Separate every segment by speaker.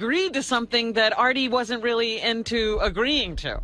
Speaker 1: agreed to something that Artie wasn't really into agreeing to.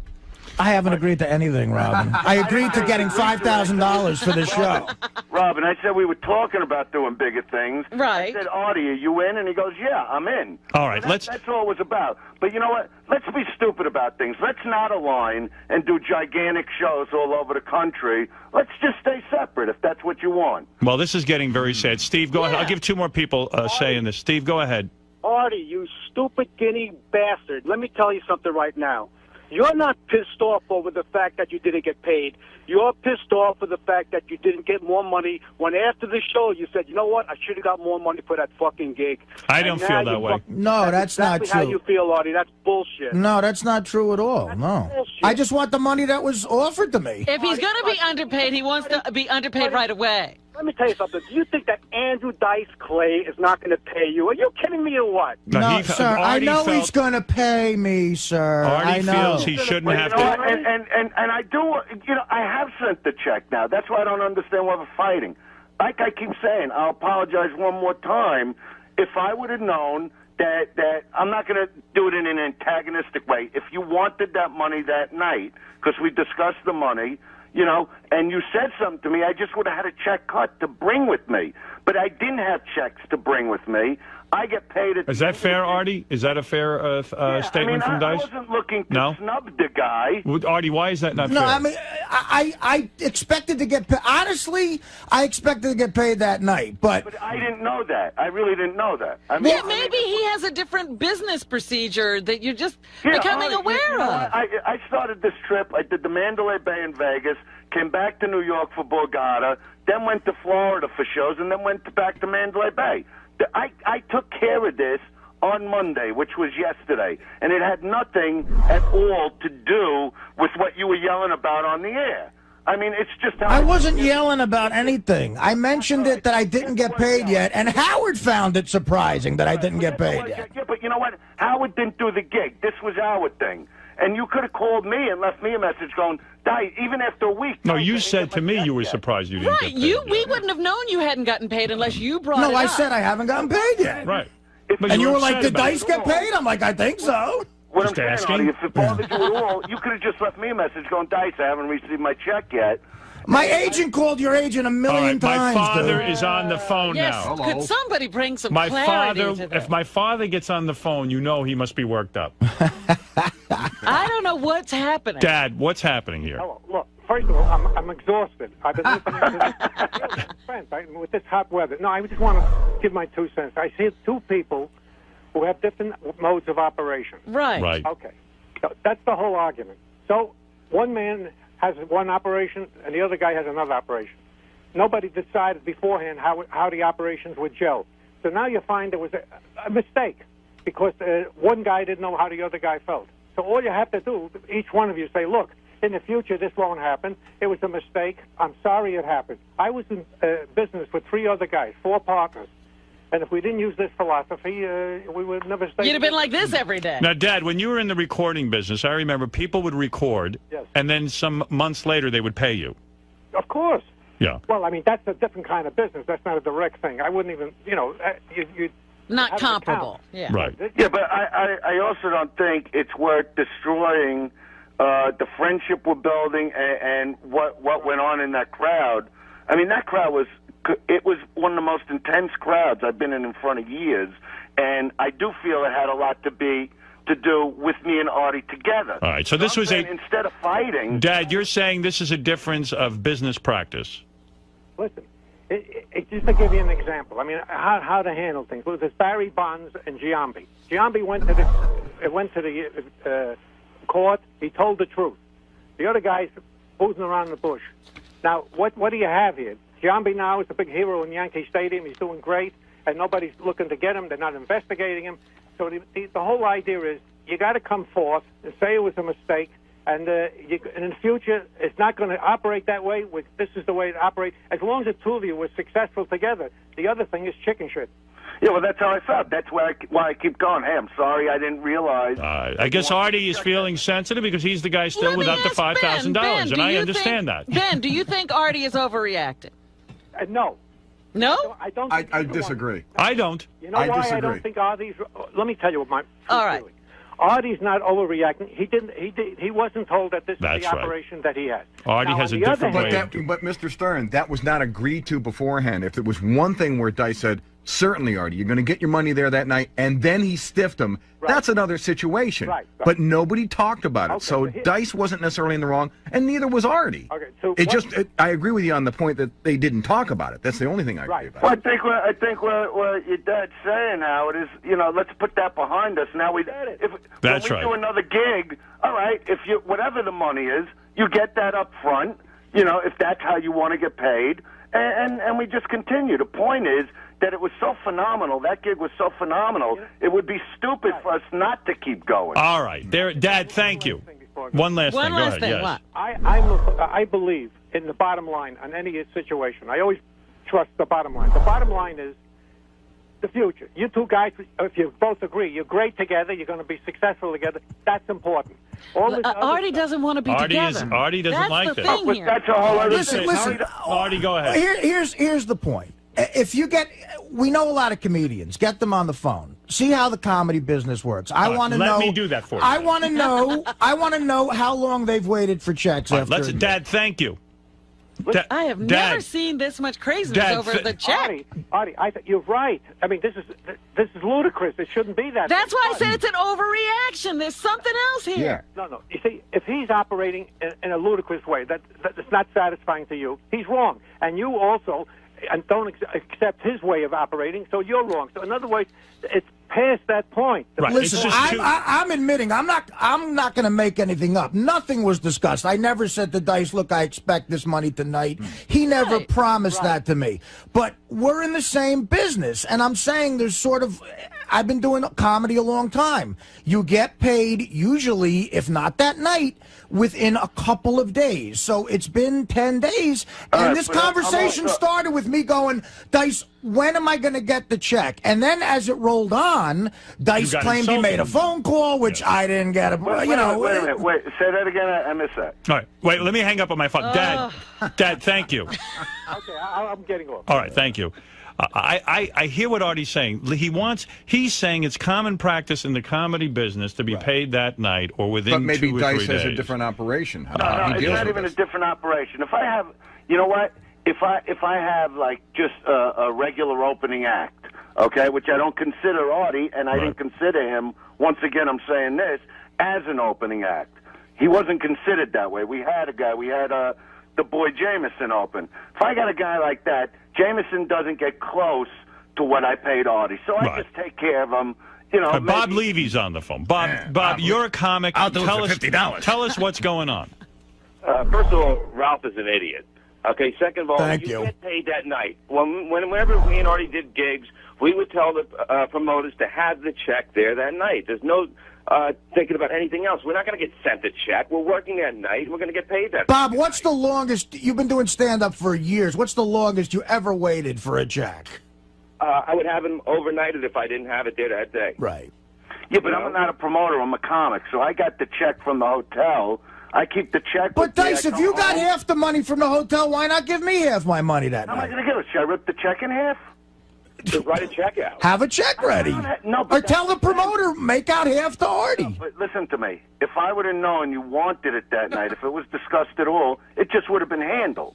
Speaker 2: I haven't agreed to anything, Robin. I agreed to getting $5,000 for the show.
Speaker 3: Robin, I said we were talking about doing bigger things.
Speaker 1: Right.
Speaker 3: I said, Artie, are you in? And he goes, yeah, I'm in.
Speaker 4: All right,
Speaker 3: that's all it was about. But you know what? Let's be stupid about things. Let's not align and do gigantic shows all over the country. Let's just stay separate if that's what you want.
Speaker 4: Well, this is getting very sad. Steve, go ahead. I'll give two more people say in this. Steve, go ahead.
Speaker 5: Artie, you stupid guinea bastard. Let me tell you something right now. You're not pissed off over the fact that you didn't get paid. You're pissed off for the fact that you didn't get more money when after the show you said, you know what, I should have got more money for that fucking gig.
Speaker 4: I don't feel that way.
Speaker 2: No, that's
Speaker 5: exactly
Speaker 2: not true.
Speaker 5: how you feel, Artie. That's bullshit.
Speaker 2: No, that's not true at all. No.
Speaker 5: Bullshit.
Speaker 2: I just want the money that was offered to me.
Speaker 1: If he's going to be underpaid, he wants to be underpaid right away.
Speaker 5: Let me tell you something. Do you think that Andrew Dice Clay is not going to pay you? Are you kidding me or what?
Speaker 2: No, sir. I know he's going to pay me, sir.
Speaker 4: Artie
Speaker 2: I know.
Speaker 4: feels he shouldn't have to.
Speaker 3: And I do, I have sent the check now. That's why I don't understand why we're fighting. Like I keep saying, I'll apologize one more time. If I would have known that I'm not going to do it in an antagonistic way. If you wanted that money that night, because we discussed the money, and you said something to me, I just would have had a check cut to bring with me. But I didn't have checks to bring with me. I get paid at...
Speaker 4: Is that fair, Artie? Is that a fair statement from Dice?
Speaker 3: I wasn't looking to snub the guy.
Speaker 4: Artie, why is that not fair?
Speaker 2: No, I mean, I expected to get paid. Honestly, I expected to get paid that night, but
Speaker 3: I didn't know that. I really didn't know that.
Speaker 1: Maybe he has a different business procedure that you're just becoming aware of.
Speaker 3: I started this trip. I did the Mandalay Bay in Vegas, came back to New York for Borgata, then went to Florida for shows, and then went back to Mandalay Bay. I took care of this on Monday, which was yesterday, and it had nothing at all to do with what you were yelling about on the air. I mean, it's just how
Speaker 2: I wasn't yelling about anything. I mentioned it that I didn't get paid yet, and Howard found it surprising that I didn't get paid yet.
Speaker 3: Yeah, but you know what? Howard didn't do the gig. This was our thing. And you could have called me and left me a message going, Dice, even after a week.
Speaker 4: No, you said to me you were surprised you didn't get paid.
Speaker 1: We wouldn't have known you hadn't gotten paid unless you brought it up.
Speaker 2: No, I said I haven't gotten paid yet.
Speaker 4: Right.
Speaker 2: And you were like, did Dice get paid? I'm like, I think so.
Speaker 3: What I'm saying, Artie, if it bothered you at all, you could have just left me a message going, Dice, I haven't received my check yet.
Speaker 2: My agent called your agent a million times.
Speaker 4: My father is on the phone now.
Speaker 1: Could somebody bring some clarity to this?
Speaker 4: If my father gets on the phone, you know he must be worked up.
Speaker 1: I don't know what's happening.
Speaker 4: Dad, what's happening here?
Speaker 5: Oh, look, first of all, I'm exhausted. I've been listening to this friends, with this hot weather. No, I just want to give my 2 cents. I see two people who have different modes of operation.
Speaker 1: Right.
Speaker 5: Okay. So that's the whole argument. So one man has one operation and the other guy has another operation. Nobody decided beforehand how the operations would gel. So now you find there was a mistake because one guy didn't know how the other guy felt. So all you have to do, each one of you say, look, in the future this won't happen. It was a mistake. I'm sorry it happened. I was in business with 3 other guys, 4 partners. And if we didn't use this philosophy, we would never stay.
Speaker 1: You'd have been like this every day.
Speaker 4: Now, Dad, when you were in the recording business, I remember people would record, and then some months later they would pay you.
Speaker 5: Of course.
Speaker 4: Yeah.
Speaker 5: Well, I mean, that's a different kind of business. That's not a direct thing. I wouldn't even, you
Speaker 1: not comparable. Yeah.
Speaker 4: Right.
Speaker 3: Yeah, but I also don't think it's worth destroying the friendship we're building and what went on in that crowd. I mean, that crowd was one of the most intense crowds I've been in front of years, and I do feel it had a lot to do with me and Artie together.
Speaker 4: All right, so this was
Speaker 3: instead of fighting.
Speaker 4: Dad, you're saying this is a difference of business practice.
Speaker 5: Listen, just to give you an example, I mean, how to handle things. Well, there's Barry Bonds and Giambi. Giambi went to the court. He told the truth. The other guy's boozing around the bush. Now, what do you have here? Giambi now is a big hero in Yankee Stadium. He's doing great, and nobody's looking to get him. They're not investigating him. So the whole idea is you got to come forth and say it was a mistake, and in the future it's not going to operate that way. This is the way it operates. As long as the two of you were successful together, the other thing is chicken shit.
Speaker 3: Yeah, well, that's how I felt. That's why I keep going. Hey, I'm sorry, I didn't realize.
Speaker 4: I guess Artie is feeling sensitive because he's the guy still without the $5,000, and I understand that.
Speaker 1: Ben, do you think Artie is overreacting?
Speaker 5: No.
Speaker 1: No?
Speaker 5: I don't.
Speaker 6: I disagree.
Speaker 4: I don't.
Speaker 5: You know
Speaker 6: I
Speaker 5: why
Speaker 6: disagree.
Speaker 5: I don't think Artie's... Let me tell you what my...
Speaker 1: All right.
Speaker 5: feeling. Artie's not overreacting. He wasn't told that this is
Speaker 4: That's
Speaker 5: the
Speaker 4: right.
Speaker 5: operation that he has.
Speaker 4: Artie
Speaker 5: Now,
Speaker 4: has a
Speaker 5: on the other
Speaker 4: different
Speaker 5: hand-
Speaker 4: way.
Speaker 6: But Mr. Stern, that was not agreed to beforehand. If there was one thing where Dice said, certainly, Artie, you're going to get your money there that night, and then he stiffed him, that's another situation.
Speaker 5: Right.
Speaker 6: But nobody talked about it.
Speaker 5: Okay,
Speaker 6: So
Speaker 5: but here-
Speaker 6: Dice wasn't necessarily in the wrong, and neither was Artie.
Speaker 5: Okay, so
Speaker 6: I agree with you on the point that they didn't talk about it. That's the only thing I agree about.
Speaker 3: Well, I think what your dad's saying, Howard, is let's put that behind us. Now
Speaker 4: That's
Speaker 3: when we
Speaker 4: right.
Speaker 3: do another gig, all right, if you whatever the money is, you get that up front. If that's how you want to get paid, and we just continue. The point is that it was so phenomenal. That gig was so phenomenal. It would be stupid for us not to keep going.
Speaker 4: All right. There, Dad, thank you. One last thing.
Speaker 1: One
Speaker 4: Go
Speaker 1: last
Speaker 4: ahead.
Speaker 1: thing.
Speaker 4: Yes.
Speaker 1: What?
Speaker 5: I believe in the bottom line on any situation. I always trust the bottom line. The bottom line is the future. You two guys, if you both agree, you're great together, you're going to be successful together, that's important.
Speaker 1: Artie doesn't want to be together.
Speaker 4: Artie doesn't
Speaker 1: That's
Speaker 4: like
Speaker 1: the
Speaker 4: this.
Speaker 1: thing here.
Speaker 3: That's a whole other
Speaker 2: Listen,
Speaker 3: thing.
Speaker 2: listen.
Speaker 4: Artie, go ahead.
Speaker 2: Here's the point. If you we know a lot of comedians. Get them on the phone. See how the comedy business works. I want to know.
Speaker 4: Let me do that for you.
Speaker 2: I want to know. I want to know how long they've waited for checks.
Speaker 4: All right,
Speaker 2: after.
Speaker 4: Dad, thank you.
Speaker 1: I have
Speaker 4: Dad,
Speaker 1: never seen this much craziness
Speaker 4: Dad,
Speaker 1: over the check.
Speaker 5: Artie, you're right. I mean, this is ludicrous. It shouldn't be that.
Speaker 1: That's why I said it's an overreaction. There's something else here.
Speaker 6: Yeah.
Speaker 5: No. You see, if he's operating in a ludicrous way, that's not satisfying to you. He's wrong, and you also don't accept his way of operating. So you're wrong. So in other words, it's past that point.
Speaker 4: Right.
Speaker 2: Listen,
Speaker 4: It's just
Speaker 2: I'm admitting I'm not going to make anything up. Nothing was discussed. I never said to Dice, "Look, I expect this money tonight." He never promised that to me. But we're in the same business, and I'm saying there's sort of. I've been doing comedy a long time. You get paid usually, if not that night, within a couple of days. So it's been 10 days, and this conversation started with me going, Dice, when am I going to get the check? And then as it rolled on, Dice claimed he made a phone call, which I didn't get.
Speaker 3: Wait a minute. Wait, say that again. I missed that.
Speaker 4: All right. Wait, let me hang up on my phone. Dad, thank you.
Speaker 5: Okay, I'm getting off.
Speaker 4: All right, thank you. I hear what Artie's saying. He's saying it's common practice in the comedy business to be paid that night or within
Speaker 6: But maybe
Speaker 4: 2 or 3
Speaker 6: Dice
Speaker 4: days.
Speaker 6: has a different operation.
Speaker 3: No, it's not even a different operation. If I have, you know what? If I have like just a regular opening act, okay, which I don't consider Artie, and I didn't consider him. Once again, I'm saying this as an opening act. He wasn't considered that way. We had a guy. We had the boy Jameson open. If I got a guy like that, Jameson doesn't get close to what I paid Artie, so I just take care of him.
Speaker 4: Bob Levy's on the phone. Bob, you're a comic.
Speaker 6: I'll do it for $50.
Speaker 4: Tell us what's going on.
Speaker 7: First of all, Ralph is an idiot. Okay, second of all,
Speaker 2: Thank
Speaker 7: you
Speaker 2: you.
Speaker 7: get paid that night. Whenever me and Artie did gigs, we would tell the promoters to have the check there that night. There's no thinking about anything else. We're not going to get sent a check. We're working that night. We're going to get paid that
Speaker 2: Bob,
Speaker 7: night.
Speaker 2: what's the longest, you've been doing stand-up for years, what's the longest you ever waited for a check?
Speaker 7: I would have him overnighted if I didn't have it there that day.
Speaker 2: Right.
Speaker 3: Yeah, but I'm not a promoter. I'm a comic, so I got the check from the hotel. I keep the check.
Speaker 2: But
Speaker 3: with me.
Speaker 2: Dice,
Speaker 3: I
Speaker 2: if
Speaker 3: come
Speaker 2: you got
Speaker 3: home.
Speaker 2: half the money from the hotel, why not give me half my money that
Speaker 3: How am I
Speaker 2: night?
Speaker 3: going to give it? Should I rip the check in half?
Speaker 7: Just write a check out.
Speaker 2: Have a check ready.
Speaker 3: No, but
Speaker 2: Or tell the promoter, make out half to Artie.
Speaker 3: But listen to me. If I would have known you wanted it that night, if it was discussed at all, it just would have been handled.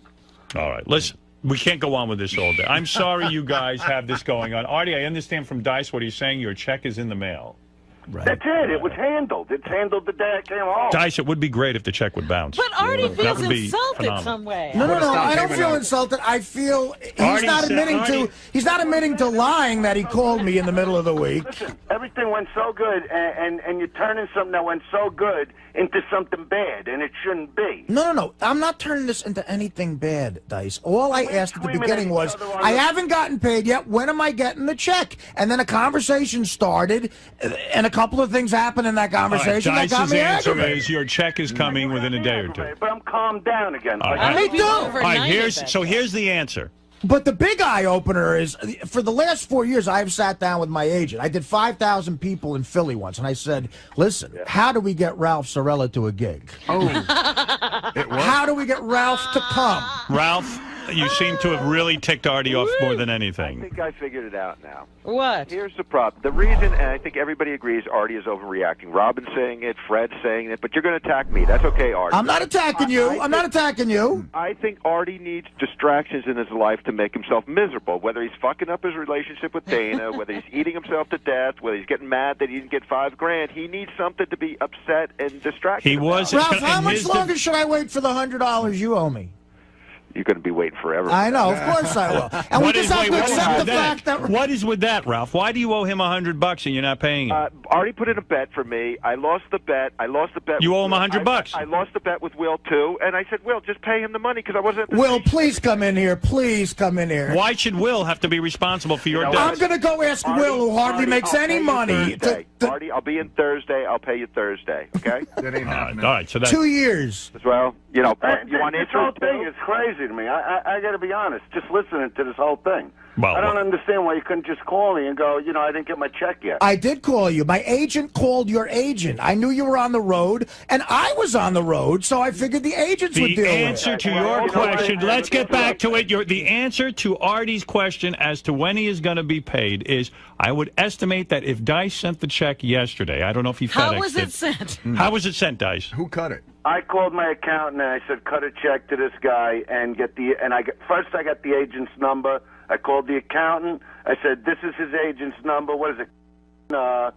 Speaker 4: All right, listen. We can't go on with this all day. I'm sorry you guys have this going on. Artie, I understand from Dice what he's saying. Your check is in the mail.
Speaker 2: Right.
Speaker 3: That's it. It was handled. It's handled the day I came home.
Speaker 4: Dice, it would be great if the check would bounce.
Speaker 1: But Artie
Speaker 4: That
Speaker 1: feels
Speaker 4: would be
Speaker 1: insulted
Speaker 4: phenomenal.
Speaker 1: some way.
Speaker 2: No,
Speaker 6: What a
Speaker 2: I
Speaker 6: down
Speaker 2: don't
Speaker 6: payment
Speaker 2: feel
Speaker 6: on-
Speaker 2: insulted. I feel he's
Speaker 4: Artie
Speaker 2: not
Speaker 4: said-
Speaker 2: admitting
Speaker 4: Artie-
Speaker 2: he's not admitting to lying that he called me in the middle of the week.
Speaker 3: Listen, everything went so good, and you're turning something that went so good into something bad, and it shouldn't be.
Speaker 2: No. I'm not turning this into anything bad, Dice. All I asked at the
Speaker 3: screaming
Speaker 2: beginning
Speaker 3: at
Speaker 2: was,
Speaker 3: each other on
Speaker 2: I
Speaker 3: the-
Speaker 2: haven't gotten paid yet. When am I getting the check? And then a conversation started, and a couple of things happened in that
Speaker 4: All right,
Speaker 2: conversation that got
Speaker 4: Dice's
Speaker 2: me
Speaker 4: answer
Speaker 2: aggravated.
Speaker 4: is your check is coming within a day or two.
Speaker 3: But I'm calmed down again.
Speaker 4: All
Speaker 3: Like,
Speaker 4: right.
Speaker 2: Me too.
Speaker 4: All right, here's the answer.
Speaker 2: But the big eye opener is, for the last 4 years, I've sat down with my agent. I did 5,000 people in Philly once, and I said, listen, how do we get Ralph Sorella to a gig?
Speaker 6: Oh, it was.
Speaker 2: How do we get Ralph to come?
Speaker 4: Ralph, You seem to have really ticked Artie off more than
Speaker 8: I
Speaker 4: anything.
Speaker 8: think I figured it out now.
Speaker 1: What?
Speaker 8: Here's the problem. The reason, and I think everybody agrees, Artie is overreacting. Robin's saying it, Fred's saying it, but you're going to attack me. That's okay, Artie.
Speaker 2: I'm not attacking you. I'm not attacking you.
Speaker 8: I think Artie needs distractions in his life to make himself miserable, whether he's fucking up his relationship with Dana, whether he's eating himself to death, whether he's getting mad that he didn't get $5,000. He needs something to be upset and distracted
Speaker 4: He was.
Speaker 8: about.
Speaker 2: Ralph, how much longer should I wait for the $100 you owe me?
Speaker 8: You're going to be waiting forever.
Speaker 2: I know, of course I will. And we just have to accept the fact that...
Speaker 4: What is with that, Ralph? Why do you owe him $100 and you're not paying him?
Speaker 8: Artie put in a bet for me. I lost the bet.
Speaker 4: You owe him $100.
Speaker 8: I lost the bet with Will, too. And I said, Will, just pay him the money because I wasn't at the
Speaker 2: Will,
Speaker 8: station.
Speaker 2: please come in here. Please come in here.
Speaker 4: Why should Will have to be responsible for your debt?
Speaker 2: I'm going to go ask Will, who hardly makes any money.
Speaker 8: Artie, I'll be in Thursday. I'll pay you Thursday, okay?
Speaker 6: That ain't happening.
Speaker 4: All right, so that's
Speaker 2: 2 years.
Speaker 8: Well, you know, you want
Speaker 3: This
Speaker 8: to
Speaker 3: whole thing is crazy to me. I got to be honest. Just listening to this whole thing.
Speaker 4: Well,
Speaker 3: I don't understand why you couldn't just call me and go, I didn't get my check yet.
Speaker 2: I did call you. My agent called your agent. I knew you were on the road, and I was on the road, so I figured the agents would deal with it.
Speaker 4: The answer to your question, let's get back to it. The answer to Artie's question as to when he is going to be paid is, I would estimate that if Dice sent the check yesterday, I don't know if he FedExed
Speaker 1: How was it sent?
Speaker 4: How was it sent, Dice?
Speaker 6: Who cut it?
Speaker 3: I called my accountant and I said, cut a check to this guy and first I got the agent's number. I called the accountant. I said, this is his agent's number. What is it? Am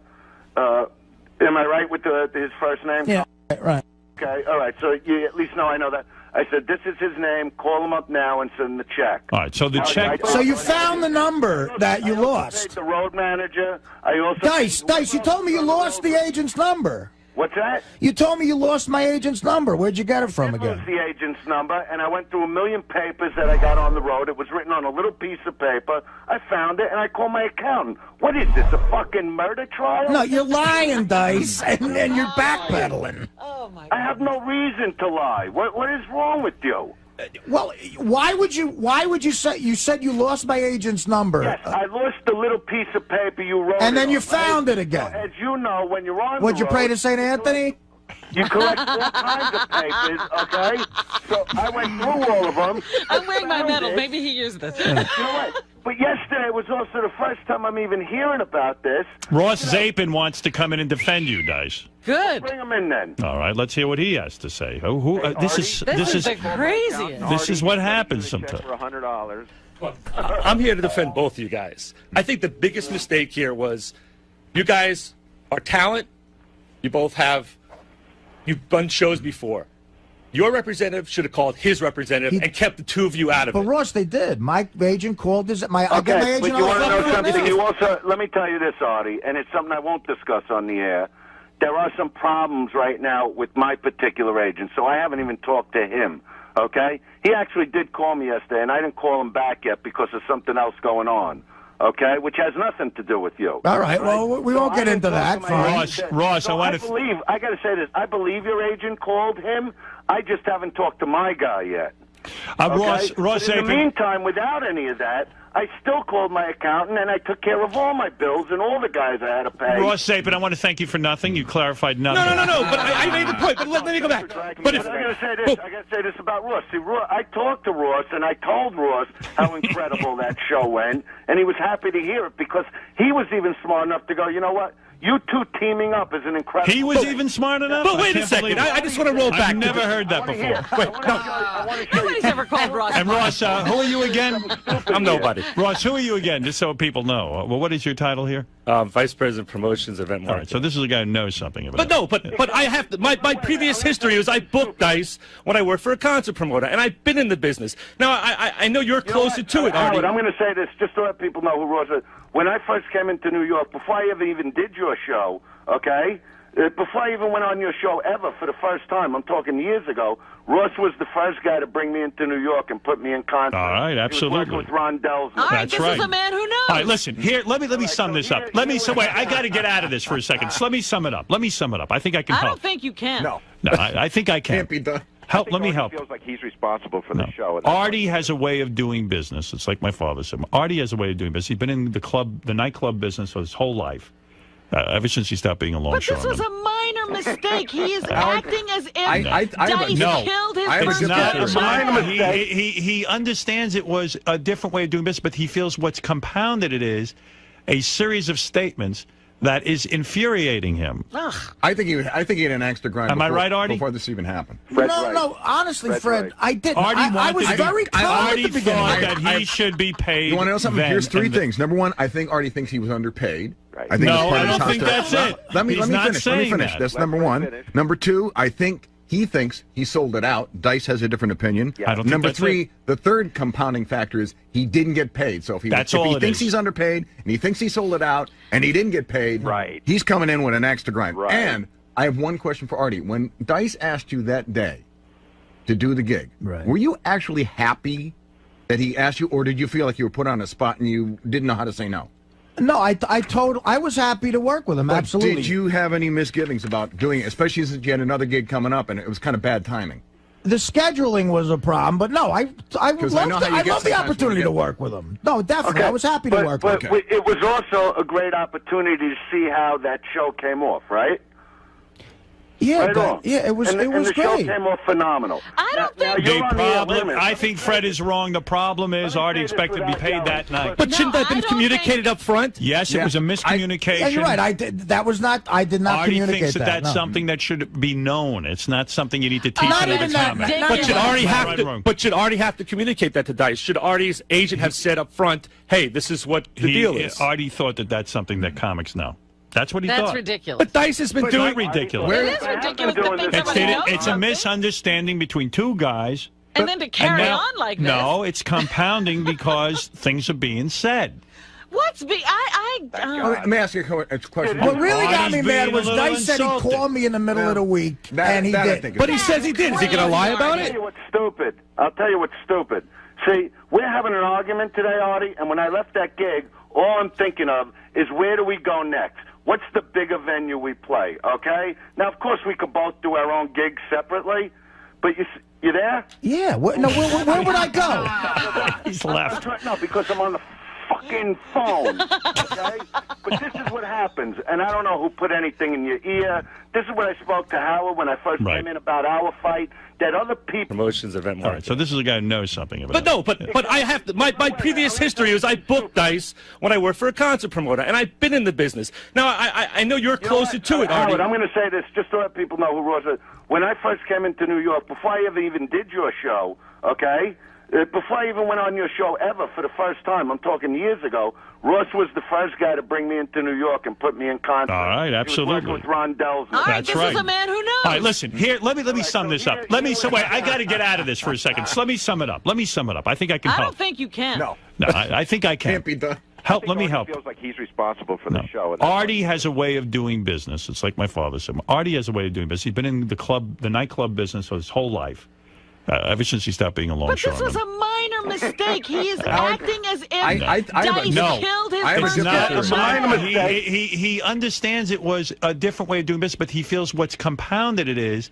Speaker 3: I right with his first name?
Speaker 2: Yeah, right.
Speaker 3: Okay, all right. So you at least know I know that. I said, this is his name. Call him up now and send the check.
Speaker 4: All right, so the check...
Speaker 2: So you found the number that you lost.
Speaker 3: The road manager. I also
Speaker 2: Dice, you told me you lost the agent's number.
Speaker 3: What's that?
Speaker 2: You told me you lost my agent's number. Where'd you get it from
Speaker 3: It was
Speaker 2: again?
Speaker 3: the agent's number, and I went through a million papers that I got on the road. It was written on a little piece of paper. I found it, and I called my accountant. What is this, a fucking murder trial?
Speaker 2: No, you're lying, Dice, and you're backpedaling.
Speaker 1: Oh, my God.
Speaker 3: I have no reason to lie. What is wrong with you?
Speaker 2: Well, why would you say you said you lost my agent's number?
Speaker 3: Yes, I lost the little piece of paper you wrote.
Speaker 2: And then
Speaker 3: it
Speaker 2: you
Speaker 3: on.
Speaker 2: found it again.
Speaker 3: As you know, when you're on
Speaker 2: Would
Speaker 3: the
Speaker 2: you
Speaker 3: road,
Speaker 2: pray to St. Anthony?
Speaker 3: You collect all kinds of papers, okay? So I went through all of them.
Speaker 1: I'm wearing my
Speaker 3: found
Speaker 1: medal.
Speaker 3: it.
Speaker 1: Maybe he used this.
Speaker 3: You know what? But yesterday was also the first time I'm even hearing about this.
Speaker 4: Ross Zapin wants to come in and defend you, Dice.
Speaker 1: Good.
Speaker 3: Bring him in then.
Speaker 4: All right, let's hear what he has to say. This is
Speaker 1: the craziest.
Speaker 4: This is what happens sometimes.
Speaker 8: For $100.
Speaker 9: I'm here to defend both of you guys. I think the biggest mistake here was you guys are talent. You've done shows before. Your representative should have called his representative and kept the two of you out of
Speaker 2: But
Speaker 9: it.
Speaker 2: Ross, they did. My agent called his. I got my
Speaker 3: Okay,
Speaker 2: agent.
Speaker 3: but you want to know
Speaker 2: on
Speaker 3: something? You also let me tell you this, Artie, and it's something I won't discuss on the air. There are some problems right now with my particular agent, so I haven't even talked to him. Okay, he actually did call me yesterday, and I didn't call him back yet because of something else going on. Okay, which has nothing to do with you.
Speaker 2: All right. Well, we won't get into that. Fine.
Speaker 4: Ross, I want to.
Speaker 3: I got to say this. I believe your agent called him. I just haven't talked to my guy yet. Okay?
Speaker 4: Ross
Speaker 3: But in the
Speaker 4: Zapin.
Speaker 3: meantime, without any of that, I still called my accountant and I took care of all my bills and all the guys I had to pay.
Speaker 4: Ross Zapin, I want to thank you for nothing. You clarified nothing.
Speaker 9: No. But I made the point. But let me go back. But if
Speaker 3: I got to say this about Ross. See, I talked to Ross and I told Ross how incredible that show went, and he was happy to hear it because he was even smart enough to go, you know what? You two teaming up is an incredible.
Speaker 4: He was even smart enough.
Speaker 9: But wait a second. I just want to roll back.
Speaker 4: I've never heard that before.
Speaker 1: Nobody's ever called Ross.
Speaker 4: And Ross, who are you again?
Speaker 9: I'm nobody.
Speaker 4: Ross, who are you again? Just so people know. Well, what is your title here?
Speaker 9: Vice President Promotions, Event Marketing.
Speaker 4: All right, so this is a guy who knows something about it.
Speaker 9: But I have to, my previous history was I booked Dice when I worked for a concert promoter, and I've been in the business. Now I know you're closer to it, Artie.
Speaker 3: Howard, I'm going to say this just to let people know who Ross is. When I first came into New York, before I ever even did your show, okay, before I even went on your show ever for the first time, I'm talking years ago, Ross was the first guy to bring me into New York and put me in contact.
Speaker 4: All right, absolutely.
Speaker 3: He was working with Ron Delsman.
Speaker 1: All right,
Speaker 4: That's
Speaker 1: this
Speaker 4: right.
Speaker 1: is a man who knows.
Speaker 4: All right, listen. Here, let me sum this up. Wait, I got to get out of this for a second. So let me sum it up. I think I can
Speaker 1: I
Speaker 4: help.
Speaker 1: don't think you can.
Speaker 6: No.
Speaker 4: No, I think I can.
Speaker 6: Can't be done.
Speaker 4: Let me help.
Speaker 8: He feels like he's responsible for the show.
Speaker 4: Artie has a way of doing business. It's like my father said. Artie has a way of doing business. He's been in the nightclub business for his whole life. Ever since he stopped being a
Speaker 1: But this was a minor mistake. He is acting as if Dice killed his brother.
Speaker 4: He understands it was a different way of doing business, but he feels what's compounded it is a series of statements that is infuriating him.
Speaker 1: Ugh.
Speaker 6: I think he had an axe to grind.
Speaker 4: Am I right, Artie?
Speaker 6: Before this even happened.
Speaker 2: No, honestly, Fred, I didn't. I was very calm
Speaker 4: Artie
Speaker 2: at the beginning.
Speaker 4: thought that he should be paid.
Speaker 6: You want to know something? Here's three things. Number one, I think Artie thinks he was underpaid. I think
Speaker 4: I don't think that's it.
Speaker 6: Let me finish. Let me finish.
Speaker 4: That.
Speaker 6: That's number one. Number two, I think he thinks he sold it out. Dice has a different opinion.
Speaker 4: I don't think
Speaker 6: Number
Speaker 4: that's
Speaker 6: three,
Speaker 4: it.
Speaker 6: the third compounding factor is he didn't get paid. So if he thinks he's underpaid and he thinks he sold it out and he didn't get paid, he's coming in with an axe to grind.
Speaker 8: Right.
Speaker 6: And I have one question for Artie. When Dice asked you that day to do the gig, were you actually happy that he asked you, or did you feel like you were put on a spot and you didn't know how to say no?
Speaker 2: No, I was happy to work with him.
Speaker 6: But
Speaker 2: absolutely.
Speaker 6: Did you have any misgivings about doing it, especially since you had another gig coming up and it was kind of bad timing?
Speaker 2: The scheduling was a problem, but no, I love the opportunity to work with him. No, definitely, I was happy to work with him.
Speaker 3: But it was also a great opportunity to see how that show came off, right?
Speaker 2: Yeah, it was
Speaker 3: and the show came off phenomenal.
Speaker 1: I don't think
Speaker 4: the problem. I think Fred is wrong. The problem is Artie expected to be paid that night.
Speaker 9: But shouldn't that have been communicated up front?
Speaker 4: Yes, it was a miscommunication.
Speaker 2: Yeah, you're right. I did not
Speaker 4: Artie
Speaker 2: communicate
Speaker 4: thinks
Speaker 2: that.
Speaker 4: that's something that should be known. It's not something you need to teach.
Speaker 2: Not even that.
Speaker 9: But should Artie have to? But should Artie have to communicate that to Dice? Should Artie's agent have said up front, "Hey, this is what the deal is"?
Speaker 4: Artie thought that that's something that comics know. That's what he thought.
Speaker 1: That's ridiculous.
Speaker 9: But Dice has been doing
Speaker 4: ridiculous.
Speaker 1: It is ridiculous to think somebody knows
Speaker 4: It's a misunderstanding between two guys.
Speaker 1: And then to carry on like this.
Speaker 4: No, it's compounding because things are being said.
Speaker 1: Let
Speaker 6: me ask you a question.
Speaker 2: What really got me mad was Dice said he called me in the middle of the week, and he did.
Speaker 9: But he says he did. Is he going to lie about it?
Speaker 3: I'll tell you what's stupid. See, we're having an argument today, Artie, and when I left that gig, all I'm thinking of is where do we go next? What's the bigger venue we play, okay? Now, of course, we could both do our own gigs separately, but you there?
Speaker 2: Yeah. Where would I go?
Speaker 4: He's left.
Speaker 3: No, because I'm on the fucking phone, okay? But this is what happens, and I don't know who put anything in your ear. This is what I spoke to Howard when I first came in about our fight, that other people...
Speaker 9: Promotions, event marketing.
Speaker 4: All right, so this is a guy who knows something about it.
Speaker 9: But I have to... My previous history is I booked Dice when I worked for a concert promoter, and I've been in the business. Now, I know you're closer to it, Artie.
Speaker 3: Howard, I'm going to say this just to let people know who Ross is. When I first came into New York, before I ever even did your show, okay... before I even went on your show ever for the first time, I'm talking years ago, Ross was the first guy to bring me into New York and put me in contact.
Speaker 4: All right, absolutely.
Speaker 3: He was with Ron Delsner.
Speaker 1: All right,
Speaker 4: That's
Speaker 1: this
Speaker 4: right.
Speaker 1: is a man who knows.
Speaker 4: All right, listen, here, let me sum this up. Wait, I got to get out of this for a second. So let me sum it up. I think I can help.
Speaker 1: I don't think you can.
Speaker 6: No,
Speaker 4: I think I can.
Speaker 6: Can't be done.
Speaker 4: Let me help.
Speaker 8: Feels like he's responsible for the show.
Speaker 4: Artie has a way of doing business. It's like my father said. Artie has a way of doing business. He's been in the nightclub business his whole life. Ever since he stopped being a longshoreman.
Speaker 1: But this was a minor mistake. He is acting as if Dice killed his
Speaker 4: It's
Speaker 1: brother.
Speaker 4: not a minor mistake. He understands it was a different way of doing business, but he feels what's compounded it is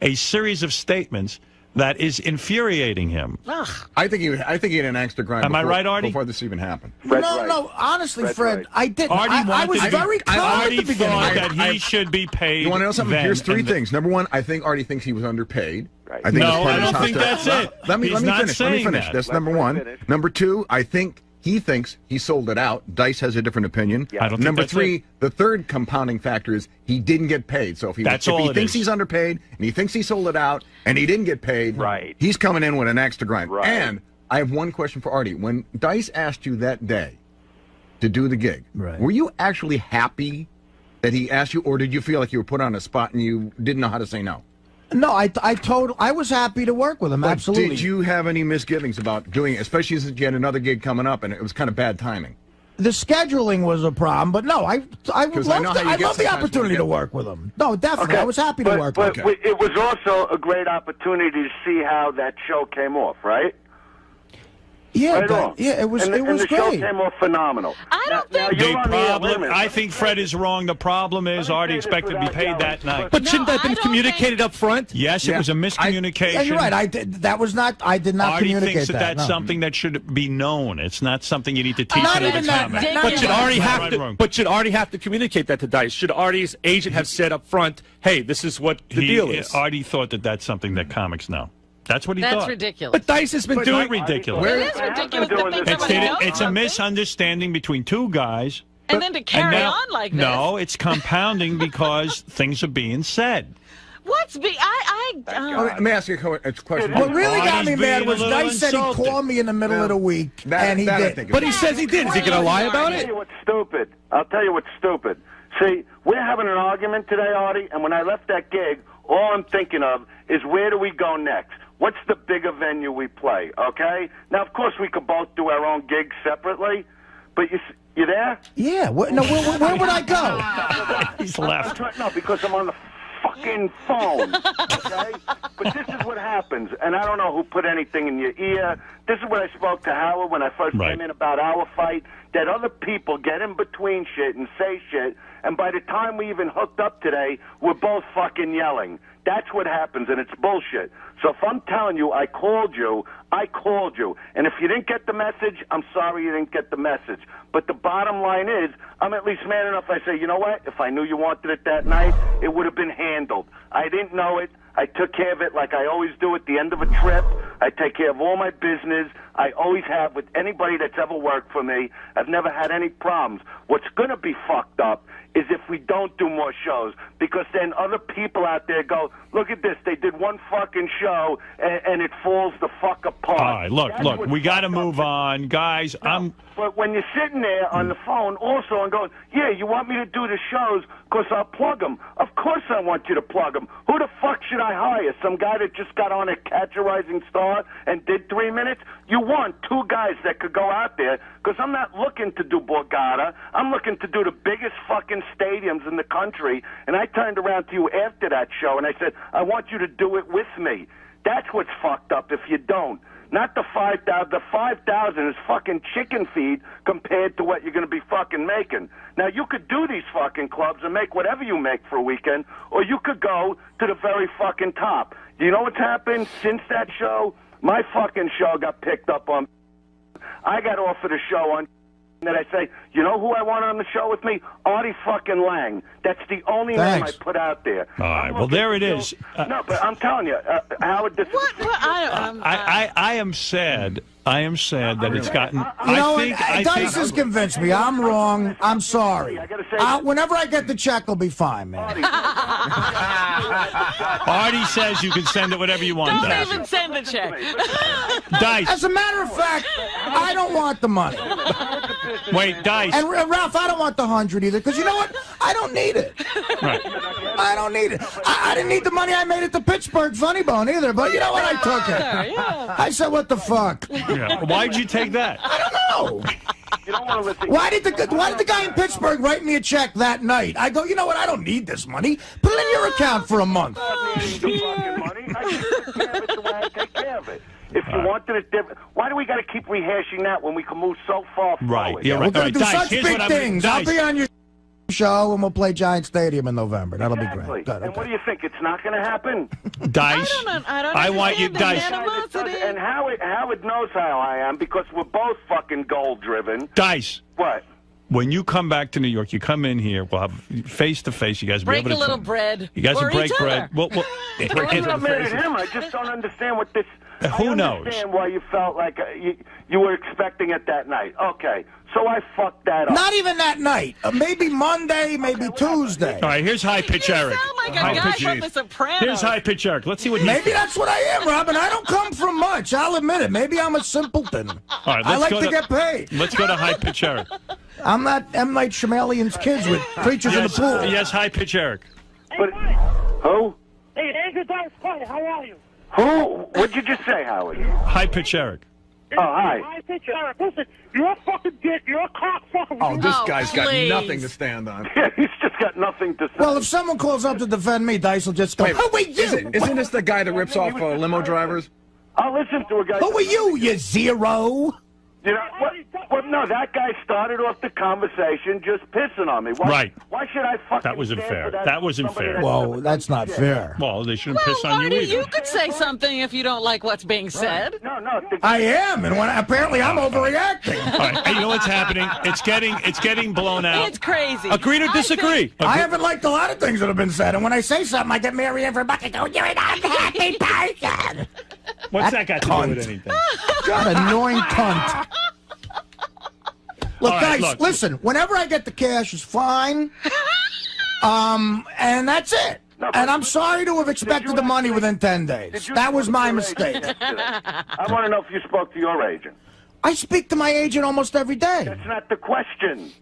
Speaker 4: a series of statements that is infuriating him.
Speaker 1: Ugh.
Speaker 6: I think he had an axe to grind.
Speaker 4: Am I right, Artie?
Speaker 6: Before this even happened.
Speaker 2: No, honestly, Fred, I didn't. I was very calm at the beginning.
Speaker 4: Artie thought that he should be paid.
Speaker 6: You want to know something? Here's three things. Number one, I think Artie thinks he was underpaid.
Speaker 8: Right.
Speaker 6: I think
Speaker 4: No,
Speaker 6: it's part
Speaker 4: I
Speaker 6: of his
Speaker 4: don't think
Speaker 6: hostility.
Speaker 4: that's it.
Speaker 6: Let me
Speaker 4: He's not
Speaker 6: finish. Let me
Speaker 4: saying
Speaker 6: finish.
Speaker 4: that.
Speaker 6: That's number one. Number two, I think he thinks he sold it out. Dice has a different opinion.
Speaker 4: I don't think
Speaker 6: Number
Speaker 4: that's
Speaker 6: three,
Speaker 4: it.
Speaker 6: the third compounding factor is he didn't get paid. So if he thinks he's underpaid and he thinks he sold it out and he didn't get paid, he's coming in with an axe to grind.
Speaker 8: Right.
Speaker 6: And I have one question for Artie. When Dice asked you that day to do the gig, were you actually happy that he asked you, or did you feel like you were put on a spot and you didn't know how to say no?
Speaker 2: No, I was happy to work with him.
Speaker 6: But
Speaker 2: absolutely.
Speaker 6: Did you have any misgivings about doing it, especially since you had another gig coming up and it was kind of bad timing?
Speaker 2: The scheduling was a problem, but no, I love the opportunity to work with him. No, definitely, I was happy to work with him.
Speaker 3: But it was also a great opportunity to see how that show came off, right?
Speaker 2: Yeah,
Speaker 3: right on.
Speaker 2: Yeah, it was
Speaker 3: and the
Speaker 2: great.
Speaker 3: show came off phenomenal.
Speaker 1: I don't think
Speaker 3: you're on the air. Wait a minute.
Speaker 4: I think Fred is wrong. The problem is Artie expected to be paid that night.
Speaker 9: But shouldn't that have been communicated up front?
Speaker 4: Yes, it was a miscommunication.
Speaker 2: Yeah, you're right. I did not
Speaker 4: Artie
Speaker 2: communicate
Speaker 4: thinks
Speaker 2: that.
Speaker 4: that's something that should be known. It's not something you need to teach
Speaker 2: Not
Speaker 4: another
Speaker 2: even that.
Speaker 4: comic.
Speaker 9: But should Artie have to? But should Artie have to communicate that to Dice? Should Artie's agent have said up front, "Hey, this is what the deal is"?
Speaker 4: Artie thought that that's something that comics know. That's what he thought.
Speaker 1: That's ridiculous.
Speaker 9: But Dice has been doing
Speaker 4: ridiculous.
Speaker 1: It is ridiculous to think somebody knows
Speaker 4: It's a misunderstanding between two guys.
Speaker 1: And then to carry on like this.
Speaker 4: No, it's compounding because things are being said.
Speaker 1: What's
Speaker 6: Let me ask you a question.
Speaker 2: What really got me
Speaker 4: Artie's
Speaker 2: mad
Speaker 4: being
Speaker 2: was
Speaker 4: a little
Speaker 2: Dice said he
Speaker 4: insulted.
Speaker 2: called me in the middle of the week, and he did.
Speaker 9: But he says he did. Is he going to lie about
Speaker 3: I'll
Speaker 9: it?
Speaker 3: tell you what's stupid. I'll tell you what's stupid. See, we're having an argument today, Artie, and when I left that gig, all I'm thinking of is where do we go next? What's the bigger venue we play, okay? Now, of course, we could both do our own gigs separately, but you there?
Speaker 2: Yeah. Where would I go?
Speaker 4: He's left.
Speaker 3: No, because I'm on the fucking phone, okay? But this is what happens, and I don't know who put anything in your ear. This is what I spoke to Howard when I first came in about our fight, that other people get in between shit and say shit, and by the time we even hooked up today, we're both fucking yelling. That's what happens, and it's bullshit. So if I'm telling you I called you, and if you didn't get the message, I'm sorry you didn't get the message. But the bottom line is, I'm at least man enough, I say, you know what? If I knew you wanted it that night, it would have been handled. I didn't know it. I took care of it like I always do at the end of a trip. I take care of all my business. I always have with anybody that's ever worked for me. I've never had any problems. What's going to be fucked up is if we don't do more shows, because then other people out there go, look at this, they did one fucking show, and it falls the fuck apart.
Speaker 4: All right, look, we got to move on. Guys,
Speaker 3: But when you're sitting there on the phone also and going, yeah, you want me to do the shows because I'll plug them. Of course I want you to plug them. Who the fuck should I hire? Some guy that just got on a Catch a Rising Star and did 3 minutes? You want two guys that could go out there, because I'm not looking to do Borgata. I'm looking to do the biggest fucking stadiums in the country. And I turned around to you after that show and I said, I want you to do it with me. That's what's fucked up if you don't. Not the 5,000. The 5,000 is fucking chicken feed compared to what you're going to be fucking making. Now, you could do these fucking clubs and make whatever you make for a weekend, or you could go to the very fucking top. Do you know what's happened since that show? My fucking show got picked up on. I got offered a show on. That I say, you know who I want on the show with me? Artie fucking Lang. That's the only name I put out there.
Speaker 4: All right, well, there it is.
Speaker 3: No, but I'm telling you, Howard, this is...
Speaker 4: I am sad. I am sad that it's gotten...
Speaker 2: Dice has convinced me. I'm wrong. I'm sorry. Whenever I get the check, it'll be fine, man.
Speaker 4: Artie says you can send it whatever you want.
Speaker 1: Don't even send the check.
Speaker 4: Dice.
Speaker 2: As a matter of fact, I don't want the money.
Speaker 4: Wait, Dice.
Speaker 2: And Ralph, I don't want the 100 either, because you know what? I don't need it.
Speaker 4: Right.
Speaker 2: I don't need it. I didn't need the money I made at the Pittsburgh Funny Bone either, but you know what? I took it.
Speaker 1: Yeah.
Speaker 2: I said, what the fuck?
Speaker 4: Yeah. Why'd you take that?
Speaker 2: I don't know.
Speaker 3: You don't want to listen.
Speaker 2: Why did the guy in Pittsburgh write me a check that night? I go, you know what? I don't need this money. Put it in your account for a month.
Speaker 3: The fucking money. I take care of it the way I take care of it. If you wanted it different, why do we got to keep rehashing that when we can move so far forward?
Speaker 4: Right. Yeah,
Speaker 2: We're
Speaker 4: right.
Speaker 2: going to do such big things. I'll be on your show, and we'll play Giant Stadium in November. That'll be great. Good,
Speaker 3: and what do you think? It's not going to happen?
Speaker 4: Dice.
Speaker 1: I
Speaker 4: want you, Dice.
Speaker 3: And Howard knows how I am, because we're both fucking goal-driven.
Speaker 4: Dice.
Speaker 3: What?
Speaker 4: When you come back to New York, you come in here. We'll have face-to-face. You guys will be able to
Speaker 1: break a little bread.
Speaker 4: You guys will break bread.
Speaker 3: I'm not mad at him. I just don't understand what this...
Speaker 4: Who knows?
Speaker 3: I understand why you felt like you were expecting it that night. Okay, so I fucked that up.
Speaker 2: Not even that night. Maybe Monday, maybe Tuesday.
Speaker 4: All right, here's High Pitch Eric.
Speaker 1: You sound like a guy from The Sopranos.
Speaker 4: Here's High Pitch Eric. Let's see what he
Speaker 2: Maybe that's what I am, Robin. I don't come from much. I'll admit it. Maybe I'm a simpleton.
Speaker 4: All right,
Speaker 2: I like to get paid.
Speaker 4: Let's go to High Pitch Eric.
Speaker 2: I'm not M. Night Shyamalan's kids with creatures in the pool.
Speaker 4: Yes, High Pitch Eric.
Speaker 3: But, who?
Speaker 10: Hey, Andrew Dice Clay, how are you?
Speaker 3: Who? What'd you just say, Howard?
Speaker 4: High Pitch Eric.
Speaker 3: Oh, hi.
Speaker 10: High Pitch Eric. Listen, you're a fucking dick. You're a cocksucker.
Speaker 6: Oh, this guy's got nothing to stand on.
Speaker 3: Yeah, he's just got nothing to say.
Speaker 2: Well, if someone calls up to defend me, Dice will just go, who are you?
Speaker 6: Isn't this the guy that rips off limo drivers?
Speaker 3: I'll listen to a guy.
Speaker 2: Who are you, you zero?
Speaker 3: You know, no, that guy started off the conversation just pissing on me. Why should I fucking
Speaker 4: That wasn't fair. That wasn't fair.
Speaker 2: Well, that's not fair.
Speaker 4: Well, they shouldn't piss on you
Speaker 1: Artie,
Speaker 4: either.
Speaker 1: you could say something if you don't like what's being said.
Speaker 3: No.
Speaker 2: I am, and apparently I'm overreacting.
Speaker 4: All right, hey, you know what's happening? It's getting blown out.
Speaker 1: It's crazy.
Speaker 9: Agree to disagree.
Speaker 2: I haven't liked a lot of things that have been said, and when I say something, I get Mary everybody go, "You're an unhappy person."
Speaker 4: What's that got to do with anything?
Speaker 2: God, annoying cunt. Look,
Speaker 4: right,
Speaker 2: guys, listen. Whenever I get the cash, is fine. And that's it. And I'm sorry to have expected the money within 10 days. That was my mistake.
Speaker 3: I want to know if you spoke to your agent.
Speaker 2: I speak to my agent almost every day.
Speaker 3: That's not the question.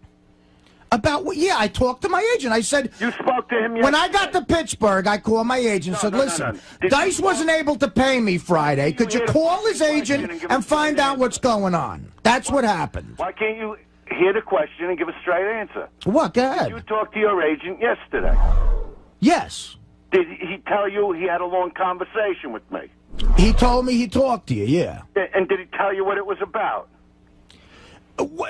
Speaker 2: About what? Yeah, I talked to my agent. I said...
Speaker 3: You spoke to him yesterday.
Speaker 2: When I got to Pittsburgh, I called my agent and said, listen, Dice wasn't able to pay me Friday. Could you call his agent and find out what's going on? That's what happened.
Speaker 3: Why can't you hear the question and give a straight answer?
Speaker 2: What? Go ahead.
Speaker 3: Did you talk to your agent yesterday?
Speaker 2: Yes.
Speaker 3: Did he tell you he had a long conversation with me?
Speaker 2: He told me he talked to you, yeah.
Speaker 3: And did he tell you what it was about?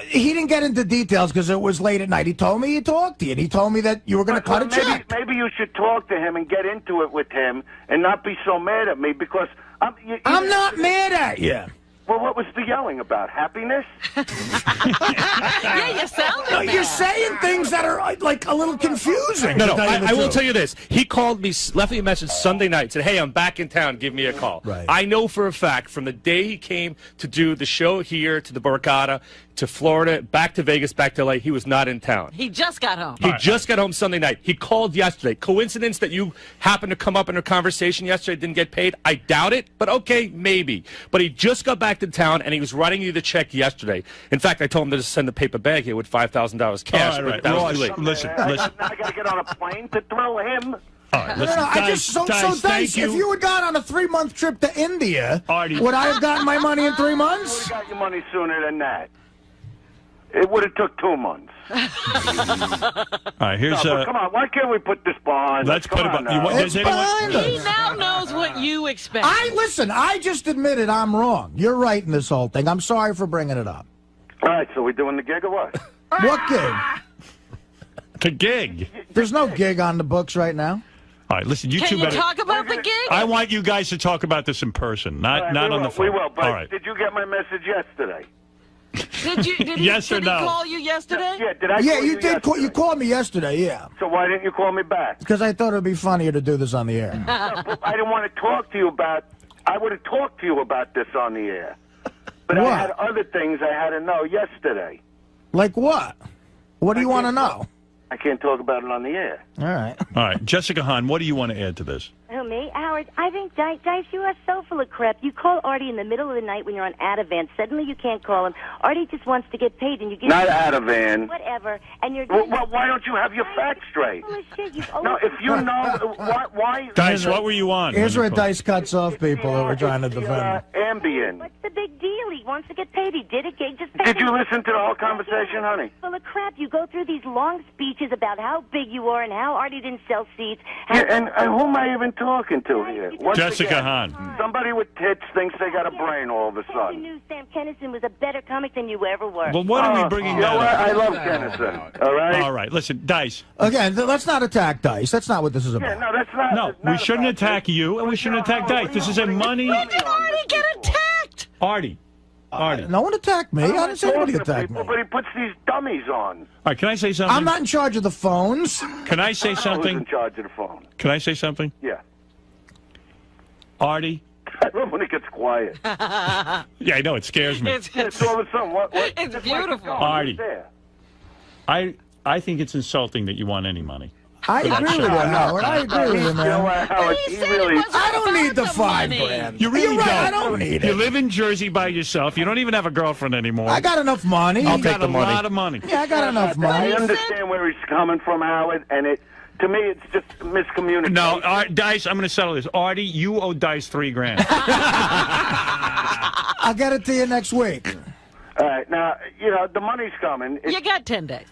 Speaker 2: He didn't get into details because it was late at night. He told me he talked to you, and he told me that you were going to cut a check.
Speaker 3: Maybe you should talk to him and get into it with him and not be so mad at me because...
Speaker 2: I'm not mad at you.
Speaker 3: Well, what was the yelling about? Happiness?
Speaker 1: Yeah, you sound like
Speaker 2: You're saying things that are like a little confusing.
Speaker 9: No, I will tell you this. He called me, left me a message Sunday night, said, hey, I'm back in town, give me a call.
Speaker 2: Right.
Speaker 9: I know for a fact from the day he came to do the show here to the Borgata, to Florida, back to Vegas, back to LA, he was not in town.
Speaker 1: He just got home.
Speaker 9: He just got home Sunday night. He called yesterday. Coincidence that you happened to come up in a conversation yesterday, didn't get paid? I doubt it, but okay, maybe. But he just got back to town, and he was writing you the check yesterday. In fact, I told him to just send a paper bag here with $5,000 cash, but that was too late.
Speaker 4: Listen.
Speaker 3: I got to get on a plane to throw him.
Speaker 4: All right, listen,
Speaker 2: Dice, if you had gone on a 3-month trip to India,
Speaker 4: Artie,
Speaker 2: would I have gotten my money in 3 months?
Speaker 3: You would have got your money sooner than that. It would have took 2 months.
Speaker 4: All right, here's
Speaker 3: come on, why can't we put this behind?
Speaker 4: Let's put it behind.
Speaker 1: He now knows what you expect.
Speaker 2: Listen, I just admitted I'm wrong. You're right in this whole thing. I'm sorry for bringing it up.
Speaker 3: All right, so we doing the gig or what?
Speaker 2: What gig?
Speaker 4: The gig.
Speaker 2: There's no gig on the books right now.
Speaker 4: All right, listen,
Speaker 1: Can you talk about the gig?
Speaker 4: I want you guys to talk about this in person, not on the phone.
Speaker 3: We will, but
Speaker 4: all right.
Speaker 3: did you get my message yesterday?
Speaker 1: Did he
Speaker 4: Yes or no?
Speaker 1: call you yesterday?
Speaker 3: Yeah, did I
Speaker 2: Yeah,
Speaker 3: call
Speaker 2: you did. You called me yesterday, yeah.
Speaker 3: So why didn't you call me back?
Speaker 2: Because I thought it would be funnier to do this on the air.
Speaker 3: No, I didn't want to talk to you about... I would have talked to you about this on the air. But
Speaker 2: What?
Speaker 3: I had other things I had to know yesterday.
Speaker 2: Like what? What do you want to know?
Speaker 3: I can't talk about it on the air.
Speaker 2: All right.
Speaker 4: All right, Jessica Hahn, what do you want to add to this?
Speaker 11: Who, me? Howard, I think, Dice, you are so full of crap. You call Artie in the middle of the night when you're on Ativan. Suddenly you can't call him. Artie just wants to get paid, and you give
Speaker 3: Not Ativan.
Speaker 11: whatever, and you're...
Speaker 3: Well, why don't you have your facts straight? No, if you know... Why...
Speaker 4: Dice, what were you on?
Speaker 2: Here's where Dice cuts off people who are trying to defend him.
Speaker 3: Ambien.
Speaker 11: What's the big deal? He wants to get paid. He did it. Just
Speaker 3: Did you listen to the whole conversation, honey?
Speaker 11: Full of crap. You go through these long speeches about how big you are and how Artie didn't sell seats.
Speaker 3: Yeah, and who am I even talking to here? Once
Speaker 4: Jessica
Speaker 3: again,
Speaker 4: Hahn.
Speaker 3: Somebody with tits thinks they got a brain all of a
Speaker 11: You
Speaker 3: sudden.
Speaker 11: knew Sam Kennison was a better comic than you ever were.
Speaker 4: Well, what are we bringing
Speaker 3: You know what?
Speaker 4: that
Speaker 3: I
Speaker 4: up?
Speaker 3: love Kennison. All right?
Speaker 4: All right, listen, Dice.
Speaker 2: Again, let's not attack Dice. That's not what this is about.
Speaker 3: Yeah, no, that's not...
Speaker 4: No,
Speaker 3: that's
Speaker 4: we
Speaker 3: not
Speaker 4: shouldn't
Speaker 3: about
Speaker 4: attack you, and we shouldn't attack Dice. This is a money...
Speaker 1: When did Artie get attacked?
Speaker 4: Artie.
Speaker 2: No one attacked me. I didn't say anybody attacked me.
Speaker 3: But he puts these dummies on.
Speaker 4: All right, can I say something?
Speaker 2: I'm not in charge of the phones.
Speaker 4: Can I say
Speaker 3: Who's
Speaker 4: something?
Speaker 3: in charge of the phone?
Speaker 4: Can I say something?
Speaker 3: Yeah.
Speaker 4: Artie?
Speaker 3: I love when it gets quiet.
Speaker 4: Yeah, I know, it scares me.
Speaker 3: It's all of a sudden. What?
Speaker 1: It's beautiful.
Speaker 4: Artie. I think it's insulting that you want any money.
Speaker 2: I agree with you, Howard. I agree with you, man.
Speaker 3: Howard,
Speaker 1: He said it wasn't
Speaker 2: I don't need the
Speaker 1: about
Speaker 2: $5
Speaker 1: money.
Speaker 2: grand.
Speaker 4: You really
Speaker 2: You're right,
Speaker 4: don't.
Speaker 2: I don't need
Speaker 4: You
Speaker 2: it.
Speaker 4: live in Jersey by yourself. You don't even have a girlfriend anymore.
Speaker 2: I got enough money.
Speaker 4: You got a lot of money.
Speaker 2: Yeah, I got enough
Speaker 3: I
Speaker 2: money.
Speaker 3: understand where he's coming from, Howard, and to me, it's just miscommunication.
Speaker 4: No, Dice, I'm going to settle this. Artie, you owe Dice $3,000.
Speaker 2: I'll get it to you next week.
Speaker 3: All right, now, the money's coming.
Speaker 1: You got 10 days.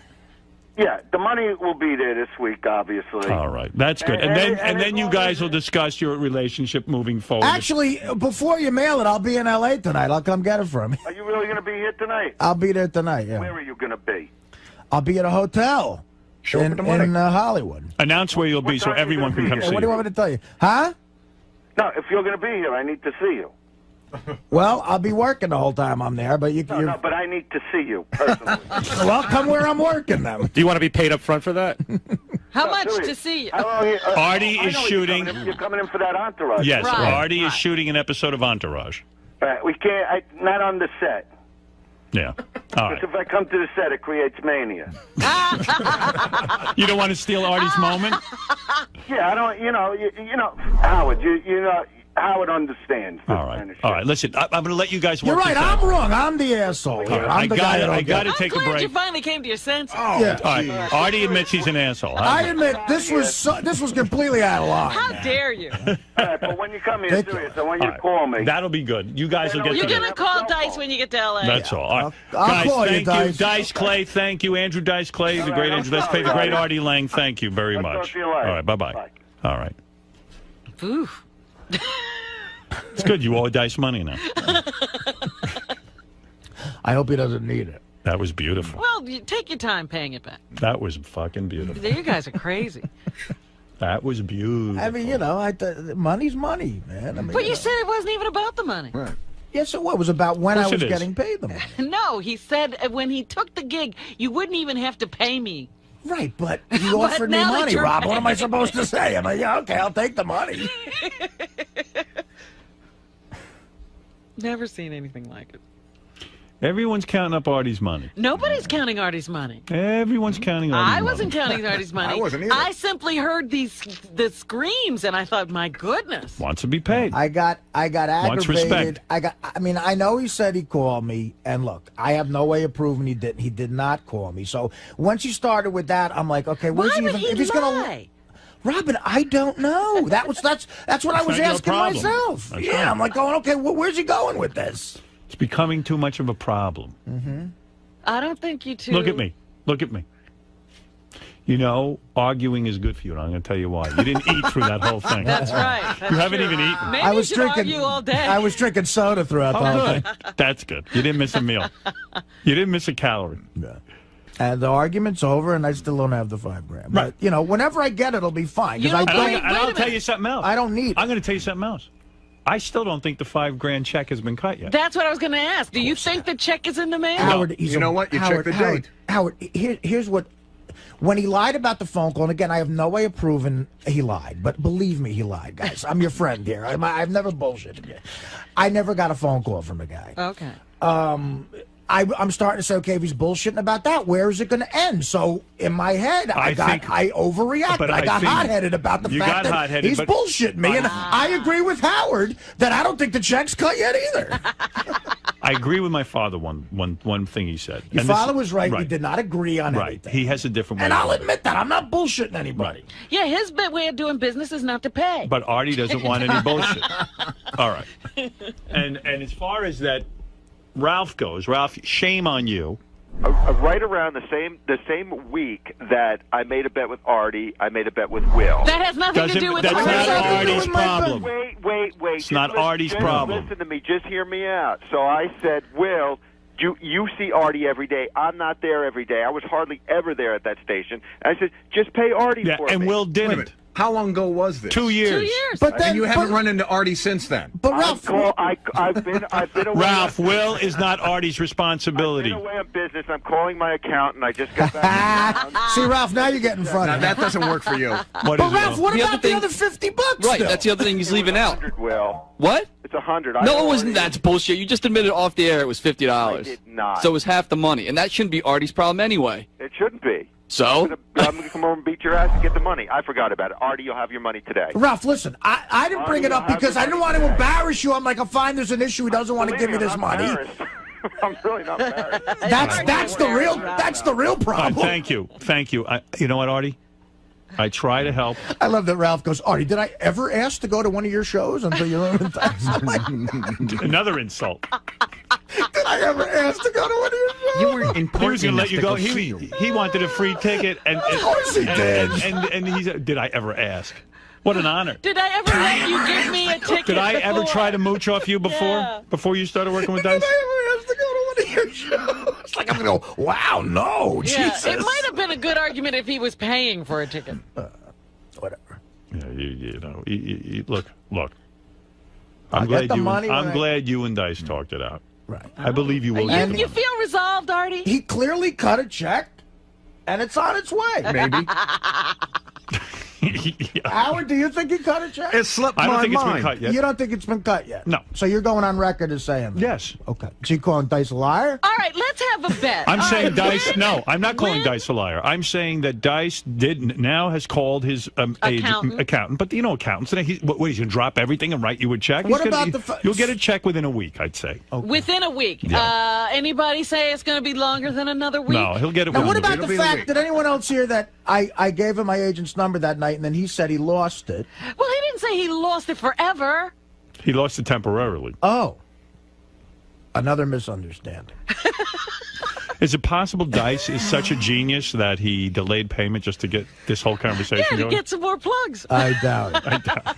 Speaker 3: Yeah, the money will be there this week, obviously.
Speaker 4: All right, that's good. And then you guys will discuss your relationship moving forward.
Speaker 2: Actually, before you mail it, I'll be in L.A. tonight. I'll come get it from you.
Speaker 3: Are you really going to be here tonight?
Speaker 2: I'll be there tonight, yeah.
Speaker 3: Where are you going to be?
Speaker 2: I'll be at a hotel in Hollywood.
Speaker 4: Announce where you'll be so everyone can come see you.
Speaker 2: What do you want me to tell you? Huh?
Speaker 3: No, if you're going to be here, I need to see you.
Speaker 2: Well, I'll be working the whole time I'm there, but
Speaker 3: No, but I need to see you personally.
Speaker 2: Well, come where I'm working then.
Speaker 9: Do you want to be paid up front for that?
Speaker 1: How much to see you?
Speaker 4: Artie is shooting.
Speaker 3: You're coming in for that Entourage.
Speaker 4: Yes, Artie is shooting an episode of Entourage.
Speaker 3: We can't. Not on the set.
Speaker 4: Yeah. All right.
Speaker 3: Because if I come to the set, it creates mania.
Speaker 4: You don't want to steal Artie's moment?
Speaker 3: Yeah, I don't. You know, Howard. You know. Howard understands.
Speaker 4: All right. All right. Listen, I'm going to let you guys work.
Speaker 2: You're right.
Speaker 4: this out.
Speaker 2: I'm wrong. I'm the asshole.
Speaker 4: All right,
Speaker 2: I'm the guy that
Speaker 4: I got to take a
Speaker 1: I'm glad
Speaker 4: break.
Speaker 1: you finally came to your senses.
Speaker 2: Oh, yeah.
Speaker 4: All right. Artie admits he's an asshole.
Speaker 2: I admit this was completely out of line.
Speaker 1: How dare you?
Speaker 3: All right, but when you come here, serious, I want you to call me.
Speaker 4: That'll be good. You guys will get
Speaker 1: You're
Speaker 4: together.
Speaker 1: going to call Dice when you get to L.A.
Speaker 4: That's all. All right.
Speaker 2: I'll
Speaker 4: guys,
Speaker 2: call
Speaker 4: thank
Speaker 2: you,
Speaker 4: Dice Clay. Thank you, Andrew Dice Clay, the great Andrew Dice Clay, the great Artie Lang. Thank you very much. All right. Bye-bye. All right.
Speaker 1: Oof.
Speaker 4: It's good. You owe Dice money now.
Speaker 2: I hope he doesn't need it.
Speaker 4: That was beautiful.
Speaker 1: Well, you take your time paying it back.
Speaker 4: That was fucking beautiful.
Speaker 1: You guys are crazy.
Speaker 4: That was beautiful.
Speaker 2: I mean, money's money, man. I mean,
Speaker 1: But you said it wasn't even about the money.
Speaker 2: Right. Yes, it was about when I was getting paid the money.
Speaker 1: No, he said when he took the gig, you wouldn't even have to pay me.
Speaker 2: Right, but you offered me money, Rob. What am I supposed to say? I'm like, yeah, okay, I'll take the money.
Speaker 1: Never seen anything like it.
Speaker 4: Everyone's counting up Artie's money.
Speaker 1: Nobody's counting Artie's money.
Speaker 4: Everyone's counting Artie's money.
Speaker 1: I wasn't counting Artie's money.
Speaker 6: I wasn't either.
Speaker 1: I simply heard the screams, and I thought, my goodness.
Speaker 4: Wants to be paid.
Speaker 2: I got aggravated.
Speaker 4: Wants respect.
Speaker 2: I mean, I know he said he called me, and look, I have no way of proving he didn't. He did not call me. So once he started with that, I'm like, okay, where's he even?
Speaker 1: If he's gonna
Speaker 2: Robin, I don't know. That's what I was asking myself.
Speaker 4: That's
Speaker 2: right. I'm like going, okay, where's he going with this?
Speaker 4: It's becoming too much of a problem.
Speaker 2: Mm-hmm.
Speaker 1: I don't think you two.
Speaker 4: Look at me. Look at me. You know, arguing is good for you, and I'm going to tell you why. You didn't eat through that whole thing.
Speaker 1: That's right.
Speaker 4: You haven't even eaten.
Speaker 1: Maybe
Speaker 2: I was
Speaker 1: you should
Speaker 2: drinking.
Speaker 1: argue all day.
Speaker 2: I was drinking soda throughout the whole thing.
Speaker 4: That's good. You didn't miss a meal. You didn't miss a calorie.
Speaker 2: Yeah. And the argument's over, and I still don't have the $5 grand.
Speaker 4: Right.
Speaker 2: But, whenever I get it, it'll be fine.
Speaker 4: I'll tell you something else.
Speaker 2: I don't need it.
Speaker 4: I'm going to tell you something else. I still don't think the $5 grand check has been cut yet.
Speaker 1: That's what I was going to ask. Do you think the check is in the mail?
Speaker 2: Howard,
Speaker 6: you know what? You check the date.
Speaker 2: Howard, here's what. When he lied about the phone call, and again, I have no way of proving he lied, but believe me, he lied, guys. I'm your friend here. I've never bullshitted you. I never got a phone call from the guy.
Speaker 1: Okay.
Speaker 2: I'm starting to say, okay, if he's bullshitting about that, where is it going to end? So in my head, I overreacted. I got hot-headed about the fact that he's bullshitting me, and I agree with Howard that I don't think the check's cut yet either.
Speaker 4: I agree with my father. One thing he said.
Speaker 2: Your father was right. We did not agree on anything.
Speaker 4: He has a different way.
Speaker 2: And I'll admit that. I'm not bullshitting anybody.
Speaker 4: Right.
Speaker 1: Yeah, his way of doing business is not to pay.
Speaker 4: But Artie doesn't want any bullshit. All right. And as far as that Ralph goes, Ralph, shame on you.
Speaker 8: Right around the same week that I made a bet with Artie, I made a bet with Will.
Speaker 1: That has nothing to do with
Speaker 4: That's not Artie's problem.
Speaker 8: Wait.
Speaker 4: It's not Artie's problem.
Speaker 8: Listen to me. Just hear me out. So I said, Will, you see Artie every day. I'm not there every day. I was hardly ever there at that station. And I said, just pay Artie for me.
Speaker 4: And Will didn't.
Speaker 6: How long ago was this?
Speaker 4: 2 years.
Speaker 1: 2 years.
Speaker 2: But then,
Speaker 6: and you haven't run into Artie since then.
Speaker 2: But Ralph,
Speaker 8: I've been away.
Speaker 4: Ralph, Will is not Artie's responsibility.
Speaker 8: I've been away on business. I'm calling my accountant. I just got back.
Speaker 2: See, Ralph, now you're getting funny.
Speaker 6: Now, that doesn't work for you.
Speaker 2: But Ralph, what about the other $50?
Speaker 12: Right,
Speaker 2: still?
Speaker 12: that's the other thing he's leaving out.
Speaker 8: 100, Will.
Speaker 12: What?
Speaker 8: It's 100.
Speaker 12: No, it wasn't. That's bullshit. You just admitted off the air it was $50.
Speaker 8: I did not.
Speaker 12: So it was half the money, and that shouldn't be Artie's problem anyway.
Speaker 8: It shouldn't be.
Speaker 12: So?
Speaker 8: I'm going to come over and beat your ass and get the money. I forgot about it. Artie, you'll have your money today.
Speaker 2: Ralph, listen, I didn't bring it up because I didn't want to embarrass you. I'm like, fine, there's an issue. He doesn't want to give me this money.
Speaker 8: I'm really not embarrassed.
Speaker 2: That's the real problem.
Speaker 4: Thank you. You know what, Artie? I try to help.
Speaker 2: I love that Ralph goes, Artie, did I ever ask to go to one of your shows until you learned that?
Speaker 4: Another insult.
Speaker 2: Did I ever ask to go to one of your shows?
Speaker 6: You were in
Speaker 4: He was going to let you go.
Speaker 6: He
Speaker 4: He wanted a free ticket. And,
Speaker 2: Of course he did.
Speaker 4: And he said, did I ever ask? What an honor.
Speaker 1: Did I ever let you give me a ticket?
Speaker 4: Did I ever
Speaker 1: before?
Speaker 4: try to mooch off you before you started working with Dice?
Speaker 2: Did I ever ask to go to one of your shows? It's like I'm going to go, wow, no,
Speaker 1: Yeah,
Speaker 2: Jesus.
Speaker 1: it might have been a good argument if he was paying for a ticket.
Speaker 2: Whatever.
Speaker 4: Yeah, you know, look.
Speaker 2: I'll get the money when
Speaker 4: I'm glad you and Dice talked it out.
Speaker 2: Right.
Speaker 4: I believe you will.
Speaker 1: You feel resolved, Artie?
Speaker 2: He clearly cut a check, and it's on its way.
Speaker 6: Maybe.
Speaker 2: Howard, do you think he cut a check?
Speaker 6: It slipped
Speaker 4: I don't
Speaker 6: my
Speaker 4: think it's
Speaker 6: mind.
Speaker 4: been cut yet.
Speaker 2: You don't think it's been cut yet?
Speaker 4: No.
Speaker 2: So you're going on record as saying that?
Speaker 4: Yes.
Speaker 2: Okay. So you calling Dice a liar?
Speaker 1: All right, let's have a bet.
Speaker 4: I'm
Speaker 1: All
Speaker 4: saying
Speaker 1: right,
Speaker 4: Dice. No, I'm not calling
Speaker 1: when-
Speaker 4: Dice a liar. I'm saying that Dice now has called his accountant. But you know, accountants. He's going to drop everything and write you a check?
Speaker 2: What about the
Speaker 4: You'll get a check within a week, I'd say.
Speaker 2: Okay.
Speaker 1: Within a week.
Speaker 4: Yeah.
Speaker 1: Anybody say it's going to be longer than another week?
Speaker 4: No, he'll get it.
Speaker 2: Now, what
Speaker 4: within a
Speaker 2: about
Speaker 4: week.
Speaker 2: the fact, did anyone else hear that I gave him my agent's number that night, and then he said he lost it?
Speaker 1: Well, he didn't say he lost it forever.
Speaker 4: He lost it temporarily.
Speaker 2: Oh. Another misunderstanding.
Speaker 4: Is it possible Dice is such a genius that he delayed payment just to get this whole conversation
Speaker 1: Yeah, to
Speaker 4: going?
Speaker 1: get some more plugs.
Speaker 2: I doubt it.
Speaker 4: I doubt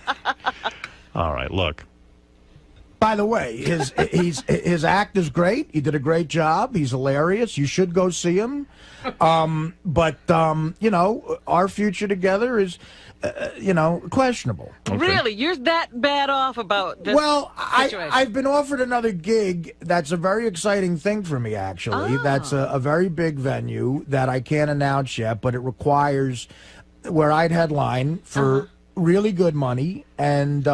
Speaker 4: it. All right, look.
Speaker 2: By the way, his act is great. He did a great job. He's hilarious. You should go see him. But you know, our future together is, you know, questionable.
Speaker 4: Okay.
Speaker 1: Really? You're that bad off about this situation?
Speaker 2: I've been offered another gig. That's a very exciting thing for me, actually. That's a very big venue that I can't announce yet, but it requires where I'd headline for really good money, and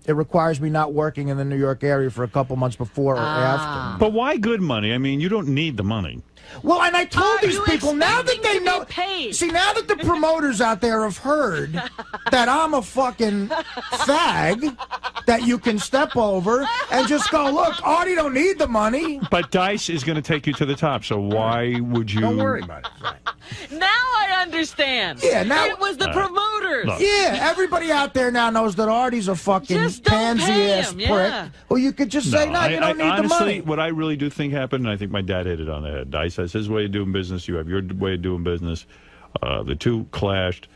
Speaker 2: it requires me not working in the New York area for a couple months before or after.
Speaker 4: But why good money? I mean, you don't need the money.
Speaker 2: Well, and I told these
Speaker 1: you
Speaker 2: people, now that they
Speaker 1: expecting to
Speaker 2: know,
Speaker 1: be paid?
Speaker 2: see, now that the promoters out there have heard that I'm a fucking fag that you can step over and just go, look, Artie don't need the money.
Speaker 4: But Dice is going to take you to the top, so why would you...
Speaker 6: Don't worry about it.
Speaker 1: Now I understand.
Speaker 2: Yeah, now-
Speaker 1: it was the promoters.
Speaker 4: Look.
Speaker 2: Yeah, everybody out there now knows that Artie's a fucking
Speaker 1: Just don't pay
Speaker 2: pansy-ass
Speaker 1: him,
Speaker 2: prick.
Speaker 1: yeah.
Speaker 2: Well, you could just say, no, you don't need
Speaker 4: honestly,
Speaker 2: the money.
Speaker 4: what I really do think happened, and I think my dad hit it on the head. Dice has his way of doing business. You have your way of doing business. The two clashed.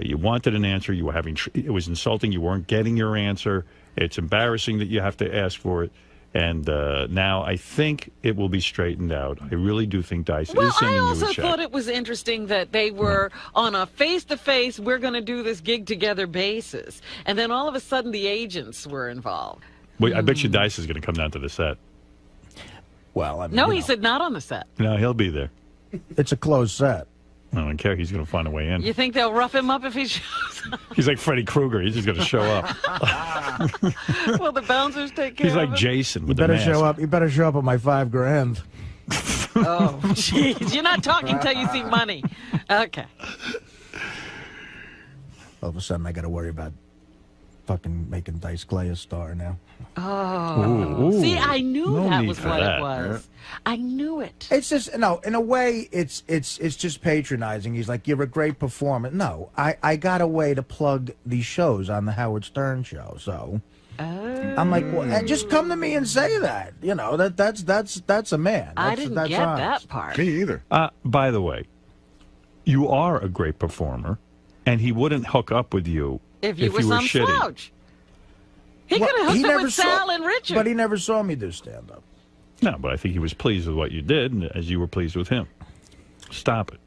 Speaker 4: You wanted an answer. You were having. It was insulting. You weren't getting your answer. It's embarrassing that you have to ask for it. And now I think it will be straightened out. I really do think Dice is sending you a check.
Speaker 1: I also thought it was interesting that they were on a face-to-face, we're going to do this gig together basis. And then all of a sudden the agents were involved.
Speaker 4: Wait, I bet you Dice is going to come down to the set.
Speaker 2: Well, I mean,
Speaker 1: No,
Speaker 2: you
Speaker 1: he
Speaker 2: know,
Speaker 1: said not on the set.
Speaker 4: No, he'll be there.
Speaker 2: it's a closed set.
Speaker 4: I don't care. He's going to find a way in.
Speaker 1: You think they'll rough him up if he shows up?
Speaker 4: He's like Freddy Krueger. He's just going to show up.
Speaker 1: Will the bouncers take care
Speaker 4: He's like
Speaker 1: of him?
Speaker 4: Jason with
Speaker 2: You better
Speaker 4: the mask.
Speaker 2: show up. You better show up with my $5,000.
Speaker 1: Oh, jeez. You're not talking until you see money. Okay.
Speaker 2: All of a sudden, I got to worry about fucking making Dice Clay a star now.
Speaker 1: Oh.
Speaker 4: Ooh.
Speaker 1: See, I knew
Speaker 4: No
Speaker 1: that
Speaker 4: need
Speaker 1: was
Speaker 4: for
Speaker 1: what
Speaker 4: that.
Speaker 1: it was. I knew it.
Speaker 2: It's just no. In a way, it's just patronizing. He's like, you're a great performer. No, I got a way to plug these shows on the Howard Stern show. So I'm like, well, just come to me and say that. You know that's a man.
Speaker 1: I
Speaker 2: That's-
Speaker 1: didn't
Speaker 2: that's
Speaker 1: get
Speaker 2: honest.
Speaker 1: that part.
Speaker 6: Me either.
Speaker 4: By the way, you are a great performer, and he wouldn't hook up with you
Speaker 1: If you were some
Speaker 4: shitty.
Speaker 1: slouch. He
Speaker 2: Well,
Speaker 1: could have hooked up
Speaker 2: never
Speaker 1: with
Speaker 2: saw-
Speaker 1: Sal and Richard.
Speaker 2: But he never saw me do stand up.
Speaker 4: No, but I think he was pleased with what you did, and as you were pleased with him. Stop it.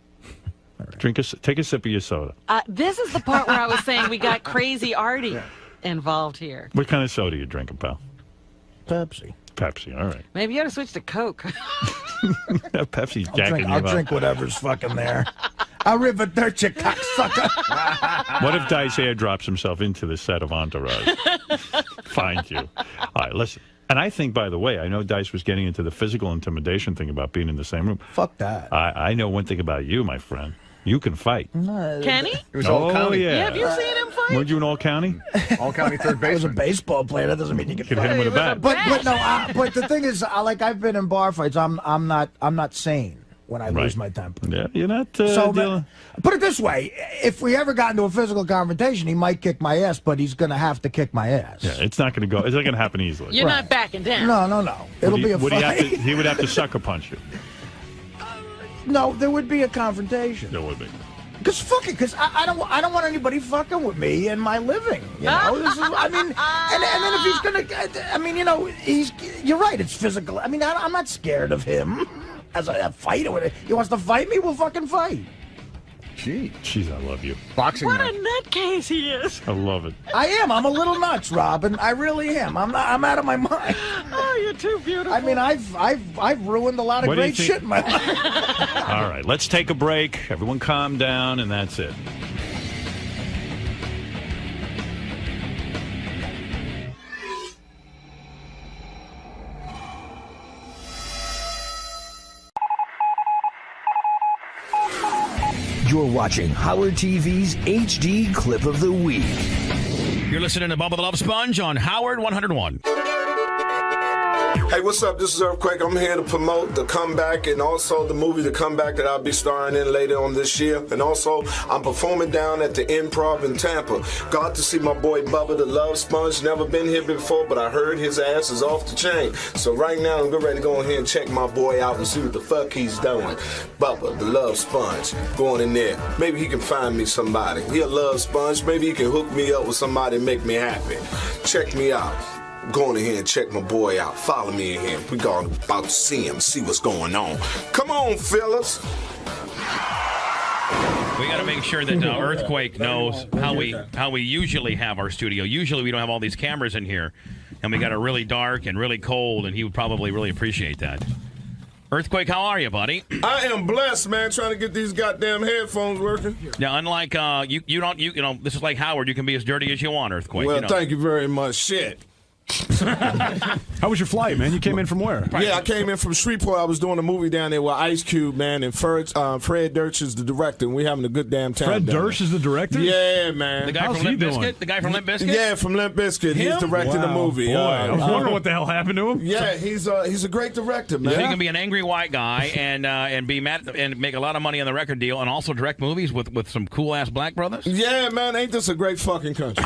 Speaker 4: Right. Take a sip of your soda.
Speaker 1: This is the part where I was saying we got crazy Artie involved here.
Speaker 4: What kind of soda are you drinking, pal?
Speaker 2: Pepsi.
Speaker 4: Pepsi, all right.
Speaker 1: Maybe you ought to switch to Coke.
Speaker 4: Pepsi's jacking you
Speaker 2: I'll
Speaker 4: up.
Speaker 2: drink whatever's fucking there. I'll river dirt, you cocksucker.
Speaker 4: What if Dice airdrops himself into the set of Entourage? Find you. All right, listen. And I think, by the way, I know Dice was getting into the physical intimidation thing about being in the same room.
Speaker 2: Fuck that.
Speaker 4: I know one thing about you, my friend. You can fight.
Speaker 1: Can he?
Speaker 6: It was all county.
Speaker 4: Yeah.
Speaker 1: Have you seen him fight?
Speaker 4: Weren't you in All County?
Speaker 6: All county third
Speaker 2: I was a
Speaker 6: baseman.
Speaker 2: baseball player. That doesn't mean you can
Speaker 4: You could hit him with a bat.
Speaker 2: But no. But the thing is, like I've been in bar fights. I'm not sane when I lose my temper.
Speaker 4: Yeah, you're not.
Speaker 2: So
Speaker 4: dealing.
Speaker 2: put it this way: if we ever got into a physical confrontation, he might kick my ass, but he's going to have to kick my ass.
Speaker 4: Yeah, it's not going to go. It's not going to happen easily.
Speaker 1: You're not backing down.
Speaker 2: No. It'll be a fight.
Speaker 4: He would have to sucker punch you.
Speaker 2: No, there would be a confrontation.
Speaker 4: There would be.
Speaker 2: Because fuck it, because I don't want anybody fucking with me and my living. You know, this is, I mean, and then if he's gonna, I mean, you know, you're right. It's physical. I mean, I'm not scared of him as a fighter. He wants to fight me. We'll fucking fight.
Speaker 4: Jeez, I love you.
Speaker 6: Boxing.
Speaker 1: What a nutcase he is.
Speaker 4: I love it.
Speaker 2: I am. I'm a little nuts, Robin. I really am. I'm out of my mind.
Speaker 1: Oh, you're too beautiful.
Speaker 2: I mean, I've ruined a lot of great shit in my life.
Speaker 4: All right, let's take a break. Everyone calm down, and that's it.
Speaker 13: You're watching Howard TV's HD Clip of the Week.
Speaker 14: You're listening to Bubba the Love Sponge on Howard 101.
Speaker 15: Hey, what's up? This is Earthquake. I'm here to promote The Comeback and also the movie The Comeback that I'll be starring in later on this year. And also, I'm performing down at the Improv in Tampa. Got to see my boy Bubba the Love Sponge. Never been here before, but I heard his ass is off the chain. So right now, I'm getting ready to go in here and check my boy out and see what the fuck he's doing. Bubba the Love Sponge. Going in there. Maybe he can find me somebody. He a love sponge. Maybe he can hook me up with somebody and make me happy. Check me out. Going in here and check my boy out. Follow me in here. We about to see him, see what's going on. Come on, fellas.
Speaker 14: We got to make sure that Earthquake knows how we usually have our studio. Usually we don't have all these cameras in here, and we got it really dark and really cold, and he would probably really appreciate that. Earthquake, how are you, buddy?
Speaker 15: I am blessed, man, trying to get these goddamn headphones working.
Speaker 14: Now, unlike you know, this is like Howard. You can be as dirty as you want, Earthquake.
Speaker 15: Well,
Speaker 14: you know.
Speaker 15: thank you very much. Shit.
Speaker 16: How was your flight, man? You came in from where?
Speaker 15: Yeah, I came in from Shreveport. I was doing a movie down there with Ice Cube, man, and Fred Durst is the director, and we're having a good damn time.
Speaker 16: Fred Durst is the director?
Speaker 15: Yeah, man.
Speaker 14: The guy from Limp Bizkit? The guy from Limp Bizkit?
Speaker 15: Yeah, from Limp Bizkit. He's directing the movie.
Speaker 16: Boy, I was wondering what the hell happened to him.
Speaker 15: Yeah, he's a great director, man.
Speaker 14: So you can be an angry white guy and be mad and make a lot of money on the record deal and also direct movies with some cool ass black brothers?
Speaker 15: Yeah, man. Ain't this a great fucking country?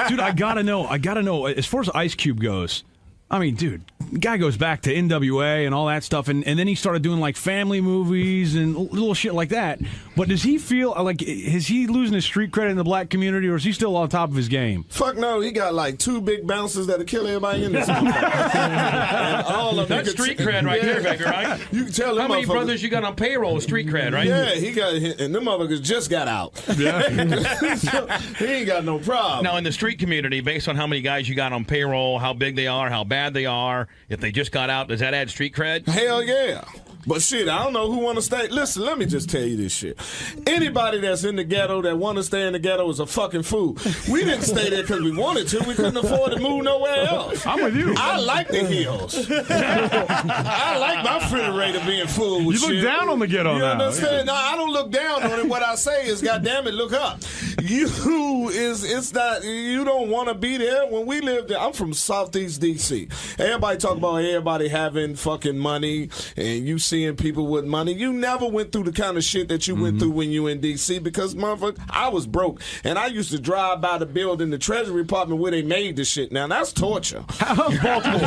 Speaker 16: Dude, I gotta know. As far as Ice Cube goes, I mean, dude, guy goes back to NWA and all that stuff, and then he started doing like family movies and little shit like that. But does he feel like, is he losing his street credit in the black community, or is he still on top of his game?
Speaker 15: Fuck no, he got like 2 big bouncers that'll kill everybody in this motherfucker. And all of them.
Speaker 14: That's street cred right there, baby, right?
Speaker 15: You can tell them
Speaker 14: how many brothers you got on payroll, street cred, right?
Speaker 15: Yeah, he got, and them motherfuckers just got out. Yeah. So, he ain't got no problem.
Speaker 14: Now, in the street community, based on how many guys you got on payroll, how big they are, how bad they are, if they just got out, does that add street cred?
Speaker 15: Hell yeah. But shit, I don't know who want to stay. Listen, let me just tell you this shit. Anybody that's in the ghetto that want to stay in the ghetto is a fucking fool. We didn't stay there because we wanted to. We couldn't afford to move nowhere else.
Speaker 16: I'm with you.
Speaker 15: I like the hills. I like my refrigerator being full with shit.
Speaker 16: You look down on the ghetto
Speaker 15: you
Speaker 16: now.
Speaker 15: You understand? No, I don't look down on it. What I say is, goddamn it, look up. It's not, you don't want to be there. When we lived there, I'm from Southeast D.C. Everybody talk about everybody having fucking money and you seeing people with money. You never went through the kind of shit that you went through when you in D.C. because, motherfucker, I was broke. And I used to drive by the building, the Treasury Department where they made the shit. Now, that's torture.
Speaker 16: How's Baltimore?
Speaker 15: In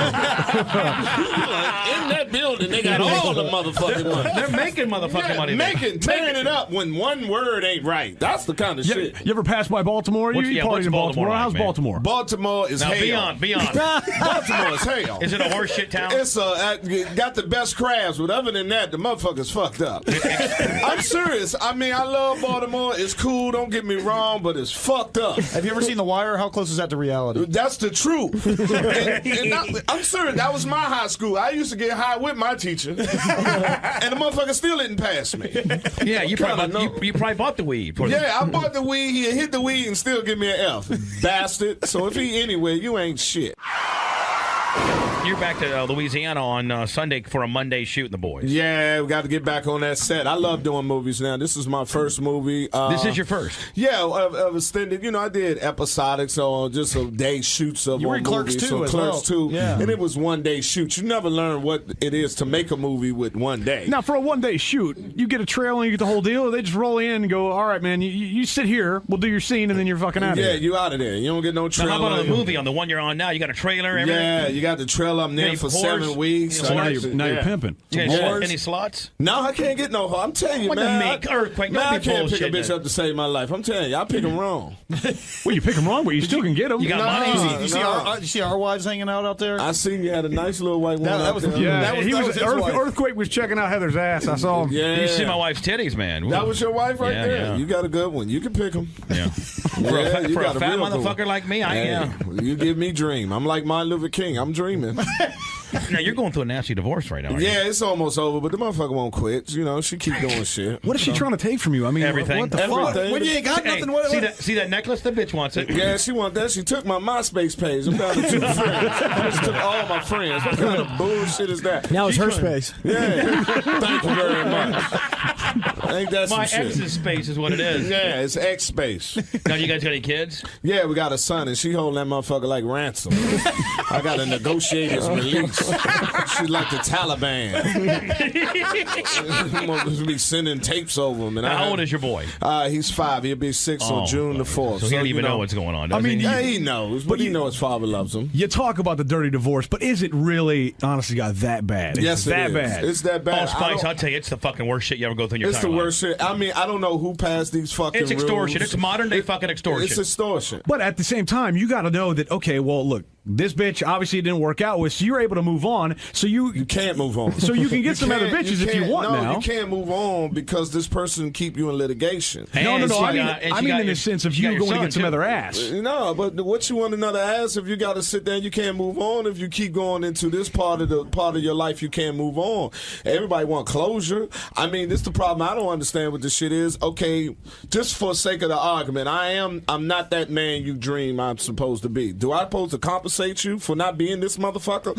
Speaker 15: that building, they got all the motherfucking money.
Speaker 14: They're making motherfucking money.
Speaker 15: Tearing it up when one word ain't right. That's the kind of shit.
Speaker 16: You ever pass by Baltimore?
Speaker 14: What's Baltimore like,
Speaker 16: How's
Speaker 14: man?
Speaker 16: Baltimore?
Speaker 15: Baltimore is hell.
Speaker 14: Be on.
Speaker 15: Baltimore is hell.
Speaker 14: Is it a horse shit town?
Speaker 15: It's got the best crabs, but other than that, the motherfucker's fucked up. I'm serious. I mean, I love Baltimore. It's cool, don't get me wrong, but it's fucked up.
Speaker 17: Have you ever seen The Wire? How close is that to reality?
Speaker 15: That's the truth. I'm serious. That was my high school. I used to get high with my teacher, and the motherfucker still didn't pass me.
Speaker 14: Yeah, you probably bought the weed.
Speaker 15: Yeah, I bought the weed. He hit the weed and still give me an F. Bastard. So if he anywhere, you ain't shit.
Speaker 14: You're back to Louisiana on Sunday for a Monday shoot in the boys.
Speaker 15: Yeah, we got to get back on that set. I love doing movies now. This is my first movie.
Speaker 14: This is your first?
Speaker 15: Yeah, of extended. You know, I did episodic, so just a day shoots of
Speaker 17: you were in
Speaker 15: movies.
Speaker 17: Clerks 2
Speaker 15: so
Speaker 17: as
Speaker 15: Clerks
Speaker 17: well.
Speaker 15: 2,
Speaker 17: yeah.
Speaker 15: And it was one day shoot. You never learn what it is to make a movie with one day.
Speaker 16: Now, for a one-day shoot, you get a trailer and you get the whole deal, or they just roll in and go, all right, man, you sit here, we'll do your scene, and then you're fucking out of here.
Speaker 15: Yeah, you out of there. You don't get no trailer.
Speaker 14: Now, how about on the movie, on the one you're on now? You got a trailer, everything?
Speaker 15: Yeah, you got the trailer.
Speaker 18: well, I'm there for 7 weeks.
Speaker 16: So now you're pimping.
Speaker 14: Any slots?
Speaker 18: No, I can't get no whore. I'm telling you,
Speaker 14: What
Speaker 18: man.
Speaker 14: the make earthquake?
Speaker 18: Man,
Speaker 14: Don't
Speaker 18: I
Speaker 14: be
Speaker 18: can't pick a
Speaker 14: bullshitting
Speaker 18: bitch
Speaker 14: it.
Speaker 18: up to save my life. I'm telling you, I pick them wrong.
Speaker 16: Well, you pick them wrong, but you still can get them.
Speaker 14: You got money?
Speaker 17: You see our wives hanging out there?
Speaker 18: I seen you had a nice little white woman
Speaker 17: That
Speaker 18: out
Speaker 17: was-
Speaker 18: there.
Speaker 16: Yeah,
Speaker 17: That was his wife.
Speaker 16: Earthquake was checking out Heather's ass. I saw him.
Speaker 18: Yeah.
Speaker 14: You see my wife's titties, man.
Speaker 18: That was your wife right
Speaker 14: Yeah,
Speaker 18: there.
Speaker 14: yeah.
Speaker 18: You got a good one. You can pick them.
Speaker 14: Yeah. For a
Speaker 18: you
Speaker 14: fat
Speaker 18: got real good
Speaker 14: motherfucker
Speaker 18: one.
Speaker 14: like me, I am.
Speaker 18: You give me dream. I'm like Martin Luther King. I'm dreaming.
Speaker 14: Now, you're going through a nasty divorce right now, aren't you?
Speaker 18: Yeah, it's almost over, but the motherfucker won't quit. You know, she keep doing shit.
Speaker 16: What is she trying to take from you? I mean,
Speaker 14: Everything.
Speaker 16: What the fuck?
Speaker 18: Everything.
Speaker 17: When you ain't got nothing,
Speaker 14: See that necklace? The bitch wants it.
Speaker 18: Yeah, she want that. She took my MySpace page. I'm down to 2 friends. I just took all my friends. What kind of bullshit is that?
Speaker 17: Now it's her space.
Speaker 18: Yeah. Thank you very much. Ain't that some
Speaker 14: My
Speaker 18: shit?
Speaker 14: ex's space is what it is.
Speaker 18: Yeah, it's X space.
Speaker 14: Now, you guys got any kids?
Speaker 18: Yeah, we got a son, and she holding that motherfucker like ransom. I got a negotiator's release. She's like the Taliban. She'll be sending tapes over him. And
Speaker 14: How old is your boy?
Speaker 18: He's 5. He'll be 6 on June the 4th.
Speaker 14: So he don't even know what's going on, does he?
Speaker 18: Yeah, he knows, but he knows his father loves him.
Speaker 16: You talk about the dirty divorce, but is it really, honestly, God, that bad?
Speaker 18: Yes,
Speaker 16: that
Speaker 18: it is.
Speaker 16: bad.
Speaker 18: It's that bad.
Speaker 14: Oh, Spice, I'll tell you, it's the fucking worst shit you ever go through in your
Speaker 18: It's
Speaker 14: entire
Speaker 18: the
Speaker 14: life.
Speaker 18: worst shit. I mean, I don't know who passed these fucking
Speaker 14: It's extortion.
Speaker 18: rules.
Speaker 14: It's modern day fucking extortion.
Speaker 18: It's extortion.
Speaker 16: But at the same time, you got to know that, okay, well, look, this bitch obviously it didn't work out with, so you're able to move on. So you
Speaker 18: can't move on.
Speaker 16: So you can get some other bitches if you want
Speaker 18: no,
Speaker 16: now.
Speaker 18: you can't move on because this person keep you in litigation.
Speaker 16: No. I mean in the sense of you going to get some other ass.
Speaker 18: No, but what you want another ass if you got to sit there and you can't move on? If you keep going into this part of your life, you can't move on. Everybody want closure. I mean, this the problem. I don't understand what this shit is. Okay, just for sake of the argument, I'm not that man you dream I'm supposed to be. Do I supposed to compensate you for not being this motherfucker?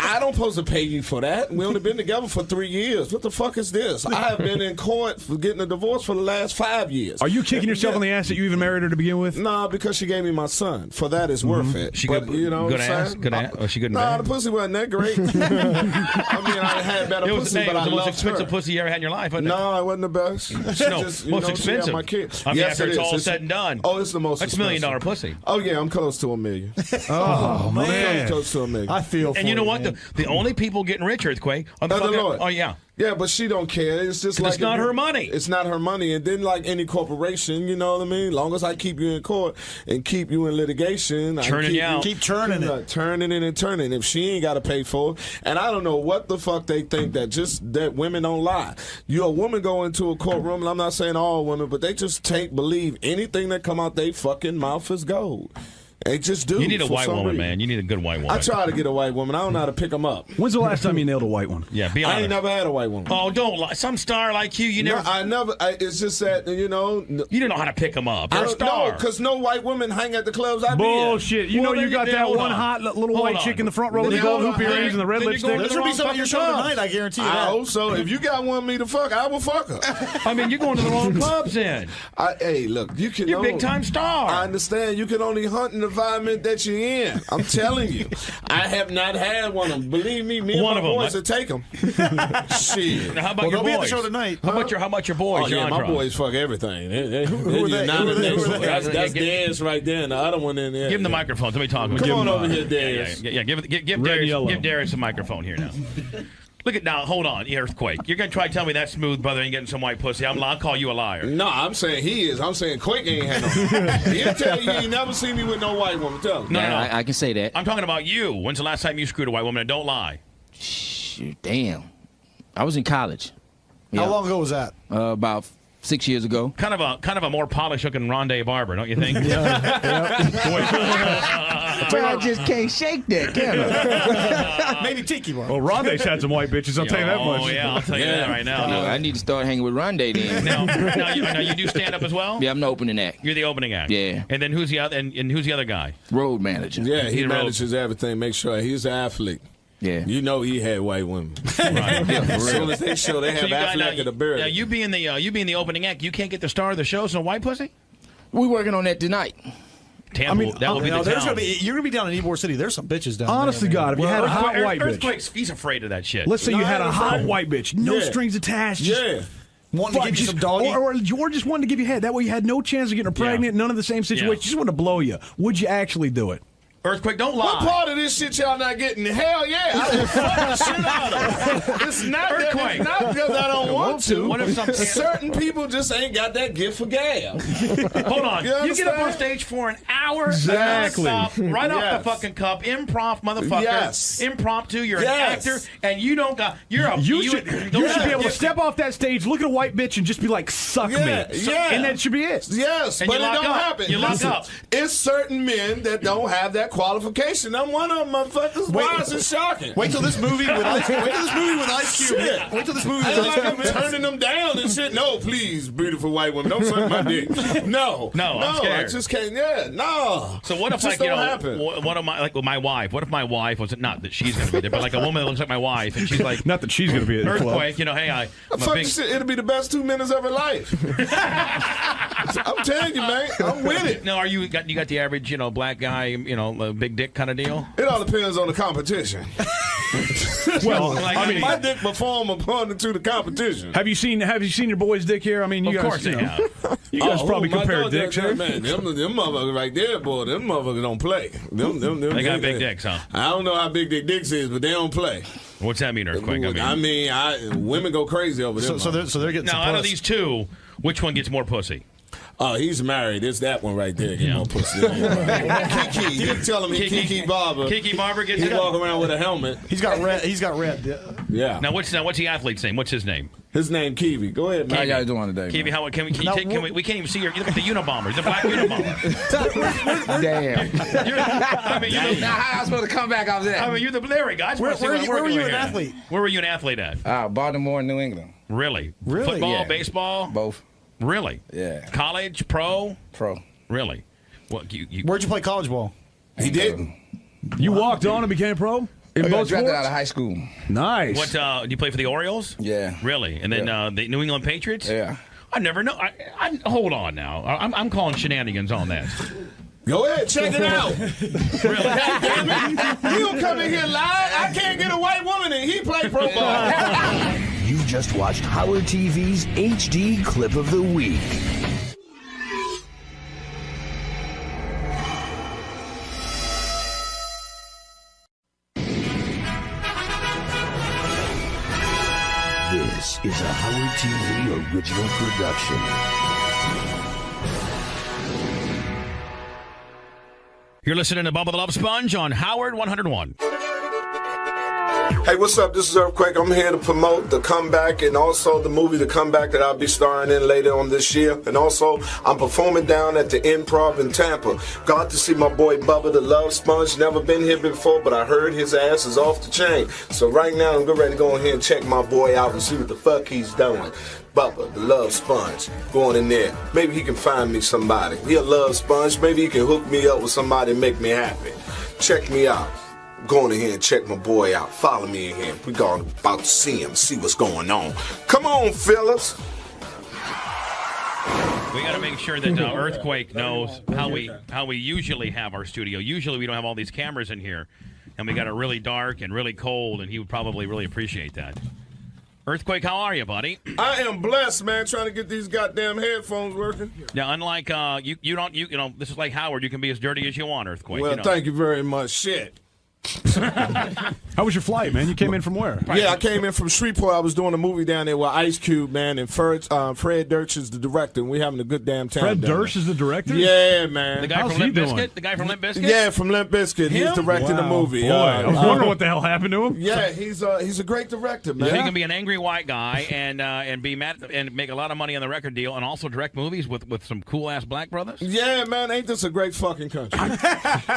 Speaker 18: I don't supposed to pay you for that. We only been together for 3 years. What the fuck is this? I have been in court for getting a divorce for the last 5 years.
Speaker 16: Are you kicking yourself in the ass that you even married her to begin with?
Speaker 18: Nah, because she gave me my son. For that, it's worth it.
Speaker 14: She
Speaker 18: But,
Speaker 14: good,
Speaker 18: you know
Speaker 14: good
Speaker 18: what I'm
Speaker 14: ass?
Speaker 18: saying?
Speaker 14: Good ass? Oh, she good in
Speaker 18: Nah,
Speaker 14: bed?
Speaker 18: the pussy wasn't that great. I mean, I had better pussy, but
Speaker 14: it was
Speaker 18: I
Speaker 14: the most
Speaker 18: loved
Speaker 14: expensive
Speaker 18: her.
Speaker 14: pussy you ever had in your life, wasn't it?
Speaker 18: No, it wasn't the best.
Speaker 14: No,
Speaker 18: Just, you
Speaker 14: most
Speaker 18: know, she had
Speaker 14: expensive.
Speaker 18: my kid.
Speaker 14: I mean,
Speaker 18: Yes,
Speaker 14: after
Speaker 18: it
Speaker 14: it's
Speaker 18: is.
Speaker 14: all said and done.
Speaker 18: Oh, it's the most
Speaker 14: That's $1 million
Speaker 18: expensive.
Speaker 14: pussy.
Speaker 18: Oh, yeah, I'm close to $1 million.
Speaker 16: Oh, man.
Speaker 18: I'm close to $1 million.
Speaker 17: I feel for
Speaker 14: And you know what?
Speaker 17: man.
Speaker 14: The only people getting rich, Earthquake, are the
Speaker 18: Other
Speaker 14: fucking...
Speaker 18: Lord.
Speaker 14: Oh, yeah.
Speaker 18: Yeah, but she don't care. It's just like
Speaker 14: It's not her money.
Speaker 18: It's not her money. And then, like any corporation, you know what I mean? Long as I keep you in court and keep you in litigation,
Speaker 14: Churning you out.
Speaker 17: Keep churning it.
Speaker 18: Turning it and turning. If she ain't got to pay for it, and I don't know what the fuck they think that women don't lie. You a woman go into a courtroom, and I'm not saying all women, but they just believe anything that come out they fucking mouth is gold. They just do.
Speaker 14: You need a
Speaker 18: for
Speaker 14: white
Speaker 18: some
Speaker 14: woman,
Speaker 18: reason.
Speaker 14: man. You need a good white woman.
Speaker 18: I try to get a white woman. I don't know how to pick them up.
Speaker 16: When's the last time you nailed a white one?
Speaker 14: Yeah, be honest.
Speaker 18: I ain't never had a white woman.
Speaker 14: Oh, don't lie. Some star like you,
Speaker 18: No, I never. It's just that you know.
Speaker 14: You don't know how to pick them up.
Speaker 18: I
Speaker 14: You're a
Speaker 18: don't know
Speaker 14: star.
Speaker 18: because no white women hang at the clubs I be in.
Speaker 16: Bullshit. You
Speaker 14: Well,
Speaker 16: know you
Speaker 14: then
Speaker 16: got
Speaker 14: you-
Speaker 16: that
Speaker 14: hold
Speaker 16: one
Speaker 14: on.
Speaker 16: hot little
Speaker 14: Hold
Speaker 16: white
Speaker 14: on.
Speaker 16: chick in the front row with
Speaker 18: Then
Speaker 16: the gold
Speaker 18: you-
Speaker 16: hoop earrings and the red
Speaker 14: then you're
Speaker 16: lipstick.
Speaker 14: going to
Speaker 17: There's going to be some at your show tonight, I guarantee you
Speaker 18: I
Speaker 17: that.
Speaker 18: hope so. If you got one me to fuck, I will fuck her.
Speaker 14: I mean, you're going to the wrong clubs then.
Speaker 18: Hey, look, you can.
Speaker 14: You're a
Speaker 18: only-
Speaker 14: big-time star.
Speaker 18: I understand. You can only hunt in the environment that you're in. I'm telling you, I have not had one of them. Believe me, me
Speaker 14: One
Speaker 18: and
Speaker 14: of
Speaker 18: my
Speaker 14: them.
Speaker 18: boys will take them. Shit.
Speaker 14: Now, how about
Speaker 17: Well,
Speaker 14: your
Speaker 17: they'll be at the
Speaker 14: boys?
Speaker 17: show tonight.
Speaker 14: How about your boys?
Speaker 18: Oh,
Speaker 14: your
Speaker 18: yeah, my
Speaker 14: entourage?
Speaker 18: boys fuck everything.
Speaker 17: Who are they?
Speaker 18: That's theirs right there, and the other one in there.
Speaker 14: Give him the microphone. Somebody talk.
Speaker 18: Come on over here, Darius.
Speaker 14: Yeah. Give
Speaker 16: Red and
Speaker 14: Darius,
Speaker 16: yellow.
Speaker 14: give Darius a microphone here now. Look at now. Hold on, Earthquake. You're gonna try to tell me that smooth brother ain't getting some white pussy? I'll call you a liar.
Speaker 18: No, I'm saying he is. I'm saying Quake ain't had no. He'll tell you he ain't never seen me with no white woman. Tell him.
Speaker 14: No.
Speaker 19: I can say that.
Speaker 14: I'm talking about you. When's the last time you screwed a white woman? And don't lie.
Speaker 19: Shoot, damn. I was in college. Yeah.
Speaker 17: How long ago was that?
Speaker 19: About 6 years ago.
Speaker 14: Kind of a more polished looking Rondé Barber, don't you think?
Speaker 19: But I just can't shake that, can I?
Speaker 17: Maybe Tiki one.
Speaker 16: Well, Rondé's had some white bitches, I'll tell you that much.
Speaker 14: Oh yeah, I'll tell you that right now.
Speaker 19: No, I need to start hanging with Rondé then.
Speaker 14: Now you do stand up as well?
Speaker 19: Yeah, I'm the opening act.
Speaker 14: You're the opening act.
Speaker 19: Yeah.
Speaker 14: And then who's the other? And who's the other guy?
Speaker 19: Road manager.
Speaker 18: Yeah, he
Speaker 14: He's a road-
Speaker 18: manages everything. Make sure he's an athlete.
Speaker 19: Yeah.
Speaker 18: You know he had white women.
Speaker 14: Right.
Speaker 19: Yeah, for
Speaker 18: As soon
Speaker 19: real.
Speaker 18: as they show they have
Speaker 14: you got-
Speaker 18: Affleck in the beard.
Speaker 14: Now you being the opening act, you can't get the star of the show. So white pussy.
Speaker 19: We working on that tonight.
Speaker 14: Tampa,
Speaker 16: I mean,
Speaker 14: that will be the
Speaker 17: there's
Speaker 14: town.
Speaker 17: gonna be, you're going to be down in Ybor City. There's some bitches down
Speaker 16: Honest
Speaker 17: there.
Speaker 16: to God, if you had a hot white bitch.
Speaker 14: Earthquake's, he's afraid of that shit.
Speaker 16: Let's say you had a hot
Speaker 18: right.
Speaker 16: white bitch, no
Speaker 18: Yeah.
Speaker 16: strings attached. Just
Speaker 18: Yeah.
Speaker 17: Wanting to give you
Speaker 16: just-
Speaker 17: some doggy.
Speaker 16: or just wanted to give you head. That way you had no chance of getting her pregnant, none of the same situation.
Speaker 14: Yeah.
Speaker 16: Just wanted to blow you. Would you actually do it?
Speaker 14: Earthquake, don't lie.
Speaker 18: What part of this shit y'all not getting? Hell yeah, I done fuck the shit out of it. It's not
Speaker 14: Earthquake.
Speaker 18: It's not because I don't want to.
Speaker 14: What if
Speaker 18: certain people just ain't got that gift for gab?
Speaker 14: Hold on. You get up on stage for an hour,
Speaker 18: Exactly.
Speaker 14: nonstop, right off
Speaker 18: Yes.
Speaker 14: the fucking cup, improv, motherfucker.
Speaker 18: Yes.
Speaker 14: Impromptu. You're
Speaker 18: Yes.
Speaker 14: an actor, and you don't got.
Speaker 16: You should be able to step off that stage, look at a white bitch, and just be like, "Suck me," and that should be it.
Speaker 18: Yes,
Speaker 14: And
Speaker 18: but
Speaker 14: you
Speaker 18: it
Speaker 14: lock
Speaker 18: don't
Speaker 14: up.
Speaker 18: happen.
Speaker 14: You lock
Speaker 18: Listen,
Speaker 14: up.
Speaker 18: It's certain men that don't have that qualification. I'm one of them, motherfuckers. Why is it shocking?
Speaker 17: Wait till this movie with Ice Cube. Wait till this movie with Ice Cube.
Speaker 18: Shit.
Speaker 17: Wait till this movie
Speaker 18: I
Speaker 17: with
Speaker 18: ain't
Speaker 17: Ice
Speaker 18: like
Speaker 17: Cube.
Speaker 18: I'm turning them down and shit. No, please, beautiful white woman, don't suck my dick. No,
Speaker 14: No, I'm scared.
Speaker 18: I just can't. Yeah, no.
Speaker 14: So what if,
Speaker 18: Just
Speaker 14: like,
Speaker 18: don't happen.
Speaker 14: what am I like with my wife? What if my wife was not that she's going to be there, but like a woman that looks like my wife, and she's like,
Speaker 16: not that she's going to be at the club.
Speaker 14: Earthquake. You know, hey, I'm a
Speaker 18: Fuck
Speaker 14: big.
Speaker 18: this shit. It'll be the best 2 minutes of her life. I'm telling you, man. I'm with it.
Speaker 14: Now, you got the average, black guy, big dick kind of deal?
Speaker 18: It all depends on the competition.
Speaker 16: Well, I mean,
Speaker 18: my dick perform according to the competition.
Speaker 16: Have you seen your boy's dick here? I mean, you
Speaker 14: Of
Speaker 16: guys,
Speaker 14: course they have.
Speaker 16: You guys probably
Speaker 18: my
Speaker 16: compare
Speaker 18: dog,
Speaker 16: dicks
Speaker 18: that,
Speaker 16: here.
Speaker 18: Man, them motherfuckers right there, boy. Them motherfuckers don't play. Them
Speaker 14: They got big dicks, huh?
Speaker 18: I don't know how big their dicks is, but they don't play.
Speaker 14: What's that mean, Earthquake?
Speaker 18: Women go crazy over there.
Speaker 17: So they're getting
Speaker 14: Now,
Speaker 17: some
Speaker 14: out of
Speaker 17: puss.
Speaker 14: these two, which one gets more pussy?
Speaker 18: Oh, he's married. It's that one right there. Get more pussy. Kiki, you tell him Kiki Barber.
Speaker 14: Kiki Barber gets.
Speaker 18: He walk around with a helmet.
Speaker 17: He's got red. He's got red.
Speaker 18: Yeah.
Speaker 14: Now, what's the athlete's name? What's his name?
Speaker 18: His name Kiwi. Go ahead, man.
Speaker 19: How y'all doing today?
Speaker 14: Kiwi,
Speaker 19: man?
Speaker 14: how can we? We can't even see your. You look at the Unabomber. He's a black Unabomber.
Speaker 19: Damn. Now, how I supposed to come back off that?
Speaker 14: I mean, you're the Larry guys.
Speaker 17: Where were you an athlete?
Speaker 14: Where were you an athlete at?
Speaker 19: Baltimore, New England.
Speaker 14: Really?
Speaker 17: Really?
Speaker 14: Football,
Speaker 19: Yeah.
Speaker 14: baseball,
Speaker 19: Both.
Speaker 14: Really?
Speaker 19: Yeah.
Speaker 14: College, pro,
Speaker 19: Pro.
Speaker 14: really? What
Speaker 17: Where'd you play college ball?
Speaker 18: He didn't.
Speaker 16: You walked on and became pro in
Speaker 19: I got
Speaker 16: both
Speaker 19: drafted
Speaker 16: sports.
Speaker 19: out of high school.
Speaker 16: Nice.
Speaker 14: What? Do you play for the Orioles?
Speaker 19: Yeah.
Speaker 14: Really? And then the New England Patriots?
Speaker 19: Yeah.
Speaker 14: I never know. Hold on now. I'm calling shenanigans on that.
Speaker 18: Go ahead, check it out. Really? God damn it. You don't come in here live. I can't get a white woman and he play pro ball.
Speaker 13: You just watched Howard TV's HD Clip of the Week. This is a Howard TV original production.
Speaker 14: You're listening to Bubba the Love Sponge on Howard 101.
Speaker 15: Hey, what's up? This is Earthquake. I'm here to promote the comeback and also the movie The Comeback that I'll be starring in later on this year. And also, I'm performing down at the Improv in Tampa. Got to see my boy Bubba the Love Sponge. Never been here before, but I heard his ass is off the chain. So right now, I'm getting ready to go in here and check my boy out and see what the fuck he's doing. Bubba, the Love Sponge, going in there. Maybe he can find me somebody. He a love sponge. Maybe he can hook me up with somebody and make me happy. Check me out. Going in here and check my boy out. Follow me in here. We going about to see him, see what's going on. Come on, fellas.
Speaker 14: We got to make sure that Earthquake knows how we usually have our studio. Usually we don't have all these cameras in here, and we got it really dark and really cold, and he would probably really appreciate that. Earthquake, how are you, buddy?
Speaker 18: I am blessed, man, trying to get these goddamn headphones working.
Speaker 14: Now, unlike this is like Howard. You can be as dirty as you want, Earthquake.
Speaker 18: Well, thank you very much. Shit.
Speaker 16: How was your flight, man? You came in from where?
Speaker 18: Yeah, I came in from Shreveport. I was doing a movie down there with Ice Cube, man, and Fred Durst is the director, and we're having a good damn time.
Speaker 16: Fred Durst is the director?
Speaker 18: Yeah, man.
Speaker 14: The guy from Limp Bizkit? The guy from Limp Bizkit?
Speaker 18: Yeah, from Limp Bizkit. He's directing the movie.
Speaker 16: Boy, I was wondering what the hell happened to him.
Speaker 18: Yeah, he's a great director, man.
Speaker 14: So you can be an angry white guy and be mad and make a lot of money on the record deal and also direct movies with some cool ass black brothers?
Speaker 18: Yeah, man. Ain't this a great fucking country?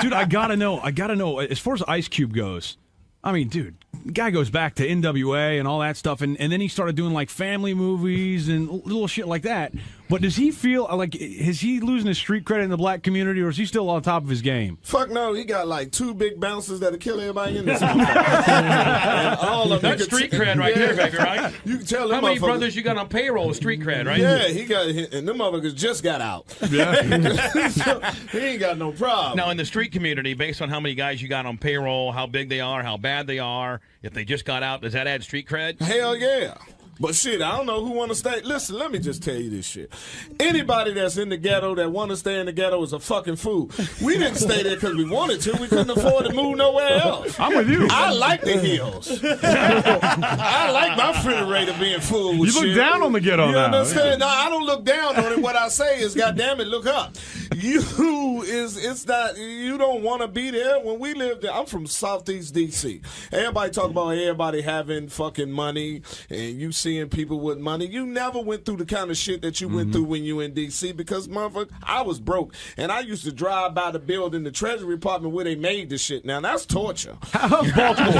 Speaker 16: Dude, I gotta know. As far as Ice Cube goes, I mean, dude, guy goes back to NWA and all that stuff, and then he started doing like family movies and little shit like that. But does he feel like, is he losing his street credit in the black community, or is he still on top of his game?
Speaker 18: Fuck no, he got like 2 big bouncers that'll kill everybody in this motherfucker. And all of them.
Speaker 14: That's street cred right there, baby, right?
Speaker 18: You can tell them
Speaker 14: how many brothers you got on payroll with street cred, right?
Speaker 18: Yeah, he got, and them motherfuckers just got out.
Speaker 16: Yeah.
Speaker 18: So, he ain't got no problem.
Speaker 14: Now, in the street community, based on how many guys you got on payroll, how big they are, how bad they are, if they just got out, does that add street cred?
Speaker 18: Hell yeah. But shit, I don't know who want to stay. Listen, let me just tell you this shit. Anybody that's in the ghetto that want to stay in the ghetto is a fucking fool. We didn't stay there because we wanted to. We couldn't afford to move nowhere else.
Speaker 16: I'm with you.
Speaker 18: I like the hills. I like my refrigerator being full with shit.
Speaker 16: You look down on the ghetto
Speaker 18: You
Speaker 16: now.
Speaker 18: understand? No, I don't look down on it. What I say is, goddamn it, look up. It's not. You don't want to be there. When we lived there, I'm from Southeast D.C. Everybody talk about everybody having fucking money and you seeing people with money. You never went through the kind of shit that you went through when you in D.C. because, motherfucker, I was broke. And I used to drive by the building, the Treasury Department, where they made the shit. Now, that's torture.
Speaker 16: How's Baltimore?
Speaker 18: In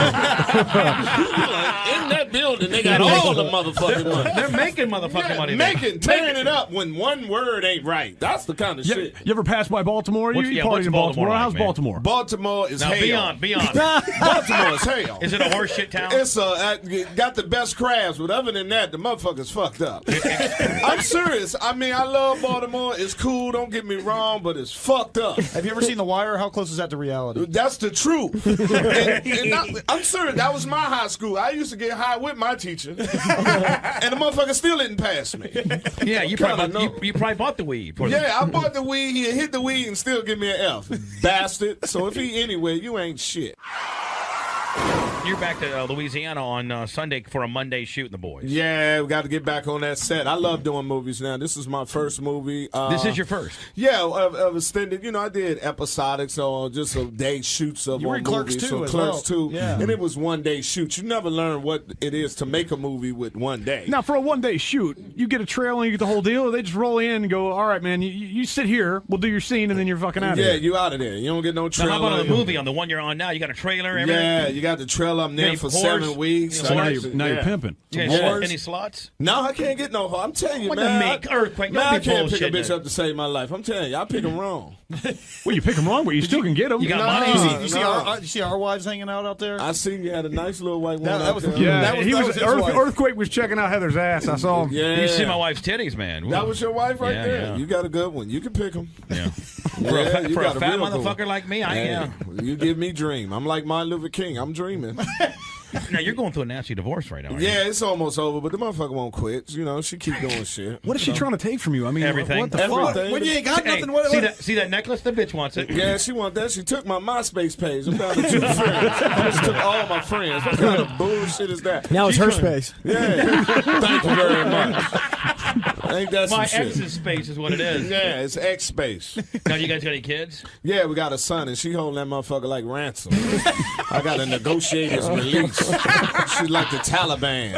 Speaker 18: that building, they got all the motherfucking money.
Speaker 14: They're making motherfucking money.
Speaker 18: Tearing it up when one word ain't right. That's the kind of shit.
Speaker 16: You ever pass by Baltimore?
Speaker 14: What's-
Speaker 16: You
Speaker 14: yeah,
Speaker 16: partied
Speaker 14: what's
Speaker 16: in Baltimore.
Speaker 14: Baltimore like,
Speaker 16: How's
Speaker 14: man?
Speaker 16: Baltimore?
Speaker 18: Baltimore is
Speaker 14: Now,
Speaker 18: hell.
Speaker 14: be on.
Speaker 18: Baltimore is hell.
Speaker 14: Is it a horse shit town?
Speaker 18: It's got the best crabs, but other than that, the motherfucker's fucked up. I'm serious. I mean, I love Baltimore. It's cool. Don't get me wrong, but it's fucked up.
Speaker 17: Have you ever seen The Wire? How close is that to reality?
Speaker 18: That's the truth. I'm serious. That was my high school. I used to get high with my teacher, and the motherfucker still didn't pass me.
Speaker 14: Yeah, you probably bought the weed.
Speaker 18: Yeah, I bought the weed. He hit the weed and still give me an F. Bastard. So if he anywhere, you ain't shit.
Speaker 14: You're back to Louisiana on Sunday for a Monday shoot in the boys.
Speaker 18: Yeah, we got to get back on that set. I love doing movies now. This is my first movie.
Speaker 14: This is your first?
Speaker 18: Yeah, of extended. You know, I did episodic, so just a day shoots of
Speaker 17: You were
Speaker 18: one
Speaker 17: in Clerks
Speaker 18: movie.
Speaker 17: 2
Speaker 18: So
Speaker 17: as
Speaker 18: Clerks
Speaker 17: well.
Speaker 18: 2.
Speaker 17: Yeah.
Speaker 18: And it was one day shoot. You never learn what it is to make a movie with one day.
Speaker 16: Now, for a one-day shoot, you get a trailer and you get the whole deal, or they just roll in and go, all right, man, you sit here, we'll do your scene, and then you're fucking out of here.
Speaker 18: Yeah, you out of there. You don't get no
Speaker 14: Now,
Speaker 18: trailer.
Speaker 14: how about on the movie, on the one you're on now? You got a trailer, everything?
Speaker 18: Yeah, you got the trailer. I'm there
Speaker 14: Any
Speaker 18: for
Speaker 14: whores?
Speaker 18: 7 weeks.
Speaker 16: So now you're pimping.
Speaker 14: Any slots?
Speaker 18: No, I can't get no. I'm telling you,
Speaker 14: What
Speaker 18: man.
Speaker 14: the make earthquake?
Speaker 18: Man,
Speaker 14: Don't
Speaker 18: I
Speaker 14: be
Speaker 18: can't pick a
Speaker 14: bullshitting
Speaker 18: bitch
Speaker 14: it.
Speaker 18: up to save my life. I'm telling you, I pick them wrong.
Speaker 16: Well, you pick them wrong, but you still can get them.
Speaker 14: You got money?
Speaker 17: You see our wives hanging out there?
Speaker 18: I seen you had a nice little white woman.
Speaker 17: That was-
Speaker 18: out there.
Speaker 16: Yeah,
Speaker 17: That was-
Speaker 16: he
Speaker 17: that
Speaker 16: was,
Speaker 17: was his wife.
Speaker 16: Earthquake was checking out Heather's ass. I saw him.
Speaker 18: Yeah.
Speaker 14: You see my wife's titties, man.
Speaker 18: That was your wife right
Speaker 14: Yeah,
Speaker 18: there.
Speaker 14: yeah.
Speaker 18: You got a good one. You can pick them.
Speaker 14: Yeah.
Speaker 18: Yeah, you
Speaker 14: For
Speaker 18: got
Speaker 14: a fat
Speaker 18: real good
Speaker 14: motherfucker
Speaker 18: one.
Speaker 14: like me,
Speaker 18: You give me dream. I'm like Martin Luther King. I'm dreaming.
Speaker 14: Now, you're going through a nasty divorce right now, aren't
Speaker 18: Yeah, it's almost over, but the motherfucker won't quit. You know, she keep doing shit.
Speaker 16: What is she trying to take from you? I mean,
Speaker 14: Everything.
Speaker 16: What the fuck?
Speaker 18: Everything.
Speaker 17: When you ain't got
Speaker 14: Hey,
Speaker 17: nothing, what?
Speaker 14: see that necklace? The bitch wants it.
Speaker 18: Yeah, she want that. She took my MySpace page. I'm down to 2 friends. I just took all my friends. What kind of bullshit is that?
Speaker 17: Now it's her space.
Speaker 18: Yeah. Thank you very much. Ain't that some
Speaker 14: My
Speaker 18: shit?
Speaker 14: ex's space is what it is.
Speaker 18: Yeah, it's X space.
Speaker 14: Now, you guys got any kids?
Speaker 18: Yeah, we got a son, and she holding that motherfucker like ransom. I got to negotiate his release. She's like the Taliban.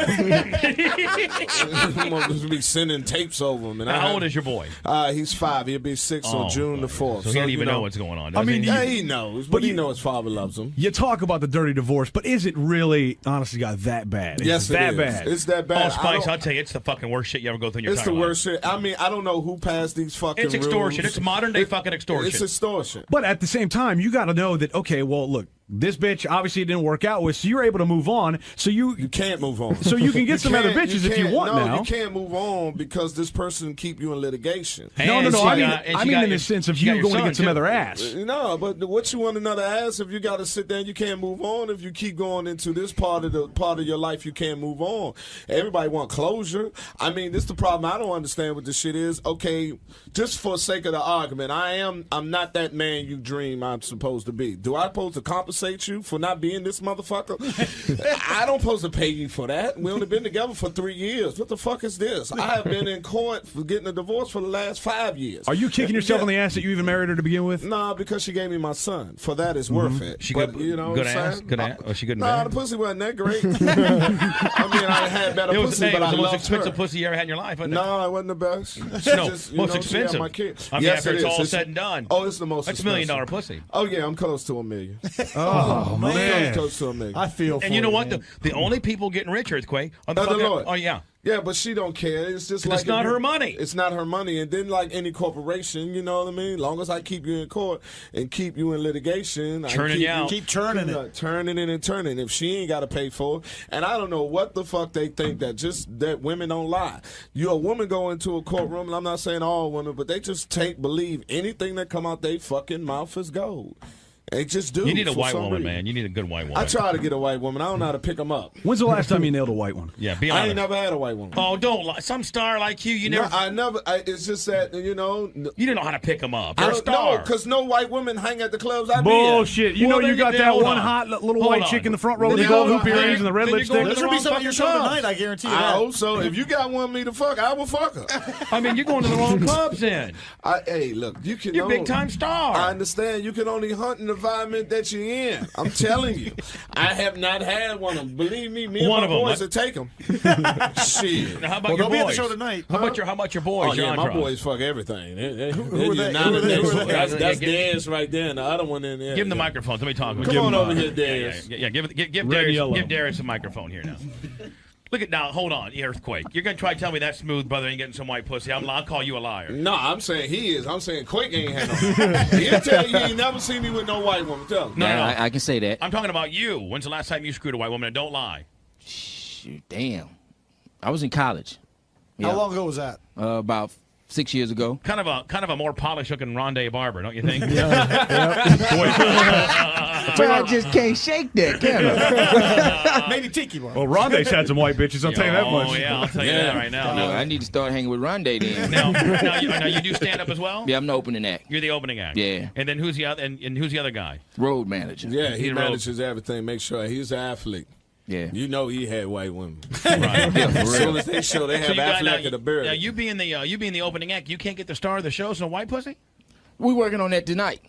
Speaker 18: We'll be sending tapes over him. And
Speaker 14: Now, how old is your boy?
Speaker 18: He's 5. He'll be 6 on June the 4th.
Speaker 14: So he don't even know what's going on.
Speaker 16: I
Speaker 14: does
Speaker 16: mean,
Speaker 14: he?
Speaker 18: Yeah, he knows, but he knows his father loves him.
Speaker 16: You talk about the dirty divorce, but is it really, honestly, God, that bad? Is
Speaker 18: Yes,
Speaker 16: it that
Speaker 18: is.
Speaker 16: bad?
Speaker 18: It's that
Speaker 14: Oh,
Speaker 18: bad.
Speaker 14: Spice, I'll tell you, it's the fucking worst shit you ever go through in your
Speaker 18: It's the
Speaker 14: entire life.
Speaker 18: worst shit. I mean, I don't know who passed these fucking
Speaker 14: It's extortion.
Speaker 18: rules.
Speaker 14: It's modern day fucking extortion.
Speaker 18: It's extortion.
Speaker 16: But at the same time, you got to know that, okay, well, look, this bitch obviously it didn't work out with, so you're able to move on. So you
Speaker 18: can't move on.
Speaker 16: So you can get some other bitches if you want
Speaker 18: no,
Speaker 16: now.
Speaker 18: you can't move on because this person keep you in litigation.
Speaker 16: No. I mean in the sense of you going to get some other ass.
Speaker 18: No, but what you want another ass if you got to sit there and you can't move on? If you keep going into this part of your life, you can't move on. Everybody want closure. I mean, this the problem. I don't understand what this shit is. Okay, just for sake of the argument, I'm not that man you dream I'm supposed to be. Do I supposed to compensate you for not being this motherfucker? I don't supposed to pay you for that. We only been together for 3 years. What the fuck is this? I have been in court for getting a divorce for the last 5 years.
Speaker 16: Are you kicking yourself in the ass that you even married her to begin with?
Speaker 18: Nah, because she gave me my son. For that, it's worth it.
Speaker 14: She
Speaker 18: But,
Speaker 14: good,
Speaker 18: you know
Speaker 14: good
Speaker 18: what I'm
Speaker 14: ass?
Speaker 18: saying?
Speaker 14: Good ass? Oh, she good in
Speaker 18: Nah,
Speaker 14: bed?
Speaker 18: the pussy wasn't that great. I mean, I had better
Speaker 14: It was,
Speaker 18: pussy,
Speaker 14: hey,
Speaker 18: but
Speaker 14: it was
Speaker 18: I
Speaker 14: the most
Speaker 18: loved
Speaker 14: expensive
Speaker 18: her.
Speaker 14: pussy you ever had in your life, wasn't it?
Speaker 18: No, it wasn't the best.
Speaker 14: No,
Speaker 18: She
Speaker 14: most
Speaker 18: she had
Speaker 14: expensive.
Speaker 18: my kid.
Speaker 14: I mean,
Speaker 18: Yes,
Speaker 14: after
Speaker 18: it
Speaker 14: it's
Speaker 18: is.
Speaker 14: all said and done.
Speaker 18: Oh, it's the most
Speaker 14: That's $1
Speaker 18: expensive.
Speaker 14: million pussy.
Speaker 18: Oh, yeah, I'm close to $1 million.
Speaker 16: Oh, man.
Speaker 18: I'm close to $1 million.
Speaker 17: I feel for
Speaker 14: And you know what?
Speaker 17: man.
Speaker 14: The only people getting rich, Earthquake, are the
Speaker 18: Other
Speaker 14: fucking...
Speaker 18: Lord.
Speaker 14: Oh, yeah.
Speaker 18: Yeah, but she don't care. It's just
Speaker 14: It's
Speaker 18: like
Speaker 14: not her money.
Speaker 18: It's not her money. And then, like any corporation, you know what I mean? Long as I keep you in court and keep you in litigation,
Speaker 14: Churning you out.
Speaker 17: Keep churning it.
Speaker 18: Turning it and turning. If she ain't got to pay for it, and I don't know what the fuck they think that women don't lie. You a woman go into a courtroom, and I'm not saying all women, but they just believe anything that come out they fucking mouth is gold. They just do.
Speaker 14: You need a
Speaker 18: for
Speaker 14: white
Speaker 18: some
Speaker 14: woman,
Speaker 18: reason.
Speaker 14: man. You need a good white woman.
Speaker 18: I try to get a white woman. I don't know how to pick them up.
Speaker 16: When's the last time you nailed a white one?
Speaker 14: Yeah, be
Speaker 18: I
Speaker 14: honest.
Speaker 18: ain't never had a white woman.
Speaker 14: Oh, don't lie. Some star like you never.
Speaker 18: No, I never. It's just that
Speaker 14: You didn't know how to pick them up.
Speaker 18: I
Speaker 14: You're a
Speaker 18: don't
Speaker 14: star.
Speaker 18: know because no white women hang at the clubs I be
Speaker 16: Bullshit. You know
Speaker 14: then
Speaker 16: you got
Speaker 14: then
Speaker 16: that
Speaker 14: hold
Speaker 16: one
Speaker 14: on.
Speaker 16: hot little
Speaker 14: Hold
Speaker 16: white
Speaker 14: on.
Speaker 16: chick in the front row with
Speaker 18: Then
Speaker 16: the gold
Speaker 18: you
Speaker 16: hoop
Speaker 18: go-
Speaker 16: earrings and the red
Speaker 14: then you
Speaker 16: lipstick.
Speaker 14: go to
Speaker 17: There's
Speaker 14: the
Speaker 17: gonna be
Speaker 14: wrong
Speaker 17: some at your
Speaker 14: fucking
Speaker 17: show
Speaker 14: clubs.
Speaker 17: tonight. I guarantee you
Speaker 18: I
Speaker 17: that.
Speaker 18: hope so. If you got one me to fuck, I will fuck her.
Speaker 14: I mean, you're going to the wrong clubs then.
Speaker 18: Hey, look, you can.
Speaker 14: You're a big time star.
Speaker 18: I understand. You can only hunt in the environment that you're in. I'm telling you, I have not had one of them. Believe me, me
Speaker 14: One
Speaker 18: and
Speaker 14: of
Speaker 18: my
Speaker 14: them.
Speaker 18: boys will take them. Shit.
Speaker 14: Now, how about
Speaker 17: Well,
Speaker 14: your
Speaker 17: they'll be at the
Speaker 14: boys?
Speaker 17: show tonight.
Speaker 14: How about your boys?
Speaker 18: Oh
Speaker 14: your
Speaker 18: yeah, my
Speaker 14: entourage?
Speaker 18: boys fuck everything.
Speaker 17: Who are they?
Speaker 18: That's theirs right there. And the other one in there.
Speaker 14: Give him the microphone. Somebody talk.
Speaker 18: Come on over here, Darius.
Speaker 14: Yeah. Give
Speaker 16: Red
Speaker 14: Darius.
Speaker 16: yellow.
Speaker 14: Give Darius a microphone here now. Look at now. Hold on, Earthquake. You're gonna try to tell me that smooth brother ain't getting some white pussy. I'll call you a liar.
Speaker 18: No, I'm saying he is. I'm saying Quake ain't had no. He'll tell you he ain't never seen me with no white woman. Tell him.
Speaker 14: No.
Speaker 19: I can say that.
Speaker 14: I'm talking about you. When's the last time you screwed a white woman? And don't lie.
Speaker 19: Shoot, damn. I was in college.
Speaker 17: How long ago was that?
Speaker 19: About 6 years ago.
Speaker 14: Kind of a more polished looking Rondé Barber, don't you think?
Speaker 19: But I just can't shake that, can I?
Speaker 17: Maybe Tiki one.
Speaker 16: Well, Rondé's had some white bitches. I'll tell you that much.
Speaker 14: Oh yeah, I'll tell you that right now.
Speaker 19: No, I need to start hanging with Rondé then.
Speaker 14: Now you do stand up as well?
Speaker 19: Yeah, I'm the opening act.
Speaker 14: You're the opening act.
Speaker 19: Yeah.
Speaker 14: And then who's the other? And who's the other guy?
Speaker 19: Road manager.
Speaker 18: Yeah, he
Speaker 14: He's a
Speaker 18: manages everything. Make sure he's an athlete.
Speaker 19: Yeah.
Speaker 18: You know he had white women.
Speaker 14: Right.
Speaker 18: As soon as they show they have
Speaker 14: you got-
Speaker 18: Affleck in the beard.
Speaker 14: Now you being the opening act, you can't get the star of the show, so white pussy.
Speaker 19: We working on that tonight.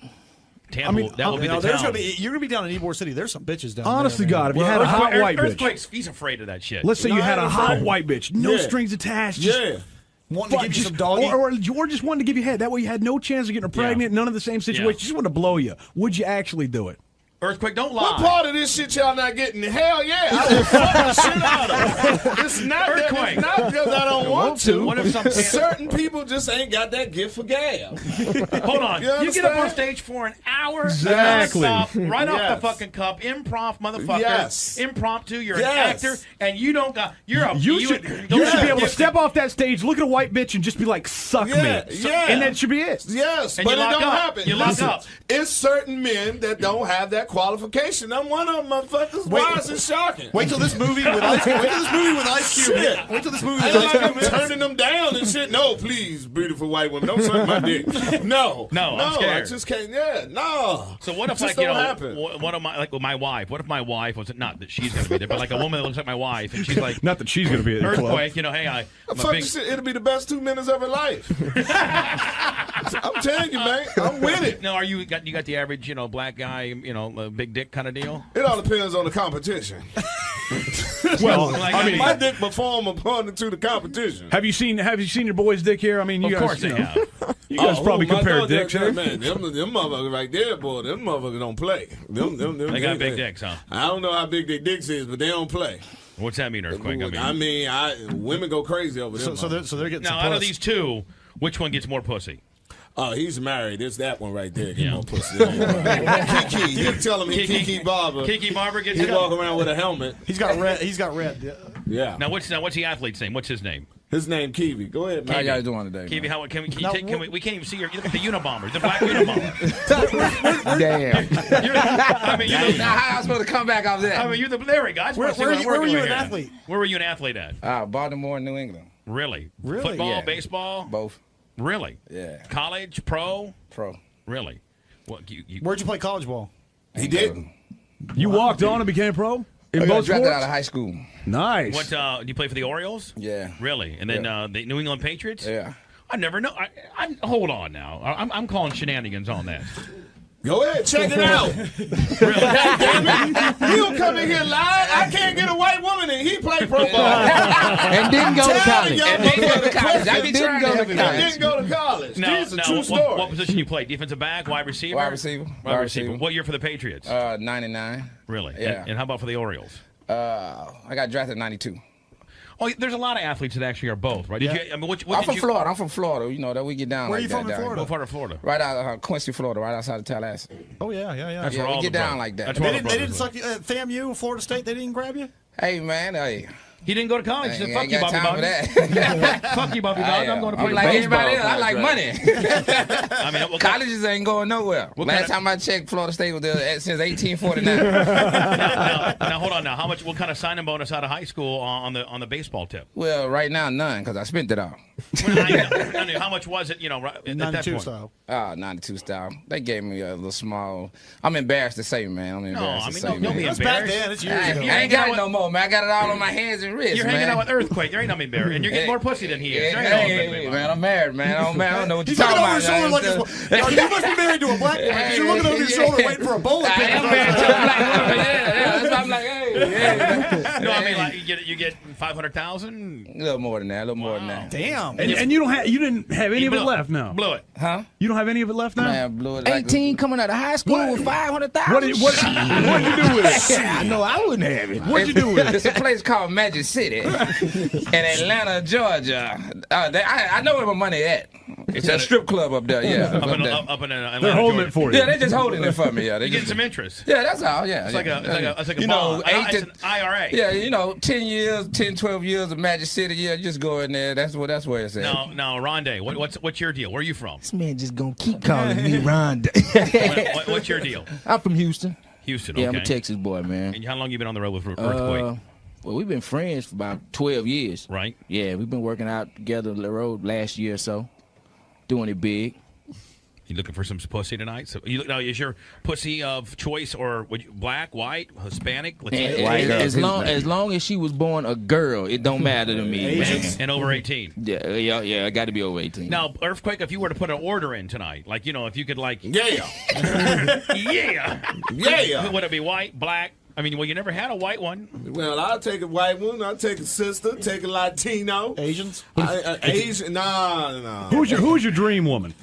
Speaker 14: Tampa, that will be the
Speaker 17: there's
Speaker 14: town.
Speaker 17: gonna be, you're gonna be down in Ybor City. There's some bitches down
Speaker 16: Honest
Speaker 17: there.
Speaker 16: to God, if you had a hot white bitch.
Speaker 14: Earthquake's, he's afraid of that shit.
Speaker 16: Let's say you had a hot
Speaker 18: afraid.
Speaker 16: white bitch, no
Speaker 18: Yeah.
Speaker 16: strings attached. Just
Speaker 18: Yeah.
Speaker 17: Wanting to give you
Speaker 16: just-
Speaker 17: some doggy.
Speaker 16: or just wanted to give you head. That way you had no chance of getting her pregnant. None of the same situation.
Speaker 14: Yeah.
Speaker 16: Just wanted to blow you. Would you actually do it?
Speaker 14: Earthquake, don't lie.
Speaker 18: What part of this shit y'all not getting? Hell yeah, I will fuck the shit out of them. It's not that,
Speaker 14: Earthquake.
Speaker 18: it's not because I don't want to.
Speaker 14: What if some
Speaker 18: certain people just ain't got that gift for gab?
Speaker 14: Hold on. You get up on
Speaker 18: understand?
Speaker 14: stage for an hour,
Speaker 16: Exactly.
Speaker 14: right off
Speaker 18: Yes.
Speaker 14: the fucking cup, improv, motherfucker.
Speaker 18: Yes.
Speaker 14: Impromptu. You're
Speaker 18: Yes.
Speaker 14: an actor, and you don't got. You're a.
Speaker 16: You should be able to step off that stage, look at a white bitch, and just be like, "Suck
Speaker 18: Yeah,
Speaker 16: me,"
Speaker 18: yeah.
Speaker 16: and that should be it.
Speaker 18: Yes,
Speaker 14: And
Speaker 18: but
Speaker 14: you
Speaker 18: it
Speaker 14: lock
Speaker 18: don't
Speaker 14: up.
Speaker 18: happen.
Speaker 14: You lock
Speaker 18: Listen,
Speaker 14: up.
Speaker 18: It's certain men that don't have that qualification. I'm one of them, motherfuckers. Why is it shocking?
Speaker 17: Wait till this movie with Ice Cube. Wait till this movie with Ice Cube.
Speaker 18: Shit.
Speaker 17: Wait till this movie
Speaker 18: I
Speaker 17: with
Speaker 18: ain't
Speaker 17: Ice
Speaker 18: like
Speaker 17: Cube.
Speaker 18: I'm turning them down and shit. No, please, beautiful white women, don't suck my dick. No,
Speaker 14: No, I'm
Speaker 18: I
Speaker 14: scared.
Speaker 18: just can't. Yeah, no.
Speaker 14: So what if,
Speaker 18: Just
Speaker 14: like, you
Speaker 18: don't
Speaker 14: know,
Speaker 18: happen.
Speaker 14: what of my, like with my wife? What if my wife was not that she's gonna be there, but like a woman that looks like my wife, and she's like,
Speaker 16: Not that she's going to be at the club.
Speaker 14: Earthquake, you know, hey, I'm a
Speaker 18: Fuck
Speaker 14: big.
Speaker 18: this shit. It'll be the best 2 minutes of her life. I'm telling you, man. I'm with it.
Speaker 14: Now, you got the average, you know, black guy, you know, big dick kind of deal?
Speaker 18: It all depends on the competition.
Speaker 16: Well,
Speaker 14: Like,
Speaker 16: I mean,
Speaker 18: My dick perform according to the competition.
Speaker 16: have you seen your boys' dick here? I mean, you
Speaker 14: Of
Speaker 16: guys,
Speaker 14: course
Speaker 16: you
Speaker 14: they
Speaker 16: know,
Speaker 14: have.
Speaker 16: you guys probably
Speaker 18: my
Speaker 16: compare
Speaker 18: dog,
Speaker 16: dicks here.
Speaker 18: Man, them motherfuckers right there, boy. Them motherfuckers don't play.
Speaker 14: They got big dicks, huh?
Speaker 18: I don't know how big their dicks is, but they don't play.
Speaker 14: What's that mean, Earthquake?
Speaker 18: Women go crazy over there.
Speaker 17: So they're getting
Speaker 14: Now,
Speaker 17: some
Speaker 14: out of
Speaker 17: puss.
Speaker 14: these two, which one gets more pussy?
Speaker 18: Oh, he's married. It's that one right there. Get
Speaker 14: Yeah.
Speaker 18: more pussy. Kiki, you tell him Kiki Barber.
Speaker 14: Kiki Barber gets.
Speaker 18: He walk around with a helmet.
Speaker 17: He's got red. He's got red.
Speaker 18: Yeah.
Speaker 14: Now, what's the athlete's name? What's his name?
Speaker 18: His name Kiwi. Go ahead,
Speaker 19: How
Speaker 18: man.
Speaker 19: y'all doing today?
Speaker 14: Kiwi, how can we?
Speaker 17: Now,
Speaker 14: We can't even see your. You look at the Unabomber, the black Unabomber.
Speaker 19: Damn.
Speaker 14: I mean, you're the,
Speaker 19: Now, how am I supposed to come back off that?
Speaker 14: I mean, you're the there we go. I just
Speaker 17: Where
Speaker 14: wanna see
Speaker 17: were
Speaker 14: what
Speaker 17: you-
Speaker 14: we're
Speaker 17: where were you
Speaker 14: doing
Speaker 17: an
Speaker 14: here.
Speaker 17: athlete?
Speaker 14: Where were you an athlete at?
Speaker 19: Baltimore, New England.
Speaker 14: Really?
Speaker 17: Really?
Speaker 14: Football,
Speaker 19: Yeah.
Speaker 14: baseball,
Speaker 19: Both.
Speaker 14: really?
Speaker 19: Yeah.
Speaker 14: College, pro,
Speaker 19: Pro.
Speaker 14: really? What
Speaker 17: Where'd you play college ball?
Speaker 18: He didn't.
Speaker 16: You walked on and became pro in
Speaker 19: I got
Speaker 16: both
Speaker 19: drafted
Speaker 16: sports.
Speaker 19: out of high school.
Speaker 16: Nice.
Speaker 14: What? Do you play for the Orioles?
Speaker 19: Yeah.
Speaker 14: Really? And then the New England Patriots?
Speaker 19: Yeah.
Speaker 14: I never know. Hold on now. I'm calling shenanigans on that.
Speaker 18: Go ahead, check it out. Damn it. You don't come in here live. I can't get a white woman and he play pro ball.
Speaker 19: And didn't go to college.
Speaker 18: And
Speaker 19: didn't go to college. I be
Speaker 18: didn't
Speaker 19: trying to help you guys.
Speaker 18: didn't go to college.
Speaker 14: Now,
Speaker 18: This is a true story.
Speaker 14: what position you play? Defensive back, wide receiver?
Speaker 19: Wide receiver.
Speaker 14: Wide receiver. What year for the Patriots?
Speaker 19: 99.
Speaker 14: Really?
Speaker 19: Yeah.
Speaker 14: And how about for the Orioles?
Speaker 19: I got drafted in 92.
Speaker 14: Oh, there's a lot of athletes that actually are both, right? Did you? I mean, what
Speaker 19: I'm
Speaker 14: did
Speaker 19: from
Speaker 14: you,
Speaker 19: Florida. I'm from Florida. You know that we get down.
Speaker 17: Where
Speaker 19: like
Speaker 17: you from
Speaker 19: that
Speaker 17: in
Speaker 19: down
Speaker 17: Florida?
Speaker 14: What part of Florida?
Speaker 19: Right out of Quincy, Florida, right outside of Tallahassee.
Speaker 17: Oh yeah.
Speaker 14: That's
Speaker 19: Yeah,
Speaker 14: where
Speaker 19: we
Speaker 14: all
Speaker 19: get
Speaker 14: the
Speaker 19: down
Speaker 14: brothers-
Speaker 19: like that.
Speaker 14: That's where
Speaker 17: They
Speaker 14: all the
Speaker 17: didn't
Speaker 14: brothers
Speaker 17: suck you at FAMU, Florida State. They didn't grab you.
Speaker 19: Hey man,
Speaker 14: He didn't go to college. He said, "Fuck
Speaker 20: ain't
Speaker 14: you,
Speaker 20: got
Speaker 14: Bobby
Speaker 20: time
Speaker 14: Bobby."
Speaker 20: for that.
Speaker 14: Fuck you, Bobby Bobby. I'm going to play
Speaker 20: I'm like
Speaker 14: baseball.
Speaker 20: everybody else. I like money.
Speaker 14: I mean, what
Speaker 20: colleges ain't going nowhere. Last time I checked, Florida State was there since 1849.
Speaker 14: now hold on. Now, how much? What kind of signing bonus out of high school on the baseball tip?
Speaker 20: Well, right now none because I spent it all.
Speaker 14: I mean, how much was it? You know, at that
Speaker 17: 92
Speaker 14: point?
Speaker 17: style.
Speaker 20: 92 style. They gave me a little small. I'm embarrassed to say, man. I'm embarrassed to say,
Speaker 14: don't
Speaker 20: man.
Speaker 14: be
Speaker 17: That's
Speaker 14: embarrassed.
Speaker 17: back then. It's years
Speaker 20: I
Speaker 17: ago.
Speaker 20: ain't got it no more, man. I got it all on my hands and wrists,
Speaker 14: You're
Speaker 20: man.
Speaker 14: hanging out with Earthquake. There ain't nothing embarrassed, and you're getting more pussy than he is. There ain't no
Speaker 20: Hey,
Speaker 14: embarrassment.
Speaker 20: man, I'm married, man. I don't know what you're
Speaker 17: He's looking
Speaker 20: talking
Speaker 17: over
Speaker 20: about.
Speaker 17: his shoulder like this. You must be married to a black woman because you're looking over your shoulder waiting for a bullet.
Speaker 20: I am married to a black woman. Yeah. That's why I'm like, hey.
Speaker 14: No, I mean, like you get 500,000.
Speaker 20: A little more than that. A little more than that.
Speaker 17: Damn.
Speaker 16: And you didn't have any of it left now.
Speaker 14: Blew it.
Speaker 20: Huh?
Speaker 16: You don't have any of it left now.
Speaker 20: Man, blew it. 18 coming out of high school with 500,000.
Speaker 16: What'd you do with it?
Speaker 20: I know I wouldn't have it.
Speaker 16: What'd you do with it?
Speaker 20: It's a place called Magic City in Atlanta, Georgia. I know where my money at. It's a strip club up there. Yeah,
Speaker 14: up in Atlanta,
Speaker 16: They're holding
Speaker 14: Georgia.
Speaker 16: it for you.
Speaker 20: Yeah, they just holding it for me. Yeah,
Speaker 14: You getting some interest.
Speaker 20: Yeah, that's all. Yeah,
Speaker 14: It's like a
Speaker 20: you
Speaker 14: bond.
Speaker 20: know,
Speaker 14: It's an IRA.
Speaker 20: Yeah, you know, 10, 12 years of Magic City. Yeah, just go in there. That's where it's at.
Speaker 14: Now, Rondé, what's your deal? Where are you from?
Speaker 19: This man just gonna keep calling me Rhonda.
Speaker 14: What's your deal?
Speaker 19: I'm from Houston.
Speaker 14: Houston.
Speaker 19: Yeah,
Speaker 14: Okay.
Speaker 19: I'm a Texas boy, man.
Speaker 14: And how long you been on the road with Earthquake?
Speaker 19: Well, we've been friends for about 12 years.
Speaker 14: Right.
Speaker 19: Yeah, we've been working out together on the road last year or so, doing it big.
Speaker 14: You looking for some pussy tonight? So now, is your pussy of choice or black, white, Hispanic, Latino?
Speaker 19: As long as she was born a girl, it don't matter to me. Man.
Speaker 14: And over 18.
Speaker 19: Yeah, I got to be over 18.
Speaker 14: Now, Earthquake, if you were to put an order in tonight, like if you could
Speaker 18: Yeah.
Speaker 14: would it be white, black? I mean, well, you never had a white one.
Speaker 18: Well, I'll take a white one. I'll take a sister. Take a Latino.
Speaker 17: Asians?
Speaker 18: Asian? Nah.
Speaker 16: Who's your dream woman?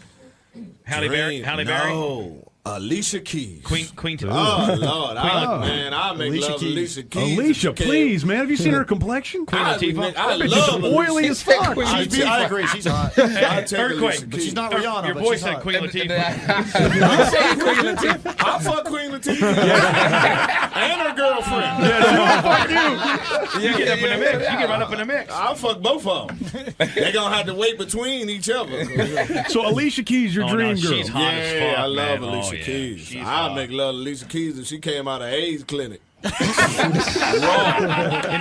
Speaker 14: Halle Berry?
Speaker 18: No. Alicia Keys.
Speaker 14: Queen.
Speaker 18: Oh, Lord. I make
Speaker 17: Alicia
Speaker 18: love
Speaker 17: Keys.
Speaker 18: Alicia Keys.
Speaker 16: Alicia, please, man. Have you seen her complexion?
Speaker 14: Queen Latifah?
Speaker 18: I
Speaker 16: That bitch
Speaker 18: love
Speaker 16: is oily as fuck.
Speaker 17: I agree. She's hot.
Speaker 18: I take
Speaker 14: Earthquake.
Speaker 18: Alicia
Speaker 17: But she's
Speaker 18: Keys.
Speaker 17: not Rihanna.
Speaker 14: Your
Speaker 17: but
Speaker 14: boy
Speaker 17: she's
Speaker 14: said
Speaker 17: hot.
Speaker 14: Queen Latifah.
Speaker 20: I'm saying Queen Latifah.
Speaker 18: I fuck Queen Latifah. And her girlfriend.
Speaker 14: You get up in the mix. You get right up in the mix.
Speaker 18: I'll fuck both of them. They gonna have to wait between each other.
Speaker 16: So Alicia Keys, your dream girl.
Speaker 14: She's hot as fuck,
Speaker 18: I love
Speaker 14: man.
Speaker 18: Alicia
Speaker 14: Yeah.
Speaker 18: Keys.
Speaker 14: She's
Speaker 18: I'd
Speaker 14: hot.
Speaker 18: make love to Alicia Keys if she came out of AIDS clinic.
Speaker 14: And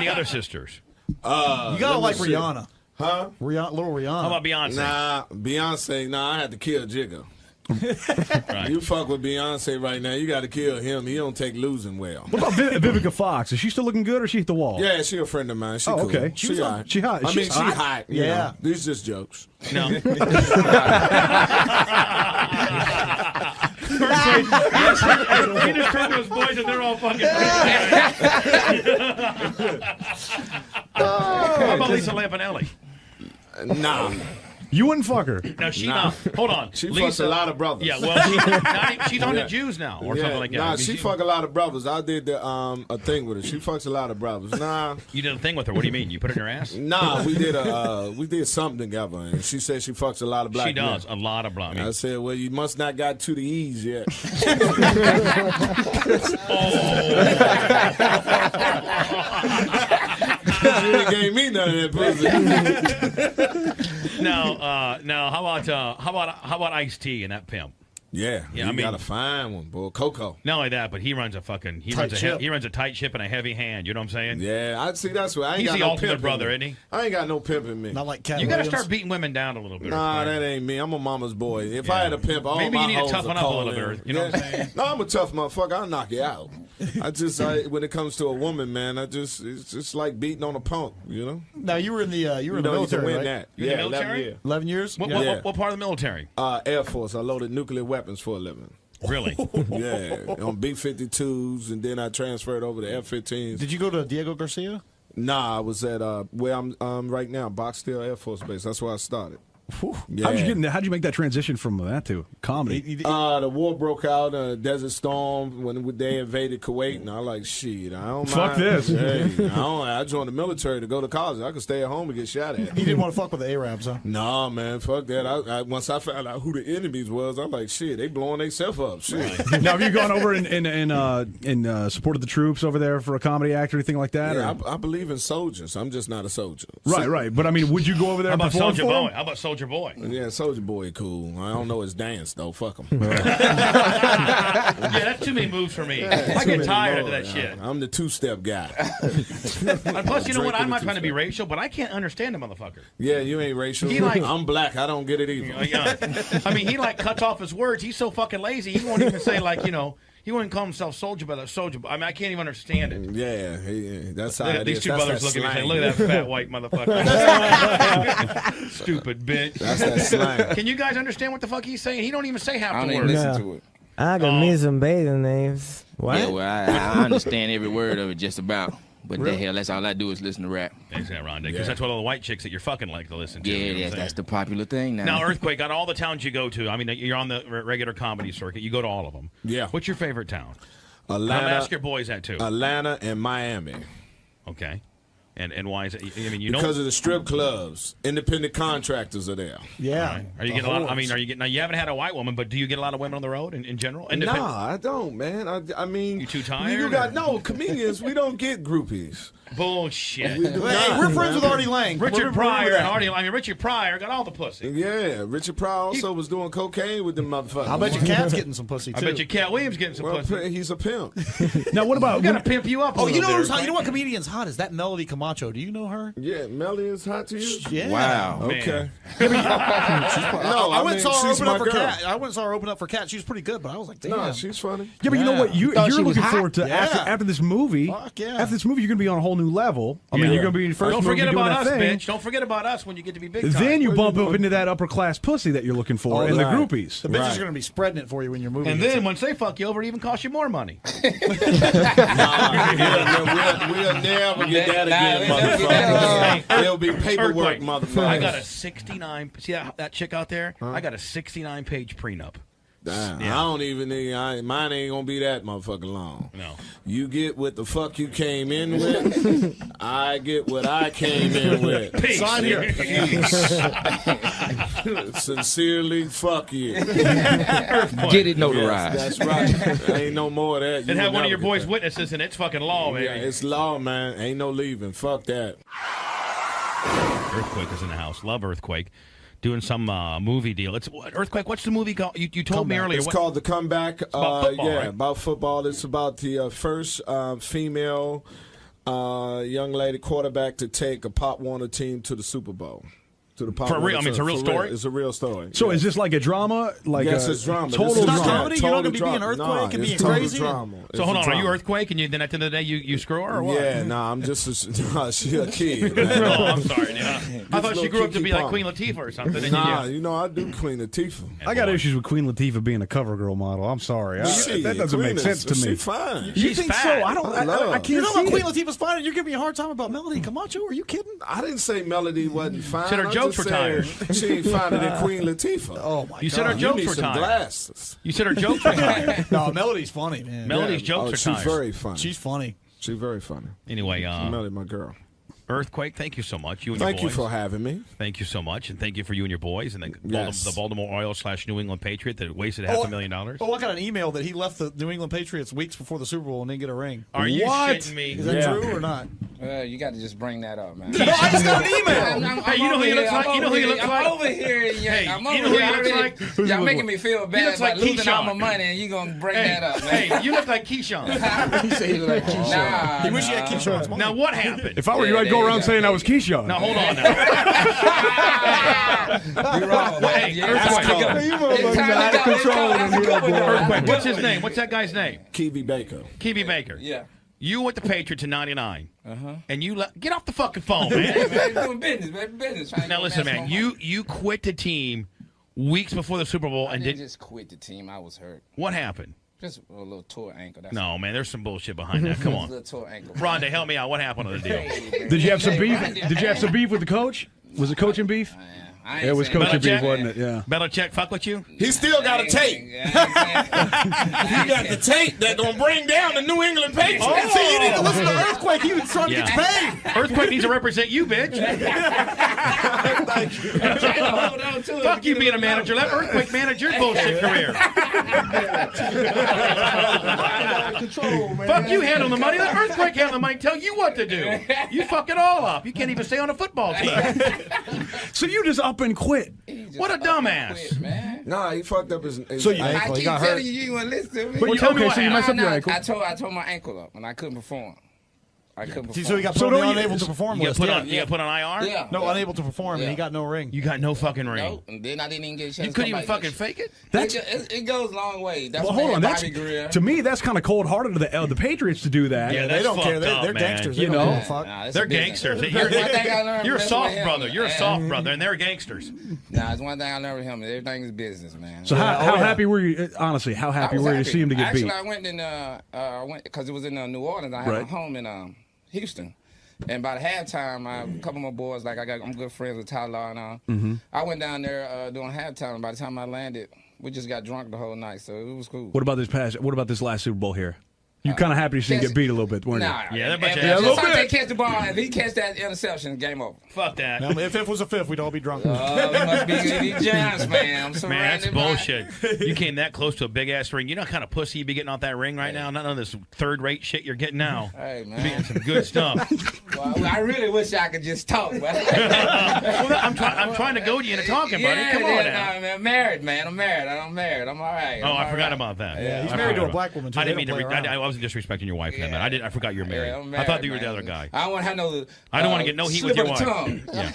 Speaker 14: the other sisters.
Speaker 17: You gotta like Rihanna.
Speaker 18: Huh?
Speaker 17: Little Rihanna.
Speaker 14: How about Beyonce?
Speaker 18: Nah, Beyonce. Nah, I had to kill Jigga.
Speaker 14: Right.
Speaker 18: You fuck with Beyonce right now, you got to kill him. He don't take losing well.
Speaker 16: What about Vivica Fox? Is she still looking good or is she hit the wall?
Speaker 18: Yeah, she a friend of mine. She
Speaker 16: Oh,
Speaker 18: cool.
Speaker 16: okay.
Speaker 18: She hot.
Speaker 16: She hot.
Speaker 18: I mean,
Speaker 16: She's
Speaker 18: she
Speaker 16: hot.
Speaker 18: hot. you
Speaker 17: Yeah.
Speaker 18: know. These just jokes.
Speaker 14: No. He just turned to his boys and they're all fucking. How about Lisa Lampanelli?
Speaker 18: Nah.
Speaker 16: You wouldn't fuck her.
Speaker 14: No, hold on.
Speaker 18: She
Speaker 14: Lisa,
Speaker 18: fucks a lot of brothers.
Speaker 14: Yeah, well, she's on the Jews now or something like that.
Speaker 18: Nah, she fuck a lot of brothers. I did a thing with her. She fucks a lot of brothers. Nah.
Speaker 14: You did a thing with her. What do you mean? You put it in her ass?
Speaker 18: Nah, we did something together, and she said she fucks a lot of black
Speaker 14: She does
Speaker 18: men.
Speaker 14: a lot of black.
Speaker 18: I said, well, you must not got to the E's yet. You ain't gave me none of that pussy.
Speaker 14: Now, how about Ice-T and that pimp?
Speaker 18: Yeah,
Speaker 14: Yeah,
Speaker 18: you
Speaker 14: I mean-
Speaker 18: got a fine one, boy. Coco.
Speaker 14: Not only that, but he runs a tight ship and a heavy hand. You know what I'm saying?
Speaker 18: Yeah, I see. That's what I ain't
Speaker 14: He's
Speaker 18: got
Speaker 14: the
Speaker 18: no
Speaker 14: ultimate
Speaker 18: pimp in
Speaker 14: brother,
Speaker 18: me.
Speaker 14: isn't he?
Speaker 18: I ain't got no pimp in me.
Speaker 17: Not like Cat
Speaker 14: You got to
Speaker 17: Williams.
Speaker 14: start beating women down a little bit.
Speaker 18: Nah, that ain't me. I'm a mama's boy. If I
Speaker 14: Yeah.
Speaker 18: had a pimp, all
Speaker 14: Maybe
Speaker 18: my
Speaker 14: you need to
Speaker 18: hoes
Speaker 14: toughen
Speaker 18: would
Speaker 14: up a
Speaker 18: call
Speaker 14: little
Speaker 18: in.
Speaker 14: bit. You know what I'm saying?
Speaker 18: No, I'm a tough motherfucker. I'll knock you out. When it comes to a woman, man, it's just like beating on a punk, you know?
Speaker 17: Now you were in the
Speaker 18: You
Speaker 17: the
Speaker 18: know you
Speaker 17: military,
Speaker 18: can win
Speaker 17: right?
Speaker 18: that.
Speaker 14: You in the
Speaker 18: 11
Speaker 14: military?
Speaker 18: years.
Speaker 17: 11 years.
Speaker 14: What part of the military?
Speaker 18: Air Force. I loaded nuclear weapons for a living.
Speaker 14: Really?
Speaker 18: Yeah, on B-52s, and then I transferred over to F-15s.
Speaker 17: Did you go to Diego Garcia?
Speaker 18: Nah, I was at where I'm right now, Boxdale Air Force Base. That's where I started. Yeah.
Speaker 16: How'd you make that transition from that to comedy?
Speaker 18: The war broke out, Desert Storm, when they invaded Kuwait, and I like, shit, I don't
Speaker 16: Fuck
Speaker 18: mind.
Speaker 16: this.
Speaker 18: Hey, I joined the military to go to college. I could stay at home and get shot at.
Speaker 17: He didn't want to fuck with the Arabs, huh?
Speaker 18: Nah, man, fuck that. Once I found out who the enemies was, I'm like, shit, they blowing themselves up. Shit.
Speaker 16: Now, have you gone over and supported the troops over there for a comedy act or anything like that?
Speaker 18: Yeah, I believe in soldiers. I'm just not a soldier.
Speaker 16: Right. But I mean, would you go over there?
Speaker 14: How about
Speaker 16: perform
Speaker 14: Soldier
Speaker 16: for
Speaker 14: Boy?
Speaker 16: him?
Speaker 14: How about Soldier Boy?
Speaker 18: Yeah, Soldier Boy, cool. I don't know his dance though. Fuck him.
Speaker 14: Yeah, that's too many moves for me. I get tired of that shit.
Speaker 18: I'm the two-step guy.
Speaker 14: And plus, you know what? I'm not trying to be racial, but I can't understand the motherfucker.
Speaker 18: Yeah, you ain't racial. I'm black. I don't get it either.
Speaker 14: Yeah. I mean, he like cuts off his words. He's so fucking lazy. He won't even say like, you know. He wouldn't call himself soldier, but a soldier. I mean, I can't even understand it.
Speaker 18: Yeah, that's how it
Speaker 14: These
Speaker 18: is.
Speaker 14: two
Speaker 18: That's
Speaker 14: brothers
Speaker 18: that
Speaker 14: look at me
Speaker 18: slang.
Speaker 14: saying, "Look at that fat white motherfucker, stupid bitch."
Speaker 18: That's that slang.
Speaker 14: Can you guys understand what the fuck he's saying? He don't even say half
Speaker 20: I
Speaker 14: the
Speaker 20: don't
Speaker 14: words.
Speaker 20: even listen to it.
Speaker 21: I got me some bathing names. What?
Speaker 20: Yeah, well, I understand every word of it just about. But the hell, that's all I do is listen to rap.
Speaker 14: Exactly, Rhonda, because that's what all the white chicks that you're fucking like to listen to.
Speaker 20: Yeah,
Speaker 14: you know what I'm
Speaker 20: that's the popular thing now.
Speaker 14: Now, Earthquake, on all the towns you go to, I mean, you're on the regular comedy circuit. You go to all of them.
Speaker 18: Yeah.
Speaker 14: What's your favorite town?
Speaker 18: Atlanta.
Speaker 14: I'm ask your boys that too.
Speaker 18: Atlanta and Miami.
Speaker 14: Okay. And why is it? I mean,
Speaker 18: because of the strip clubs, independent contractors are there.
Speaker 17: Yeah.
Speaker 14: Right. Are you getting a lot? I mean, are you getting? Now, you haven't had a white woman, but do you get a lot of women on the road in general?
Speaker 18: Nah, I don't, man. I mean,
Speaker 14: you too tired?
Speaker 18: You got comedians. We don't get groupies.
Speaker 14: Bullshit.
Speaker 17: We're friends with Artie Lang.
Speaker 14: Richard Pryor and Artie. I mean, Richard Pryor got all the pussy.
Speaker 18: Yeah, Richard Pryor also was doing cocaine with them motherfuckers.
Speaker 17: I bet your cat's getting some pussy too.
Speaker 14: I bet your Cat Williams getting some pussy.
Speaker 18: He's a pimp.
Speaker 16: Now, what about?
Speaker 14: We gotta pimp you up.
Speaker 17: You know what comedian's hot is that Melody Camacho. Do you know her?
Speaker 18: Yeah, Melody is hot to you.
Speaker 17: Yeah.
Speaker 20: Wow.
Speaker 18: Okay.
Speaker 17: I went and saw her
Speaker 18: she's
Speaker 17: open up
Speaker 18: my
Speaker 17: for
Speaker 18: girl.
Speaker 17: Cat. I went and saw her open up for Cat. She was pretty good, but I was like, damn.
Speaker 18: No, she's funny.
Speaker 16: Yeah, but you know what? You're
Speaker 17: Thought she was
Speaker 16: looking
Speaker 17: hot?
Speaker 16: forward to
Speaker 17: Yeah.
Speaker 16: after this movie.
Speaker 17: Fuck yeah.
Speaker 16: After this movie, you're going to be on a whole new level. I mean, you're going to be in the first
Speaker 14: Don't
Speaker 16: movie
Speaker 14: forget
Speaker 16: doing
Speaker 14: about
Speaker 16: that
Speaker 14: us,
Speaker 16: thing.
Speaker 14: bitch. Don't forget about us when you get to be big time.
Speaker 16: Then you bump up into that upper class pussy that you're looking for and the groupies.
Speaker 17: The bitches are going to be spreading it for you when you're moving.
Speaker 14: And then once they fuck you over, it even cost you more money.
Speaker 18: We'll never get that again, motherfucker. It'll be paperwork, motherfucker.
Speaker 14: I got a 69. See that chick out there? I got a 69-page prenup.
Speaker 18: Damn, I don't even need. Mine ain't gonna be that motherfucking long.
Speaker 14: No.
Speaker 18: You get what the fuck you came in with. I get what I came in with.
Speaker 14: Peace.
Speaker 17: Sign here.
Speaker 18: Sincerely, fuck you.
Speaker 20: Get it notarized.
Speaker 18: Yes, that's right. Ain't no more of that.
Speaker 14: And have one of your boys' witnesses, and it's fucking law, man.
Speaker 18: Yeah, it's law, man. Ain't no leaving. Fuck that.
Speaker 14: Earthquake is in the house. Love Earthquake. Doing some movie deal. It's Earthquake. What's the movie called? You told me earlier.
Speaker 18: It's called The Comeback.
Speaker 14: About football, right?
Speaker 18: About football. It's about the first female young lady quarterback to take a Pop Warner team to the Super Bowl. To the Pop
Speaker 14: For real?
Speaker 18: Warner
Speaker 14: I mean, it's a real
Speaker 18: for
Speaker 14: story?
Speaker 18: It's a real story.
Speaker 16: So is this like a drama? Like
Speaker 18: yes, it's drama.
Speaker 16: Total
Speaker 18: This is
Speaker 16: drama.
Speaker 17: comedy? You're not gonna be
Speaker 18: Total
Speaker 17: being
Speaker 18: drama.
Speaker 17: Earthquake and
Speaker 18: it's
Speaker 17: being
Speaker 18: total
Speaker 17: crazy?
Speaker 18: Drama.
Speaker 14: So
Speaker 18: It's
Speaker 14: hold
Speaker 18: a
Speaker 14: on, are you
Speaker 18: drama.
Speaker 14: Earthquake, and then at the end of the day you screw her or what?
Speaker 18: Yeah, nah, I'm just she a kid. Man.
Speaker 14: Oh, I'm sorry. Yeah. I thought she grew up to be like Queen Latifah or something. and
Speaker 18: Nah,
Speaker 14: you-
Speaker 18: you know I do Queen Latifah.
Speaker 16: I got issues with Queen Latifah being a cover girl model. I'm sorry. That doesn't make sense to me.
Speaker 18: She's fine.
Speaker 16: You
Speaker 14: She's
Speaker 16: think
Speaker 14: fat.
Speaker 16: so? I don't. I can't
Speaker 17: You know
Speaker 16: see
Speaker 17: about Queen
Speaker 16: it.
Speaker 17: Latifah's fine, and you're giving me a hard time about Melody Camacho? Are you kidding?
Speaker 18: I didn't say Melody wasn't fine.
Speaker 14: Said her
Speaker 18: I
Speaker 14: jokes
Speaker 18: just
Speaker 14: were tired.
Speaker 18: said She ain't finer than Queen Latifah.
Speaker 17: Oh my
Speaker 14: You
Speaker 17: god!
Speaker 14: said her
Speaker 18: You
Speaker 14: jokes
Speaker 18: need
Speaker 14: were
Speaker 18: some
Speaker 14: tired.
Speaker 18: glasses.
Speaker 14: You said her jokes were tired.
Speaker 17: No, Melody's funny, man.
Speaker 14: Melody's jokes are
Speaker 18: She's
Speaker 14: tired.
Speaker 18: very funny.
Speaker 17: She's funny.
Speaker 18: She's very funny.
Speaker 14: Anyway,
Speaker 18: Melody, my girl.
Speaker 14: Earthquake, thank you so much. You and
Speaker 18: Thank
Speaker 14: your
Speaker 18: you
Speaker 14: boys.
Speaker 18: for having me.
Speaker 14: Thank you so much, and thank you for you and your boys and
Speaker 18: Yes.
Speaker 14: the Baltimore Oil/New England Patriot that wasted $500,000.
Speaker 17: Oh, I got an email that he left the New England Patriots weeks before the Super Bowl and didn't get a ring.
Speaker 14: Are you
Speaker 17: What?
Speaker 14: shitting me?
Speaker 17: Is that true or not?
Speaker 20: You got to just bring that up, man.
Speaker 17: No, I just got an email.
Speaker 14: Hey, you know who he looks like? You know who he looks like?
Speaker 20: I'm over here.
Speaker 14: Hey,
Speaker 20: I'm
Speaker 14: you
Speaker 20: over
Speaker 14: know who he
Speaker 20: here
Speaker 14: looks
Speaker 20: already.
Speaker 14: like?
Speaker 20: Y'all making me feel bad
Speaker 14: looks
Speaker 20: about
Speaker 14: like
Speaker 20: losing all
Speaker 14: Keyshawn.
Speaker 20: my money, and you going to bring
Speaker 14: Hey,
Speaker 20: that up, man.
Speaker 14: hey, you look like Keyshawn.
Speaker 17: He said he looked like Keyshawn.
Speaker 20: Nah,
Speaker 17: He wish he had Keyshawn's money.
Speaker 14: Now what happened?
Speaker 16: If I were you, I'd go around saying I was Keyshawn.
Speaker 14: Now hold on. Now.
Speaker 20: You're wrong, man.
Speaker 14: Hey,
Speaker 20: Yeah,
Speaker 14: Earthquake.
Speaker 20: out of control.
Speaker 14: Earthquake. What's his name? What's that guy's name?
Speaker 18: Kiwi Baker.
Speaker 14: Kiwi Baker.
Speaker 20: Yeah.
Speaker 14: You went the Patriots in '99, and you get off the fucking phone, man.
Speaker 20: Hey, man, doing business, man. Business. Trying to
Speaker 14: Now
Speaker 20: go
Speaker 14: listen,
Speaker 20: mess
Speaker 14: man.
Speaker 20: my money.
Speaker 14: You quit the team weeks before the Super Bowl
Speaker 20: I
Speaker 14: and
Speaker 20: didn't
Speaker 14: did.
Speaker 20: just quit the team. I was hurt.
Speaker 14: What happened?
Speaker 20: Just a little tore ankle. That's
Speaker 14: No, man. There's some bullshit behind that. Come
Speaker 20: a
Speaker 14: on,
Speaker 20: little tore ankle.
Speaker 14: Rhonda, help me out. What happened to the deal?
Speaker 20: Hey,
Speaker 16: Did you have some beef?
Speaker 20: man.
Speaker 16: Did you have some beef with the coach? Was the coaching beef? It was Coach Beef, wasn't it? Yeah.
Speaker 14: Belichick fuck with you?
Speaker 18: He still got a tape. He got the tape that gonna bring down the New England Patriots.
Speaker 17: Oh. See, you need to listen to Earthquake. He was trying to get you paid.
Speaker 14: Earthquake needs to represent you, bitch. Fuck you being a manager. Let Earthquake manage your bullshit career. Fuck you handle the money. Let Earthquake handle the money. Tell you what to do. You fuck it all up. You can't even stay on a football team.
Speaker 16: So you just up and quit.
Speaker 14: What a dumbass.
Speaker 18: Nah, he fucked up his
Speaker 16: So you-
Speaker 18: ankle.
Speaker 20: I
Speaker 18: He
Speaker 20: keep
Speaker 18: got
Speaker 20: telling
Speaker 18: hurt.
Speaker 20: you, you want to listen to me.
Speaker 16: But you- okay, so you messed up your ankle.
Speaker 20: I tore my ankle up, and I couldn't perform. I couldn't perform.
Speaker 17: So he got put on the unable to perform
Speaker 14: You got
Speaker 17: list.
Speaker 14: put on. You got put on IR.
Speaker 20: Yeah.
Speaker 17: No, unable to perform, and he got no ring.
Speaker 14: You got no fucking ring.
Speaker 20: Nope. And then I didn't even get a chance.
Speaker 14: You couldn't
Speaker 20: to
Speaker 14: even
Speaker 20: come
Speaker 14: fucking
Speaker 20: back.
Speaker 14: fake it.
Speaker 20: It goes a long way. That's
Speaker 16: Well,
Speaker 20: what
Speaker 16: hold on.
Speaker 20: Bobby
Speaker 16: That's
Speaker 20: Greer.
Speaker 16: to me. That's kind of cold-hearted of the Patriots to do that.
Speaker 14: Yeah,
Speaker 17: they
Speaker 14: that's
Speaker 17: don't care.
Speaker 14: fucked up,
Speaker 17: They're
Speaker 14: man.
Speaker 17: gangsters.
Speaker 16: You
Speaker 17: They don't
Speaker 16: know?
Speaker 17: give a fuck.
Speaker 20: Nah, it's
Speaker 14: They're
Speaker 20: a business.
Speaker 14: gangsters.
Speaker 20: That's one thing I learned
Speaker 14: You're a
Speaker 20: from
Speaker 14: soft
Speaker 20: him.
Speaker 14: brother. You're a soft brother, and they're gangsters.
Speaker 20: Nah, it's one thing I learned with him. Everything is business, man.
Speaker 16: So how happy were you? Honestly, how happy were you to see him to get
Speaker 20: Actually,
Speaker 16: beat?
Speaker 20: I went because it was in New Orleans. I had
Speaker 16: Right.
Speaker 20: a home in Houston. And by the halftime, a couple of my boys, I'm good friends with Tyler and
Speaker 16: Mm-hmm.
Speaker 20: I went down there doing halftime. And by the time I landed, we just got drunk the whole night, so it was cool.
Speaker 16: What about this last Super Bowl here? You kind of happy to see him get beat a little bit, weren't you?
Speaker 20: Nah,
Speaker 14: Yeah, they're a bunch of
Speaker 20: if
Speaker 14: assholes.
Speaker 20: Asante catch the ball, if he catch that interception, game over.
Speaker 14: Fuck that.
Speaker 17: Now, if it was a fifth, we'd all be drunk.
Speaker 20: We must be the Giants, man. I'm
Speaker 14: Man, that's
Speaker 20: surrounded by.
Speaker 14: bullshit. You came that close to a big ass ring. You know what kind of pussy you be getting off that ring right now? None of this third rate shit you're getting now.
Speaker 20: Hey,
Speaker 14: You're getting
Speaker 20: man.
Speaker 14: some good stuff.
Speaker 20: Well, I really wish I could just talk. But
Speaker 14: Well, I'm trying to goad you into talking, buddy. Come on now.
Speaker 20: Nah, man, I'm married, man. I'm married. I'm all right.
Speaker 14: Oh, I forgot about that.
Speaker 20: Yeah,
Speaker 17: he's
Speaker 14: I
Speaker 17: married to
Speaker 14: forgot
Speaker 17: a black woman, too.
Speaker 14: I
Speaker 17: They
Speaker 14: didn't mean
Speaker 17: don't play
Speaker 14: to.
Speaker 17: around.
Speaker 14: I wasn't disrespecting your wife, man. I forgot you're married.
Speaker 20: Yeah, I'm
Speaker 14: I thought
Speaker 20: married,
Speaker 14: you were the
Speaker 20: man.
Speaker 14: other guy.
Speaker 20: I don't want to have no.
Speaker 14: I don't want to get no heat with
Speaker 20: slip
Speaker 14: your
Speaker 20: of the
Speaker 14: wife.
Speaker 20: tongue.
Speaker 14: Yeah.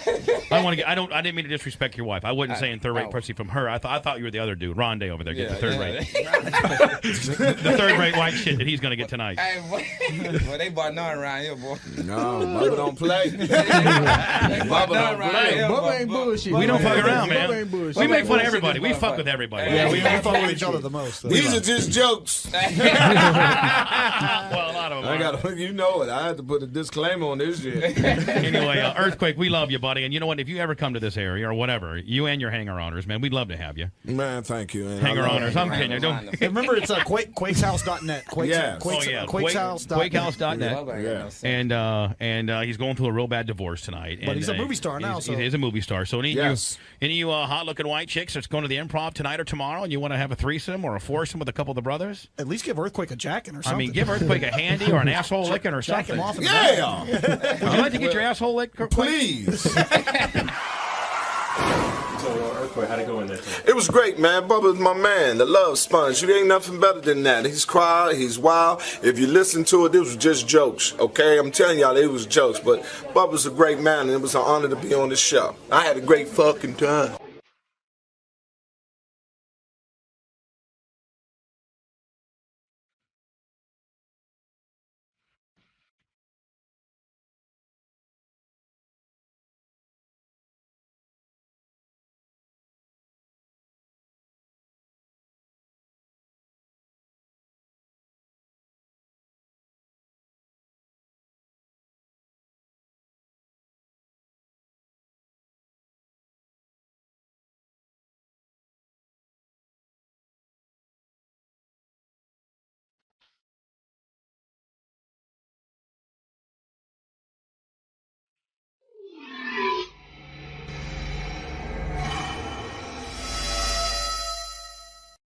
Speaker 14: I didn't mean to disrespect your wife. I wasn't saying third rate pussy from her. I thought you were the other dude, Rondé over there, getting the third rate. The third rate white shit that he's going to get tonight.
Speaker 20: Hey, boy, they bought none around here, boy.
Speaker 18: No, Bubba don't play.
Speaker 20: Bubba don't play.
Speaker 17: Bubba ain't bullshit.
Speaker 14: We don't fuck around,
Speaker 17: Bubba
Speaker 14: man.
Speaker 17: ain't bullshit.
Speaker 14: We make fun of everybody. We fuck with everybody.
Speaker 17: Yeah, we fuck with each other the most.
Speaker 18: These are just jokes.
Speaker 14: Well, a lot of them.
Speaker 18: I got, you know it. I had to put a disclaimer on this shit.
Speaker 14: Anyway, Earthquake, we love you, buddy. And you know what? If you ever come to this area or whatever, you and your hanger-oners, man, we'd love to have you.
Speaker 18: Man, thank you. Man.
Speaker 14: Hanger-oners. I'm kidding you. Don't.
Speaker 17: Hey, remember, it's Quakeshouse.net.
Speaker 18: Yes.
Speaker 17: Quakeshouse.net.
Speaker 18: Yeah.
Speaker 14: And he's going through a real bad divorce tonight.
Speaker 17: But
Speaker 14: and,
Speaker 17: he's a movie star now, so.
Speaker 14: He is a movie star. So any
Speaker 18: Yes.
Speaker 14: of you hot-looking white chicks that's going to the Improv tonight or tomorrow, and you want to have a threesome or a foursome with a couple of the brothers?
Speaker 17: At least give Earthquake a jacking or something.
Speaker 14: I mean, give Earthquake a handy or an asshole licking or
Speaker 17: Jack
Speaker 14: something.
Speaker 17: him off in the
Speaker 18: Yeah.
Speaker 14: Would you like to get your asshole licked, Earthquake?
Speaker 18: Please.
Speaker 5: So, Earthquake, how'd it go in there?
Speaker 15: It was great, man. Bubba's my man, the love sponge. You ain't nothing better than that. He's quiet, he's wild. If you listen to it, this was just jokes, okay? I'm telling y'all, it was jokes. But Bubba's a great man, and it was an honor to be on this show. I had a great fucking time.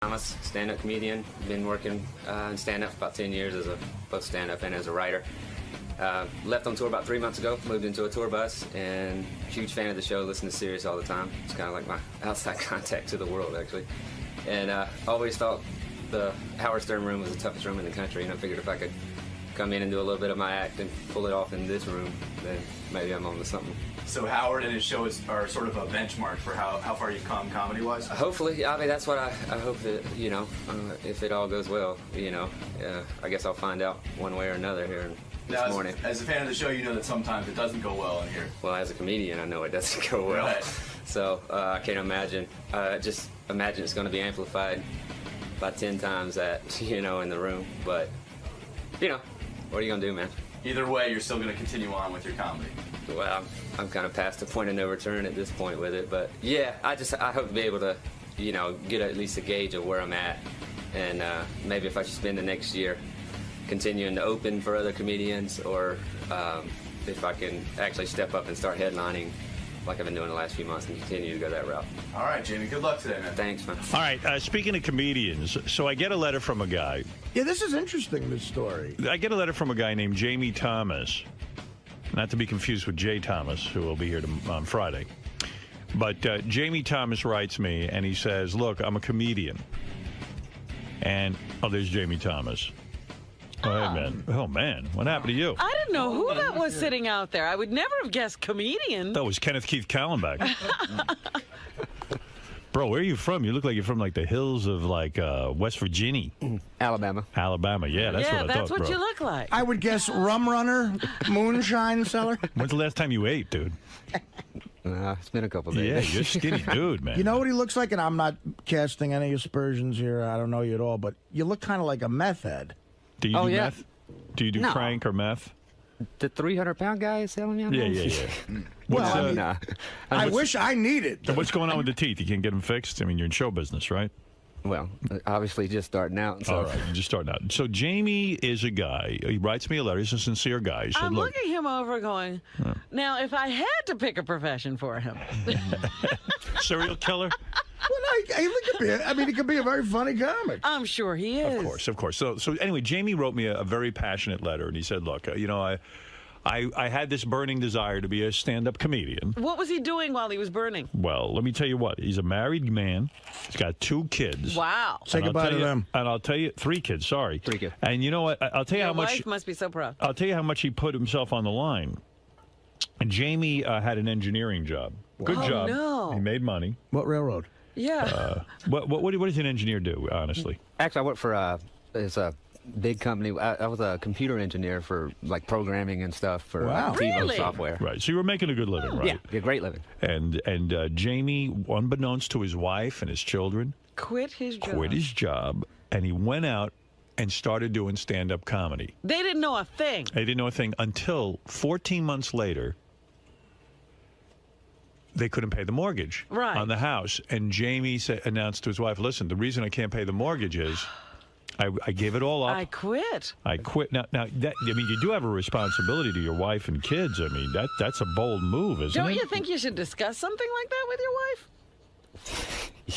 Speaker 22: I'm a stand-up comedian. Been working in stand-up for about 10 years as both stand-up and as a writer. Left on tour about 3 months ago, moved into a tour bus, and huge fan of the show, listen to Sirius all the time. It's kind of like my outside contact to the world, actually. And always thought the Howard Stern room was the toughest room in the country, and I figured if I could come in and do a little bit of my act and pull it off in this room, then maybe I'm on to something.
Speaker 5: So Howard and his show are sort of a benchmark for how far you've come comedy-wise?
Speaker 22: Hopefully. I mean, that's what I hope that, if it all goes well, I guess I'll find out one way or another here this morning.
Speaker 5: As a fan of the show, you know that sometimes it doesn't go well in here.
Speaker 22: Well, as a comedian, I know it doesn't go well.
Speaker 5: Right.
Speaker 22: So I can't imagine. Just imagine it's going to be amplified by 10 times that, in the room. But, what are you going to do, man?
Speaker 5: either way, you're still going to continue on with your comedy.
Speaker 22: Well, I'm kind of past the point of no return at this point with it, but yeah, I hope to be able to, get at least a gauge of where I'm at, and maybe if I should spend the next year continuing to open for other comedians, or if I can actually step up and start headlining like I've been doing the last few months and continue to go that route.
Speaker 5: All right, Jamie, good luck today, man.
Speaker 22: Thanks, man.
Speaker 4: All right, speaking of comedians, so I get a letter from a guy.
Speaker 2: Yeah, this is interesting, this story.
Speaker 4: I get a letter from a guy named Jamie Thomas, not to be confused with Jay Thomas, who will be here on Friday. But Jamie Thomas writes me, and he says, look, I'm a comedian. And, there's Jamie Thomas. Oh, hey, man. Oh, man. What happened to you?
Speaker 1: I didn't know who that was sitting out there. I would never have guessed comedian.
Speaker 4: That was Kenneth Keith Kallenbach. Bro, where are you from? You look like you're from, the hills of, West Virginia.
Speaker 7: Alabama.
Speaker 4: Alabama, yeah. That's what I thought,
Speaker 1: that's what
Speaker 4: bro.
Speaker 1: you look like.
Speaker 2: I would guess rum runner, moonshine seller.
Speaker 4: When's the last time you ate, dude?
Speaker 7: It's been a couple days.
Speaker 4: Yeah, you're a skinny dude, man.
Speaker 2: You know what he looks like? And I'm not casting any aspersions here. I don't know you at all, but you look kind of like a meth head.
Speaker 4: Do you do meth? Do you do crank or meth?
Speaker 7: The 300-pound guy is selling me?
Speaker 4: Yeah.
Speaker 2: Well, I wish I needed.
Speaker 4: So what's going on with the teeth? You can't get them fixed? I mean, you're in show business, right?
Speaker 7: Well, obviously just starting out. So.
Speaker 4: All right, you're just starting out. So Jamie is a guy. He writes me a letter. He's a sincere guy. He said,
Speaker 1: I'm
Speaker 4: look,
Speaker 1: looking him over going, now, if I had to pick a profession for him.
Speaker 4: Serial killer?
Speaker 2: Well, he could be a very funny comic.
Speaker 1: I'm sure he is.
Speaker 4: Of course. So anyway, Jamie wrote me a very passionate letter, and he said, look, I had this burning desire to be a stand-up comedian.
Speaker 1: What was he doing while he was burning?
Speaker 4: Well, let me tell you what. He's a married man. He's got 2 kids.
Speaker 1: Wow.
Speaker 2: Say goodbye to them.
Speaker 4: And I'll tell you, 3 kids, sorry.
Speaker 7: 3 kids.
Speaker 4: And you know what? I'll tell you how much.
Speaker 1: Your wife must be so proud.
Speaker 4: I'll tell you how much he put himself on the line. And Jamie had an engineering job. Good job.
Speaker 1: No.
Speaker 4: He made money.
Speaker 2: What railroad?
Speaker 1: Yeah.
Speaker 4: What does an engineer do, honestly?
Speaker 7: Actually, I work for it's a big company. I was a computer engineer for programming and stuff for TiVo software.
Speaker 4: Right. So you were making a good living, right?
Speaker 7: Yeah, great living.
Speaker 4: And Jamie, unbeknownst to his wife and his children,
Speaker 1: quit his job,
Speaker 4: and he went out and started doing stand-up comedy.
Speaker 1: They didn't know a thing.
Speaker 4: They didn't know a thing until 14 months later. They couldn't pay the mortgage on the house. And Jamie announced to his wife, listen, the reason I can't pay the mortgage is I gave it all up.
Speaker 1: I quit.
Speaker 4: Now you do have a responsibility to your wife and kids. I mean, that's a bold move, isn't it?
Speaker 1: Don't you think you should discuss something like that with your wife?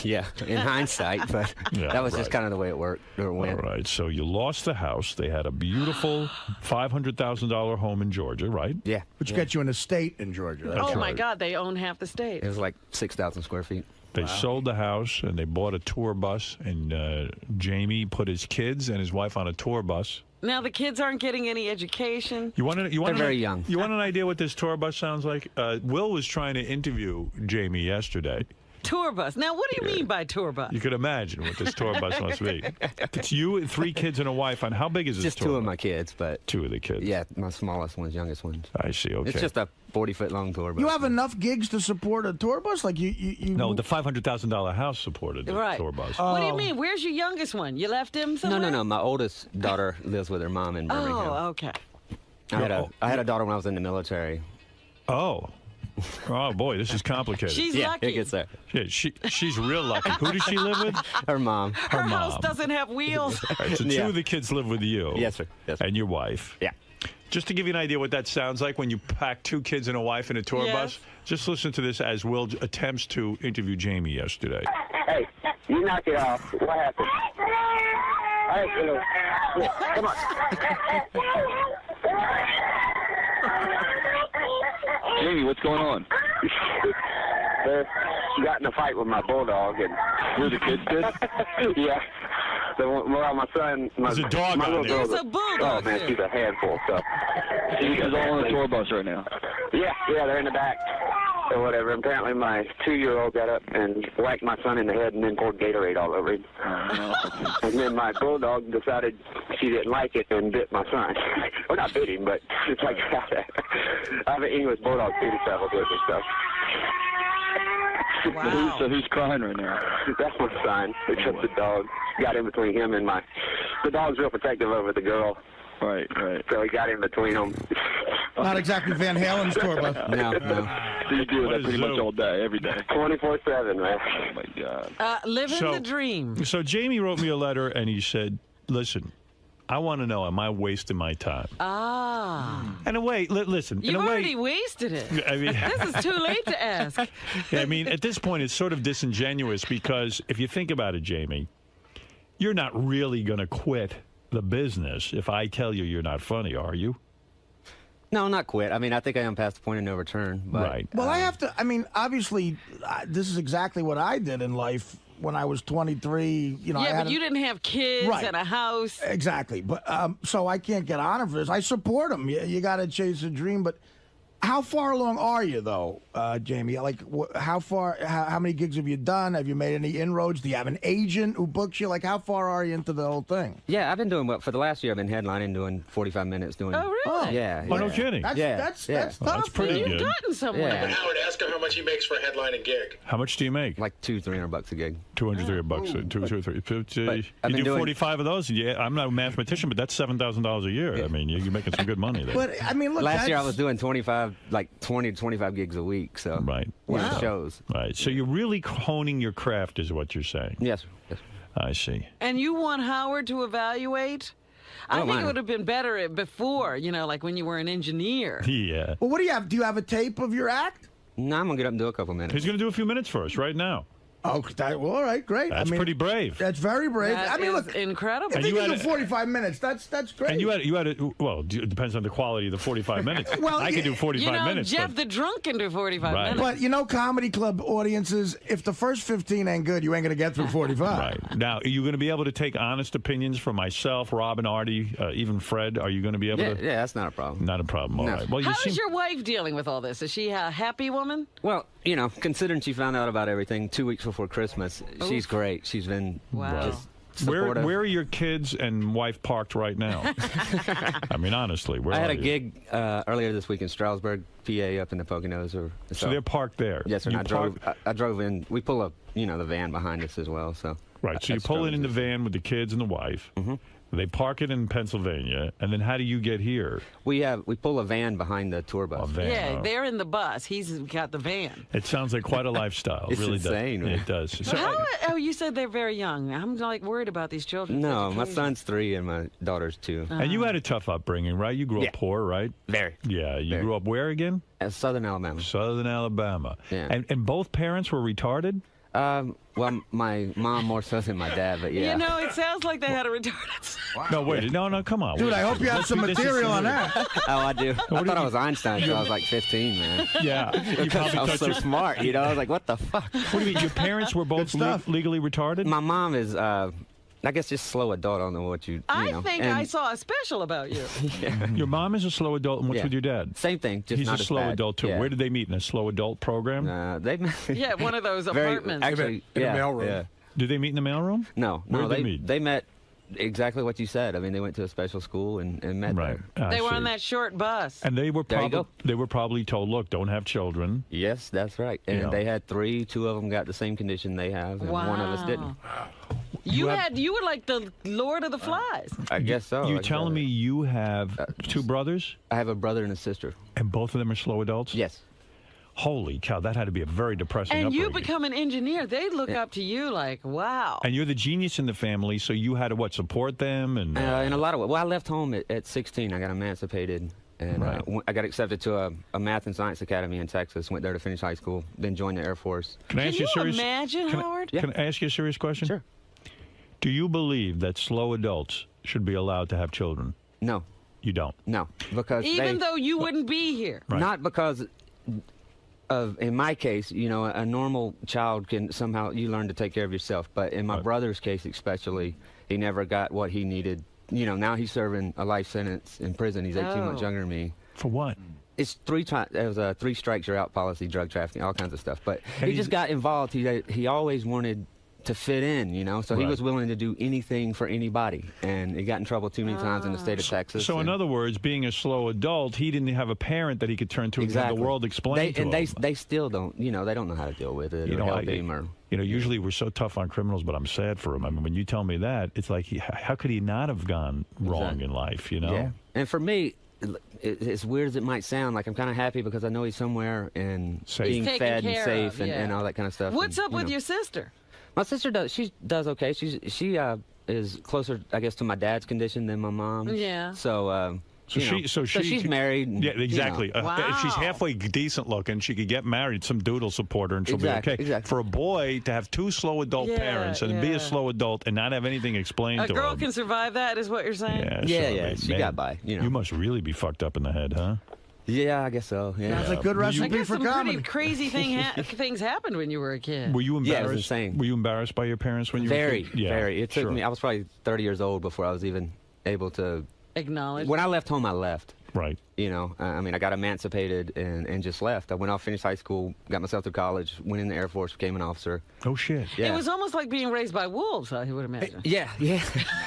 Speaker 7: Yeah, in hindsight, but that was just kind of the way it worked. Or went.
Speaker 4: All right, so you lost the house. They had a beautiful $500,000 home in Georgia, right?
Speaker 7: Yeah.
Speaker 2: Which gets you an estate in Georgia.
Speaker 1: That's my God, they own half the state.
Speaker 7: It was like 6,000 square feet.
Speaker 4: They sold the house, and they bought a tour bus, and Jamie put his kids and his wife on a tour bus.
Speaker 1: Now the kids aren't getting any education.
Speaker 7: They're very young.
Speaker 4: You want an idea what this tour bus sounds like? Will was trying to interview Jamie yesterday.
Speaker 1: Tour bus. Now, what do you mean by tour bus?
Speaker 4: You can imagine what this tour bus must be. It's you and 3 kids and a wife. And how big is this
Speaker 7: just
Speaker 4: tour bus?
Speaker 7: 2 of my kids, but
Speaker 4: 2 of the kids.
Speaker 7: Yeah, my smallest ones, youngest ones.
Speaker 4: I see. Okay.
Speaker 7: It's just a 40-foot long tour bus.
Speaker 2: You have enough gigs to support a tour bus? Like you
Speaker 4: No, the $500,000 house supported the tour bus.
Speaker 1: What do you mean? Where's your youngest one? You left him somewhere?
Speaker 7: No. My oldest daughter lives with her mom in Birmingham.
Speaker 1: Oh, okay.
Speaker 7: I had a daughter when I was in the military.
Speaker 4: Oh. Oh boy, this is complicated.
Speaker 1: She's lucky.
Speaker 7: It gets there.
Speaker 4: Yeah, she's real lucky. Who does she live with?
Speaker 7: Her mom.
Speaker 1: Her house doesn't have wheels.
Speaker 4: Right, so 2 of the kids live with you.
Speaker 7: Yes, sir.
Speaker 4: And your wife.
Speaker 7: Yeah.
Speaker 4: Just to give you an idea what that sounds like when you pack 2 kids and a wife in a tour bus, just listen to this as Will attempts to interview Jamie yesterday.
Speaker 3: Hey, you knock it off. What happened? Hey, come on.
Speaker 10: Jamie, what's going on?
Speaker 3: She got in a fight with my bulldog, and
Speaker 10: who the kids did?
Speaker 3: Yeah. So, well, my son,
Speaker 4: there's a dog
Speaker 3: my
Speaker 4: on
Speaker 3: little
Speaker 4: there.
Speaker 3: girl,
Speaker 1: There's a bulldog.
Speaker 3: Oh man, she's a handful. So
Speaker 10: you guys all on a tour bus right now?
Speaker 3: Yeah, they're in the back or whatever. Apparently, my 2-year-old got up and whacked my son in the head and then poured Gatorade all over him. And then my bulldog decided she didn't like it and bit my son. Well, not bit him, but it's like I have an English bulldog too to travel with and stuff.
Speaker 1: Wow.
Speaker 10: So who's crying right now?
Speaker 3: That's my son. Except the dog got in between him and the dog's real protective over the girl.
Speaker 10: Right.
Speaker 8: So we got in between them.
Speaker 2: Not exactly Van Halen's tour bus.
Speaker 10: No. So you do that pretty much all day, every day.
Speaker 8: 24/7, man.
Speaker 10: Oh my God.
Speaker 1: Living the dream.
Speaker 4: So Jamie wrote me a letter and he said, "Listen, I want to know, am I wasting my time?" In a way, listen.
Speaker 1: You've
Speaker 4: in a way,
Speaker 1: already wasted it.
Speaker 4: I mean,
Speaker 1: this is too late to ask.
Speaker 4: I mean, at this point, it's sort of disingenuous because if you think about it, Jamie, you're not really going to quit the business if I tell you you're not funny, are you?
Speaker 7: No, not quit. I mean, I think I am past the point of no return. But,
Speaker 4: right.
Speaker 2: Well, I have to. I mean, obviously, this is exactly what I did in life when I was 23. You know,
Speaker 1: yeah,
Speaker 2: I had
Speaker 1: but you didn't have kids
Speaker 2: Right.
Speaker 1: and a house.
Speaker 2: Exactly. But so I can't get honor for this. I support them. You got to chase a dream. But how far along are you, though, Jamie? Like, how far? How many gigs have you done? Have you made any inroads? Do you have an agent who books you? Like, how far are you into the whole thing?
Speaker 7: Yeah, I've been doing well. For the last year, I've been headlining, doing 45 minutes. Doing.
Speaker 1: Oh, really?
Speaker 7: Yeah.
Speaker 4: Oh, no kidding.
Speaker 2: That's
Speaker 7: tough.
Speaker 4: That's pretty
Speaker 1: You've
Speaker 4: good.
Speaker 1: gotten somewhere.
Speaker 7: Yeah.
Speaker 9: Howard, ask him how much he makes for a headlining gig.
Speaker 4: How much do you make?
Speaker 7: Like $200-300 a gig.
Speaker 4: 200, $300, $2 or $3.
Speaker 7: I've
Speaker 4: You
Speaker 7: been
Speaker 4: do
Speaker 7: doing-
Speaker 4: 45 of those. Yeah, I'm not a mathematician, but that's $7,000 a year. I mean, you're making some good money there.
Speaker 2: But I mean, look.
Speaker 7: Last year I
Speaker 2: that's-
Speaker 7: was doing 20 to 25 gigs a week. So
Speaker 4: right.
Speaker 7: Wow. Shows.
Speaker 4: Right. So you're really honing your craft, is what you're saying.
Speaker 7: Yes. Yes.
Speaker 4: I see.
Speaker 1: And you want Howard to evaluate? I
Speaker 7: don't
Speaker 1: think
Speaker 7: mind
Speaker 1: it would have been better before, like when you were an engineer.
Speaker 4: Yeah.
Speaker 2: Well, what do you have? Do you have a tape of your act?
Speaker 7: No, I'm gonna get up and do a couple minutes.
Speaker 4: He's going to do a few minutes for us right now.
Speaker 2: Oh, well, all right, great.
Speaker 4: That's pretty brave.
Speaker 2: That's very brave.
Speaker 1: That
Speaker 2: I mean,
Speaker 1: is
Speaker 2: look,
Speaker 1: incredible.
Speaker 2: if
Speaker 4: And
Speaker 2: you
Speaker 4: you
Speaker 2: can do
Speaker 4: had
Speaker 2: 45 minutes, that's great.
Speaker 4: And you had well, it depends on the quality of the 45 minutes.
Speaker 2: Well,
Speaker 4: I could do 45 minutes.
Speaker 1: Jeff
Speaker 4: but,
Speaker 1: the drunk can do 45
Speaker 4: Right.
Speaker 1: minutes.
Speaker 2: But comedy club audiences, if the first 15 ain't good, you ain't gonna get through 45.
Speaker 4: right. Now, are you going to be able to take honest opinions from myself, Rob and Artie, even Fred? Are you going to be able to?
Speaker 7: Yeah, that's not a problem.
Speaker 4: Not a problem. All
Speaker 7: No.
Speaker 4: right. Well, you
Speaker 1: How
Speaker 4: seem
Speaker 1: is your wife dealing with all this? Is she a happy woman?
Speaker 7: Well, considering she found out about everything 2 weeks before Christmas, she's great. She's been just supportive.
Speaker 4: Where are your kids and wife parked right now? I mean, honestly, where
Speaker 7: I had
Speaker 4: are
Speaker 7: a
Speaker 4: you?
Speaker 7: gig earlier this week in Stroudsburg, PA, up in the Poconos.
Speaker 4: So they're parked there.
Speaker 7: Yes, sir.
Speaker 4: You
Speaker 7: And I drove in. We pull up, the van behind us as well. So
Speaker 4: Right. So you pull in the van with the kids and the wife.
Speaker 7: Mm-hmm.
Speaker 4: They park it in Pennsylvania, and then how do you get here?
Speaker 7: We pull a van behind the tour bus.
Speaker 4: A van.
Speaker 1: Yeah, they're in the bus. He's got the van.
Speaker 4: It sounds like quite a lifestyle.
Speaker 7: It's
Speaker 4: it really
Speaker 7: insane,
Speaker 4: does.
Speaker 7: man.
Speaker 4: It does. So,
Speaker 1: Oh, you said they're very young. I'm worried about these children.
Speaker 7: No, my son's 3 and my daughter's 2.
Speaker 4: and you had a tough upbringing, right? You grew up poor, right?
Speaker 7: Very.
Speaker 4: Yeah. You
Speaker 7: Very.
Speaker 4: grew up where again?
Speaker 7: Southern Alabama.
Speaker 4: Southern Alabama.
Speaker 7: Yeah.
Speaker 4: And both parents were retarded?
Speaker 7: Well, my mom more so than my dad, but yeah.
Speaker 1: It sounds like they had a retarded son.
Speaker 4: No, wait. No, come on.
Speaker 2: Dude,
Speaker 4: Wait.
Speaker 2: I hope you have some
Speaker 4: This is
Speaker 2: material on
Speaker 4: serious.
Speaker 2: that.
Speaker 7: Oh, I do. I thought I was Einstein until I was like 15, man.
Speaker 4: Yeah. You
Speaker 7: Because
Speaker 4: probably
Speaker 7: I was
Speaker 4: thought
Speaker 7: so
Speaker 4: you-
Speaker 7: smart, I was like, what the fuck?
Speaker 4: What do you mean? Your parents were both legally retarded?
Speaker 7: My mom is, I guess, just slow adult. I don't know what you
Speaker 1: I
Speaker 7: know.
Speaker 1: think
Speaker 7: And-
Speaker 1: I saw a special about you.
Speaker 4: Your mom is a slow adult, and what's
Speaker 7: Yeah.
Speaker 4: with your dad?
Speaker 7: Same thing, just
Speaker 4: He's
Speaker 7: not
Speaker 4: a
Speaker 7: as
Speaker 4: slow
Speaker 7: bad.
Speaker 4: adult, too.
Speaker 7: Yeah.
Speaker 4: Where did they meet? In a slow adult program?
Speaker 7: They
Speaker 1: Yeah, one of those
Speaker 7: very,
Speaker 1: apartments.
Speaker 7: actually,
Speaker 2: In a
Speaker 7: yeah,
Speaker 2: mailroom.
Speaker 7: yeah.
Speaker 4: Did they meet in the mailroom?
Speaker 7: No,
Speaker 4: Where'd they meet?
Speaker 7: They met exactly what you said. I mean, they went to a special school and met
Speaker 4: Right.
Speaker 7: there.
Speaker 1: They were on that short bus.
Speaker 4: And they were
Speaker 7: There you go.
Speaker 4: probably told, look, don't have children.
Speaker 7: Yes, that's right. And
Speaker 4: Yeah.
Speaker 7: they had 3. 2 of them got the same condition they have, and one of us didn't.
Speaker 1: You were like the Lord of the Flies.
Speaker 7: I guess so.
Speaker 4: You're
Speaker 7: Like
Speaker 4: telling
Speaker 7: that.
Speaker 4: me you have 2 brothers?
Speaker 7: I have a brother and a sister.
Speaker 4: And both of them are slow adults?
Speaker 7: Yes.
Speaker 4: Holy cow, that had to be a very depressing
Speaker 1: And you
Speaker 4: upbringing.
Speaker 1: become an engineer. They look up to you like, wow.
Speaker 4: And you're the genius in the family, so you had to, support them? And
Speaker 7: In a lot of ways. Well, I left home at 16. I got emancipated. And I got accepted to a math and science academy in Texas. Went there to finish high school. Then joined the Air Force.
Speaker 4: Can I ask you a serious
Speaker 1: imagine, Howard?
Speaker 4: Can I ask you a serious question?
Speaker 7: Sure.
Speaker 4: Do you believe that slow adults should be allowed to have children?
Speaker 7: No.
Speaker 4: You don't?
Speaker 7: No. Because
Speaker 1: Even though you wouldn't be here.
Speaker 7: Not because of, in my case, a normal child can somehow, you learn to take care of yourself. But in my brother's case especially, he never got what he needed. Now he's serving a life sentence in prison. He's 18 months younger than me.
Speaker 4: For what?
Speaker 7: It's 3 times. It was a 3 strikes you're out policy, drug trafficking, all kinds of stuff. But
Speaker 4: And
Speaker 7: he just got involved. He always wanted to fit in, you know. So he was willing to do anything for anybody, and he got in trouble too many times in the state of Texas.
Speaker 4: So in other words, being a slow adult, he didn't have a parent that he could turn to and have the world explain to him.
Speaker 7: They still don't, you know, they don't know how to deal with it.
Speaker 4: You know,
Speaker 7: help him or,
Speaker 4: you know, usually we're so tough on criminals, but I'm sad for him. I mean, when you tell me that, it's like, how could he not have gone wrong in life, you know?
Speaker 7: Yeah. And for me, as weird as it might sound, like I'm kind of happy because I know he's somewhere and being fed and safe and all that kind of stuff.
Speaker 1: What's
Speaker 7: and,
Speaker 1: up with your sister?
Speaker 7: My sister does okay. She is closer, I guess, to my dad's condition than my mom's.
Speaker 1: Yeah.
Speaker 7: So
Speaker 4: So
Speaker 7: she's married.
Speaker 4: Yeah, exactly.
Speaker 7: You know.
Speaker 4: If she's halfway decent looking, she could get married. Some dude will support her, and she'll be okay.
Speaker 7: Exactly.
Speaker 4: For a boy to have two slow adult parents and be a slow adult and not have anything explained to
Speaker 1: A girl
Speaker 4: him.
Speaker 1: can survive that, is what you're saying?
Speaker 7: Yeah, she got by. You know.
Speaker 4: You must really be fucked up in the head, huh?
Speaker 7: Yeah, I guess so. Yeah.
Speaker 2: That's a good recipe for comedy.
Speaker 1: Pretty crazy things happened when you were a kid.
Speaker 4: Were you embarrassed?
Speaker 7: Yeah, it was insane.
Speaker 4: Were you embarrassed by your parents when you were a kid?
Speaker 7: Very. It took me. I was probably 30 years old before I was even able to
Speaker 1: acknowledge.
Speaker 7: When I left home, I left.
Speaker 4: Right.
Speaker 7: You know, I mean, I got emancipated and just left. I went off, finished high school, got myself through college, went in the Air Force, became an officer.
Speaker 4: Oh, shit.
Speaker 7: Yeah.
Speaker 1: It was almost like being raised by wolves, I would imagine.
Speaker 7: Yeah.
Speaker 2: Hey,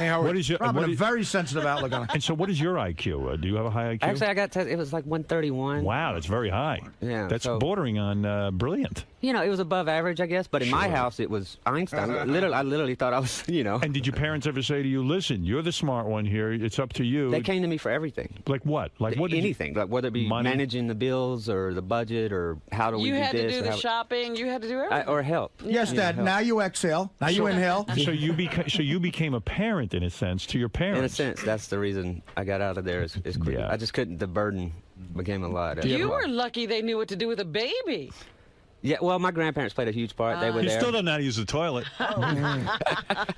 Speaker 2: Howard,
Speaker 4: what is your
Speaker 2: a very sensitive outlook on it.
Speaker 4: And so what is your IQ? Do you have a high IQ?
Speaker 7: Actually, I got tested. It was like 131.
Speaker 4: Wow, that's very high.
Speaker 7: Yeah.
Speaker 4: That's
Speaker 7: so,
Speaker 4: bordering on brilliant.
Speaker 7: You know, it was above average, I guess, but in my house, it was Einstein. I literally thought I was, you know.
Speaker 4: And did your parents ever say to you, listen, you're the smart one here, it's up to you?
Speaker 7: They came to me for everything.
Speaker 4: Like what? Like what?
Speaker 7: Anything. Like whether it be
Speaker 4: money?
Speaker 7: Managing the bills or the budget or how do we do this.
Speaker 1: You had to do the shopping, you had to do everything.
Speaker 7: Or help.
Speaker 2: Yes, Dad, now you exhale, now you inhale.
Speaker 4: So you became a parent, in a sense, to your parents.
Speaker 7: In a sense, that's the reason I got out of there as quickly. Yeah. I just couldn't, the burden became a lot.
Speaker 1: You were lucky they knew what to do with a baby.
Speaker 7: Yeah, well, my grandparents played a huge part. They were
Speaker 4: You
Speaker 7: there.
Speaker 4: still don't know how to use the toilet.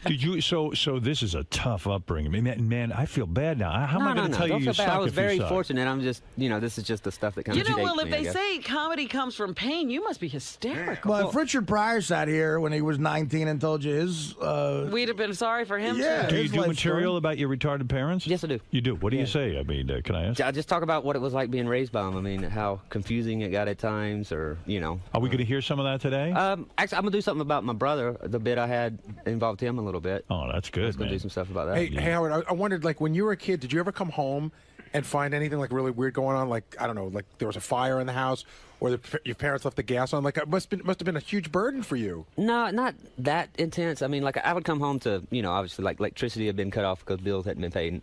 Speaker 4: Did you? So this is a tough upbringing. Man, I feel bad now. How am I going to tell you you suck?
Speaker 7: I was
Speaker 4: if you
Speaker 7: very
Speaker 4: suck?
Speaker 7: fortunate. I'm just, you know, this is just the stuff that kind of shaped
Speaker 1: well, if
Speaker 7: me,
Speaker 1: they say comedy comes from pain, you must be hysterical.
Speaker 2: Well, if Richard Pryor sat here when he was 19 and told you his...
Speaker 1: we'd have been sorry for him,
Speaker 2: yeah,
Speaker 1: too.
Speaker 4: Do you do material about your retarded parents?
Speaker 7: Yes, I do.
Speaker 4: You do? What do you say? I mean, can I ask?
Speaker 7: I just talk about what it was like being raised by them. I mean, how confusing it got at times, or, you know.
Speaker 4: Are we going to hear some of that today?
Speaker 7: Actually, I'm going to do something about my brother. The bit I had involved him a little bit.
Speaker 4: Oh, that's good,
Speaker 7: I was going to do some stuff about that.
Speaker 17: Hey, Howard, I wondered, like, when you were a kid, did you ever come home and find anything, like, really weird going on? Like, I don't know, like there was a fire in the house or your parents left the gas on? Like, it must have been a huge burden for you.
Speaker 7: No, not that intense. I mean, like, I would come home to, you know, obviously, like, electricity had been cut off because bills hadn't been paid,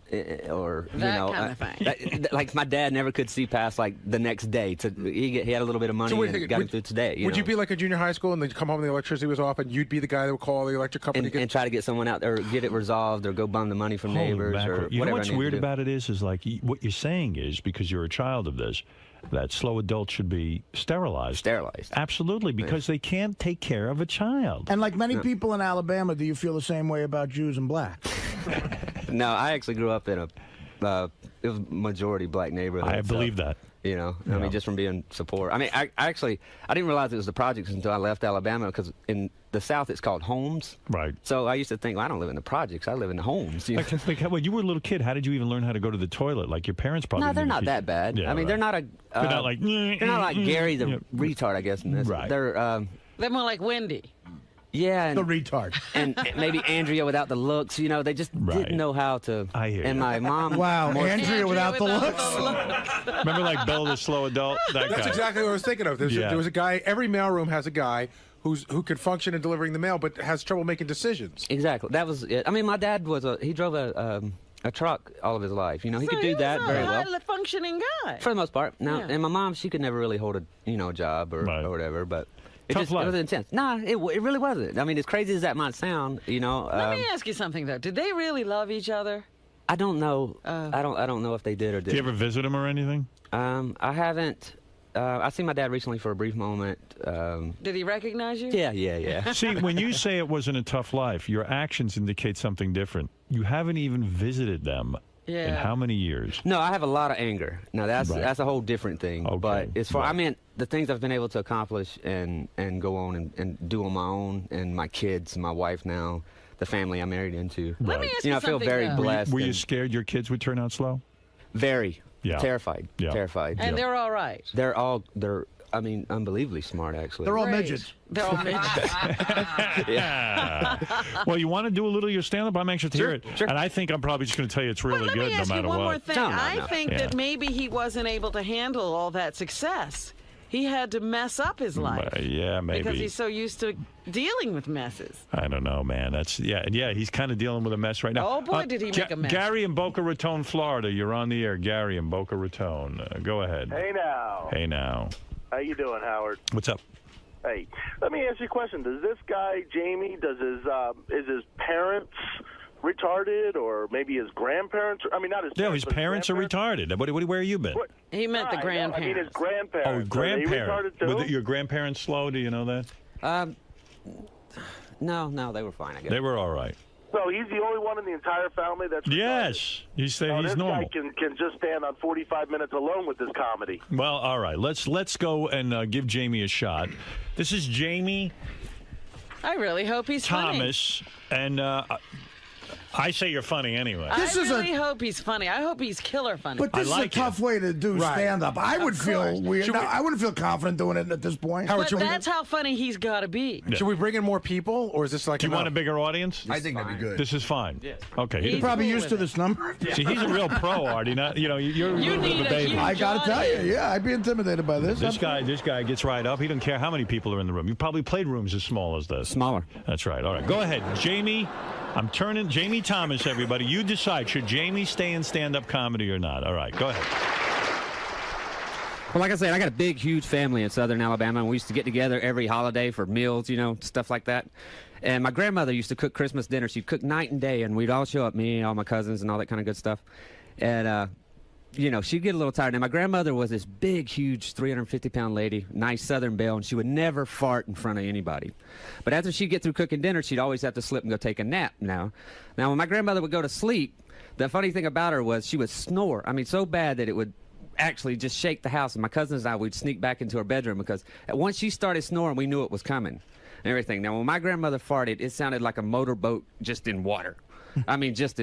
Speaker 7: or, you
Speaker 1: that
Speaker 7: know.
Speaker 1: kind of thing.
Speaker 7: Like, my dad never could see past, like, the next day. He had a little bit of money and got him through today.
Speaker 17: Would you be like a junior high school and then come home and the electricity was off and you'd be the guy that would call the electric company?
Speaker 7: And try to get someone out there, or get it resolved, or go bum the money from neighbors, or
Speaker 4: you know
Speaker 7: whatever.
Speaker 4: what's weird about it is like what you're saying is, because you're a child of this, that slow adults should be sterilized. Absolutely, because they can't take care of a child.
Speaker 2: And like many people in Alabama, do you feel the same way about Jews and blacks?
Speaker 7: No, I actually grew up in it was majority black neighborhood.
Speaker 4: I believe that.
Speaker 7: You know,
Speaker 4: Yeah.
Speaker 7: I mean, just from being support. I mean, I didn't realize it was the projects until I left Alabama, because in the South it's called homes.
Speaker 4: Right.
Speaker 7: So I used to think, well, I don't live in the projects. I live in the homes. You know?
Speaker 4: Like when you were a little kid, how did you even learn how to go to the toilet? Like your parents probably.
Speaker 7: No, they're
Speaker 4: didn't
Speaker 7: not
Speaker 4: teach
Speaker 7: that
Speaker 4: you.
Speaker 7: bad.
Speaker 4: Yeah,
Speaker 7: I mean,
Speaker 4: right.
Speaker 7: they're not like they're not like Gary the retard, I guess.
Speaker 4: Right.
Speaker 1: They're more like Wendy.
Speaker 7: Yeah,
Speaker 2: the retard,
Speaker 7: and maybe Andrea without the looks. You know, they just didn't know how to.
Speaker 4: I hear
Speaker 7: and
Speaker 4: you.
Speaker 7: my mom.
Speaker 2: Wow, Andrea without the looks.
Speaker 4: Remember, like Bill, the slow adult. That
Speaker 17: That's
Speaker 4: guy.
Speaker 17: exactly what I was thinking of. There was a guy. Every mailroom has a guy who can function in delivering the mail, but has trouble making decisions.
Speaker 7: Exactly. That was it. I mean, my dad he drove a truck all of his life. You know, he could do that very well.
Speaker 1: A functioning guy.
Speaker 7: For the most part. Now,
Speaker 1: Yeah.
Speaker 7: and my mom, she could never really hold a job or whatever, but. It was intense. Nah, it really wasn't. I mean, as crazy as that might sound, you know.
Speaker 1: Let me ask you something though. Did they really love each other?
Speaker 7: I don't know. I don't know if they did or didn't.
Speaker 4: Did you ever visit him or anything?
Speaker 7: I haven't. I seen my dad recently for a brief moment.
Speaker 1: Did he recognize you?
Speaker 7: Yeah.
Speaker 4: See, when you say it wasn't a tough life, your actions indicate something different. You haven't even visited them.
Speaker 1: Yeah.
Speaker 4: In how many years?
Speaker 7: No, I have a lot of anger. Now that's a whole different thing.
Speaker 4: Okay.
Speaker 7: But as far I mean, the things I've been able to accomplish and go on and do on my own, and my kids, my wife now, the family I'm married into.
Speaker 1: Let me ask you
Speaker 7: I feel
Speaker 1: something,
Speaker 7: very
Speaker 1: though.
Speaker 7: blessed.
Speaker 4: Were you scared your kids would turn out slow?
Speaker 7: Very.
Speaker 4: Yeah.
Speaker 7: Terrified.
Speaker 4: Yeah.
Speaker 7: Terrified.
Speaker 1: And they're all right.
Speaker 7: They're I mean, unbelievably smart, actually.
Speaker 2: They're all midgets.
Speaker 1: They're all midgets.
Speaker 4: Yeah. Well, you want to do a little of your stand-up? I'm anxious to hear it.
Speaker 7: Sure.
Speaker 4: And I think I'm probably just going to tell you it's really good no matter
Speaker 1: one
Speaker 4: what.
Speaker 1: more thing.
Speaker 7: No.
Speaker 1: I think
Speaker 4: Yeah.
Speaker 1: that maybe he wasn't able to handle all that success. He had to mess up his life.
Speaker 4: Yeah, maybe.
Speaker 1: Because he's so used to dealing with messes.
Speaker 4: I don't know, man. That's he's kind of dealing with a mess right now.
Speaker 1: Oh, boy, did he make a mess.
Speaker 4: Gary in Boca Raton, Florida. You're on the air. Gary in Boca Raton. Go ahead.
Speaker 11: Hey now.
Speaker 4: Hey now.
Speaker 11: How you doing, Howard?
Speaker 4: What's up?
Speaker 11: Hey, let me ask you a question. Does this guy, Jamie, is his parents retarded, or maybe his grandparents? I mean, not his
Speaker 4: No,
Speaker 11: parents,
Speaker 4: his parents are retarded. Where have you been?
Speaker 11: What?
Speaker 1: He meant the grandparents.
Speaker 11: I mean, his grandparents.
Speaker 4: Oh, grandparents.
Speaker 11: Are they retarded too?
Speaker 4: Were your grandparents slow? Do you know that?
Speaker 7: No, they were fine, I guess.
Speaker 4: They were all right.
Speaker 11: So he's the only one in the entire family that's retarded?
Speaker 4: Yes. He's
Speaker 11: this
Speaker 4: normal.
Speaker 11: guy can just stand on 45 minutes alone with this comedy.
Speaker 4: Well, all right. Let's go and give Jamie a shot. This is Jamie
Speaker 1: I really hope he's
Speaker 4: Thomas, and I say you're funny anyway.
Speaker 1: funny. I really hope he's funny. I hope he's killer funny.
Speaker 2: But this is a tough way to do stand-up. I would feel weird. No, I wouldn't feel confident doing it at this point.
Speaker 1: But that's how funny he's got to be.
Speaker 4: Yeah.
Speaker 17: Should we bring in more people, or is this like?
Speaker 4: Do you want a bigger audience?
Speaker 6: I think that'd be good.
Speaker 4: This is fine.
Speaker 11: Yes.
Speaker 4: Okay.
Speaker 2: You're probably used to this number.
Speaker 4: See, he's a real pro, Artie. Not, you're a little bit of a baby.
Speaker 2: I got to tell you, yeah, I'd be intimidated by this.
Speaker 4: This guy gets right up. He doesn't care how many people are in the room. You probably played rooms as small as this.
Speaker 7: Smaller.
Speaker 4: That's right. All right. Go ahead. Jamie, I'm turning Jamie Thomas, everybody. You decide. Should Jamie stay in stand-up comedy or not? All right. Go ahead.
Speaker 7: Well, like I said, I got a big, huge family in Southern Alabama, and we used to get together every holiday for meals, stuff like that. And my grandmother used to cook Christmas dinner. She'd cook night and day, and we'd all show up, me, all my cousins, and all that kind of good stuff. And, she'd get a little tired. And my grandmother was this big, huge 350-pound lady, nice Southern belle, and she would never fart in front of anybody. But after she'd get through cooking dinner, she'd always have to slip and go take a nap now. Now, when my grandmother would go to sleep, the funny thing about her was she would snore. I mean, so bad that it would actually just shake the house. And my cousins and I, we'd sneak back into her bedroom because once she started snoring, we knew it was coming and everything. Now, when my grandmother farted, it sounded like a motorboat just in water. I mean, just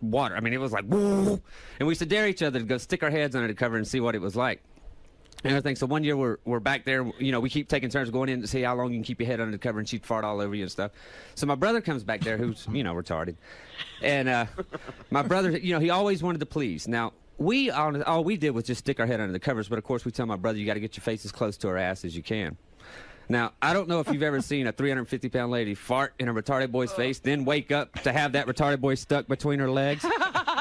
Speaker 7: water. I mean, it was like, woo. And we used to dare each other to go stick our heads under the cover and see what it was like. And everything. So one year we're back there, we keep taking turns going in to see how long you can keep your head under the cover, and she'd fart all over you and stuff. So my brother comes back there, who's, retarded. And my brother, he always wanted to please. Now, all we did was just stick our head under the covers, but of course we tell my brother, you got to get your face as close to her ass as you can. Now, I don't know if you've ever seen a 350-pound lady fart in a retarded boy's face, then wake up to have that retarded boy stuck between her legs.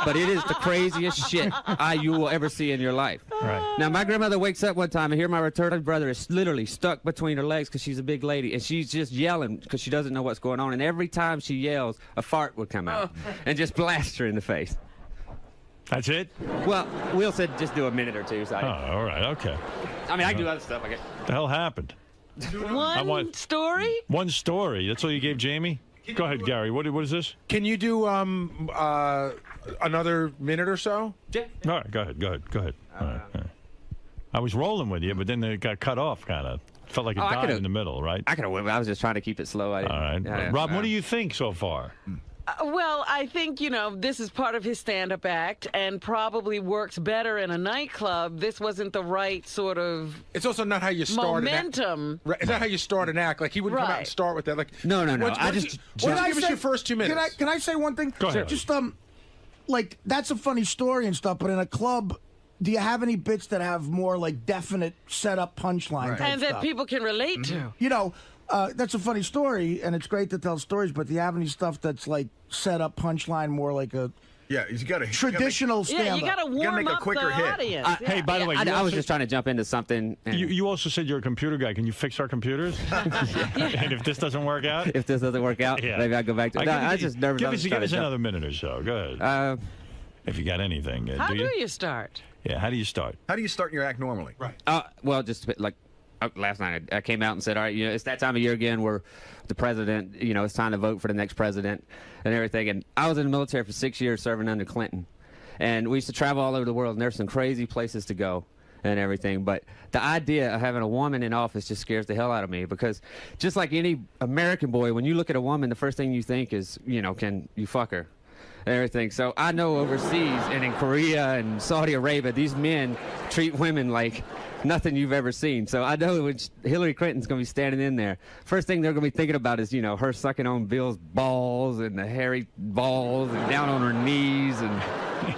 Speaker 7: But it is the craziest shit you will ever see in your life.
Speaker 4: Right.
Speaker 7: Now, my grandmother wakes up one time and here my retarded brother is literally stuck between her legs because she's a big lady, and she's just yelling because she doesn't know what's going on. And every time she yells, a fart would come out and just blast her in the face.
Speaker 4: That's it?
Speaker 7: Well, Will said just do a minute or two. So
Speaker 4: all right. Okay.
Speaker 7: I mean, I can do other stuff, I guess.
Speaker 4: What the hell happened?
Speaker 1: One story?
Speaker 4: One story. That's all you gave Jamie? Go ahead, Gary. What is this?
Speaker 17: Can you do another minute or so?
Speaker 7: Yeah.
Speaker 4: All right, go ahead. All right. I was rolling with you, but then it got cut off, kind of. Felt like it died in the middle, right?
Speaker 7: I could have went. I was just trying to keep it slow.
Speaker 4: All right. Rob, what do you think so far?
Speaker 1: Well, I think, this is part of his stand-up act and probably works better in a nightclub. This wasn't the right sort of
Speaker 17: It's also not how you start
Speaker 1: momentum.
Speaker 17: Right, it's not how you start an act. Like, he wouldn't come out and start with that. Like,
Speaker 7: No.
Speaker 17: Give us your first 2 minutes.
Speaker 2: Can I say one thing?
Speaker 4: Go ahead.
Speaker 2: Just, that's a funny story and stuff, but in a club, do you have any bits that have more, definite set-up punchline type
Speaker 1: And that
Speaker 2: stuff?
Speaker 1: people can relate to.
Speaker 2: That's a funny story, and it's great to tell stories, but do you have any stuff that's, set up punchline more like a...
Speaker 6: Yeah, you got a
Speaker 2: traditional stand-up.
Speaker 1: Yeah, you got to warm
Speaker 6: make a
Speaker 1: up
Speaker 6: quicker
Speaker 1: the
Speaker 6: hit.
Speaker 1: audience.
Speaker 4: Hey, by the way,
Speaker 7: I was just trying to jump into something.
Speaker 4: You also said you're a computer guy. Can you fix our computers? And if this doesn't work out?
Speaker 7: If this doesn't work out, maybe I'll go back to it. I was just nervous.
Speaker 4: Give us another minute or so. Go ahead. If you got anything.
Speaker 1: How do you start?
Speaker 4: Yeah, how do you start?
Speaker 6: How do you start your act normally?
Speaker 17: Right.
Speaker 7: Well, just last night I came out and said, all right, it's that time of year again where the president, it's time to vote for the next president and everything. And I was in the military for 6 years serving under Clinton. And we used to travel all over the world, and there's some crazy places to go and everything. But the idea of having a woman in office just scares the hell out of me, because just like any American boy, when you look at a woman, the first thing you think is, can you fuck her? everything. So I know overseas and in Korea and Saudi Arabia, these men treat women like nothing you've ever seen. So I know when Hillary Clinton's going to be standing in there, first thing they're going to be thinking about is, you know, her sucking on Bill's balls and the hairy balls and down on her knees and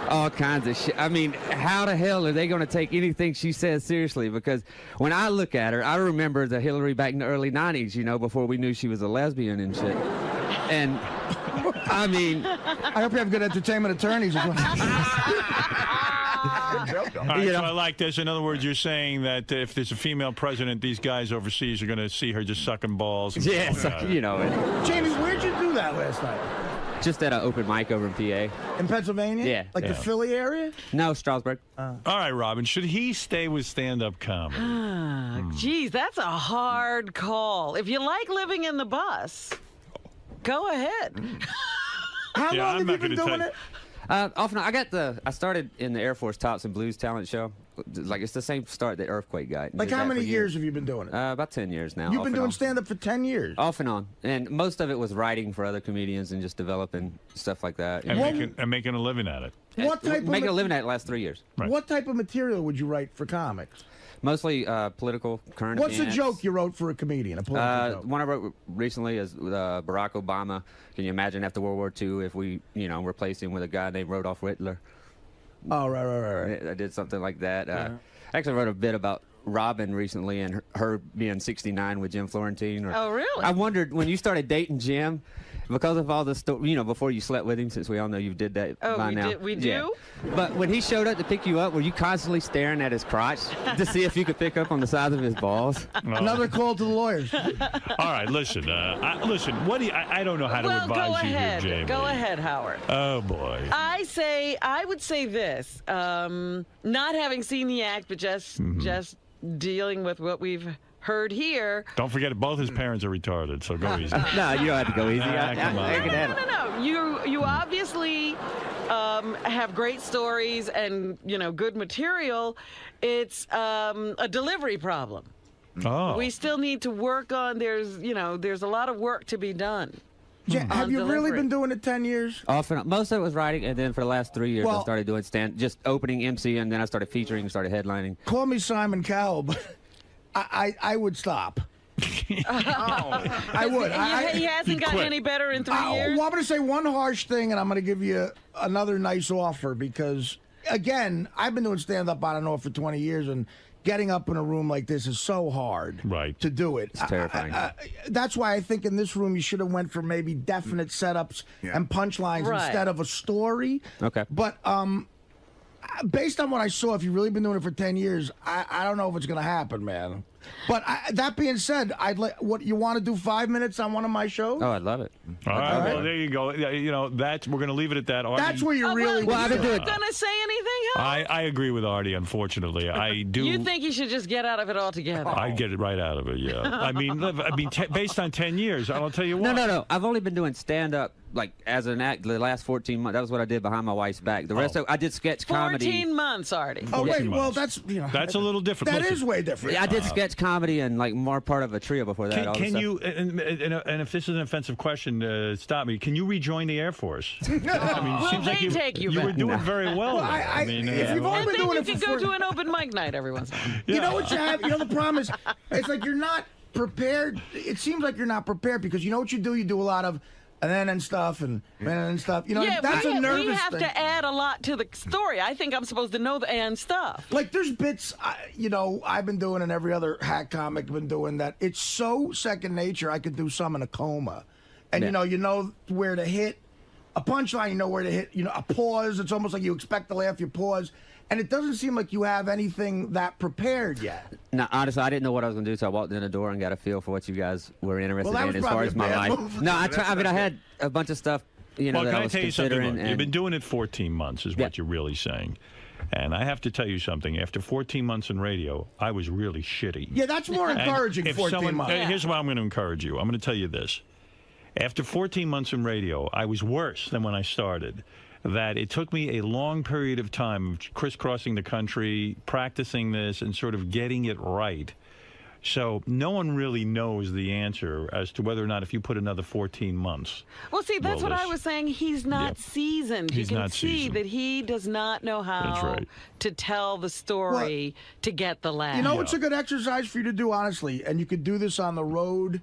Speaker 7: all kinds of shit. I mean, how the hell are they going to take anything she says seriously? Because when I look at her, I remember the Hillary back in the early 90s, you know, before we knew she was a lesbian and shit. And I mean,
Speaker 2: I hope you have good entertainment attorneys as well.
Speaker 4: All right, so I like this. In other words, you're saying that if there's a female president, these guys overseas are going to see her just sucking balls. And
Speaker 7: yes, you know.
Speaker 2: Jamie, where'd you do that last night?
Speaker 7: Just at an open mic over in PA.
Speaker 2: In Pennsylvania?
Speaker 7: Yeah.
Speaker 2: Like the Philly area?
Speaker 7: No, Strasbourg.
Speaker 4: All right, Robin, should he stay with stand-up comedy?
Speaker 1: Geez, that's a hard call. If you like living in the bus, go ahead.
Speaker 2: How long have you been doing it?
Speaker 7: Off and on. I started in the Air Force Tops and Blues talent show. Like, it's the same start that Earthquake got.
Speaker 2: Like, how many years have you been doing it?
Speaker 7: About 10 years now.
Speaker 2: You've been doing stand-up for 10 years?
Speaker 7: Off and on. And most of it was writing for other comedians and just developing stuff like that.
Speaker 4: And making a living at it.
Speaker 2: What type of
Speaker 7: making a living at it the last 3 years.
Speaker 4: Right.
Speaker 2: What type of material would you write for comics?
Speaker 7: Mostly political, current
Speaker 2: What's
Speaker 7: events.
Speaker 2: a joke you wrote for a comedian? A political joke?
Speaker 7: One I wrote recently is Barack Obama. Can you imagine after World War II if we, you know, replaced him with a guy named Rudolph Hitler?
Speaker 2: Oh, right.
Speaker 7: I did something like that. Actually, I wrote a bit about Robin recently and her being 69 with Jim Florentine.
Speaker 1: Oh, really?
Speaker 7: I wondered when you started dating Jim, because of all the you know, before you slept with him, since we all know you did that by now.
Speaker 1: We do?
Speaker 7: Yeah. But when he showed up to pick you up, were you constantly staring at his crotch to see if you could pick up on the size of his balls?
Speaker 2: Another call to the lawyers.
Speaker 4: All right, listen. Listen, what do you, I don't know how to advise you here, Jamie.
Speaker 1: Go ahead, Howard.
Speaker 4: Oh, boy.
Speaker 1: I would say this. Not having seen the act, but just dealing with what we've heard here.
Speaker 4: Don't forget, both his parents are retarded, so go easy.
Speaker 7: No, you don't have to go easy.
Speaker 1: No. You obviously have great stories and, you know, good material. It's a delivery problem.
Speaker 4: Oh.
Speaker 1: We still need to work on. There's a lot of work to be done.
Speaker 2: Have you really been doing it 10 years?
Speaker 7: Off and on. Most of it was writing, and then for the last 3 years, I started doing just opening MC, and then I started featuring and started headlining.
Speaker 2: Call me Simon Cowell, but I would stop. I would.
Speaker 1: He hasn't gotten any better in 3 years?
Speaker 2: Well, I'm going to say one harsh thing, and I'm going to give you another nice offer because, again, I've been doing stand-up on and off for 20 years, and getting up in a room like this is so hard to do it.
Speaker 7: It's terrifying.
Speaker 2: That's why I think in this room you should have went for maybe definite setups and punchlines instead of a story.
Speaker 7: Okay.
Speaker 2: But based on what I saw, if you've really been doing it for 10 years, I don't know if it's going to happen, man. But that being said, what you want to do 5 minutes on one of my shows?
Speaker 7: Oh, I'd love it.
Speaker 4: All right, well, there you go. You know, we're going to leave it at that. Artie,
Speaker 2: that's where you're really.
Speaker 1: Well, are you going to say anything, Howard?
Speaker 4: I agree with Artie, unfortunately. I do.
Speaker 1: You think you should just get out of it altogether?
Speaker 4: I'd get it right out of it, yeah. I mean, based on 10 years, I'll tell you what.
Speaker 7: No. I've only been doing stand-up, like, as an act the last 14 months. That was what I did behind my wife's back. The rest of I did sketch comedy.
Speaker 1: 14 months, Artie.
Speaker 2: Oh, wait, well, that's, you know.
Speaker 4: That's a little different.
Speaker 2: That is way different.
Speaker 7: Yeah, I did sketch comedy and, like, more part of a trio before that.
Speaker 4: Can you, and if this is an offensive question, stop me, can you rejoin the Air Force? I mean, it seems like
Speaker 1: take you
Speaker 4: were
Speaker 1: back?
Speaker 4: doing very well.
Speaker 2: I mean, if you've only
Speaker 1: and
Speaker 2: been
Speaker 1: then
Speaker 2: doing
Speaker 1: you
Speaker 2: it
Speaker 1: can
Speaker 2: for
Speaker 1: go to an open mic night every once in a while.
Speaker 2: You know what you have? You know, the problem is, it's like you're not prepared. It seems like you're not prepared because you know what you do? You do a lot of and stuff and stuff. You know, that's a nervous
Speaker 1: we have
Speaker 2: thing.
Speaker 1: to add a lot to the story. I think I'm supposed to know the and stuff.
Speaker 2: Like there's bits, you know, I've been doing and every other hack comic been doing that. It's so second nature. I could do some in a coma, and you know where to hit a punchline. You know where to hit. You know, a pause. It's almost like you expect to laugh, you pause. And it doesn't seem like you have anything that prepared yet.
Speaker 7: No, honestly, I didn't know what I was going to do, so I walked in the door and got a feel for what you guys were interested in as far as my life.
Speaker 2: Move.
Speaker 7: No, I mean, I had a bunch of stuff, you know,
Speaker 4: well,
Speaker 7: that
Speaker 4: can
Speaker 7: I was
Speaker 4: tell you something?
Speaker 7: considering.
Speaker 4: You've been doing it 14 months is what you're really saying. And I have to tell you something. After 14 months in radio, I was really shitty.
Speaker 2: Yeah, that's more encouraging,
Speaker 4: if
Speaker 2: 14 months.
Speaker 4: Here's why I'm going to encourage you. I'm going to tell you this. After 14 months in radio, I was worse than when I started. That it took me a long period of time of crisscrossing the country, practicing this, and sort of getting it right So no one really knows the answer as to whether or not if you put another 14 months.
Speaker 1: Well, see, that's
Speaker 4: will
Speaker 1: what I
Speaker 4: this-
Speaker 1: was saying. He's not seasoned.
Speaker 4: He's
Speaker 1: you can
Speaker 4: not
Speaker 1: see
Speaker 4: seasoned.
Speaker 1: that he does not know
Speaker 4: That's
Speaker 1: how
Speaker 4: right.
Speaker 1: to tell the story to get the laugh.
Speaker 2: You know, it's a good exercise for you to do, honestly, and you could do this on the road.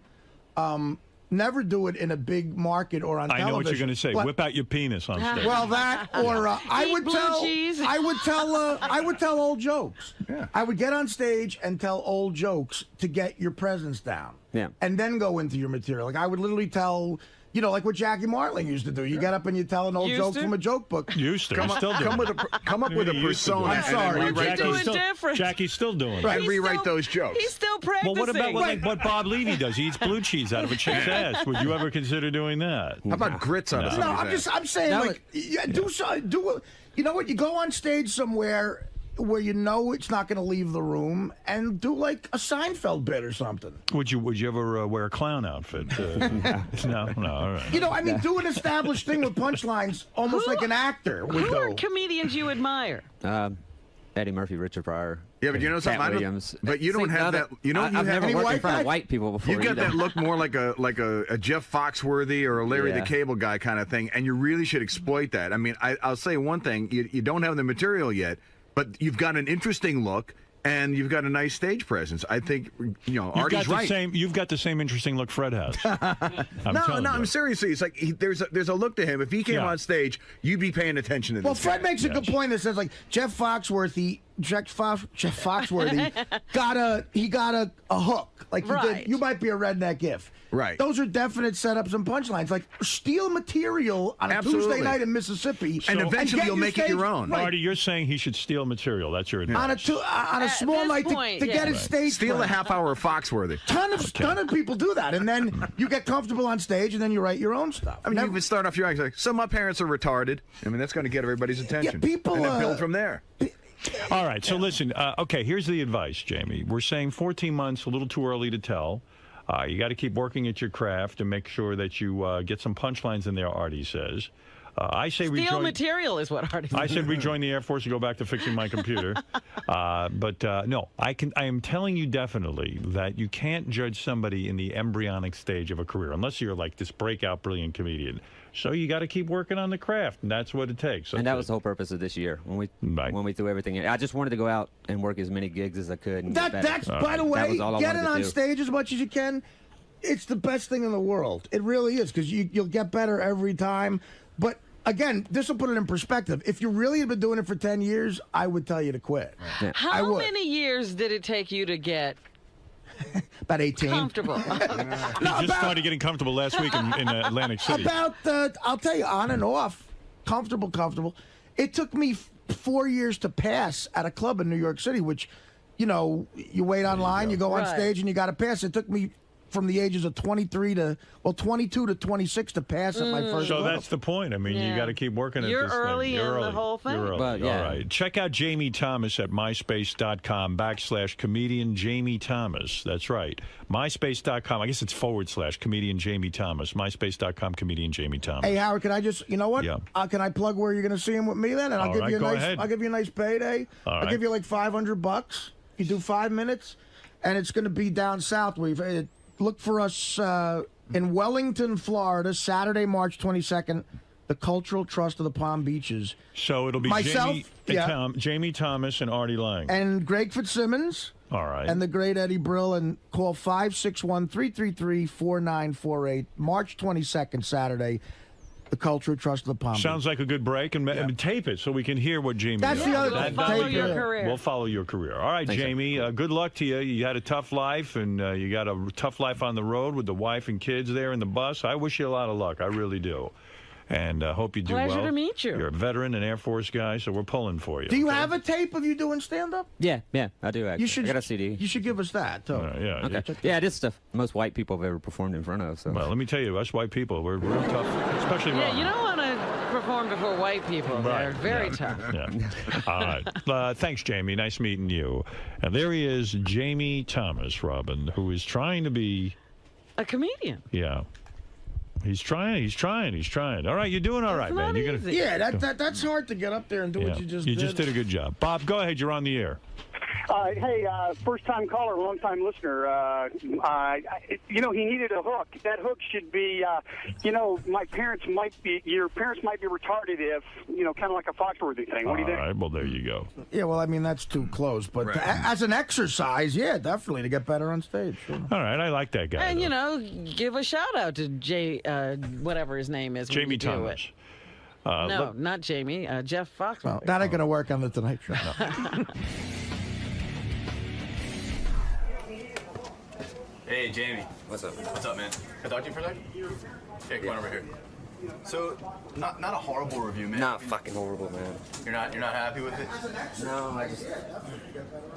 Speaker 2: Never do it in a big market or on television.
Speaker 4: I know what you're going to say.
Speaker 2: But-
Speaker 4: Whip out your penis on stage.
Speaker 2: Well, that or I
Speaker 1: Eat
Speaker 2: would
Speaker 1: blue
Speaker 2: tell.
Speaker 1: cheese.
Speaker 2: I would tell old jokes.
Speaker 6: Yeah.
Speaker 2: I would get on stage and tell old jokes to get your presence down.
Speaker 7: Yeah.
Speaker 2: And then go into your material. Like I would literally tell. You know, like what Jackie Martling used to do. You get up and you tell an old
Speaker 1: Used
Speaker 2: joke
Speaker 1: to?
Speaker 2: from a joke book.
Speaker 4: Used to.
Speaker 6: Come
Speaker 4: Still
Speaker 6: up,
Speaker 4: doing
Speaker 6: come,
Speaker 4: it.
Speaker 6: with a, come up with a
Speaker 4: He used to do
Speaker 6: persona.
Speaker 4: it.
Speaker 2: I'm sorry.
Speaker 6: And then
Speaker 1: What'd
Speaker 6: rewrite
Speaker 1: you do
Speaker 6: those.
Speaker 1: it
Speaker 4: still,
Speaker 1: different?
Speaker 4: Jackie's still doing it.
Speaker 6: And
Speaker 1: He's
Speaker 6: rewrite
Speaker 1: still-
Speaker 6: those jokes.
Speaker 1: He's still
Speaker 4: Well,
Speaker 1: practicing.
Speaker 4: what about what Bob Levy does? He eats blue cheese out of a chick's ass. Would you ever consider doing that?
Speaker 6: How about grits out of
Speaker 2: No,
Speaker 6: somebody's ass?
Speaker 2: I'm saying
Speaker 7: That
Speaker 2: like you know what? You go on stage somewhere where you know it's not going to leave the room and do like a Seinfeld bit or something.
Speaker 4: Would you ever wear a clown outfit? No, all right.
Speaker 2: You know, I mean, do an established thing with punchlines, almost like an actor would
Speaker 1: Who are
Speaker 2: do.
Speaker 1: comedians you admire?
Speaker 7: Eddie Murphy, Richard Pryor.
Speaker 6: Yeah, but you know something.
Speaker 7: Cat
Speaker 6: I don't-
Speaker 7: Williams.
Speaker 6: but you don't
Speaker 7: See,
Speaker 6: have
Speaker 7: now
Speaker 6: that. You know, you
Speaker 7: I've
Speaker 6: have
Speaker 7: never
Speaker 2: any
Speaker 7: worked
Speaker 2: white
Speaker 7: in front
Speaker 2: guys?
Speaker 7: of white people before.
Speaker 6: You got
Speaker 7: either.
Speaker 6: that look more like a Jeff Foxworthy or a Larry the
Speaker 7: Yeah.
Speaker 6: Cable Guy kind of thing, and you really should exploit that. I mean, I'll say one thing: you don't have the material yet, but you've got an interesting look. And you've got a nice stage presence. I think Artie's right.
Speaker 4: You've got the same interesting look Fred has.
Speaker 6: I'm seriously. It's like there's a look to him. If he came on stage, you'd be paying attention to this.
Speaker 2: Well, Fred
Speaker 6: guy.
Speaker 2: makes a good point that says like Jeff Foxworthy got a hook. Like you might be a redneck if.
Speaker 6: Right.
Speaker 2: Those are definite setups and punchlines. Like steal material on a Tuesday night in Mississippi,
Speaker 6: and eventually
Speaker 2: get
Speaker 6: you'll make it your own.
Speaker 2: Right.
Speaker 4: Artie, you're saying he should steal material. That's your advice.
Speaker 2: On a small night to get his stage.
Speaker 6: Steal a
Speaker 2: fright.
Speaker 6: half hour of Foxworthy.
Speaker 2: Ton of people do that, and then you get comfortable on stage, and then you write your own stuff.
Speaker 6: I mean, you can start off your act like, so my parents are retarded. I mean, that's going to get everybody's attention.
Speaker 2: people,
Speaker 6: and then build from there.
Speaker 4: All right, so listen. Okay, here's the advice, Jamie. We're saying 14 months, a little too early to tell. You got to keep working at your craft and make sure that you get some punchlines in there, Artie says. I say
Speaker 1: Steal material is what Artie said.
Speaker 4: I said rejoin the Air Force and go back to fixing my computer. But no, I am telling you definitely that you can't judge somebody in the embryonic stage of a career unless you're like this breakout brilliant comedian. So you got to keep working on the craft, and that's what it takes.
Speaker 7: And that was the whole purpose of this year when we threw everything in. I just wanted to go out and work as many gigs as I could. And
Speaker 2: That's by the way, get it on
Speaker 7: do.
Speaker 2: stage as much as you can. It's the best thing in the world. It really is because you'll get better every time. But again, this will put it in perspective. If you really had been doing it for 10 years, I would tell you to quit.
Speaker 7: Yeah.
Speaker 1: How many years did it take you to get
Speaker 2: about 18?
Speaker 1: Comfortable.
Speaker 4: He just started getting comfortable last week in Atlantic City.
Speaker 2: I'll tell you, on and off, comfortable. It took me 4 years to pass at a club in New York City, which, you wait online, you go on stage, and you got to pass. It took me from the ages of 22 to 26 to pass at my first
Speaker 4: So
Speaker 2: club.
Speaker 4: that's the point. I mean, you got to keep working at
Speaker 1: You're
Speaker 4: this
Speaker 1: early
Speaker 4: thing. You're
Speaker 1: in
Speaker 4: early.
Speaker 1: the whole thing.
Speaker 4: You're early.
Speaker 7: But, yeah.
Speaker 4: All right. Check out Jamie Thomas at myspace.com/comedian Jamie Thomas. That's right. myspace.com. I guess it's / comedian Jamie Thomas. myspace.com comedian Jamie Thomas.
Speaker 2: Hey, Howard, can I just, you know what?
Speaker 4: Yeah.
Speaker 2: Can I plug where you're going to see him with me then? And I'll
Speaker 4: All
Speaker 2: give
Speaker 4: right,
Speaker 2: you a
Speaker 4: go
Speaker 2: nice
Speaker 4: ahead.
Speaker 2: I'll give you a nice payday.
Speaker 4: All
Speaker 2: I'll
Speaker 4: right.
Speaker 2: give you like $500. You do 5 minutes, and it's going to be down south. Look for us in Wellington, Florida, Saturday, March 22nd. The Cultural Trust of the Palm Beaches.
Speaker 4: So it'll be
Speaker 2: myself,
Speaker 4: Jamie Thomas and Artie Lang.
Speaker 2: and Greg Fitzsimmons.
Speaker 4: All right.
Speaker 2: And the great Eddie Brill, and call 561-333-4948. March 22nd, Saturday. The Cultural Trust of the Palm Beaches.
Speaker 4: Sounds like a good break, and tape it so we can hear what Jamie
Speaker 2: That's
Speaker 4: does.
Speaker 2: the other
Speaker 1: We'll
Speaker 2: thing.
Speaker 1: follow
Speaker 2: Tape
Speaker 1: your
Speaker 2: it.
Speaker 1: career.
Speaker 4: We'll follow your career. All right,
Speaker 7: Thanks,
Speaker 4: Jamie, good luck to you. You had a tough life, and you got a tough life on the road with the wife and kids there in the bus. I wish you a lot of luck. I really do. And hope you do well.
Speaker 1: Pleasure to meet you.
Speaker 4: You're a veteran, an Air Force guy, so we're pulling for you.
Speaker 2: Do you have a tape of you doing stand-up?
Speaker 7: Yeah, I do actually.
Speaker 2: You should,
Speaker 7: I got a CD.
Speaker 2: You should give us that, too.
Speaker 4: Yeah.
Speaker 7: Okay. Yeah, this is the most white people I've ever performed in front of. So.
Speaker 4: Well, let me tell you, us white people, we're real tough, especially
Speaker 1: Yeah,
Speaker 4: Robin.
Speaker 1: you don't want to perform before white people. They're very tough.
Speaker 4: Yeah. All right. Thanks, Jamie. Nice meeting you. And there he is, Jamie Thomas, Robin, who is trying to be...
Speaker 1: A comedian.
Speaker 4: Yeah. He's trying. All right, you're doing all right, man. You're gonna.
Speaker 2: Yeah, that's hard to get up there and do what you just did.
Speaker 4: You just did a good job. Bob, go ahead. You're on the air.
Speaker 12: Hey, first-time caller, long-time listener. He needed a hook. That hook should be, your parents might be retarded if, kind of like a Foxworthy thing. What do you think?
Speaker 4: All right, well, there you go.
Speaker 2: Yeah, well, I mean, that's too close. But as an exercise, yeah, definitely, to get better on stage. Sure.
Speaker 4: All right, I like that guy.
Speaker 1: And, give a shout-out to whatever his name is.
Speaker 4: Jamie Thomas.
Speaker 1: No, not Jamie. Jeff Foxworthy.
Speaker 2: Well, that ain't going to work on the Tonight Show.
Speaker 5: Hey, Jamie. What's up? What's up, man? Can I talk to you for a second? Hey, come on over here. So, not a horrible review, man.
Speaker 22: Not fucking horrible, man.
Speaker 5: You're not happy with it?
Speaker 22: No,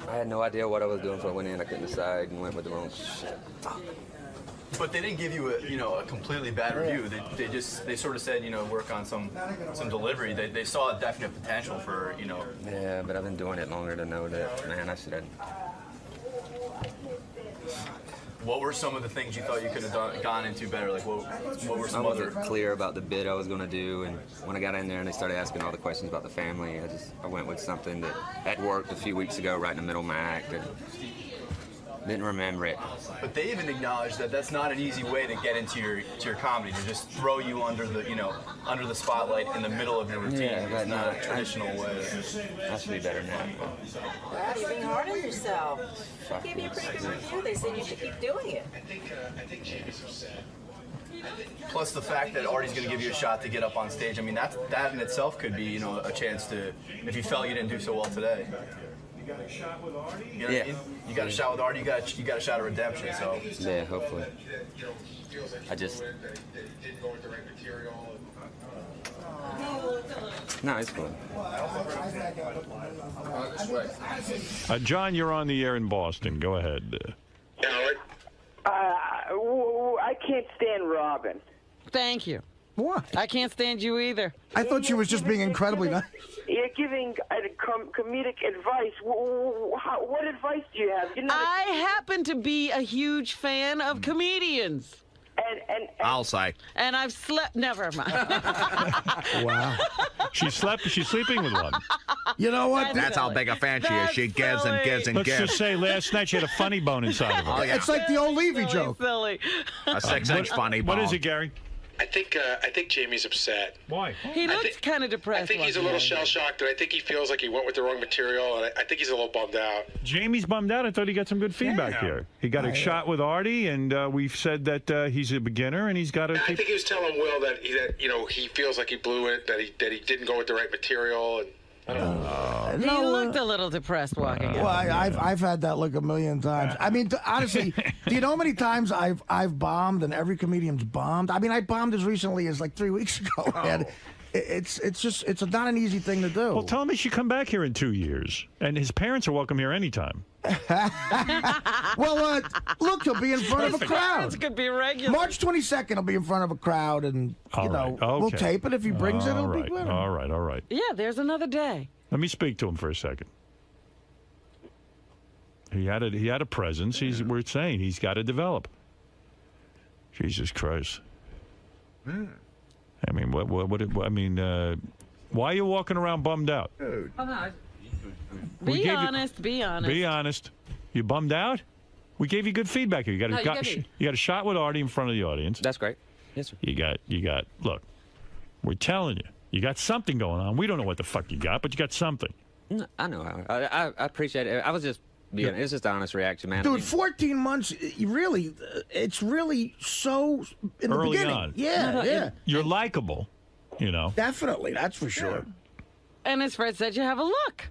Speaker 22: I had no idea what I was doing, so I went in. I couldn't decide and went with the wrong shit. Fuck.
Speaker 5: But they didn't give you a completely bad review. They sort of said, work on some delivery. They saw a definite potential for,
Speaker 22: Yeah, but I've been doing it longer to know that, man, I should have.
Speaker 5: What were some of the things you thought you could have gone into better? Like, what were some
Speaker 22: I
Speaker 5: other...
Speaker 22: wasn't clear about the bid I was going to do, and when I got in there and they started asking all the questions about the family, I went with something that had worked a few weeks ago right in the middle of my act, and didn't remember it.
Speaker 5: But they even acknowledged that that's not an easy way to get into your comedy, to just throw you under the spotlight in the middle of your routine.
Speaker 22: Yeah,
Speaker 5: it's not a traditional way.
Speaker 22: I should be better than that.
Speaker 13: Wow, you're being hard on yourself. They gave you a pretty good review. They said you should keep doing it.
Speaker 5: Plus the fact that Artie's going to give you a shot to get up on stage. I mean, that in itself could be, a chance to, if you felt you didn't do so well today. You got a shot with Artie? You know what I mean? You got a shot with Artie, you got a shot of redemption, so.
Speaker 22: Yeah, hopefully. I just... No, it's cool.
Speaker 4: John, you're on the air in Boston. Go ahead.
Speaker 23: I can't stand Robin.
Speaker 1: Thank you.
Speaker 2: What?
Speaker 1: I can't stand you either.
Speaker 2: I thought she was just being incredibly nice.
Speaker 23: You're giving comedic advice. What advice do you have?
Speaker 1: I happen to be a huge fan of comedians.
Speaker 6: I'll say.
Speaker 1: And I've slept. Never mind.
Speaker 2: Wow.
Speaker 4: She's sleeping with one.
Speaker 2: You know what?
Speaker 6: That's how big a fan she is. She gives and gives and
Speaker 4: Let's
Speaker 6: gives.
Speaker 4: just say last night she had a funny bone inside of her.
Speaker 6: Oh, yeah.
Speaker 2: It's like the old Levy joke.
Speaker 1: Silly.
Speaker 6: A 6-inch funny bone.
Speaker 4: What is it, Gary?
Speaker 9: I think Jamie's upset.
Speaker 4: Why?
Speaker 1: He looks kind of depressed.
Speaker 9: I think he's a little shell-shocked, and I think he feels like he went with the wrong material, and I think he's a little bummed out.
Speaker 4: Jamie's bummed out. I thought he got some good feedback here. He got a shot with Artie, and we've said that he's a beginner, and he's got to.
Speaker 9: I think he was telling Will that he feels like he blew it, that he didn't go with the right material, and.
Speaker 1: He looked a little depressed walking
Speaker 2: Well,
Speaker 1: out.
Speaker 2: I've had that look a million times. I mean, honestly, do you know how many times I've bombed and every comedian's bombed? I mean, I bombed as recently as like 3 weeks ago. And it's not an easy thing to do.
Speaker 4: Well, tell him he should come back here in 2 years, and his parents are welcome here anytime.
Speaker 2: Well, look, he'll be in front of a crowd.
Speaker 1: This could be regular.
Speaker 2: March 22nd, he'll be in front of a crowd, and we'll tape it. If he brings it, it'll be good.
Speaker 4: All right.
Speaker 1: Yeah, there's another day.
Speaker 4: Let me speak to him for a second. He had a presence. We're saying he's got to develop. Jesus Christ. I mean, why are you walking around bummed out?
Speaker 1: Oh, no. Be honest.
Speaker 4: Be honest. You bummed out? We gave you good feedback here. You got a shot with Artie in front of the audience.
Speaker 22: That's great. Yes, sir.
Speaker 4: You got. Look, we're telling you, you got something going on. We don't know what the fuck you got, but you got something.
Speaker 22: No, I know. I appreciate it. I was just being. It's just an honest reaction, man.
Speaker 2: Dude, 14 months. It's really so in the
Speaker 4: early
Speaker 2: beginning.
Speaker 4: on.
Speaker 2: Yeah.
Speaker 4: You're likable.
Speaker 2: Definitely, that's for sure.
Speaker 1: And as Fred said, you have a look.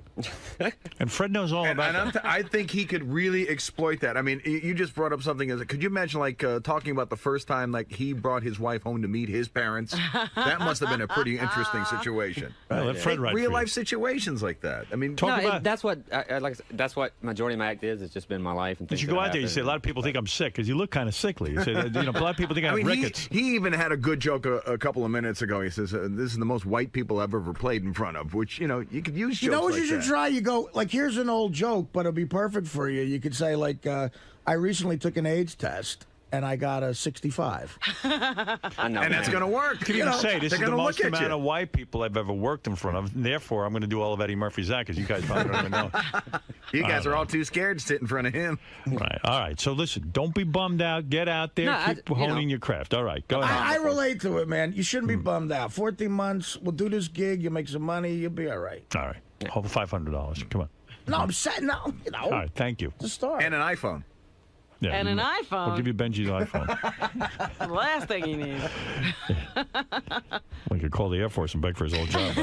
Speaker 4: And Fred knows all about that.
Speaker 6: I think he could really exploit that. I mean, you just brought up something. Could you imagine, talking about the first time, he brought his wife home to meet his parents? That must have been a pretty interesting situation.
Speaker 4: Let Fred write
Speaker 6: real life situations like that. I mean,
Speaker 22: that's what that's what majority of my act is. It's just been my life. And
Speaker 4: you go out there, you say a lot of people think I'm sick because you look kind of sickly. You say, a lot of people think I have rickets.
Speaker 6: He even had a good joke a couple of minutes ago. He says, "This is the most white people I've ever played in front of," which you could use.
Speaker 2: You know what
Speaker 6: like
Speaker 2: you should try? You go here's an old joke, but it'll be perfect for you. You could say I recently took an AIDS test, and I got a 65.
Speaker 7: I know,
Speaker 6: and that's going to work.
Speaker 4: Can you
Speaker 2: know,
Speaker 4: say this is
Speaker 6: they're
Speaker 4: the
Speaker 6: gonna
Speaker 4: most
Speaker 6: look at
Speaker 4: amount
Speaker 6: you.
Speaker 4: of white people I've ever worked in front of. And therefore, I'm going to do all of Eddie Murphy's act because you guys probably don't even know.
Speaker 6: You guys are all too scared to sit in front of him.
Speaker 4: Right. All right. So listen, don't be bummed out. Get out there.
Speaker 7: No,
Speaker 4: Keep honing your craft. All right. Go ahead.
Speaker 2: I relate to it, man. You shouldn't be bummed out. 14 months, we'll do this gig, you make some money, you'll be all right.
Speaker 4: All right. Hold $500. Come on.
Speaker 2: No, I'm saying, no, you know.
Speaker 4: All right. Thank you.
Speaker 2: It's a start.
Speaker 6: And an iPhone.
Speaker 4: Yeah,
Speaker 1: And an iPhone.
Speaker 4: We'll give you Benji's iPhone.
Speaker 1: The last thing he needs.
Speaker 4: We could call the Air Force and beg for his old job.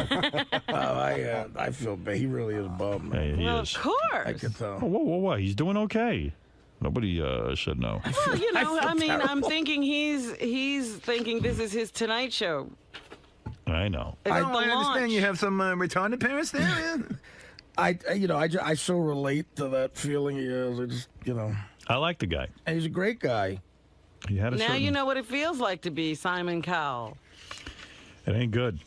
Speaker 2: I feel bad. He really is bummed.
Speaker 4: Hey, he
Speaker 1: Well,
Speaker 4: is.
Speaker 1: of course.
Speaker 2: I can tell.
Speaker 4: Oh, whoa. He's doing okay. Nobody said no.
Speaker 1: Well, you know, I mean, I'm
Speaker 2: terrible.
Speaker 1: thinking he's thinking this is his Tonight Show.
Speaker 4: I know.
Speaker 1: It's
Speaker 6: I
Speaker 1: the
Speaker 6: understand
Speaker 1: launch.
Speaker 6: you have some retarded parents there. Man.
Speaker 2: I so relate to that feeling. I just,
Speaker 4: I like the guy.
Speaker 2: and he's a great guy.
Speaker 4: He had a
Speaker 1: Now
Speaker 4: certain...
Speaker 1: you know what it feels like to be Simon Cowell.
Speaker 4: It ain't good.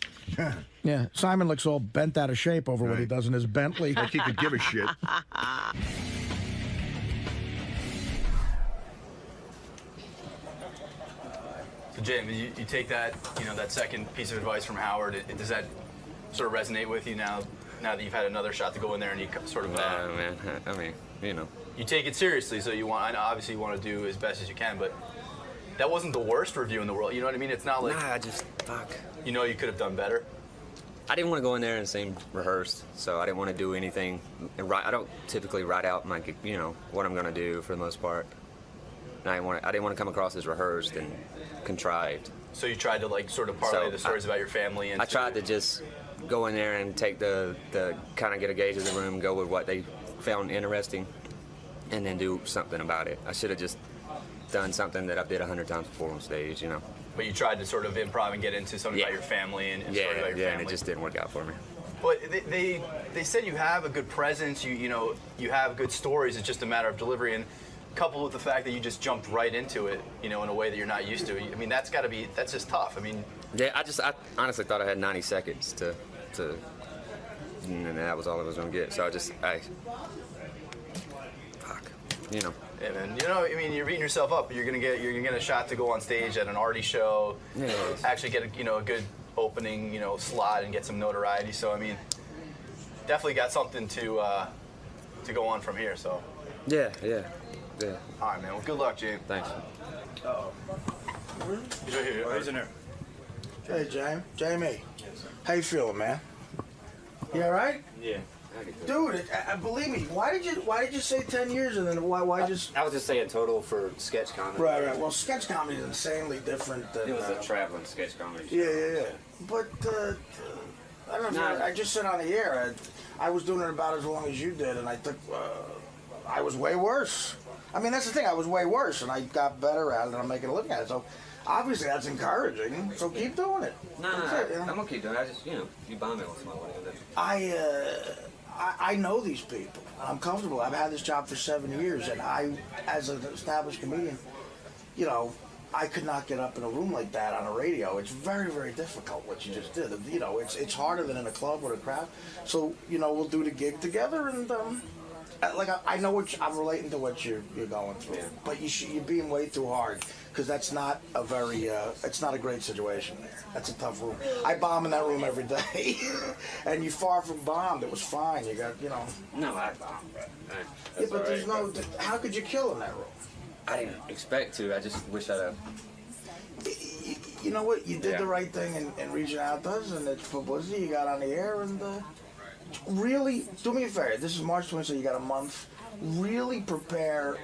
Speaker 2: Yeah, Simon looks all bent out of shape over what he does in his Bentley.
Speaker 6: Like he could give a shit.
Speaker 5: So, Jamie, you take that, that second piece of advice from Howard. Does that sort of resonate with you now that you've had another shot to go in there and you sort of?
Speaker 7: Nah, man. I mean,
Speaker 5: You take it seriously, so I know obviously you want to do as best as you can, but that wasn't the worst review in the world. You know what I mean? It's not like.
Speaker 7: Nah, fuck.
Speaker 5: You could have done better.
Speaker 7: I didn't want to go in there and seem rehearsed, so I didn't want to do anything. I don't typically write out my, what I'm going to do for the most part. And I didn't want to come across as rehearsed and contrived.
Speaker 5: So you tried to sort of parlay the stories about your family and.
Speaker 7: I tried to just go in there and take the kind of get a gauge of the room, go with what they found interesting, and then do something about it. I should have just done something that I've did 100 times before on stage,
Speaker 5: But you tried to sort of improv and get into something about your family and story about your family.
Speaker 7: and it just didn't work out for me.
Speaker 5: But they said you have a good presence. You have good stories. It's just a matter of delivery, and coupled with the fact that you just jumped right into it, in a way that you're not used to. I mean, that's just tough. I mean,
Speaker 7: yeah, I honestly thought I had 90 seconds to, and that was all I was gonna get. So fuck.
Speaker 5: Yeah, man. I mean, you're beating yourself up. You're gonna get a shot to go on stage at an Artie show.
Speaker 7: Yeah.
Speaker 5: Actually get a good opening, slot and get some notoriety. So I mean, definitely got something to go on from here. So.
Speaker 7: Yeah.
Speaker 5: All right, man. Well, good luck, James.
Speaker 7: Thanks.
Speaker 5: Uh-oh. He's right here. He's in there.
Speaker 2: Hey, Jamie. How you feeling, man? You all right?
Speaker 22: Yeah.
Speaker 2: Dude, believe me. Why did you say 10 years and then why just?
Speaker 22: I was just saying total for sketch comedy.
Speaker 2: Right. Well, sketch comedy is insanely different than.
Speaker 22: It was a traveling sketch comedy show.
Speaker 2: Yeah. But I don't know. I just said on the air. I was doing it about as long as you did, and I took. I was way worse. I mean, that's the thing. I was way worse, and I got better at it, and I'm making a living at it. So, obviously, that's encouraging. So keep doing it.
Speaker 22: I'm gonna keep doing it. I just, you bomb it once in a while.
Speaker 2: I know these people. I'm comfortable. I've had this job for 7 years, and I, as an established comedian, I could not get up in a room like that on a radio. It's very, very difficult what you just did. It's harder than in a club with a crowd. So, we'll do the gig together, and I know I'm relating to what you're going through, but you're being way too hard because that's not a very it's not a great situation there. That's a tough room. I bomb in that room every day, and you far from bombed. It was fine. You got
Speaker 22: No, I bombed.
Speaker 2: But there's no. How could you kill in that room?
Speaker 22: I didn't expect to. I just wish I'd have.
Speaker 2: You know what? You did the right thing in reaching out to us, and it's publicity. You got on the air, and really, do me a favor. This is March 20th, so you got a month. Really prepare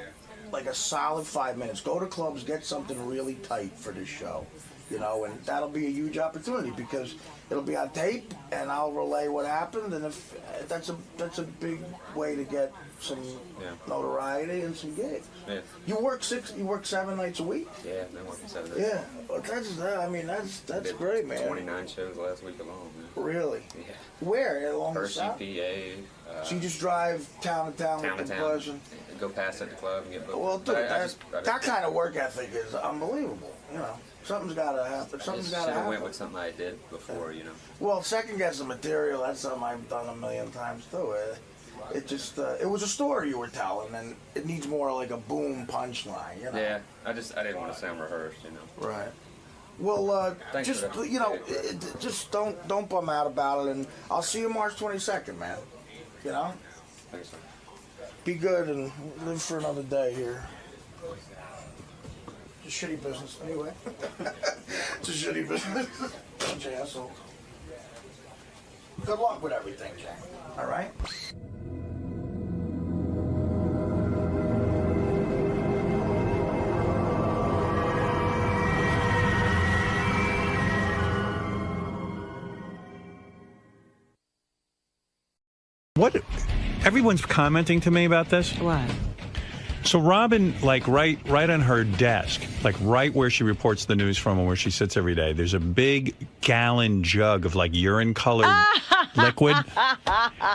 Speaker 2: like a solid 5 minutes. Go to clubs, get something really tight for this show, and that'll be a huge opportunity because it'll be on tape, and I'll relay what happened, and if that's a big way to get some notoriety and some gigs.
Speaker 22: Yeah.
Speaker 2: You work 7 nights a week.
Speaker 22: Yeah, I've been working 7 days.
Speaker 2: Yeah, well, that's great, man.
Speaker 22: 29 shows last week alone, man.
Speaker 2: Really?
Speaker 22: Yeah.
Speaker 2: Where along the
Speaker 22: Hershey,
Speaker 2: south?
Speaker 22: PA.
Speaker 2: So you just drive town to town with the pleasure?
Speaker 22: Go past at the club and get booked.
Speaker 2: Well, dude, that kind of work ethic is unbelievable. Something's got to happen. Something's got to happen.
Speaker 22: I went with something I did before,
Speaker 2: Well, second guess the material, that's something I've done a million times too. It just, it was a story you were telling, and it needs more like a boom punchline, you know?
Speaker 22: Yeah, I didn't want to sound rehearsed, you know.
Speaker 2: Right. Well,
Speaker 22: Thanks
Speaker 2: just,
Speaker 22: for that.
Speaker 2: you know, just don't bum out about it, and I'll see you March 22nd, man. You know?
Speaker 22: Thanks, sir.
Speaker 2: Be good and live for another day here. It's a shitty business, anyway. It's a shitty business. Bunch of assholes. Good luck with everything, Jack. All right?
Speaker 4: What? Everyone's commenting to me about this.
Speaker 1: What?
Speaker 4: So Robin, like right on her desk, like right where she reports the news from and where she sits every day, there's a big gallon jug of like urine-colored liquid,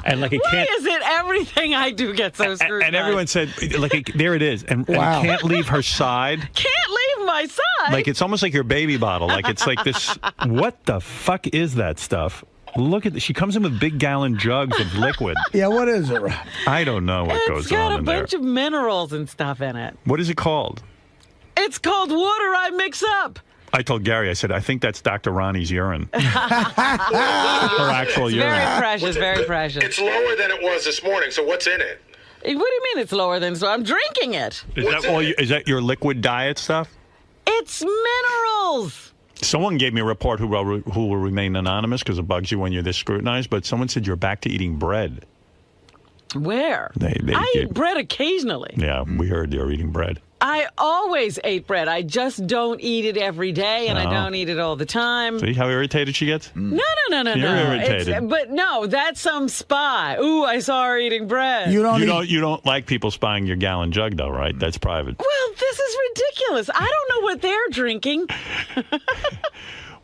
Speaker 4: and like it
Speaker 1: Why
Speaker 4: can't.
Speaker 1: is it everything I do gets so screwed?
Speaker 4: And everyone said, like, there it is, and it can't leave her side.
Speaker 1: Can't leave my side.
Speaker 4: Like it's almost like your baby bottle. Like it's like this. What the fuck is that stuff? Look at this. She comes in with big gallon jugs of liquid.
Speaker 2: Yeah, what is it, Rob?
Speaker 4: I don't know what goes
Speaker 1: It's got
Speaker 4: on
Speaker 1: a
Speaker 4: in there.
Speaker 1: bunch of minerals and stuff in it.
Speaker 4: What is it called?
Speaker 1: It's called water I mix up.
Speaker 4: I told Gary, I said, I think that's Dr. Ronnie's urine. Her actual
Speaker 1: It's
Speaker 4: urine.
Speaker 1: very precious, very precious.
Speaker 9: It's lower than it was this morning, so what's in it?
Speaker 1: What do you mean it's lower than? So I'm drinking it.
Speaker 4: Is that your liquid diet stuff?
Speaker 1: It's minerals.
Speaker 4: Someone gave me a report who will remain anonymous because it bugs you when you're this scrutinized, but someone said you're back to eating bread.
Speaker 1: Where?
Speaker 4: They
Speaker 1: I
Speaker 4: gave-
Speaker 1: eat bread occasionally.
Speaker 4: Yeah, we heard you're eating bread.
Speaker 1: I always ate bread. I just don't eat it every day, and I
Speaker 4: Oh.
Speaker 1: don't eat it all the time.
Speaker 4: See how irritated she gets?
Speaker 1: No.
Speaker 4: You're irritated.
Speaker 1: But no, that's some spy. Ooh, I saw her eating bread.
Speaker 4: You don't like people spying your gallon jug, though, right? That's private.
Speaker 1: Well, this is ridiculous. I don't know what they're drinking.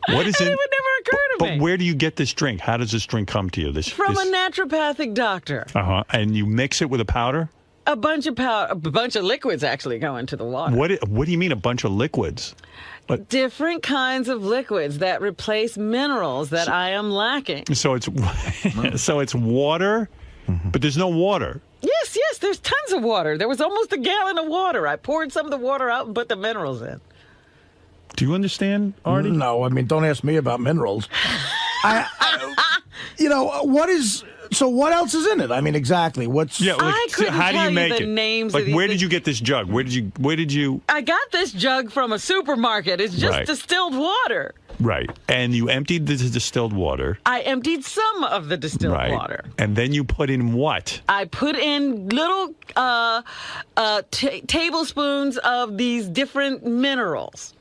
Speaker 4: What is
Speaker 1: and
Speaker 4: it?
Speaker 1: it would never occur to me.
Speaker 4: But where do you get this drink? How does this drink come to you?
Speaker 1: From a naturopathic doctor.
Speaker 4: And you mix it with a powder?
Speaker 1: A bunch of liquids actually go into the water.
Speaker 4: What do you mean a bunch of liquids?
Speaker 1: Different kinds of liquids that replace minerals that I am lacking.
Speaker 4: So it's water, but there's no water.
Speaker 1: Yes, there's tons of water. There was almost a gallon of water. I poured some of the water out and put the minerals in.
Speaker 4: Do you understand, Artie?
Speaker 2: No, I mean, don't ask me about minerals. You know, so what else is in it? I mean, exactly. What's...
Speaker 4: Yeah,
Speaker 1: I couldn't
Speaker 4: how do
Speaker 1: tell
Speaker 4: you
Speaker 1: you
Speaker 4: make
Speaker 1: the
Speaker 4: it?
Speaker 1: names
Speaker 4: Like,
Speaker 1: of these
Speaker 4: where did
Speaker 1: things.
Speaker 4: you get this jug? Where did you...
Speaker 1: I got this jug from a supermarket. It's just
Speaker 4: Right.
Speaker 1: distilled water.
Speaker 4: Right. And you emptied the distilled water.
Speaker 1: I emptied some of the distilled
Speaker 4: Right.
Speaker 1: water.
Speaker 4: And then you put in what?
Speaker 1: I put in little tablespoons of these different minerals.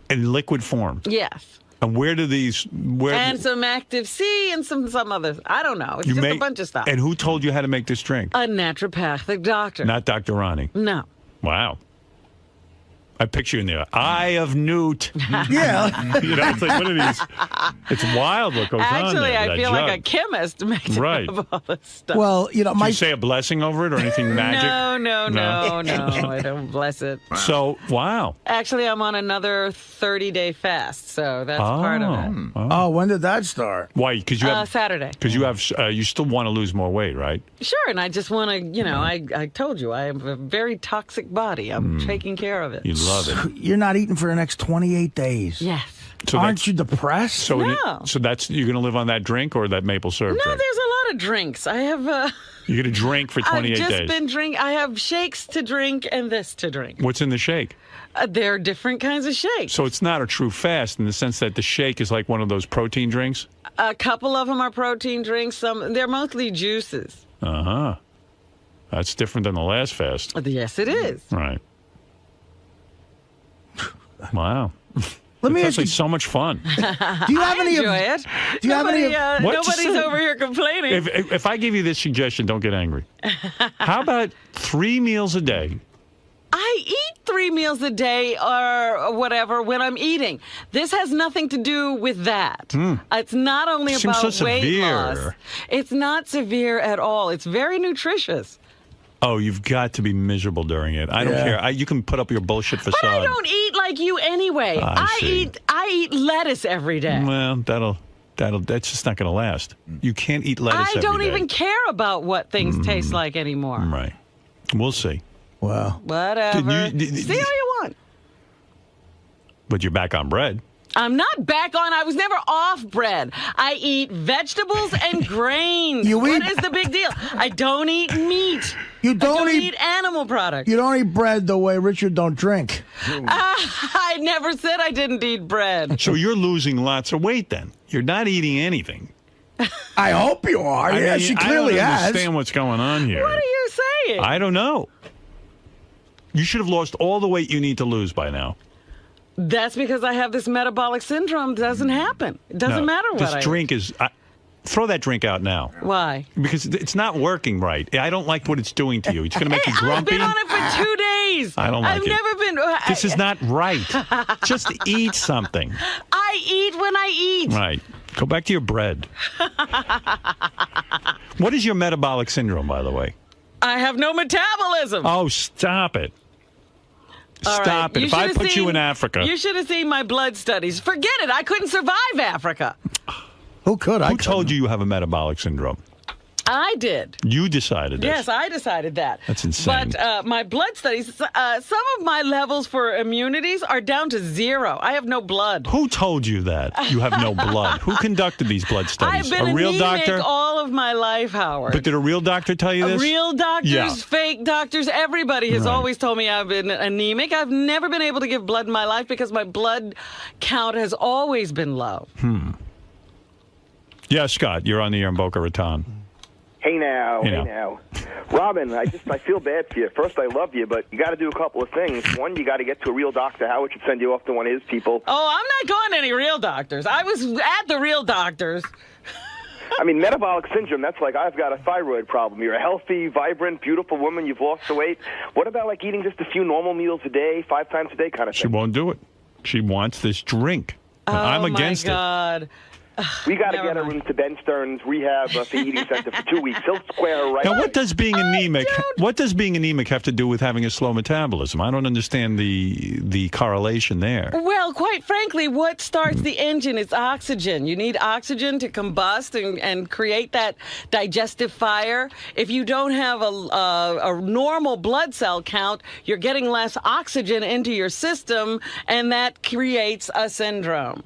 Speaker 4: In liquid form.
Speaker 1: Yes.
Speaker 4: And where do these...
Speaker 1: And some Active C and some others. I don't know. It's just a bunch of stuff.
Speaker 4: And who told you how to make this drink?
Speaker 1: A naturopathic doctor.
Speaker 4: Not Dr. Ronnie.
Speaker 1: No.
Speaker 4: Wow. I picture you in there. Eye of Newt.
Speaker 2: Yeah.
Speaker 4: You know, it's like one of these. It's wild what goes on
Speaker 1: Actually,
Speaker 4: there.
Speaker 1: I
Speaker 4: that
Speaker 1: feel
Speaker 4: jug.
Speaker 1: like a chemist making
Speaker 4: Right.
Speaker 1: up all this stuff.
Speaker 2: Well, you know,
Speaker 4: Do you say a blessing over it or anything magic?
Speaker 1: No, I don't bless it.
Speaker 4: So, wow.
Speaker 1: Actually, I'm on another 30-day fast, so that's part of it.
Speaker 2: Oh, when did that start?
Speaker 4: Why? Because you have
Speaker 1: Saturday.
Speaker 4: Because you have you still want to lose more weight, right?
Speaker 1: Sure, and I just want to, I told you, I have a very toxic body. I'm taking care of it.
Speaker 4: You love it.
Speaker 2: You're not eating for the next 28 days.
Speaker 1: Yes.
Speaker 4: So
Speaker 2: Aren't you depressed?
Speaker 4: So
Speaker 1: No.
Speaker 4: so that's you're going to live on that drink or that maple syrup
Speaker 1: No,
Speaker 4: drink?
Speaker 1: there's a lot of drinks. I have
Speaker 4: You're going to drink for 28
Speaker 1: I've just
Speaker 4: days.
Speaker 1: been drink. I have shakes to drink and this to drink.
Speaker 4: What's in the shake?
Speaker 1: There are different kinds of shakes.
Speaker 4: So it's not a true fast in the sense that the shake is like one of those protein drinks?
Speaker 1: A couple of them are protein drinks. They're mostly juices.
Speaker 4: Uh-huh. That's different than the last fast.
Speaker 1: Yes, it is.
Speaker 4: Right. Wow.
Speaker 2: Let me
Speaker 4: It's
Speaker 2: ask you,
Speaker 4: actually so much fun.
Speaker 2: do you have
Speaker 1: I
Speaker 2: any
Speaker 1: enjoy it.
Speaker 2: Do you have any
Speaker 4: What?
Speaker 1: Nobody's
Speaker 4: Just say-
Speaker 1: over here complaining.
Speaker 4: If I give you this suggestion, don't get angry. How about 3 meals a day?
Speaker 1: I eat 3 meals a day or whatever when I'm eating. This has nothing to do with that. It's not only
Speaker 4: Seems
Speaker 1: about
Speaker 4: so
Speaker 1: weight
Speaker 4: severe.
Speaker 1: loss. It's not severe at all. It's very nutritious.
Speaker 4: Oh, you've got to be miserable during it. I don't
Speaker 2: Yeah.
Speaker 4: care. You can put up your bullshit facade.
Speaker 1: But I don't eat like you anyway.
Speaker 4: I see.
Speaker 1: I eat lettuce every day.
Speaker 4: Well, that'll That's just not going to last. You can't eat lettuce
Speaker 1: I don't
Speaker 4: every day.
Speaker 1: even care about what things taste like anymore.
Speaker 4: Right. We'll see.
Speaker 2: Wow.
Speaker 1: Whatever. See how you want.
Speaker 4: But you're back on bread.
Speaker 1: I'm not back on. I was never off bread. I eat vegetables and grains. What is the big deal? I don't eat meat.
Speaker 2: You
Speaker 1: I don't
Speaker 2: eat
Speaker 1: eat animal products.
Speaker 2: You don't eat bread the way Richard don't drink.
Speaker 1: I never said I didn't eat bread.
Speaker 4: So you're losing lots of weight then. You're not eating anything.
Speaker 2: I hope you are.
Speaker 4: I
Speaker 2: Yeah,
Speaker 4: mean,
Speaker 2: she clearly
Speaker 4: I don't
Speaker 2: has.
Speaker 4: understand what's going on here.
Speaker 1: What are you saying?
Speaker 4: I don't know. You should have lost all the weight you need to lose by now.
Speaker 1: That's because I have this metabolic syndrome. It doesn't happen. It doesn't matter what I
Speaker 4: This drink is... throw that drink out now.
Speaker 1: Why?
Speaker 4: Because it's not working right. I don't like what it's doing to you. It's going to make you grumpy.
Speaker 1: I've been on it for 2 days.
Speaker 4: I don't like
Speaker 1: I've
Speaker 4: it.
Speaker 1: never been...
Speaker 4: This is not right. Just eat something.
Speaker 1: I eat when I eat.
Speaker 4: Right. Go back to your bread. What is your metabolic syndrome, by the way?
Speaker 1: I have no metabolism.
Speaker 4: Oh, stop it.
Speaker 1: All
Speaker 4: Stop
Speaker 1: right.
Speaker 4: it. If I put you in Africa...
Speaker 1: You should have seen my blood studies. Forget it. I couldn't survive Africa.
Speaker 2: Who could?
Speaker 4: Who told you have a metabolic syndrome?
Speaker 1: I did.
Speaker 4: You decided this.
Speaker 1: Yes, I decided that.
Speaker 4: That's insane.
Speaker 1: But my blood studies, some of my levels for immunities are down to 0. I have no blood.
Speaker 4: Who told you that? You have no blood. Who conducted these blood studies?
Speaker 1: I've been
Speaker 4: a real
Speaker 1: anemic
Speaker 4: doctor?
Speaker 1: all of my life, Howard.
Speaker 4: But did a real doctor tell you this?
Speaker 1: Real doctors,
Speaker 4: Yeah.
Speaker 1: fake doctors, everybody has
Speaker 4: Right.
Speaker 1: always told me I've been anemic. I've never been able to give blood in my life because my blood count has always been low.
Speaker 4: Yeah, Scott, you're on the air in Boca Raton.
Speaker 16: Hey now,
Speaker 4: Hey
Speaker 16: hey
Speaker 4: now.
Speaker 16: now. Robin, I feel bad for you. First, I love you, but you got to do a couple of things. One, you got to get to a real doctor. Howard should send you off to one of his people.
Speaker 1: Oh, I'm not going to any real doctors. I was at the real doctors.
Speaker 16: I mean, metabolic syndrome, that's like I've got a thyroid problem. You're a healthy, vibrant, beautiful woman. You've lost the weight. What about like eating just a few normal meals a day, 5 times a day kind of
Speaker 4: She
Speaker 16: thing?
Speaker 4: won't do it. She wants this drink. And I'm against
Speaker 1: Oh, my God.
Speaker 16: We got to get her into Ben Stern's rehab for eating center for 2 weeks. He'll square her right.
Speaker 4: Now, what does being anemic? What does being anemic have to do with having a slow metabolism? I don't understand the correlation there.
Speaker 1: Well, quite frankly, what starts the engine is oxygen. You need oxygen to combust and create that digestive fire. If you don't have a normal blood cell count, you're getting less oxygen into your system, and that creates a syndrome.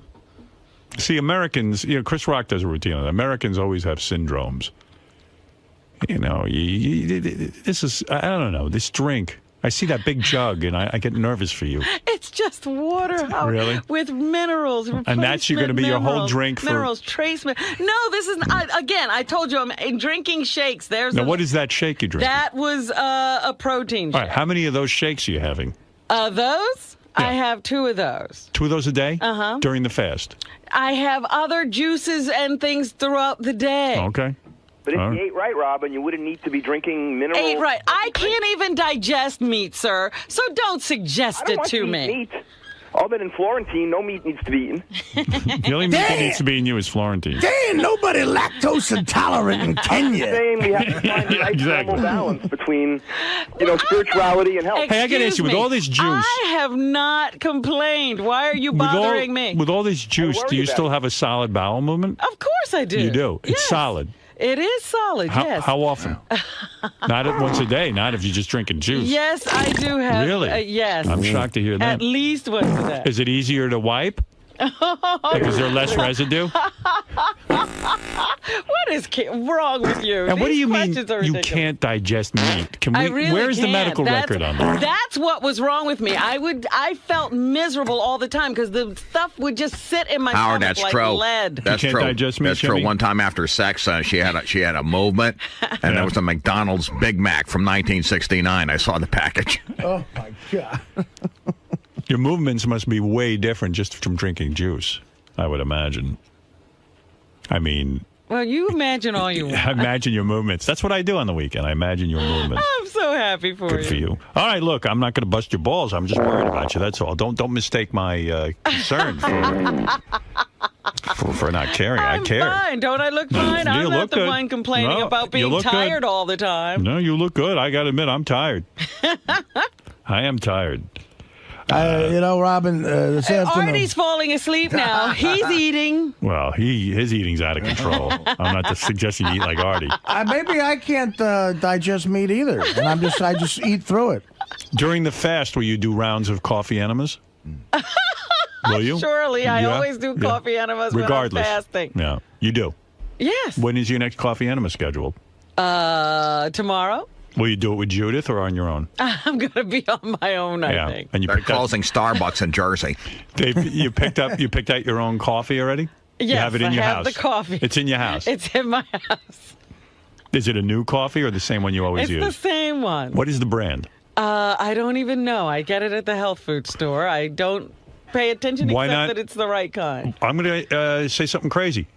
Speaker 4: See, Americans, Chris Rock does a routine on it. Americans always have syndromes. This is, I don't know, this drink. I see that big jug, and I get nervous for you.
Speaker 1: It's just water.
Speaker 4: Really?
Speaker 1: With minerals.
Speaker 4: And that's going to be your whole drink for...
Speaker 1: Minerals, trace... No, this is... again, I told you I'm drinking shakes. There's
Speaker 4: Now, what is that shake you drink?
Speaker 1: That was a protein
Speaker 4: All
Speaker 1: shake.
Speaker 4: right, how many of those shakes are you having?
Speaker 1: Those? Yeah. I have 2 of those.
Speaker 4: 2 of those a day?
Speaker 1: Uh-huh.
Speaker 4: During the fast?
Speaker 1: I have other juices and things throughout the day.
Speaker 4: Okay.
Speaker 16: But if you ate right, Robin, you wouldn't need to be drinking minerals.
Speaker 1: Ate right. I can't even digest meat, sir. So don't suggest it to me.
Speaker 16: Meat. Other than Florentine, no meat needs to be eaten.
Speaker 4: The only meat that needs to be in you is Florentine.
Speaker 2: Damn, nobody lactose intolerant in Kenya.
Speaker 16: I'm saying we have to find the right
Speaker 4: Exactly.
Speaker 16: normal balance between, spirituality and health.
Speaker 4: Hey, I got to ask you, with all this juice...
Speaker 1: I have not complained. Why are you bothering me?
Speaker 4: With all this juice, do you still have a solid bowel movement?
Speaker 1: Of course I do.
Speaker 4: You do? It's
Speaker 1: Yes.
Speaker 4: solid.
Speaker 1: It is solid, yes.
Speaker 4: How often? Not once a day, not if you're just drinking juice.
Speaker 1: Yes, I do have.
Speaker 4: Really?
Speaker 1: Yes.
Speaker 4: I'm shocked to hear that.
Speaker 1: At least once a day.
Speaker 4: Is it easier to wipe? Like, is there less residue?
Speaker 1: What is wrong with you?
Speaker 4: And what do
Speaker 1: These
Speaker 4: you mean
Speaker 1: questions are
Speaker 4: you
Speaker 1: ridiculous.
Speaker 4: can't digest meat? Can
Speaker 1: I
Speaker 4: we?
Speaker 1: really
Speaker 4: Where's the
Speaker 1: can't.
Speaker 4: medical record on that?
Speaker 1: That's what was wrong with me. I felt miserable all the time because the stuff would just sit in my
Speaker 6: Howard,
Speaker 1: stomach
Speaker 6: that's
Speaker 1: like
Speaker 6: true.
Speaker 1: lead.
Speaker 6: That's true. That's true. One time after sex, she had a movement, and there was a McDonald's Big Mac from 1969. I saw the package.
Speaker 2: Oh my God.
Speaker 4: Your movements must be way different just from drinking juice, I would imagine. I mean...
Speaker 1: Well, you imagine all you want.
Speaker 4: I imagine your movements. That's what I do on the weekend. I imagine your movements.
Speaker 1: I'm so happy for
Speaker 4: Good
Speaker 1: you.
Speaker 4: for you. All right, look, I'm not going to bust your balls. I'm just worried about you. That's all. Don't mistake my concern for not caring. I care.
Speaker 1: Fine. Don't I look fine?
Speaker 4: You
Speaker 1: I'm
Speaker 4: look
Speaker 1: not the
Speaker 4: good.
Speaker 1: one complaining
Speaker 4: No,
Speaker 1: about
Speaker 4: you
Speaker 1: being
Speaker 4: look good.
Speaker 1: tired all the time.
Speaker 4: No, you look good. I got to admit, I'm tired. I am tired.
Speaker 2: Robin, this afternoon.
Speaker 1: Artie's falling asleep now. He's eating.
Speaker 4: Well, his eating's out of control. I'm not suggesting you eat like Artie.
Speaker 2: Maybe I can't digest meat either, and I just eat through it.
Speaker 4: During the fast, will you do rounds of coffee enemas? Will you?
Speaker 1: Surely, I
Speaker 4: Yeah?
Speaker 1: always do
Speaker 4: Yeah.
Speaker 1: coffee enemas
Speaker 4: Regardless.
Speaker 1: when I'm fasting.
Speaker 4: Yeah, you do.
Speaker 1: Yes.
Speaker 4: When is your next coffee enema scheduled?
Speaker 1: Tomorrow.
Speaker 4: Will you do it with Judith or on your own?
Speaker 1: I'm going to be on my own, I think.
Speaker 4: And you
Speaker 6: They're
Speaker 4: picked up,
Speaker 6: closing Starbucks in Jersey.
Speaker 4: you picked out your own coffee already?
Speaker 1: Yes,
Speaker 4: you have it in your
Speaker 1: I have
Speaker 4: house.
Speaker 1: the coffee.
Speaker 4: It's in your house.
Speaker 1: It's in my house.
Speaker 4: Is it a new coffee or the same one you always
Speaker 1: It's
Speaker 4: use?
Speaker 1: the same one.
Speaker 4: What is the brand?
Speaker 1: I don't even know. I get it at the health food store. I don't pay attention
Speaker 4: Why
Speaker 1: except
Speaker 4: not?
Speaker 1: that it's the right kind.
Speaker 4: I'm going to say something crazy.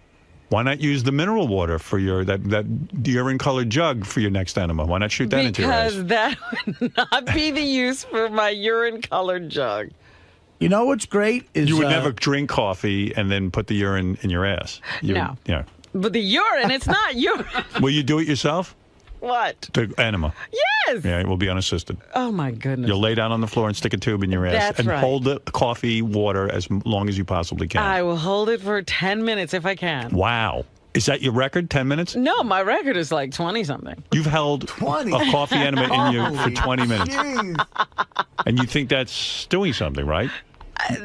Speaker 4: Why not use the mineral water for that urine-colored jug for your next enema? Why not shoot that into your ass?
Speaker 1: Because that would not be the use for my urine-colored jug.
Speaker 2: You know what's great is
Speaker 4: You would never drink coffee and then put the urine in your ass.
Speaker 1: No.
Speaker 4: Yeah.
Speaker 1: But the urine, it's not urine.
Speaker 4: Will you do it yourself?
Speaker 1: What?
Speaker 4: The enema.
Speaker 1: Yes.
Speaker 4: Yeah, it will be unassisted.
Speaker 1: Oh, my goodness.
Speaker 4: You'll lay down on the floor and stick a tube in your ass
Speaker 1: That's
Speaker 4: and
Speaker 1: right.
Speaker 4: hold the coffee water as long as you possibly can.
Speaker 1: I will hold it for 10 minutes if I can.
Speaker 4: Wow. Is that your record, 10 minutes?
Speaker 1: No, my record is like 20-something.
Speaker 4: You've held
Speaker 2: 20.
Speaker 4: a coffee enema in you for 20 minutes.
Speaker 2: Jeez.
Speaker 4: And you think that's doing something, right?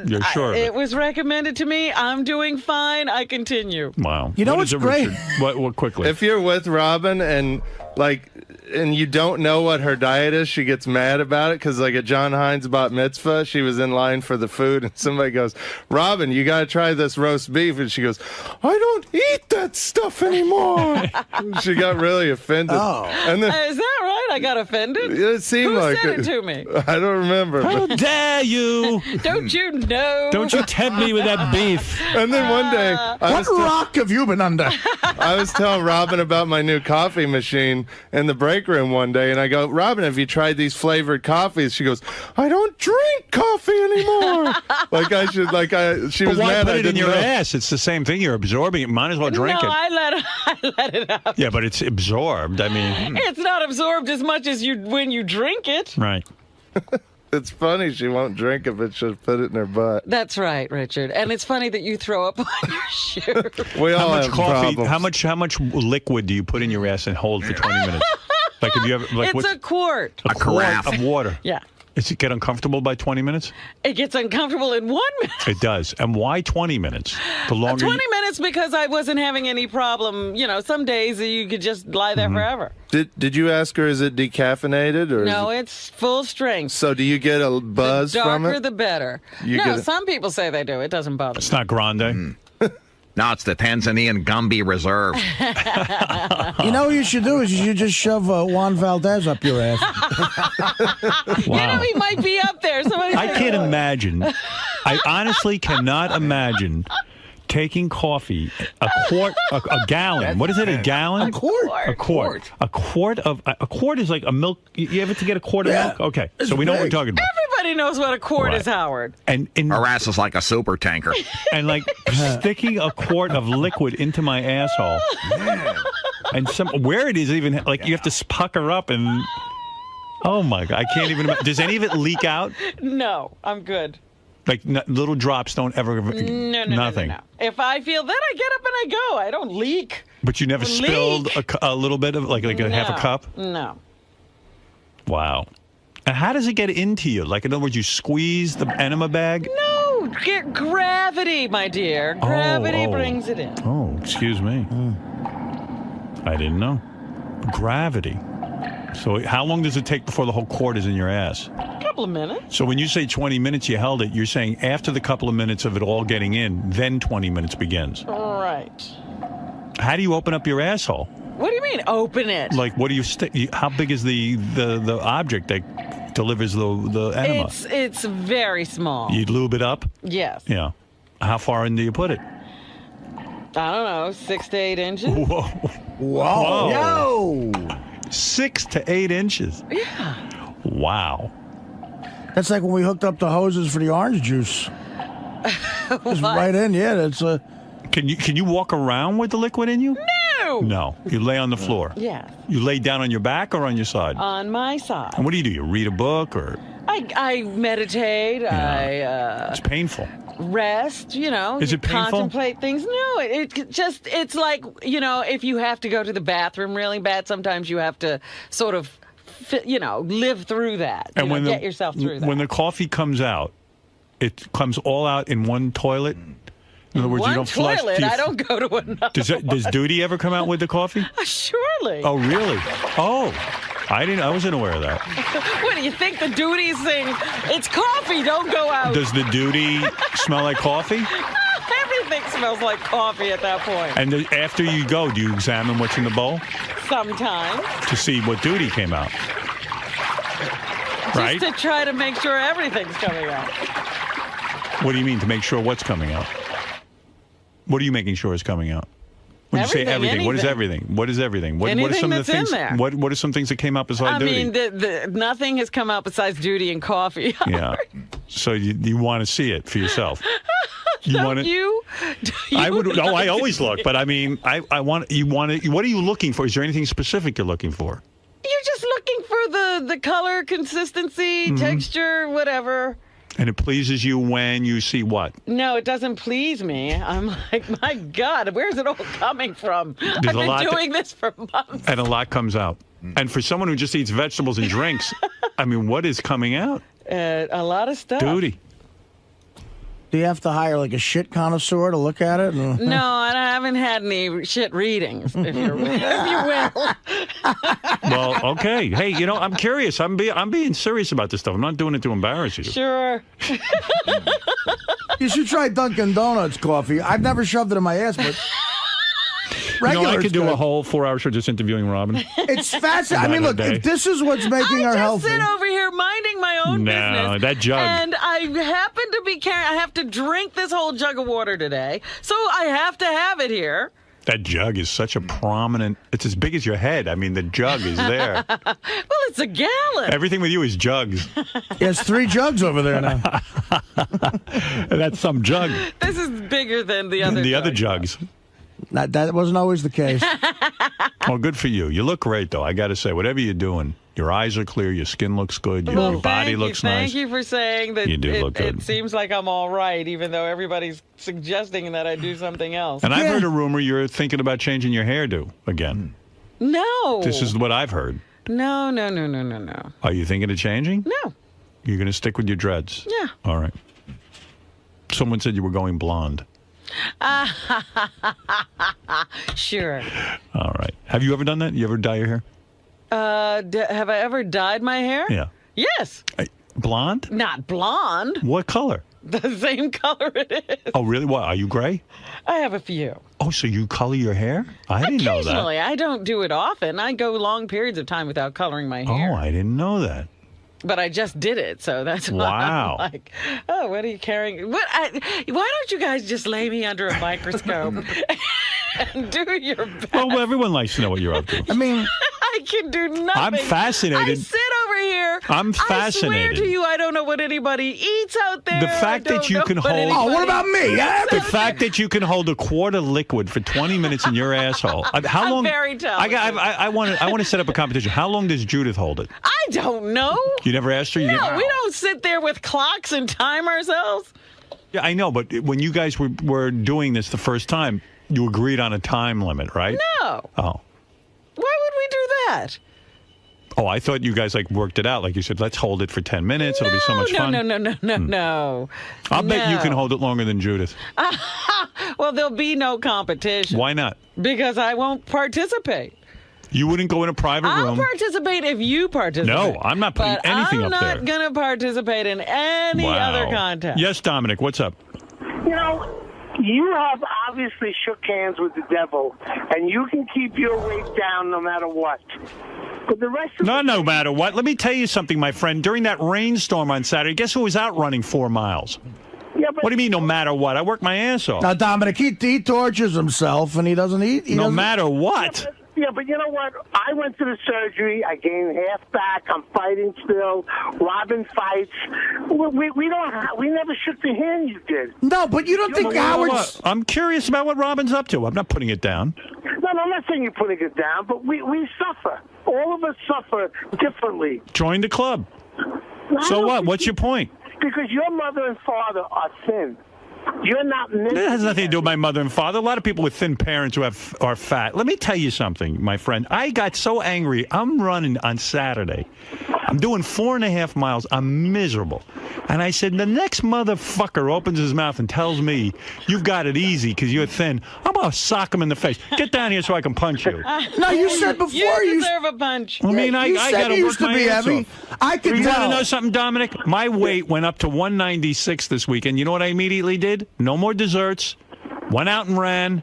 Speaker 4: You're sure of it?
Speaker 1: It was recommended to me. I'm doing fine. I continue.
Speaker 4: Wow.
Speaker 2: You know
Speaker 4: What
Speaker 2: what's
Speaker 4: is it,
Speaker 2: great?
Speaker 4: Richard? What quickly?
Speaker 19: If you're with Robin and you don't know what her diet is, she gets mad about it because at John Hines' bat mitzvah, she was in line for the food and somebody goes, Robin, you got to try this roast beef. And she goes, I don't eat that stuff anymore. She got really offended.
Speaker 2: Oh.
Speaker 19: And then,
Speaker 1: Is that right? I got offended?
Speaker 19: it seemed
Speaker 1: Who
Speaker 19: like
Speaker 1: said it to me?
Speaker 19: I don't remember.
Speaker 4: How dare you?
Speaker 1: Don't you know?
Speaker 4: Don't you tempt me with that beef.
Speaker 19: And then one day,
Speaker 2: What rock have you been under?
Speaker 19: I was telling Robin about my new coffee machine in the break room one day, and I go, Robin, have you tried these flavored coffees? She goes, I don't drink coffee anymore. She was
Speaker 4: But why
Speaker 19: mad
Speaker 4: put
Speaker 19: I
Speaker 4: it in
Speaker 19: didn't
Speaker 4: your
Speaker 19: know.
Speaker 4: ass? It's the same thing. You're absorbing it. Might as well drink
Speaker 1: no,
Speaker 4: it.
Speaker 1: I let it out.
Speaker 4: Yeah, but it's absorbed. I mean,
Speaker 1: It's not absorbed as much as when you drink it.
Speaker 4: right.
Speaker 19: It's funny she won't drink it, but she'll put it in her butt.
Speaker 1: That's right, Richard. And it's funny that you throw up on your shoe.
Speaker 19: We all
Speaker 4: How much
Speaker 19: have
Speaker 4: coffee?
Speaker 19: problems.
Speaker 4: How much liquid do you put in your ass and hold for 20 minutes? Like, have you ever? Like,
Speaker 1: It's
Speaker 4: what's
Speaker 1: a quart.
Speaker 4: a quart of water?
Speaker 1: Yeah.
Speaker 4: Does it get uncomfortable by 20 minutes?
Speaker 1: It gets uncomfortable in 1 minute.
Speaker 4: It does. And why 20 minutes? The longer.
Speaker 1: 20 minutes because I wasn't having any problem. Some days you could just lie there forever.
Speaker 19: Did you ask her, is it decaffeinated? Or
Speaker 1: No,
Speaker 19: is it...
Speaker 1: it's full strength.
Speaker 19: So do you get a buzz
Speaker 1: The
Speaker 19: from
Speaker 1: darker,
Speaker 19: it?
Speaker 1: the better.
Speaker 19: You
Speaker 1: No,
Speaker 19: get it-
Speaker 1: some people say they do. It doesn't bother
Speaker 4: It's
Speaker 1: me.
Speaker 4: not grande.
Speaker 6: No, it's the Tanzanian Gumby Reserve.
Speaker 2: You know what you should do is you should just shove Juan Valdez up your ass.
Speaker 4: Wow.
Speaker 1: He might be up there. Somebody
Speaker 4: I can't imagine. I honestly cannot imagine taking coffee, a quart, a gallon. What is it? A gallon?
Speaker 2: A quart.
Speaker 4: A quart. A quart is like a milk. You ever to get a quart of milk? Okay, so we know what we're talking about.
Speaker 1: Everybody knows what a quart
Speaker 4: Right.
Speaker 1: is, Howard.
Speaker 4: And
Speaker 6: Her ass is like a super tanker.
Speaker 4: and like sticking a quart of liquid into my asshole. And where it is even like you have to pucker up and. Oh my God! I can't even. Does any of it leak out?
Speaker 1: No, I'm good.
Speaker 4: Like little drops don't ever.
Speaker 1: No,
Speaker 4: nothing.
Speaker 1: No. If I feel that, I get up and I go. I don't leak.
Speaker 4: But you never
Speaker 1: Leak?
Speaker 4: spilled a little bit of like a half a cup.
Speaker 1: No.
Speaker 4: Wow. And how does it get into you? Like in other words, you squeeze the enema bag.
Speaker 1: No, get gravity, my dear. Gravity
Speaker 4: oh.
Speaker 1: brings it in.
Speaker 4: Oh, excuse me. I didn't know. Gravity. So how long does it take before the whole quart is in your ass?
Speaker 1: A couple of minutes.
Speaker 4: So when you say 20 minutes you held it, you're saying after the couple of minutes of it all getting in, then 20 minutes begins.
Speaker 1: Right.
Speaker 4: How do you open up your asshole?
Speaker 1: What do you mean, open it?
Speaker 4: Like, what do you stick? How big is the object that delivers the enema?
Speaker 1: It's very small.
Speaker 4: You lube it up?
Speaker 1: Yes.
Speaker 4: Yeah. How far in do you put it?
Speaker 1: I don't know, 6 to 8 inches.
Speaker 4: Whoa.
Speaker 2: Whoa.
Speaker 4: Yo. 6 to 8 inches.
Speaker 1: Yeah.
Speaker 4: Wow.
Speaker 2: That's like when we hooked up the hoses for the orange juice. Just right in, yeah. That's
Speaker 4: Can you walk around with the liquid in you?
Speaker 1: No.
Speaker 4: No. You lay on the floor.
Speaker 1: Yeah.
Speaker 4: You lay down on your back or on your side?
Speaker 1: On my side.
Speaker 4: And what do? You read a book or?
Speaker 1: I meditate.
Speaker 4: It's painful.
Speaker 1: Rest,
Speaker 4: Is it painful?
Speaker 1: Contemplate things. No, it's like, if you have to go to the bathroom really bad, sometimes you have to sort of, live through that.
Speaker 4: And
Speaker 1: get yourself through that.
Speaker 4: When the coffee comes out, it comes all out in one toilet? In other words, you don't flush.
Speaker 1: I don't go to another.
Speaker 4: Does Duty ever come out with the coffee?
Speaker 1: Surely.
Speaker 4: Oh, really? Oh, I wasn't aware of that.
Speaker 1: What do you think the Duty sing? It's coffee, don't go out.
Speaker 4: Does the Duty smell like coffee?
Speaker 1: Everything smells like coffee at that point.
Speaker 4: And after you go, do you examine what's in the bowl?
Speaker 1: Sometimes.
Speaker 4: To see what Duty came out. Right?
Speaker 1: Just to try to make sure everything's coming out.
Speaker 4: What do you mean, to make sure what's coming out? What are you making sure is coming out? When you say everything, what is everything? What is everything? What are some of the things?
Speaker 1: In there.
Speaker 4: What are some things that came out besides Duty?
Speaker 1: I mean, nothing has come out besides Duty and coffee.
Speaker 4: Yeah. So you want to see it for yourself.
Speaker 1: Don't you?
Speaker 4: I would. Oh, I always look, but I mean, I want. You want to. What are you looking for? Is there anything specific you're looking for?
Speaker 1: You're just looking for the color, consistency, texture, whatever.
Speaker 4: And it pleases you when you see what?
Speaker 1: No, it doesn't please me. I'm like, my God, where's it all coming from? I've been doing this for months.
Speaker 4: And a lot comes out. And for someone who just eats vegetables and drinks, I mean, what is coming out?
Speaker 1: A lot of stuff.
Speaker 4: Duty.
Speaker 2: Do you have to hire like a shit connoisseur to look at it?
Speaker 1: No, I haven't had any shit readings, if you will.
Speaker 4: Well, okay. Hey, I'm curious. I'm being serious about this stuff. I'm not doing it to embarrass you.
Speaker 1: Sure.
Speaker 2: You should try Dunkin' Donuts coffee. I've never shoved it in my ass, but
Speaker 4: I could do a whole 4-hour show just interviewing Robin.
Speaker 2: It's fascinating. I mean, look, if this is what's making her healthy.
Speaker 1: I just sit over here minding my own business.
Speaker 4: No, that jug.
Speaker 1: And I happen to be carrying, I have to drink this whole jug of water today, so I have to have it here.
Speaker 4: That jug is such a prominent, it's as big as your head. I mean, the jug is there.
Speaker 1: Well, it's a gallon.
Speaker 4: Everything with you is jugs.
Speaker 2: There's 3 jugs over there now.
Speaker 4: That's some jug.
Speaker 1: This is bigger than the other
Speaker 4: other jugs.
Speaker 2: That wasn't always the case.
Speaker 4: Well, good for you. You look great, though. I got to say, whatever you're doing, your eyes are clear, your skin looks good, your body looks nice.
Speaker 1: Thank you for saying that.
Speaker 4: You do look good.
Speaker 1: It seems like I'm all right, even though everybody's suggesting that I do something else.
Speaker 4: And I've heard a rumor you're thinking about changing your hairdo again.
Speaker 1: No.
Speaker 4: This is what I've heard.
Speaker 1: No.
Speaker 4: Are you thinking of changing?
Speaker 1: No.
Speaker 4: You're going to stick with your dreads?
Speaker 1: Yeah.
Speaker 4: All right. Someone said you were going blonde.
Speaker 1: Sure.
Speaker 4: All right. Have you ever done that? You ever dye your hair?
Speaker 1: Have I ever dyed my hair?
Speaker 4: Yeah.
Speaker 1: Yes.
Speaker 4: Blonde?
Speaker 1: Not blonde.
Speaker 4: What color?
Speaker 1: The same color it is.
Speaker 4: Oh, really? What? Are you gray?
Speaker 1: I have a few.
Speaker 4: Oh, so you color your hair? I didn't know that.
Speaker 1: Occasionally. I don't do it often. I go long periods of time without coloring my hair.
Speaker 4: Oh, I didn't know that.
Speaker 1: But I just did it, so that's why I'm like, oh, what are you carrying? Why don't you guys just lay me under a microscope and do your best?
Speaker 4: Well, everyone likes to know what you're up to.
Speaker 2: I mean,
Speaker 1: I can do nothing.
Speaker 4: I'm fascinated.
Speaker 1: I sit over here.
Speaker 4: I'm fascinated.
Speaker 1: I swear to you, I don't know what anybody eats out there.
Speaker 4: The fact that you can hold.
Speaker 2: Oh, what about me?
Speaker 4: The fact that you can hold a quart of liquid for 20 minutes in your asshole. How long?
Speaker 1: I'm very talented.
Speaker 4: I want to set up a competition. How long does Judith hold it?
Speaker 1: I don't know.
Speaker 4: You never asked her?
Speaker 1: No, we don't sit there with clocks and time ourselves.
Speaker 4: Yeah, I know, but when you guys were doing this the first time, you agreed on a time limit, right?
Speaker 1: No.
Speaker 4: Oh.
Speaker 1: Why would we do that?
Speaker 4: Oh, I thought you guys worked it out. Like you said, let's hold it for 10 minutes. It'll be so much fun.
Speaker 1: No.
Speaker 4: I'll bet you can hold it longer than Judith.
Speaker 1: Well, there'll be no competition.
Speaker 4: Why not?
Speaker 1: Because I won't participate.
Speaker 4: You wouldn't go in a private room.
Speaker 1: I'll participate if you participate.
Speaker 4: No, I'm not putting anything up there.
Speaker 1: I'm not going to participate in any other contest.
Speaker 4: Yes, Dominic, what's up?
Speaker 14: You have obviously shook hands with the devil, and you can keep your weight down no matter what. But the rest of
Speaker 4: no matter what. Let me tell you something, my friend. During that rainstorm on Saturday, guess who was out running 4 miles?
Speaker 14: Yeah, but
Speaker 4: what do you mean, no matter what? I work my ass off.
Speaker 2: Now, Dominic, he tortures himself, and he doesn't eat.
Speaker 4: No matter what.
Speaker 14: Yeah, but you know what? I went to the surgery. I gained half back. I'm fighting still. Robin fights. We never shook the hand you did.
Speaker 2: No, but you don't think Howard's...
Speaker 4: I'm curious about what Robin's up to. I'm not putting it down.
Speaker 14: No, I'm not saying you're putting it down, but we suffer. All of us suffer differently.
Speaker 4: Join the club. So what? What's your point?
Speaker 14: Because your mother and father are thin. You're not.
Speaker 4: That has nothing to do with my mother and father. A lot of people with thin parents who are fat. Let me tell you something, my friend. I got so angry. I'm running on Saturday. I'm doing 4.5 miles. I'm miserable. And I said, the next motherfucker opens his mouth and tells me you've got it easy because you're thin, I'm going to sock him in the face. Get down here so I can punch you.
Speaker 2: No, you said before
Speaker 1: you deserve a punch.
Speaker 4: I mean, I got to work my ass
Speaker 2: heavy.
Speaker 4: off.
Speaker 2: I could
Speaker 4: You
Speaker 2: tell.
Speaker 4: want to know something, Dominic? My weight went up to 196 this weekend. You know what I immediately did? No more desserts. Went out and ran.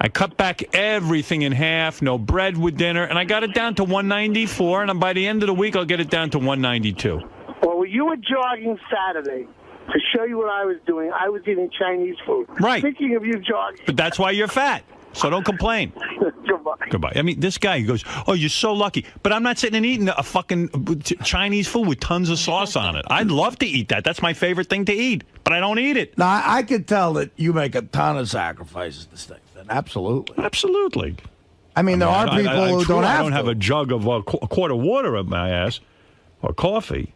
Speaker 4: I cut back everything in half. No bread with dinner. And I got it down to 194. And by the end of the week, I'll get it down to 192.
Speaker 14: Well, you were jogging Saturday. To show you what I was doing, I was eating Chinese food.
Speaker 4: Right.
Speaker 14: Speaking of you jogging.
Speaker 4: But that's why you're fat. So don't complain.
Speaker 14: Goodbye.
Speaker 4: Goodbye. I mean, this guy goes, oh, you're so lucky. But I'm not sitting and eating a fucking Chinese food with tons of sauce on it. I'd love to eat that. That's my favorite thing to eat. But I don't eat it.
Speaker 2: Now, I could tell that you make a ton of sacrifices to stay thin. Absolutely.
Speaker 4: Absolutely.
Speaker 2: I mean, there are people who don't have
Speaker 4: I don't have a jug of a quart of water up my ass or coffee.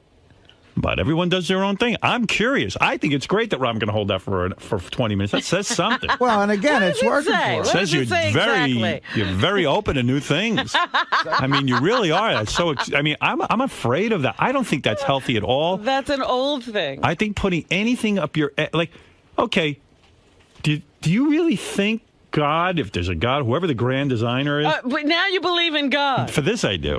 Speaker 4: But everyone does their own thing. I'm curious. I think it's great that Robin can hold that for 20 minutes. That says something.
Speaker 2: Well, and again, it's working for
Speaker 4: It
Speaker 2: us.
Speaker 4: says you're very open to new things. I mean, you really are. That's so. I mean, I'm afraid of that. I don't think that's healthy at all.
Speaker 1: That's an old thing.
Speaker 4: I think putting anything up your okay. Do you really think God, if there's a God, whoever the grand designer is?
Speaker 1: But now you believe in God.
Speaker 4: For this, I do.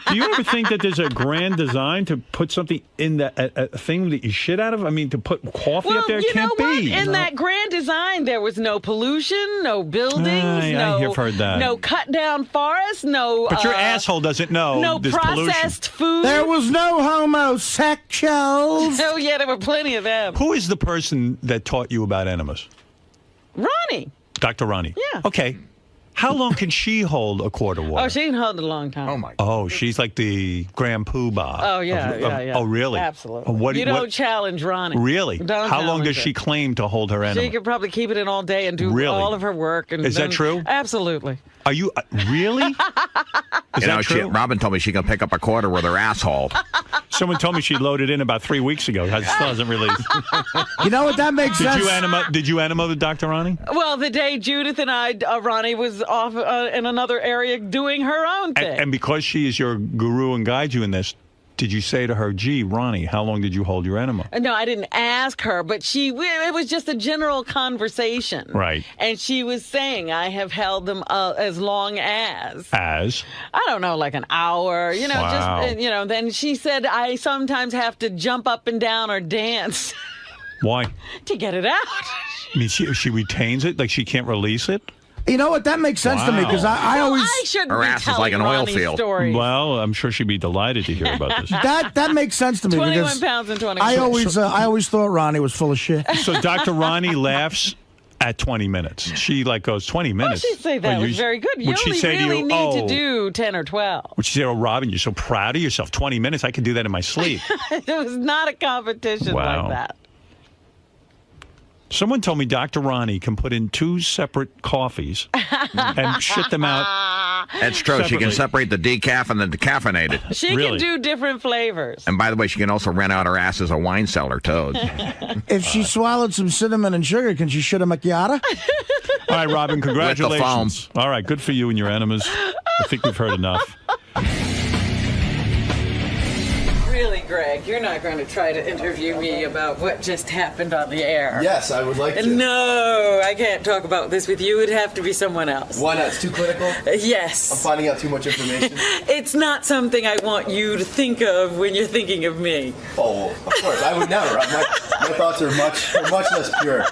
Speaker 4: Do you ever think that there's a grand design to put something in a thing that you shit out of? I mean, to put coffee up there? It can't be.
Speaker 1: In that grand design, there was no pollution, no buildings,
Speaker 4: I have heard that.
Speaker 1: no cut down forests, no.
Speaker 4: But your asshole doesn't know.
Speaker 1: No
Speaker 4: there's
Speaker 1: processed
Speaker 4: pollution.
Speaker 1: food.
Speaker 2: There was no homosexuals.
Speaker 1: Oh yeah, there were plenty of them.
Speaker 4: Who is the person that taught you about enemas?
Speaker 1: Ronnie.
Speaker 4: Dr. Ronnie.
Speaker 1: Yeah.
Speaker 4: Okay. How long can she hold a quart of water?
Speaker 1: Oh, she can hold it a long time.
Speaker 6: Oh my.
Speaker 4: Oh, she's like the Grand Poobah.
Speaker 1: Oh yeah, yeah.
Speaker 4: Oh really?
Speaker 1: Absolutely. You don't challenge Ronnie.
Speaker 4: Really?
Speaker 1: Don't
Speaker 4: How long
Speaker 1: challenge
Speaker 4: does
Speaker 1: her.
Speaker 4: she claim to hold her enema?
Speaker 1: She could probably keep it in all day and do
Speaker 4: Really?
Speaker 1: all of her work. And
Speaker 4: Is that
Speaker 1: then-
Speaker 4: true?
Speaker 1: Absolutely.
Speaker 4: Are you really? Is that true?
Speaker 6: Robin told me she can pick up a quarter with her asshole.
Speaker 4: Someone told me she loaded in about 3 weeks ago. It still hasn't released.
Speaker 2: You know what? That makes sense.
Speaker 4: Did you enema with Dr. Ronnie?
Speaker 1: Well, the day Judith and I, Ronnie was off in another area doing her own thing.
Speaker 4: And because she is your guru and guides you in this, did you say to her, gee, Ronnie, how long did you hold your enema?
Speaker 1: No, I didn't ask her, but it was just a general conversation.
Speaker 4: Right.
Speaker 1: And she was saying, I have held them as long as.
Speaker 4: As?
Speaker 1: I don't know, like an hour,
Speaker 4: Wow.
Speaker 1: just, then she said, I sometimes have to jump up and down or dance
Speaker 4: Why?
Speaker 1: to get it out.
Speaker 4: I mean, she retains it? Like she can't release it?
Speaker 2: You know what? That makes sense to me because I always.
Speaker 1: I shouldn't
Speaker 6: Her
Speaker 1: be
Speaker 6: ass is
Speaker 1: telling
Speaker 6: like an oil
Speaker 1: Ronnie
Speaker 6: field.
Speaker 1: stories.
Speaker 4: Well, I'm sure she'd be delighted to hear about this.
Speaker 2: That makes sense to me
Speaker 1: 21
Speaker 2: because
Speaker 1: pounds and 20
Speaker 2: I always thought Ronnie was full of shit.
Speaker 4: So Dr. Ronnie laughs at 20 minutes. She goes 20 minutes.
Speaker 1: She'd say that was very good. You
Speaker 4: Would she
Speaker 1: only
Speaker 4: say to
Speaker 1: really
Speaker 4: you,
Speaker 1: need to do 10 or 12.
Speaker 4: Would she say, oh, Robin, you're so proud of yourself. 20 minutes, I could do that in my sleep.
Speaker 1: It was not a competition
Speaker 4: Wow.
Speaker 1: like that.
Speaker 4: Someone told me Dr. Ronnie can put in 2 separate coffees and shit them out.
Speaker 6: That's true. She can separate the decaf and the decaffeinated.
Speaker 1: She can do different flavors.
Speaker 6: And by the way, she can also rent out her ass as a wine cellar, too.
Speaker 2: If she swallowed some cinnamon and sugar, can she shit a macchiato?
Speaker 4: All right, Robin,
Speaker 6: With the
Speaker 4: congratulations. All right, good for you and your enemas. I think we've heard enough.
Speaker 1: Really, Greg, you're not going to try to interview me about what just happened on the air.
Speaker 5: Yes, I would like to.
Speaker 1: No, I can't talk about this with you. It'd have to be someone else.
Speaker 5: Why not? It's too clinical?
Speaker 1: Yes.
Speaker 5: I'm finding out too much information?
Speaker 1: It's not something I want you to think of when you're thinking of me.
Speaker 5: Oh, of course. I would never. My thoughts are much less pure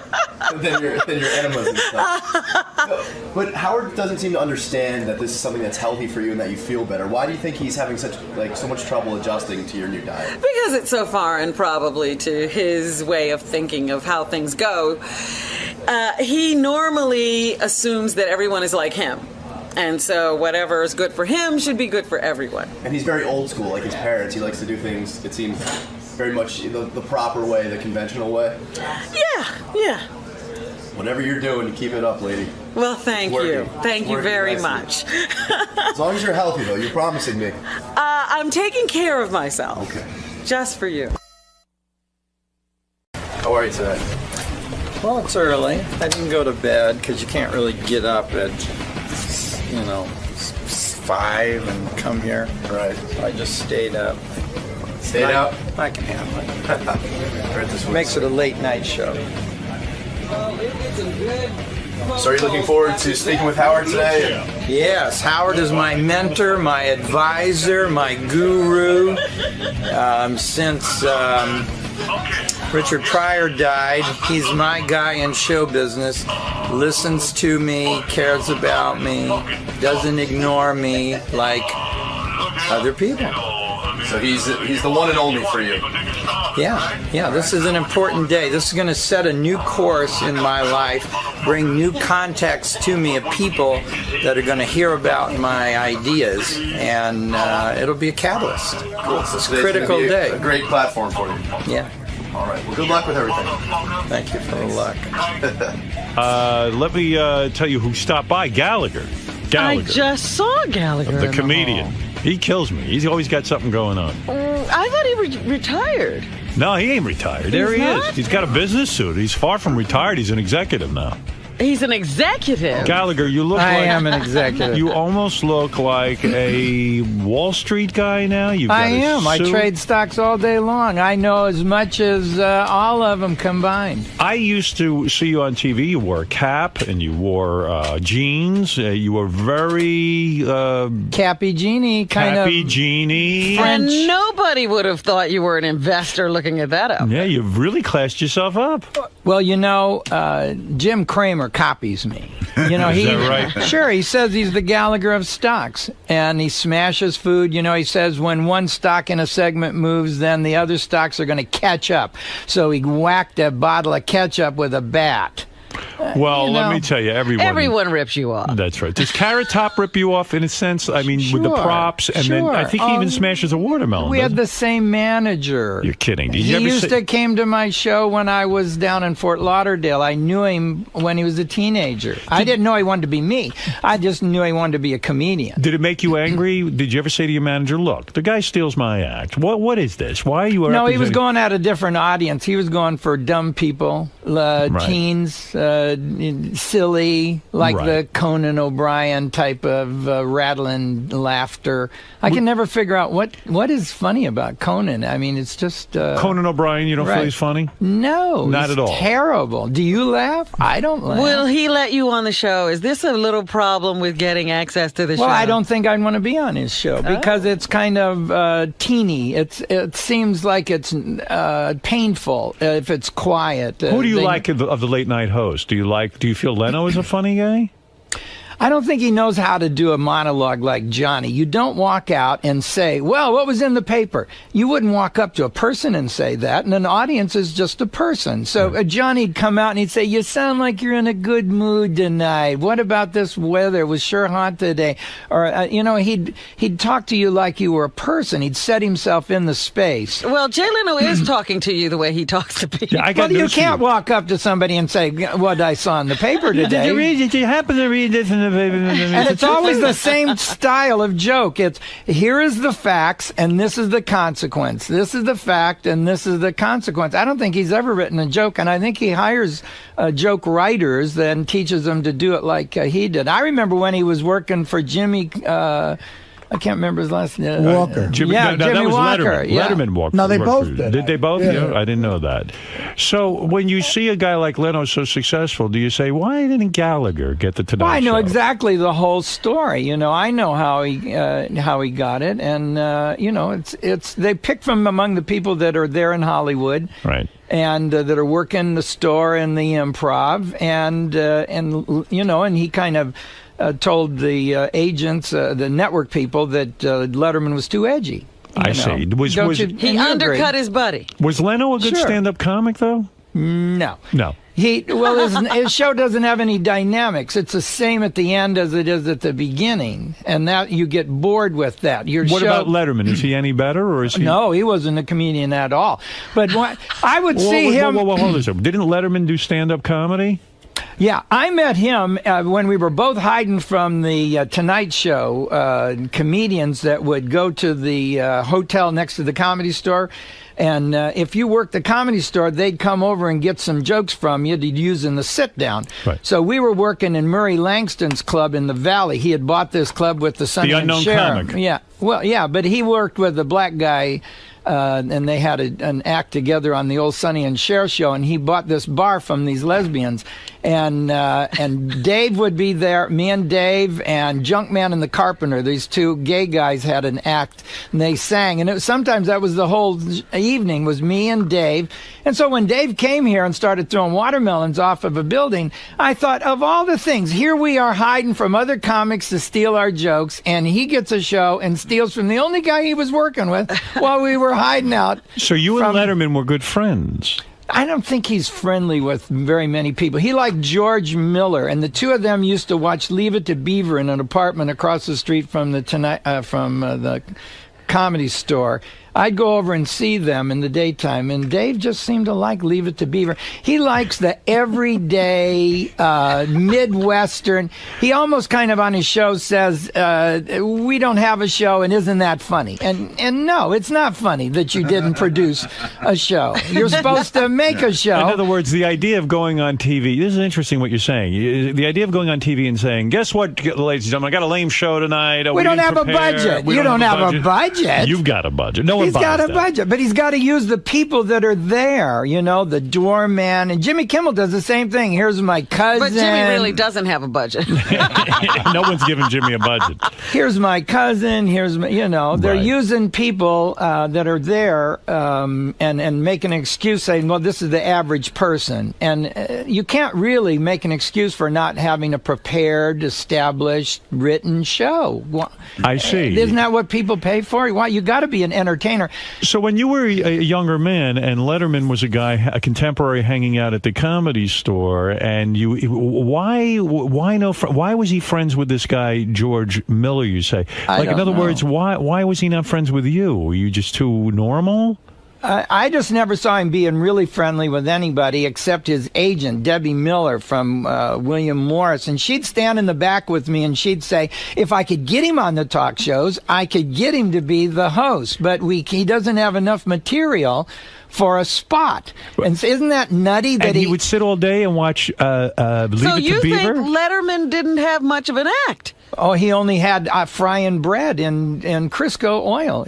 Speaker 5: than your enemas and stuff. No, but Howard doesn't seem to understand that this is something that's healthy for you and that you feel better. Why do you think he's having so much trouble adjusting to your new diet?
Speaker 1: Because it's so foreign, probably, to his way of thinking of how things go. He normally assumes that everyone is like him. And so whatever is good for him should be good for everyone.
Speaker 5: And he's very old school, like his parents. He likes to do things, it seems, very much the proper way, the conventional way.
Speaker 1: Yeah.
Speaker 5: Whatever you're doing, you keep it up, lady.
Speaker 1: Well, thank you. Thank you very much.
Speaker 5: As long as you're healthy, though, you're promising me.
Speaker 1: I'm taking care of myself.
Speaker 5: Okay.
Speaker 1: just for you.
Speaker 5: How are you today?
Speaker 18: Well, it's early. I didn't go to bed because you can't really get up at, 5 and come here.
Speaker 5: Right.
Speaker 18: So I just stayed up.
Speaker 5: Stayed out?
Speaker 18: I can handle it. Makes it a late night show.
Speaker 5: So are you looking forward to speaking with Howard today?
Speaker 18: Yes, Howard is my mentor, my advisor, my guru. Since Richard Pryor died, he's my guy in show business. Listens to me, cares about me, doesn't ignore me like other people.
Speaker 5: So he's the one and only for you.
Speaker 18: Yeah, this is an important day. This is going to set a new course in my life, bring new context to me of people that are going to hear about my ideas, and it'll be a catalyst.
Speaker 5: Cool. So
Speaker 18: it's a critical day.
Speaker 5: A great platform for you.
Speaker 18: Yeah.
Speaker 5: All right. Well, good luck with everything.
Speaker 18: Thank you for the luck.
Speaker 4: Let me tell you who stopped by. Gallagher.
Speaker 1: I just saw Gallagher.
Speaker 4: The comedian. He kills me. He's always got something going on.
Speaker 1: I thought he retired.
Speaker 4: No, he ain't retired. There he is. He's got a business suit. He's far from retired. He's an executive now.
Speaker 1: He's an executive.
Speaker 4: Gallagher, you look
Speaker 18: I
Speaker 4: like...
Speaker 18: am an executive.
Speaker 4: You almost look like a Wall Street guy now.
Speaker 18: I am. I trade stocks all day long. I know as much as all of them combined.
Speaker 4: I used to see you on TV. You wore a cap and you wore jeans. You were very...
Speaker 18: Cappy Genie kind of...
Speaker 4: Cappy Genie.
Speaker 1: And nobody would have thought you were an investor looking at that up.
Speaker 4: Yeah, you've really classed yourself up.
Speaker 18: Well, Jim Cramer copies me.
Speaker 4: Is that right?
Speaker 18: Sure, he says he's the Gallagher of stocks, and he smashes food. He says when one stock in a segment moves, then the other stocks are going to catch up. So he whacked a bottle of ketchup with a bat.
Speaker 4: Well, let me tell you,
Speaker 1: everyone rips you off.
Speaker 4: That's right. Does Carrot Top rip you off in a sense? I mean, with the props, and then I think he even smashes a watermelon.
Speaker 18: We had the same manager.
Speaker 4: You're kidding.
Speaker 18: He used to came to my show when I was down in Fort Lauderdale. I knew him when he was a teenager. I didn't know he wanted to be me. I just knew he wanted to be a comedian.
Speaker 4: Did it make you angry? Did you ever say to your manager, "Look, the guy steals my act. What is this? Why are you?"
Speaker 18: No, he was going at a different audience. He was going for dumb people, teens. Silly, like the Conan O'Brien type of rattling laughter. I can never figure out what is funny about Conan. I mean, it's just...
Speaker 4: Conan O'Brien, you don't feel he's funny?
Speaker 18: No.
Speaker 4: Not at all.
Speaker 18: Terrible. Do you laugh? I don't laugh.
Speaker 1: Will he let you on the show? Is this a little problem with getting access to the show?
Speaker 18: Well, I don't think I'd want to be on his show because it's kind of teeny. It seems like it's painful if it's quiet.
Speaker 4: Who do you like of the late night host? Do you feel Leno is a funny guy?
Speaker 18: I don't think he knows how to do a monologue like Johnny. You don't walk out and say, well, what was in the paper? You wouldn't walk up to a person and say that, and an audience is just a person. So Johnny'd come out and he'd say, you sound like you're in a good mood tonight. What about this weather? It was sure hot today. Or, he'd talk to you like you were a person. He'd set himself in the space.
Speaker 1: Well, Jay Leno is talking to you the way he talks to people.
Speaker 18: Yeah, you can't walk up to somebody and say, what I saw in the paper today.
Speaker 4: Did you happen to read this in the
Speaker 18: and it's always the same style of joke. It's, here is the facts, and this is the consequence. This is the fact, and this is the consequence. I don't think he's ever written a joke, and I think he hires joke writers and teaches them to do it like he did. I remember when he was working for Jimmy... I can't remember his last name.
Speaker 2: Walker.
Speaker 4: Jimmy
Speaker 18: Walker.
Speaker 4: Letterman.
Speaker 18: Yeah.
Speaker 4: Letterman walked.
Speaker 2: No, they both did.
Speaker 4: Did they both? Yeah. I didn't know that. So when you see a guy like Leno so successful, do you say, why didn't Gallagher get the Tonight Show?
Speaker 18: I know exactly the whole story. I know how he got it, and it's they pick from among the people that are there in Hollywood,
Speaker 4: right?
Speaker 18: And that are working the store and the Improv, and he kind of. Told the agents, the network people, that Letterman was too edgy.
Speaker 4: I see.
Speaker 1: He undercut his buddy.
Speaker 4: Was Leno a good stand-up comic, though?
Speaker 18: No.
Speaker 4: No.
Speaker 18: His show doesn't have any dynamics. It's the same at the end as it is at the beginning, and that you get bored with that.
Speaker 4: What about Letterman? Is he any better, or is he?
Speaker 18: No, he wasn't a comedian at all. But I would see him.
Speaker 4: Hold on a second. Didn't Letterman do stand-up comedy?
Speaker 18: Yeah, I met him when we were both hiding from the Tonight Show comedians that would go to the hotel next to the Comedy Store. And if you worked the Comedy Store, they'd come over and get some jokes from you to use in the sit-down.
Speaker 4: Right.
Speaker 18: So we were working in Murray Langston's club in the Valley. He had bought this club with the Sonny and
Speaker 4: Unknown
Speaker 18: Cher.
Speaker 4: Comic.
Speaker 18: Yeah, well, yeah, but he worked with a black guy, and they had an act together on the old Sonny and Cher show, and he bought this bar from these lesbians. And Dave would be there, me and Dave and Junkman and the Carpenter. These two gay guys had an act, and they sang. And sometimes that was the whole evening, was me and Dave. And so when Dave came here and started throwing watermelons off of a building, I thought, of all the things, here we are hiding from other comics to steal our jokes, and he gets a show and steals from the only guy he was working with while we were hiding out.
Speaker 4: So you and Letterman were good friends.
Speaker 18: I don't think he's friendly with very many people. He liked George Miller, and the two of them used to watch Leave It to Beaver in an apartment across the street from the the Comedy Store. I'd go over and see them in the daytime, and Dave just seemed to like Leave It to Beaver. He likes the everyday Midwestern. He almost kind of on his show says, we don't have a show, and isn't that funny? And no, it's not funny that you didn't produce a show. You're supposed to make a show.
Speaker 4: In other words, the idea of going on TV, this is interesting what you're saying. The idea of going on TV and saying, guess what, ladies and gentlemen, I got a lame show tonight.
Speaker 18: We don't have a budget. You don't have a budget.
Speaker 4: You've got a budget. No one
Speaker 18: He's
Speaker 4: buys
Speaker 18: got a
Speaker 4: that.
Speaker 18: budget, but he's got to use the people that are there, you know, the doorman. And Jimmy Kimmel does the same thing. Here's my cousin.
Speaker 1: But Jimmy really doesn't have a budget.
Speaker 4: No one's giving Jimmy a budget.
Speaker 18: Here's my cousin. Here's my, you know, they're using people that are there and make an excuse saying, well, this is the average person. And you can't really make an excuse for not having a prepared, established, written show.
Speaker 4: I see.
Speaker 18: Isn't that what people pay for? Why, you got to be an entertainer.
Speaker 4: So when you were a younger man and Letterman was a guy, a contemporary hanging out at the Comedy Store, and why was he friends with this guy George Miller, you say? Like, in other words, why was he not friends with you? Were you just too normal?
Speaker 18: I just never saw him being really friendly with anybody except his agent, Debbie Miller from William Morris. And she'd stand in the back with me and she'd say, if I could get him on the talk shows, I could get him to be the host. But he doesn't have enough material for a spot. And so isn't that nutty that
Speaker 4: he would sit all day and watch Leave It to Beaver?
Speaker 1: So you think Letterman didn't have much of an act?
Speaker 18: Oh, he only had frying bread in Crisco oil.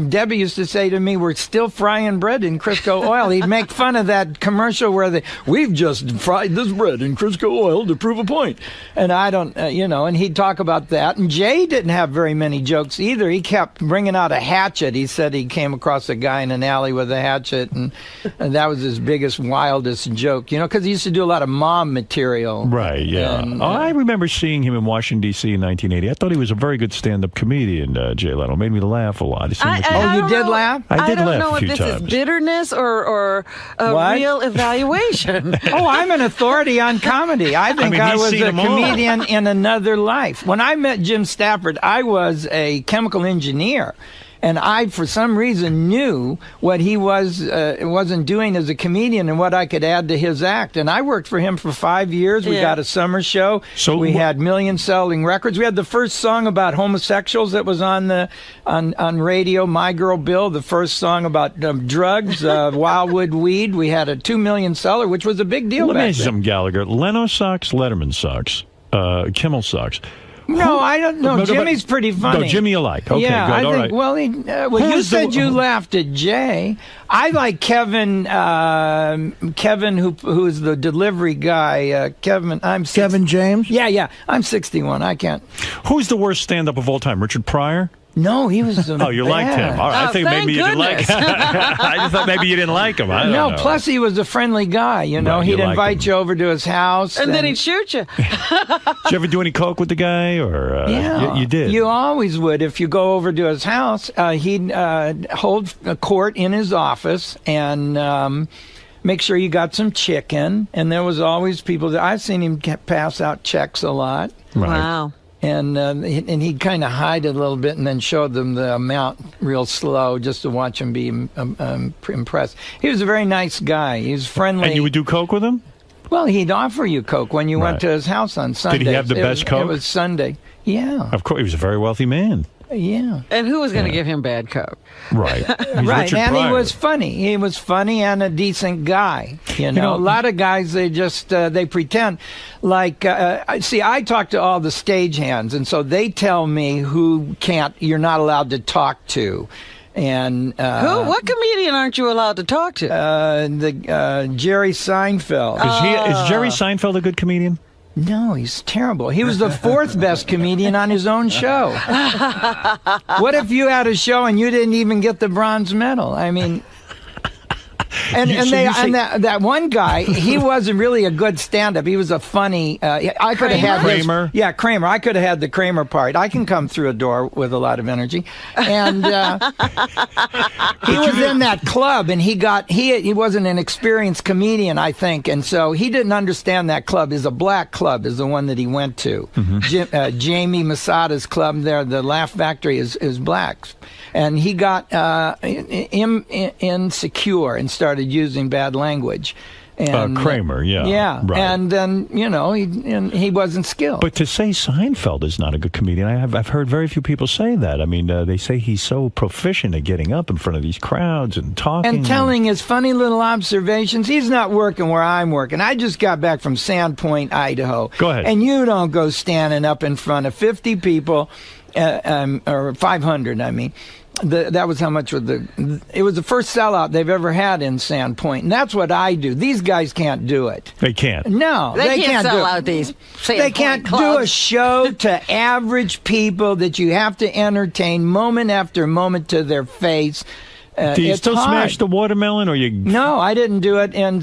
Speaker 18: Debbie used to say to me, we're still frying bread in Crisco oil. He'd make fun of that commercial where we've just fried this bread in Crisco oil to prove a point. And I don't, and he'd talk about that. And Jay didn't have very many jokes either. He kept bringing out a hatchet. He said he came across a guy in an alley with a hatchet, and that was his biggest, wildest joke, because he used to do a lot of mom material.
Speaker 4: Right, yeah.
Speaker 18: And,
Speaker 4: I remember seeing him in Washington, D.C. in 1980. I thought he was a very good stand-up comedian, Jay Leno. Made me laugh a lot.
Speaker 18: You did laugh?
Speaker 4: I did laugh a few times.
Speaker 1: I don't know if this is bitterness or a real evaluation.
Speaker 18: Oh, I'm an authority on comedy. I think I was a comedian in another life. When I met Jim Stafford, I was a chemical engineer. And I, for some reason, knew what he wasn't doing as a comedian and what I could add to his act. And I worked for him for 5 years. We got a summer show. So we had million-selling records. We had the first song about homosexuals that was on radio, My Girl Bill. The first song about drugs, Wildwood Weed. We had a 2 million seller, which was a big deal.
Speaker 4: Let me
Speaker 18: back
Speaker 4: ask you something, Gallagher. Leno sucks, Letterman sucks, Kimmel sucks.
Speaker 18: No, I don't know. Jimmy's pretty funny.
Speaker 4: No, Jimmy you like. Okay,
Speaker 18: yeah,
Speaker 4: good.
Speaker 18: I think,
Speaker 4: all right.
Speaker 18: Well, you said you laughed at Jay. I like Kevin, who's the delivery guy. Kevin
Speaker 2: James?
Speaker 18: Yeah. I'm 61. I can't.
Speaker 4: Who's the worst stand-up of all time? Richard Pryor?
Speaker 18: No, he was.
Speaker 4: Oh, you liked him. All right. I think maybe you didn't like him. I just thought maybe you didn't like him. I don't know.
Speaker 18: Plus he was a friendly guy.
Speaker 4: Right,
Speaker 18: he'd invite you over to his house,
Speaker 1: and then he'd shoot you.
Speaker 4: Did you ever do any coke with the guy, or
Speaker 18: yeah,
Speaker 4: you did?
Speaker 18: You always would if you go over to his house. He'd hold a court in his office and. Make sure you got some chicken, and there was always people that I've seen him pass out checks a lot.
Speaker 4: Right.
Speaker 1: Wow.
Speaker 18: And he'd kind of hide it a little bit and then show them the amount real slow just to watch them be impressed. He was a very nice guy. He was friendly.
Speaker 4: And you would do coke with him?
Speaker 18: Well, he'd offer you Coke when you went to his house on Sunday.
Speaker 4: Did he have the best Coke?
Speaker 18: It was Sunday. Yeah.
Speaker 4: Of course, he was a very wealthy man.
Speaker 18: Yeah.
Speaker 1: And who was going to give him bad Coke?
Speaker 4: Right.
Speaker 18: Right,
Speaker 4: Richard
Speaker 18: and
Speaker 4: Pryor.
Speaker 18: he was funny. He was funny and a decent guy. You know, a lot of guys, they just, they pretend. Like, see, I talk to all the stagehands, and so they tell me who you're not allowed to talk to. And
Speaker 1: who? What comedian aren't you allowed to talk to?
Speaker 18: Jerry Seinfeld.
Speaker 4: Is Jerry Seinfeld a good comedian?
Speaker 18: No, he's terrible. He was the 4th best comedian on his own show. What if you had a show and you didn't even get the bronze medal? I mean, that one guy, he wasn't really a good stand-up. He was a funny. I could have had
Speaker 4: Kramer.
Speaker 18: Yeah, Kramer. I could have had the Kramer part. I can come through a door with a lot of energy, and he was in that club, and he wasn't an experienced comedian, I think, and so he didn't understand that club is a black club, is the one that he went to. Jamie Masada's club there, the Laugh Factory, is blacks. And he got insecure and started using bad language. And,
Speaker 4: Kramer, yeah.
Speaker 18: Yeah,
Speaker 4: right.
Speaker 18: and then, he wasn't skilled.
Speaker 4: But to say Seinfeld is not a good comedian, I've heard very few people say that. I mean, they say he's so proficient at getting up in front of these crowds and talking.
Speaker 18: And telling his funny little observations. He's not working where I'm working. I just got back from Sandpoint, Idaho.
Speaker 4: Go ahead.
Speaker 18: And you don't go standing up in front of 50 people, or 500, I mean. That was how much it was the first sellout they've ever had in Sandpoint, and that's what I do. These guys can't do it.
Speaker 4: They can't.
Speaker 18: No,
Speaker 1: they can't sell out these Sandpoint
Speaker 18: They can't
Speaker 1: clubs.
Speaker 18: do a show to average people that you have to entertain moment after moment to their face.
Speaker 4: Do you still smash the watermelon, or you?
Speaker 18: No, I didn't do it in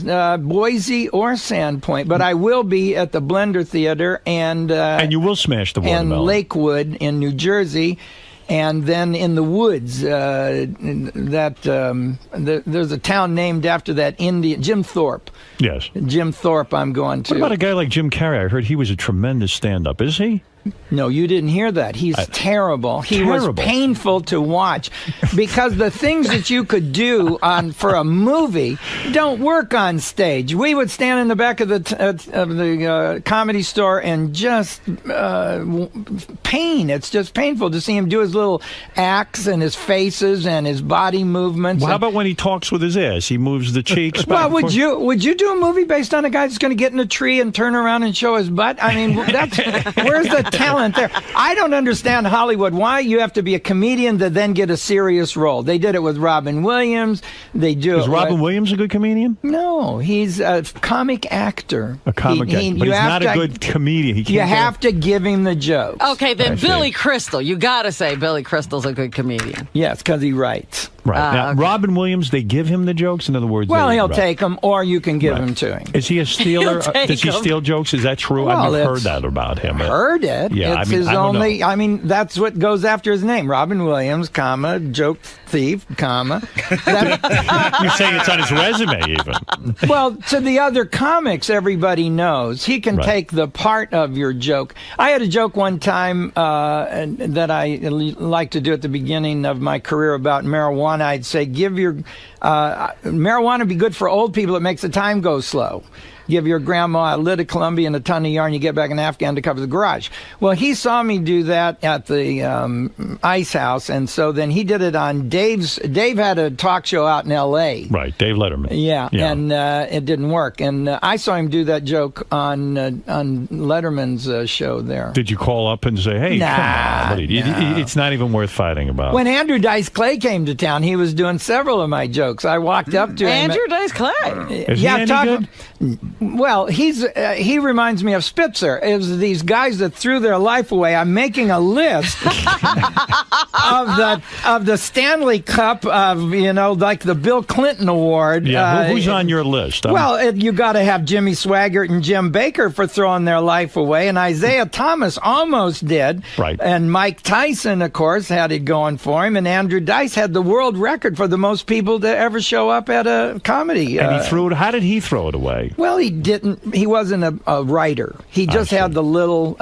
Speaker 18: Boise or Sandpoint, but I will be at the Blender Theater and
Speaker 4: you will smash the watermelon.
Speaker 18: And Lakewood in New Jersey. And then in the woods, there's a town named after that Indian, Jim Thorpe.
Speaker 4: Yes.
Speaker 18: Jim Thorpe I'm going to.
Speaker 4: What about a guy like Jim Carrey? I heard he was a tremendous stand-up. Is he?
Speaker 18: No, you didn't hear that. He's terrible. He was painful to watch because the things that you could do for a movie don't work on stage. We would stand in the back of the Comedy Store and just pain. It's just painful to see him do his little acts and his faces and his body movements.
Speaker 4: Well, how about when he talks with his ass? He moves the cheeks back.
Speaker 18: Well, would you do a movie based on a guy that's going to get in a tree and turn around and show his butt? I mean, where's the talent there? I don't understand Hollywood. Why you have to be a comedian to then get a serious role? They did it with Robin Williams. They do.
Speaker 4: Is Robin Williams a good comedian?
Speaker 18: No, he's a comic actor.
Speaker 4: A comic actor, but he's not a good comedian.
Speaker 18: You have to give him the jokes.
Speaker 1: Okay, then Billy Crystal. You got to say Billy Crystal's a good comedian.
Speaker 18: Yes, because he writes.
Speaker 4: Right. Now,
Speaker 1: okay.
Speaker 4: Robin Williams, they give him the jokes? In other words,
Speaker 18: well, he'll take them, or you can give them to him.
Speaker 4: Is he a stealer? Does he steal jokes? Is that true?
Speaker 18: Well,
Speaker 4: I've heard that about him.
Speaker 18: Heard it.
Speaker 4: Yeah,
Speaker 18: it's his only. I mean, that's what goes after his name. Robin Williams, comma, joke thief, comma.
Speaker 4: You're saying it's on his resume, even.
Speaker 18: Well, to the other comics, everybody knows he can take the part of your joke. I had a joke one time that I like to do at the beginning of my career about marijuana. I'd say, give your marijuana be good for old people. It makes the time go slow. Give your grandma a lid of Columbia and a ton of yarn. You get back an Afghan to cover the garage. Well, he saw me do that at the Ice House, and so then he did it on Dave's. Dave had a talk show out in L.A.
Speaker 4: Right, Dave Letterman.
Speaker 18: Yeah. And it didn't work. And I saw him do that joke on Letterman's show there.
Speaker 4: Did you call up and say, "Hey, come on, it's not even worth fighting about"?
Speaker 18: When Andrew Dice Clay came to town, he was doing several of my jokes. I walked up to him.
Speaker 1: Andrew Dice Clay.
Speaker 4: Is he any good?
Speaker 18: Well, he reminds me of Spitzer. It was these guys that threw their life away. I'm making a list of the Stanley Cup of like the Bill Clinton Award.
Speaker 4: Yeah, who's on your list?
Speaker 18: You got to have Jimmy Swaggart and Jim Baker for throwing their life away, and Isaiah Thomas almost did.
Speaker 4: Right.
Speaker 18: And Mike Tyson, of course, had it going for him, and Andrew Dice had the world record for the most people to ever show up at a comedy.
Speaker 4: And he threw it. How did he throw it away?
Speaker 18: Well, he didn't. He wasn't a writer. He just had the little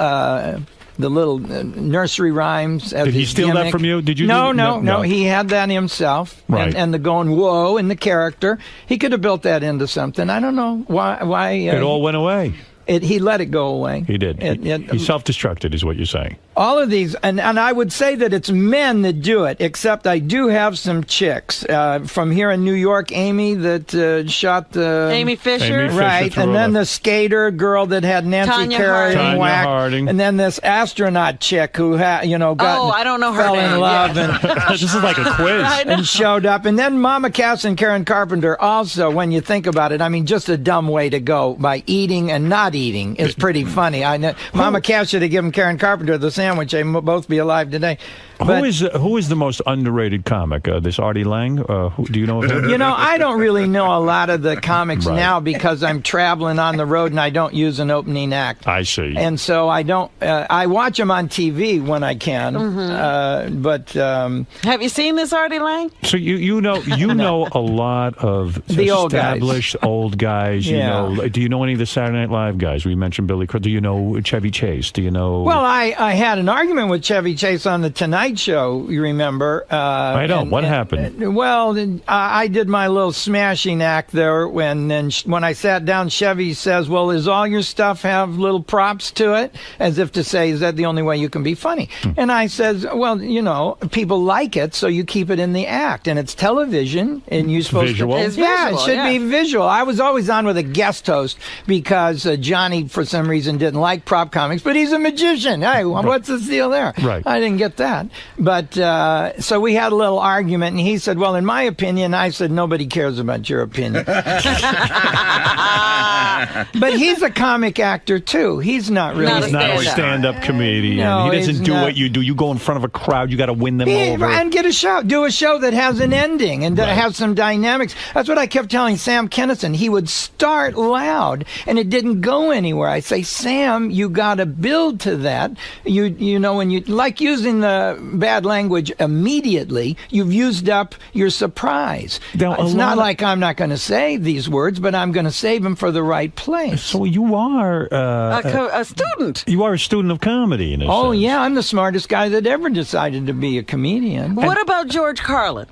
Speaker 18: the little nursery rhymes. As
Speaker 4: Did he
Speaker 18: his
Speaker 4: steal that
Speaker 18: gimmick.
Speaker 4: from you? Did you?
Speaker 18: No. He had that himself.
Speaker 4: Right.
Speaker 18: And the going whoa in the character. He could have built that into something. I don't know why.
Speaker 4: It all went away.
Speaker 18: He let it go away.
Speaker 4: He did. He self-destructed, is what you're saying.
Speaker 18: All of these, and I would say that it's men that do it, except I do have some chicks from here in New York. Amy that shot the...
Speaker 1: Amy Fisher?
Speaker 18: Right, and then the skater girl that had Nancy Kerrigan whack. And then this astronaut chick who got
Speaker 1: I don't know her
Speaker 18: fell
Speaker 1: name.
Speaker 18: in love.
Speaker 1: Yeah.
Speaker 18: And,
Speaker 4: this is like a quiz.
Speaker 18: And showed up. And then Mama Cass and Karen Carpenter also, when you think about it, I mean, just a dumb way to go by eating and not eating is pretty funny. I know Mama Cass should have given Karen Carpenter the sandwich. They both be alive today.
Speaker 4: Who is the most underrated comic? This Artie Lang? Do you know of him?
Speaker 18: I don't really know a lot of the comics now because I'm traveling on the road and I don't use an opening act.
Speaker 4: I see.
Speaker 18: And so I don't. I watch them on TV when I can. But
Speaker 1: have you seen this Artie Lang?
Speaker 4: So you know a lot of
Speaker 18: the
Speaker 4: established old guys.
Speaker 18: Yeah.
Speaker 4: Do you know any of the Saturday Night Live guys? We mentioned Billy Crystal. Do you know Chevy Chase? Do you know?
Speaker 18: Well, I had an argument with Chevy Chase on the Tonight Show, you remember.
Speaker 4: I don't. What happened?
Speaker 18: Well, I did my little smashing act there when I sat down, Chevy says, well, does all your stuff have little props to it? As if to say, is that the only way you can be funny? And I says, well, people like it, so you keep it in the act. And it's television, and you're supposed
Speaker 4: visual.
Speaker 18: to...
Speaker 1: It's
Speaker 18: yeah,
Speaker 1: visual,
Speaker 18: it should be visual. I was always on with a guest host because Johnny, for some reason, didn't like prop comics, but he's a magician. Hey, what's the deal there?
Speaker 4: Right.
Speaker 18: I didn't get that. But so we had a little argument, and he said, well, in my opinion, I said, nobody cares about your opinion. But he's a comic actor, too. He's not really...
Speaker 4: He's not a stand-up comedian.
Speaker 18: No,
Speaker 4: he doesn't do
Speaker 18: not.
Speaker 4: what you do. You go in front of a crowd. You got to win them over.
Speaker 18: And get a show. Do a show that has an ending and that has some dynamics. That's what I kept telling Sam Kinison. He would start loud, and it didn't go anywhere. I say, Sam, you got to build to that. You know, when you like using the bad language immediately, you've used up your surprise. It's not like I'm not going to say these words, but I'm going to save them for the right place.
Speaker 4: So you are
Speaker 1: a student.
Speaker 4: You are a student of comedy, in a sense.
Speaker 18: Yeah, I'm the smartest guy that ever decided to be a comedian.
Speaker 1: What about George Carlin?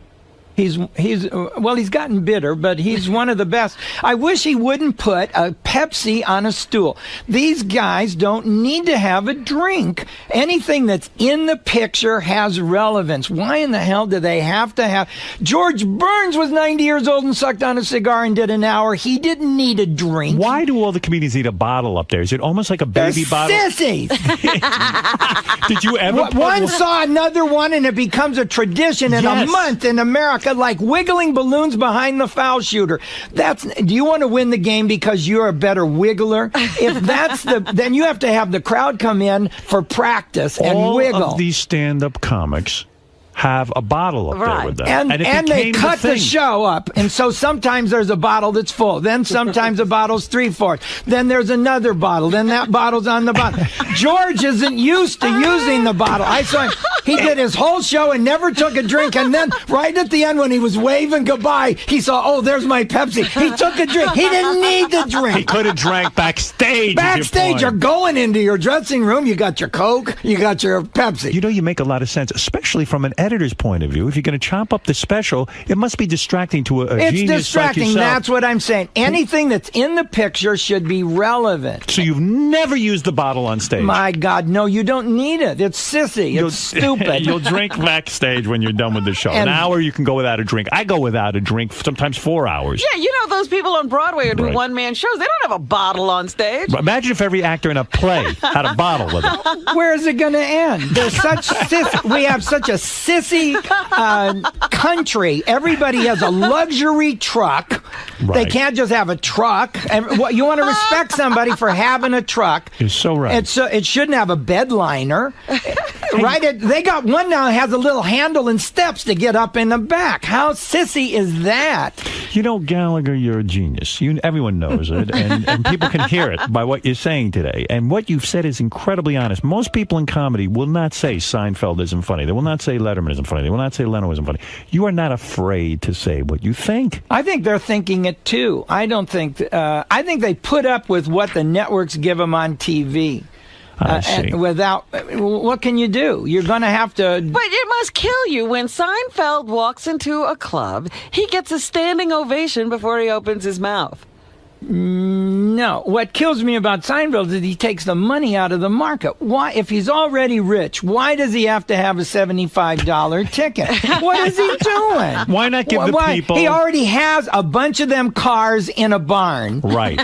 Speaker 18: He's gotten bitter, but he's one of the best. I wish he wouldn't put a Pepsi on a stool. These guys don't need to have a drink. Anything that's in the picture has relevance. Why in the hell do they have to have... George Burns was 90 years old and sucked on a cigar and did an hour. He didn't need a drink.
Speaker 4: Why do all the comedians need a bottle up there? Is it almost like a baby bottle?
Speaker 18: Sissies!
Speaker 4: Did you ever...
Speaker 18: One saw another one, and it becomes a tradition in a month in America, like wiggling balloons behind the foul shooter. Do you want to win the game because you're a better wiggler? If that's then you have to have the crowd come in for practice and wiggle.
Speaker 4: All of these stand-up comics have a bottle up there with them.
Speaker 18: And they cut the show up. And so sometimes there's a bottle that's full. Then sometimes a bottle's 3/4. Then there's another bottle. Then that bottle's on the bottom. George isn't used to using the bottle. I saw him. He did his whole show and never took a drink. And then right at the end when he was waving goodbye, he saw, oh, there's my Pepsi. He took a drink. He didn't need the drink.
Speaker 4: He could have drank backstage.
Speaker 18: Backstage, you're going into your dressing room. You got your Coke. You got your Pepsi.
Speaker 4: You know, you make a lot of sense, especially from an editor's point of view. If you're going to chop up the special, it must be distracting to a
Speaker 18: it's
Speaker 4: genius
Speaker 18: distracting.
Speaker 4: like yourself.
Speaker 18: That's what I'm saying. Anything that's in the picture should be relevant.
Speaker 4: So you've never used the bottle on stage?
Speaker 18: My God, no, you don't need it. It's sissy. It's stupid.
Speaker 4: You'll drink backstage when you're done with the show. An hour you can go without a drink. I go without a drink sometimes 4 hours.
Speaker 1: Yeah, you know those people on Broadway who do one-man shows, they don't have a bottle on stage.
Speaker 4: Imagine if every actor in a play had a bottle with them.
Speaker 18: Where is it going to end? There's such we have such a sissy country. Everybody has a luxury truck.
Speaker 4: Right.
Speaker 18: They can't just have a truck. And you want to respect somebody for having a truck.
Speaker 4: You're so right.
Speaker 18: It shouldn't have a bed liner. Right? They got one now that has a little handle and steps to get up in the back. How sissy is that?
Speaker 4: You know, Gallagher, you're a genius. Everyone knows it, and people can hear it by what you're saying today. And what you've said is incredibly honest. Most people in comedy will not say Seinfeld isn't funny. They will not say Letterman isn't funny. They will not say Leno isn't funny. You are not afraid to say what you think.
Speaker 18: I think they're thinking it, too. I think they put up with what the networks give them on TV.
Speaker 4: I see.
Speaker 18: And without, what can you do? You're going to have to.
Speaker 1: But it must kill you when Seinfeld walks into a club. He gets a standing ovation before he opens his mouth.
Speaker 18: No. What kills me about Seinfeld is he takes the money out of the market. Why, if he's already rich, why does he have to have a $75 ticket? What is he doing?
Speaker 4: Why not give the people...
Speaker 18: He already has a bunch of them cars in a barn.
Speaker 4: Right.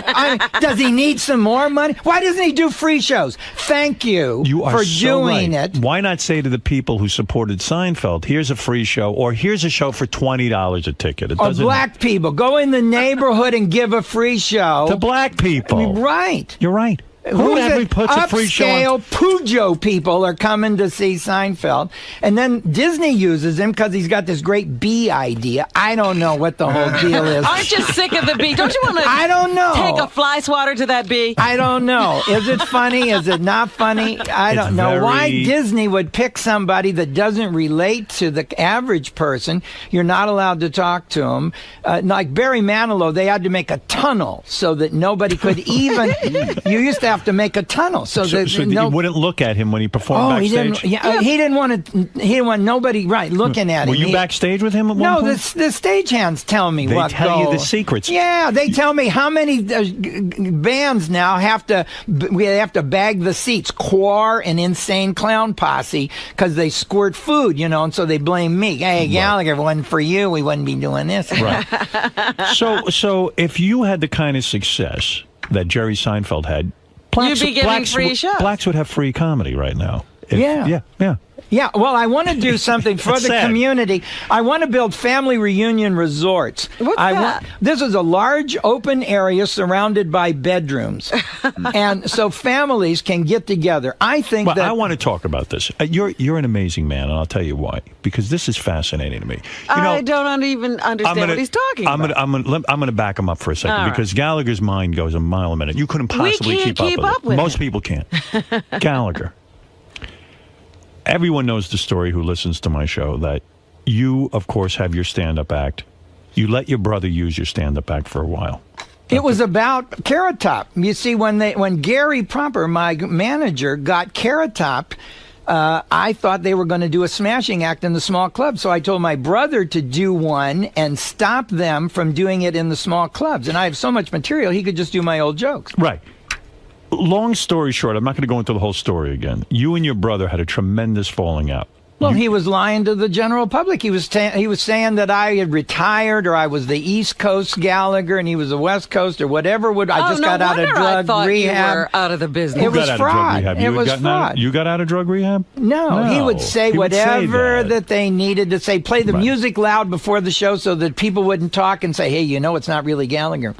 Speaker 18: Does he need some more money? Why doesn't he do free shows? Thank you, for doing it.
Speaker 4: Why not say to the people who supported Seinfeld, here's a free show, or here's a show for $20 a ticket?
Speaker 18: Or black people. Go in the neighborhood and give a free show.
Speaker 4: To black people.
Speaker 18: Right.
Speaker 4: You're right. Who ever puts a free show on?
Speaker 18: Upscale Pujo people are coming to see Seinfeld. And then Disney uses him because he's got this great bee idea. I don't know what the whole deal is.
Speaker 1: Aren't you sick of the bee? Don't you want to
Speaker 18: I don't know.
Speaker 1: take a fly swatter to that bee?
Speaker 18: I don't know. Is it funny? Is it not funny? I don't know. Why Disney would pick somebody that doesn't relate to the average person. You're not allowed to talk to him. Like Barry Manilow, they had to make a tunnel so that nobody could even... You used to have to make a tunnel so that
Speaker 4: you wouldn't look at him when he performed backstage.
Speaker 18: He didn't want nobody looking at him.
Speaker 4: Were you backstage with him at one
Speaker 18: No,
Speaker 4: point?
Speaker 18: the stagehands tell me what
Speaker 4: They tell you the secrets.
Speaker 18: Yeah, they tell me how many bands now have to bag the seats. Quar and Insane Clown Posse because they squirt food, and so they blame me. Hey, Gallagher, if it wasn't for you, we wouldn't be doing this.
Speaker 4: Right. So if you had the kind of success that Jerry Seinfeld had,
Speaker 1: you'd be getting free shows.
Speaker 4: Blacks would have free comedy right now. Yeah.
Speaker 18: Yeah, well, I want to do something for the community. I want to build family reunion resorts.
Speaker 1: What's that?
Speaker 18: This is a large open area surrounded by bedrooms. And so families can get together. I think that...
Speaker 4: I want to talk about this. You're an amazing man, and I'll tell you why. Because this is fascinating to me.
Speaker 1: I don't even understand what he's talking about.
Speaker 4: I'm going to back him up for a second because Gallagher's mind goes a mile a minute. You couldn't possibly keep up with it. Most people can't. Gallagher. Everyone knows the story who listens to my show that you, of course, have your stand-up act. You let your brother use your stand-up act for a while.
Speaker 18: It was about Carrot Top. You see, when Gary Proper, my manager, got Carrot Top, I thought they were going to do a smashing act in the small club. So I told my brother to do one and stop them from doing it in the small clubs. And I have so much material, he could just do my old jokes.
Speaker 4: Right. Long story short, I'm not going to go into the whole story again. You and your brother had a tremendous falling out.
Speaker 18: Well, he was lying to the general public. He was saying that I had retired or I was the East Coast Gallagher and he was the West Coast or whatever. I just got out of drug rehab.
Speaker 1: You were out of the business.
Speaker 18: It was fraud. It was fraud.
Speaker 4: You got out of drug rehab?
Speaker 18: No. He would say whatever that they needed to say. Play the music loud before the show so that people wouldn't talk and say, hey, it's not really Gallagher.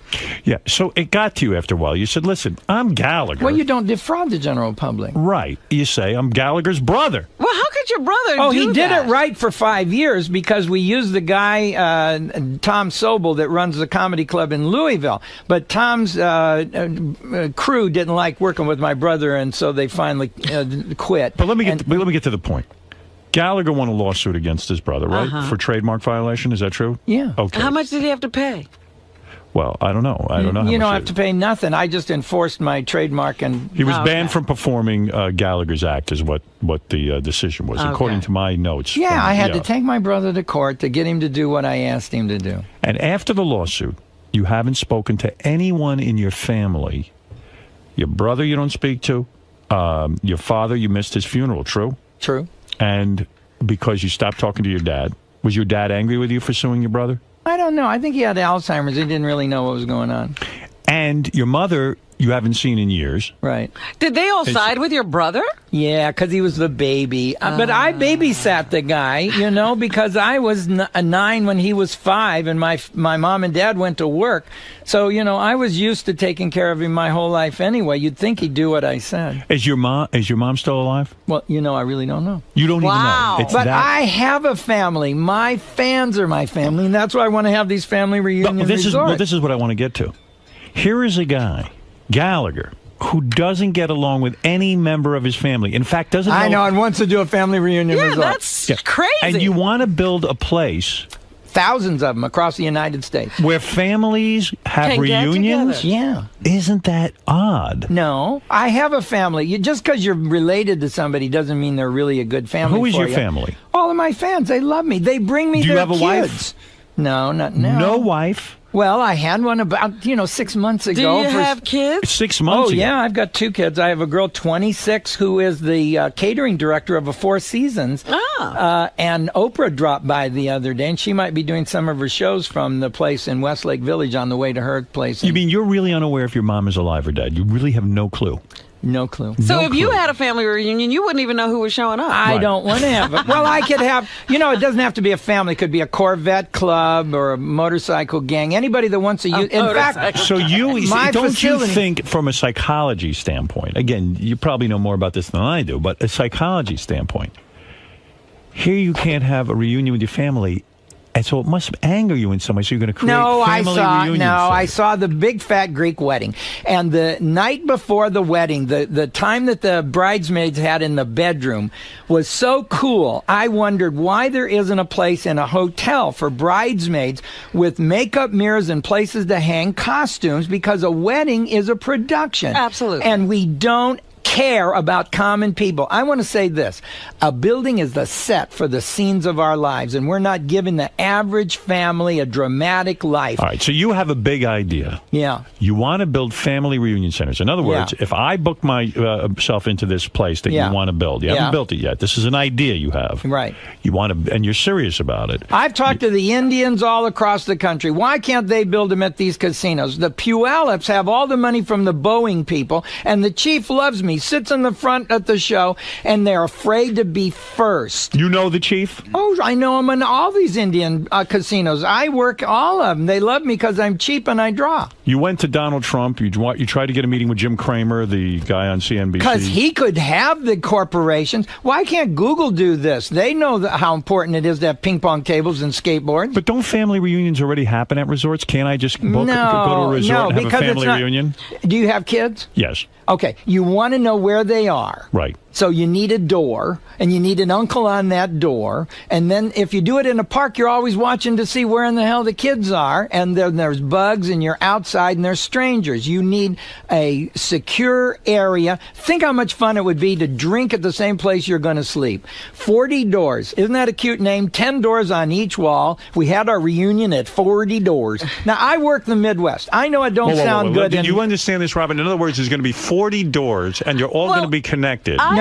Speaker 4: Yeah, so it got to you after a while. You said, listen, I'm Gallagher.
Speaker 18: Well, you don't defraud the general public.
Speaker 4: Right. You say, I'm Gallagher's brother.
Speaker 1: Well, how could your brother
Speaker 18: he did it right for 5 years because we used the guy, Tom Sobel, that runs the comedy club in Louisville. But Tom's crew didn't like working with my brother, and so they finally quit.
Speaker 4: But let me get to the point. Gallagher won a lawsuit against his brother, right? For trademark violation. Is that true?
Speaker 18: Yeah.
Speaker 4: Okay.
Speaker 1: How much did he have to pay?
Speaker 4: Well, I don't know. I don't know.
Speaker 18: You don't have to pay nothing. I just enforced my trademark, and
Speaker 4: he was banned from performing Gallagher's act, is what the decision was, according to my notes.
Speaker 18: Yeah, I had to take my brother to court to get him to do what I asked him to do.
Speaker 4: And after the lawsuit, you haven't spoken to anyone in your family. Your brother, you don't speak to. Your father, you missed his funeral. True.
Speaker 18: True.
Speaker 4: And because you stopped talking to your dad, was your dad angry with you for suing your brother?
Speaker 18: I don't know. I think he had Alzheimer's. He didn't really know what was going on.
Speaker 4: And your mother, you haven't seen in years.
Speaker 18: Right.
Speaker 1: Did they all side with your brother?
Speaker 18: Yeah, because he was the baby. But I babysat the guy, because I was 9 when he was 5, and my mom and dad went to work. So, I was used to taking care of him my whole life anyway. You'd think he'd do what I said.
Speaker 4: Is your mom still alive?
Speaker 18: Well, I really don't know.
Speaker 4: You don't even know.
Speaker 18: But I have a family. My fans are my family, and that's why I want to have these family reunion resorts.
Speaker 4: This is what I want to get to. Here is a guy, Gallagher, who doesn't get along with any member of his family. In fact,
Speaker 18: I know, and wants to do a family reunion resort.
Speaker 1: That's crazy.
Speaker 4: And you want to build a place
Speaker 18: thousands of them across the United States.
Speaker 4: Where families have
Speaker 18: Can get
Speaker 4: reunions?
Speaker 18: together. Yeah.
Speaker 4: Isn't that odd?
Speaker 18: No, I have a family. Just because you're related to somebody doesn't mean they're really a good family.
Speaker 4: Who is
Speaker 18: for
Speaker 4: your
Speaker 18: you.
Speaker 4: family?
Speaker 18: All of my fans. They love me. They bring me
Speaker 4: Do you
Speaker 18: their
Speaker 4: have a
Speaker 18: kids.
Speaker 4: wife?
Speaker 18: No, not now.
Speaker 4: No wife?
Speaker 18: Well, I had one about 6 months ago.
Speaker 1: Do you have kids?
Speaker 4: 6 months
Speaker 18: Oh,
Speaker 4: ago?
Speaker 18: yeah, I've got 2 kids. I have a girl, 26, who is the catering director of a Four Seasons. And Oprah dropped by the other day, and she might be doing some of her shows from the place in Westlake Village on the way to her place.
Speaker 4: You mean you're really unaware if your mom is alive or dead? You really have no clue?
Speaker 18: No clue.
Speaker 1: So if you had a family reunion, you wouldn't even know who was showing up.
Speaker 18: I don't want to have it. Well, I could have, it doesn't have to be a family. It could be a Corvette club or a motorcycle gang. Anybody that wants to use. In fact,
Speaker 4: So
Speaker 18: my
Speaker 4: don't
Speaker 18: facility,
Speaker 4: you think from a psychology standpoint, again, you probably know more about this than I do, but a psychology standpoint, here you can't have a reunion with your family, and so it must anger you in some way, so you're going to create family reunions.
Speaker 18: I saw the big fat Greek wedding, and the night before the wedding, the time that the bridesmaids had in the bedroom was so cool. I wondered why there isn't a place in a hotel for bridesmaids with makeup, mirrors, and places to hang costumes, because a wedding is a production.
Speaker 1: Absolutely.
Speaker 18: And we don't care about common people. I want to say this. A building is the set for the scenes of our lives, and we're not giving the average family a dramatic life.
Speaker 4: All right, so you have a big idea.
Speaker 18: Yeah.
Speaker 4: You want to build family reunion centers. In other words, if I book myself into this place that you want to build, you haven't built it yet. This is an idea you have.
Speaker 18: Right.
Speaker 4: You want to, and you're serious about it.
Speaker 18: I've talked to the Indians all across the country. Why can't they build them at these casinos? The Puyallups have all the money from the Boeing people, and the chief loves me, sits in the front at the show, and they're afraid to be first.
Speaker 4: You know the chief?
Speaker 18: Oh, I know him in all these Indian casinos. I work all of them. They love me because I'm cheap and I draw.
Speaker 4: You went to Donald Trump. You tried to get a meeting with Jim Cramer, the guy on CNBC.
Speaker 18: Because he could have the corporations. Why can't Google do this? They know how important it is to have ping pong tables and skateboards.
Speaker 4: But don't family reunions already happen at resorts? Can't I just go to a resort and have a family reunion?
Speaker 18: Do you have kids?
Speaker 4: Yes.
Speaker 18: Okay, you want to know where they are.
Speaker 4: Right.
Speaker 18: So you need a door, and you need an uncle on that door. And then if you do it in a park, you're always watching to see where in the hell the kids are. And then there's bugs, and you're outside, and there's strangers. You need a secure area. Think how much fun it would be to drink at the same place you're going to sleep. 40 doors. Isn't that a cute name? 10 doors on each wall. We had our reunion at 40 doors. Now, I work the Midwest. I know it don't sound good.
Speaker 4: Do you understand this, Robin? In other words, there's going to be 40 doors, and you're all going to be connected.
Speaker 1: I understand.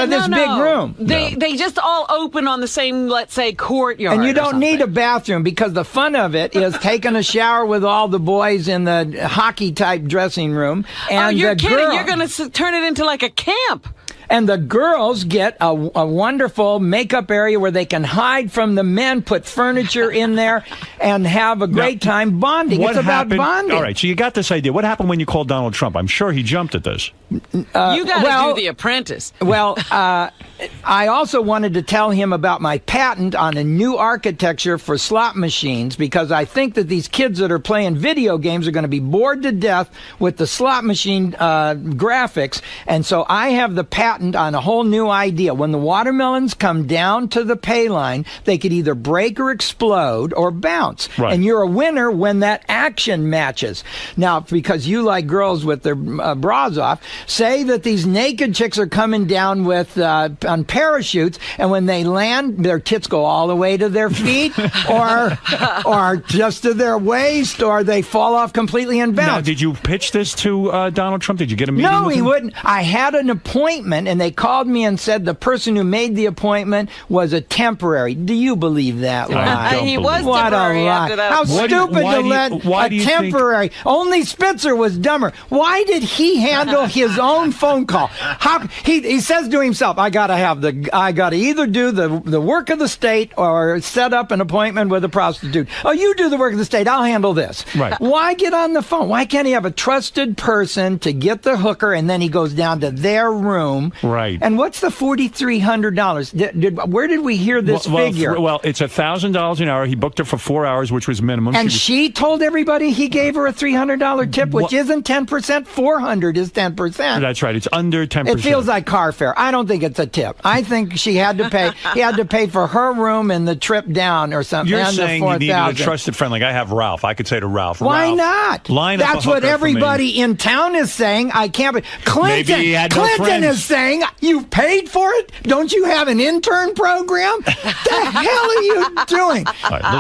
Speaker 18: To this big room.
Speaker 1: They just all open on the same, let's say, courtyard.
Speaker 18: And you don't need a bathroom, because the fun of it is taking a shower with all the boys in the hockey-type dressing room. And
Speaker 1: you're
Speaker 18: the
Speaker 1: kidding. You're going to turn it into like a camp.
Speaker 18: And the girls get a wonderful makeup area where they can hide from the men, put furniture in there, and have a great time bonding. It's about bonding.
Speaker 4: All right, so you got this idea. What happened when you called Donald Trump? I'm sure he jumped at this.
Speaker 1: You got to do The Apprentice.
Speaker 18: Well, I also wanted to tell him about my patent on a new architecture for slot machines, because I think that these kids that are playing video games are going to be bored to death with the slot machine graphics. And so I have the patent on a whole new idea. When the watermelons come down to the pay line, they could either break or explode or bounce.
Speaker 4: Right.
Speaker 18: And you're a winner when that action matches. Now, because you like girls with their bras off, say that these naked chicks are coming down with on parachutes, and when they land, their tits go all the way to their feet, or just to their waist, or they fall off completely and bounce.
Speaker 4: Now, did you pitch this to Donald Trump? Did you get a meeting with him?
Speaker 18: No, he wouldn't. I had an appointment, and they called me and said the person who made the appointment was a temporary. Do you believe that lie?
Speaker 1: He was
Speaker 18: what
Speaker 1: temporary
Speaker 18: a lie.
Speaker 1: after that.
Speaker 18: How stupid to let a temporary. Only Spitzer was dumber. Why did he handle his own phone call? He says to himself, I got to either do the work of the state or set up an appointment with a prostitute. Oh, you do the work of the state. I'll handle this.
Speaker 4: Right.
Speaker 18: Why get on the phone? Why can't he have a trusted person to get the hooker, and then he goes down to their room
Speaker 4: Right.
Speaker 18: And what's the $4,300? Where did we hear this figure?
Speaker 4: Well, it's $1,000 an hour. He booked her for 4 hours, which was minimum.
Speaker 18: And she told everybody he gave her a $300 tip, which isn't 10%. 400 is 10%.
Speaker 4: That's right. It's under 10%.
Speaker 18: It feels like car fare. I don't think it's a tip. I think she had to pay. He had to pay for her room and the trip down or something.
Speaker 4: You're saying you needed a trusted friend. Like I have Ralph. I could say to Ralph,
Speaker 18: why
Speaker 4: Ralph,
Speaker 18: not?
Speaker 4: Line up
Speaker 18: That's
Speaker 4: a
Speaker 18: what
Speaker 4: hooker for me.
Speaker 18: everybody in town is saying. I can't be. Clinton,
Speaker 4: Maybe he had no
Speaker 18: Clinton
Speaker 4: friends.
Speaker 18: is saying, you paid for it? Don't you have an intern program? The hell are you doing?
Speaker 4: All right,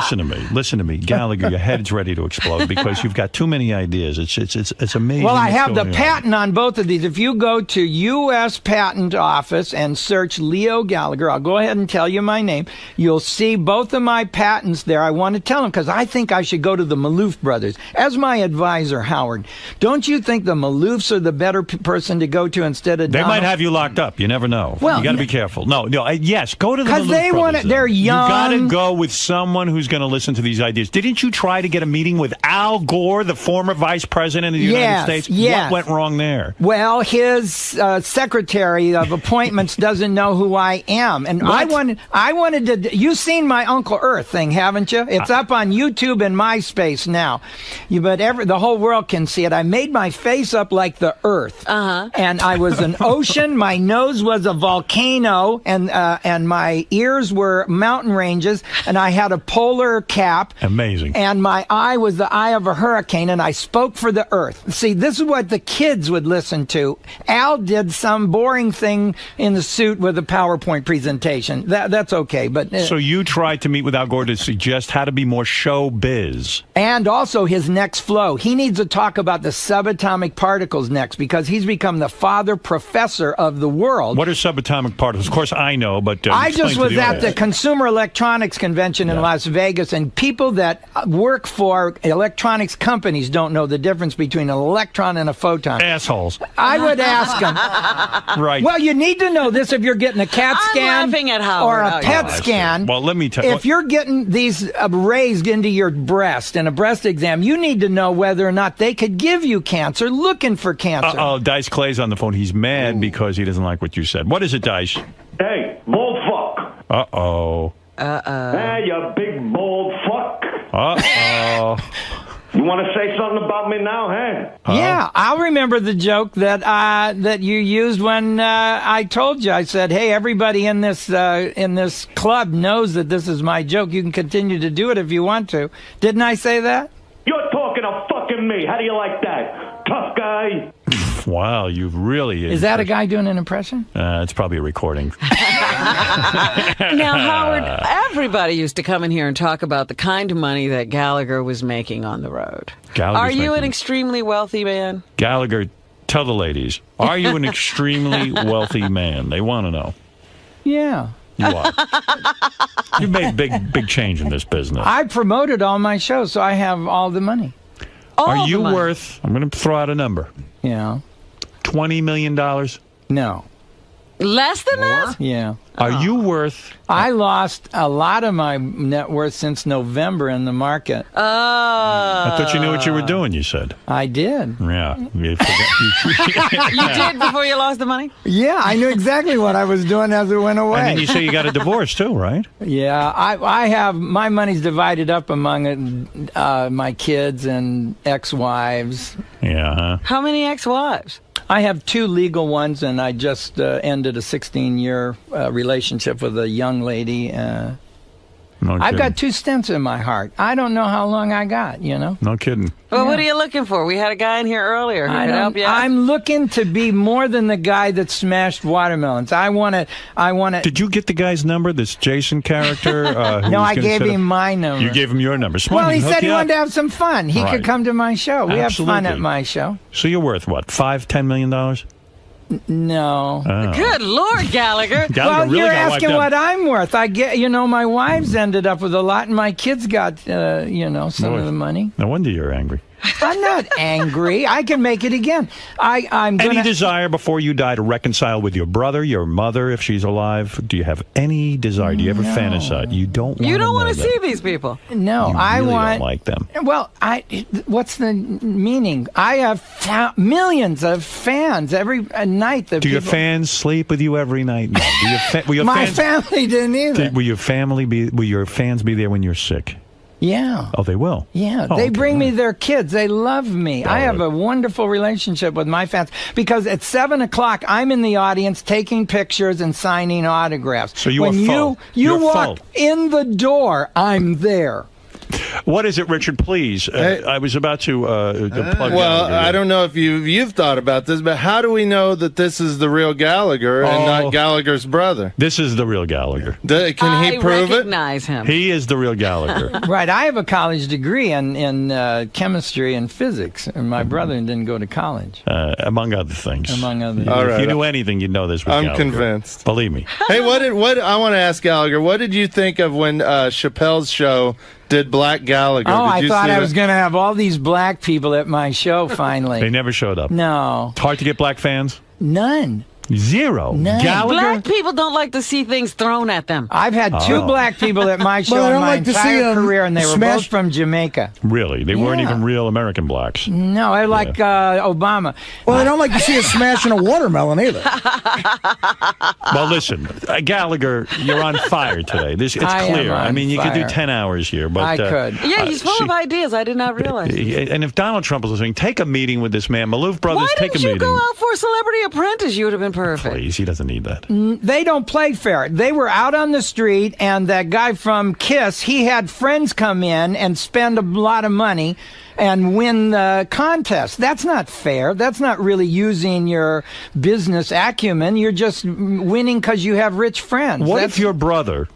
Speaker 4: listen to me. Gallagher, your head's ready to explode because you've got too many ideas. It's amazing.
Speaker 18: Well, I have the
Speaker 4: going on.
Speaker 18: patent on both of these. If you go to U.S. Patent Office and search Leo Gallagher, I'll go ahead and tell you my name. You'll see both of my patents there. I want to tell them because I think I should go to the Maloof brothers. As my advisor, Howard, don't you think the Maloofs are the better person to go to instead of
Speaker 4: They
Speaker 18: Donald?
Speaker 4: might have you locked up. You never know.
Speaker 18: Well,
Speaker 4: you got to be careful. No. Yes, go to the
Speaker 18: because
Speaker 4: Maloof
Speaker 18: they want
Speaker 4: brothers,
Speaker 18: it. They're young.
Speaker 4: You got to go with someone who's going to listen to these ideas. Didn't you try to get a meeting with Al Gore, the former vice president of the United States?
Speaker 18: Yes.
Speaker 4: What went wrong there?
Speaker 18: Well, his secretary of appointments doesn't know who I am, and I wanted to. You've seen my Uncle Earth thing, haven't you? It's up on YouTube and MySpace now. But the whole world can see it. I made my face up like the Earth, and I was an ocean. My nose was a volcano, and my ears were mountain ranges, and I had a polar cap.
Speaker 4: Amazing.
Speaker 18: And my eye was the eye of a hurricane, and I spoke for the Earth. See, this is what the kids would listen to. Al did some boring thing in the suit with a PowerPoint presentation. That's okay, but
Speaker 4: So you tried to meet with Al Gore to suggest how to be more showbiz.
Speaker 18: and also his next flow. He needs to talk about the subatomic particles next because he's become the father professor of the world.
Speaker 4: What are subatomic particles? Of course, I know, but
Speaker 18: I
Speaker 4: explain
Speaker 18: just
Speaker 4: to
Speaker 18: was
Speaker 4: the
Speaker 18: at the
Speaker 4: audience.
Speaker 18: Consumer Electronics Convention in Las Vegas, and people that work for electronics companies don't know the difference between an electron and a photon.
Speaker 4: Assholes.
Speaker 18: I would ask them.
Speaker 4: Right.
Speaker 18: Well, you need to know this if you're getting a CAT scan
Speaker 1: laughing at Howard.
Speaker 18: or a
Speaker 1: Oh,
Speaker 18: PET
Speaker 1: yeah.
Speaker 18: scan.
Speaker 4: Well, let me tell you.
Speaker 18: If you're getting these raised into your breast in a breast exam, you need to know whether or not they could give you cancer, looking for cancer.
Speaker 4: Uh-oh, Dice Clay's on the phone. He's mad because he doesn't like what you said. What is it, Dice?
Speaker 15: Hey, bald fuck.
Speaker 4: Uh-oh.
Speaker 15: Hey, you big bald fuck.
Speaker 4: Uh-oh.
Speaker 15: You want to say something about me now, huh?
Speaker 18: Yeah, I'll remember the joke that that you used when I told you. I said, "Hey, everybody in this club knows that this is my joke. You can continue to do it if you want to." Didn't I say that?
Speaker 15: You're talking to fucking me. How do you like that? Tough guy.
Speaker 4: Wow, you've really...
Speaker 18: Is that a guy doing an impression?
Speaker 4: It's probably a recording.
Speaker 1: Now, Howard, everybody used to come in here and talk about the kind of money that Gallagher was making on the road.
Speaker 4: Gallagher's
Speaker 1: Are you an
Speaker 4: making-
Speaker 1: extremely wealthy man?
Speaker 4: Gallagher, tell the ladies, are you an extremely wealthy man? They want to know.
Speaker 18: Yeah.
Speaker 4: You are. You've made big change in this business.
Speaker 18: I promoted all my shows, so I have all the money.
Speaker 4: Are you worth, I'm going to throw out a number,
Speaker 18: Yeah.
Speaker 4: $20 million?
Speaker 18: No.
Speaker 1: Less than that?
Speaker 18: Yeah.
Speaker 4: Are you worth...
Speaker 18: I lost a lot of my net worth since November in the market.
Speaker 4: I thought you knew what you were doing, you said.
Speaker 18: I did.
Speaker 4: Yeah. You forgot.
Speaker 1: You did before you lost the money?
Speaker 18: Yeah, I knew exactly what I was doing as it went away.
Speaker 4: And then you say you got a divorce, too, right?
Speaker 18: Yeah, I have, my money's divided up among my kids and ex-wives.
Speaker 4: Yeah, huh?
Speaker 1: How many ex-wives?
Speaker 18: I have 2 legal ones, and I just ended a 16-year relationship with a young lady. I've got 2 stents in my heart. I don't know how long I got, you know?
Speaker 4: No kidding.
Speaker 1: Well, what are you looking for? We had a guy in here earlier who could help you out.
Speaker 18: I'm looking to be more than the guy that smashed watermelons. I want to.
Speaker 4: Did you get the guy's number, this Jason character?
Speaker 18: No, I gave him my number.
Speaker 4: You gave him your number. Smart,
Speaker 18: Well, he
Speaker 4: hooked
Speaker 18: said he
Speaker 4: you
Speaker 18: wanted to
Speaker 4: up.
Speaker 18: have some fun. He
Speaker 4: Right.
Speaker 18: could come to my show. We have fun at
Speaker 4: Absolutely.
Speaker 18: my show.
Speaker 4: So you're worth, what, $5-10 million?
Speaker 18: No.
Speaker 4: Oh.
Speaker 1: Good Lord, Gallagher.
Speaker 18: Well,
Speaker 4: really
Speaker 18: you're
Speaker 4: got wiped
Speaker 18: asking
Speaker 4: out.
Speaker 18: what I'm worth. I get, my wives ended up with a lot, and my kids got, some of the money.
Speaker 4: No wonder you're angry.
Speaker 18: I'm not angry. I can make it again. I'm gonna...
Speaker 4: Any desire before you die to reconcile with your brother, your mother, if she's alive? Do you have any desire? Do you ever fantasize? You don't want
Speaker 1: You don't
Speaker 4: want
Speaker 1: to see these people.
Speaker 18: No,
Speaker 4: you
Speaker 18: I
Speaker 4: really
Speaker 18: want.
Speaker 4: don't like them.
Speaker 18: Well, what's the meaning? I have millions of fans every night.
Speaker 4: Do your fans sleep with you every night? No. Will your
Speaker 18: My
Speaker 4: fans,
Speaker 18: family didn't either.
Speaker 4: Will your fans be there when you're sick?
Speaker 18: Yeah.
Speaker 4: Oh, they will?
Speaker 18: Yeah,
Speaker 4: Oh,
Speaker 18: they
Speaker 4: okay.
Speaker 18: bring me their kids. They love me. I have a wonderful relationship with my fans because at 7 o'clock, I'm in the audience taking pictures and signing autographs.
Speaker 4: So you
Speaker 18: when
Speaker 4: are full.
Speaker 18: you
Speaker 4: You're
Speaker 18: walk
Speaker 4: full.
Speaker 18: in the door, I'm there.
Speaker 4: What is it, Richard? Please. I was about to plug
Speaker 19: Well,
Speaker 4: Gallagher.
Speaker 19: I don't know if you've thought about this, but how do we know that this is the real Gallagher and not Gallagher's brother?
Speaker 4: This is the real Gallagher.
Speaker 19: Can he prove it?
Speaker 1: I recognize him.
Speaker 4: He is the real Gallagher.
Speaker 18: Right. I have a college degree in chemistry and physics, and my brother didn't go to college.
Speaker 4: Among other things.
Speaker 18: Among other
Speaker 19: All
Speaker 4: If
Speaker 19: right.
Speaker 4: you knew anything, you'd know this was
Speaker 19: I'm
Speaker 4: Gallagher.
Speaker 19: convinced.
Speaker 4: Believe me.
Speaker 19: Hey, what I want to ask Gallagher, what did you think of when Chappelle's show did Black Gallagher?
Speaker 18: Oh,
Speaker 19: Did
Speaker 18: I
Speaker 19: you
Speaker 18: thought
Speaker 19: see
Speaker 18: I
Speaker 19: that?
Speaker 18: was going to have all these black people at my show finally.
Speaker 4: They never showed up.
Speaker 18: No.
Speaker 4: It's hard to get black fans?
Speaker 18: None.
Speaker 4: Zero.
Speaker 18: None.
Speaker 4: Gallagher?
Speaker 1: Black people don't like to see things thrown at them.
Speaker 18: I've had two black people at my show
Speaker 2: Well, I
Speaker 18: in
Speaker 2: don't
Speaker 18: my
Speaker 2: like to see
Speaker 18: entire
Speaker 2: 'em
Speaker 18: career, and they were
Speaker 2: smash-
Speaker 18: both from Jamaica.
Speaker 4: Really? They weren't
Speaker 18: Yeah.
Speaker 4: even real American blacks.
Speaker 18: No, I like Obama.
Speaker 2: Well, I don't like to see us smashing a watermelon either.
Speaker 4: Well, listen, Gallagher, you're on fire today. It's
Speaker 18: I am
Speaker 4: clear.
Speaker 18: on
Speaker 4: I mean, you could do
Speaker 18: fire.
Speaker 4: 10 hours here. But,
Speaker 18: I could.
Speaker 1: Yeah, he's full of ideas. I did not realize.
Speaker 4: And if Donald Trump was listening, take a meeting with this man. Maloof Brothers,
Speaker 1: Why
Speaker 4: take a
Speaker 1: didn't you
Speaker 4: meeting.
Speaker 1: go out for Celebrity Apprentice? You would have been perfect.
Speaker 4: Please, he doesn't need that.
Speaker 18: They don't play fair. They were out on the street, and that guy from Kiss, he had friends come in and spend a lot of money and win the contest. That's not fair. That's not really using your business acumen. You're just winning because you have rich friends.
Speaker 4: What if your brother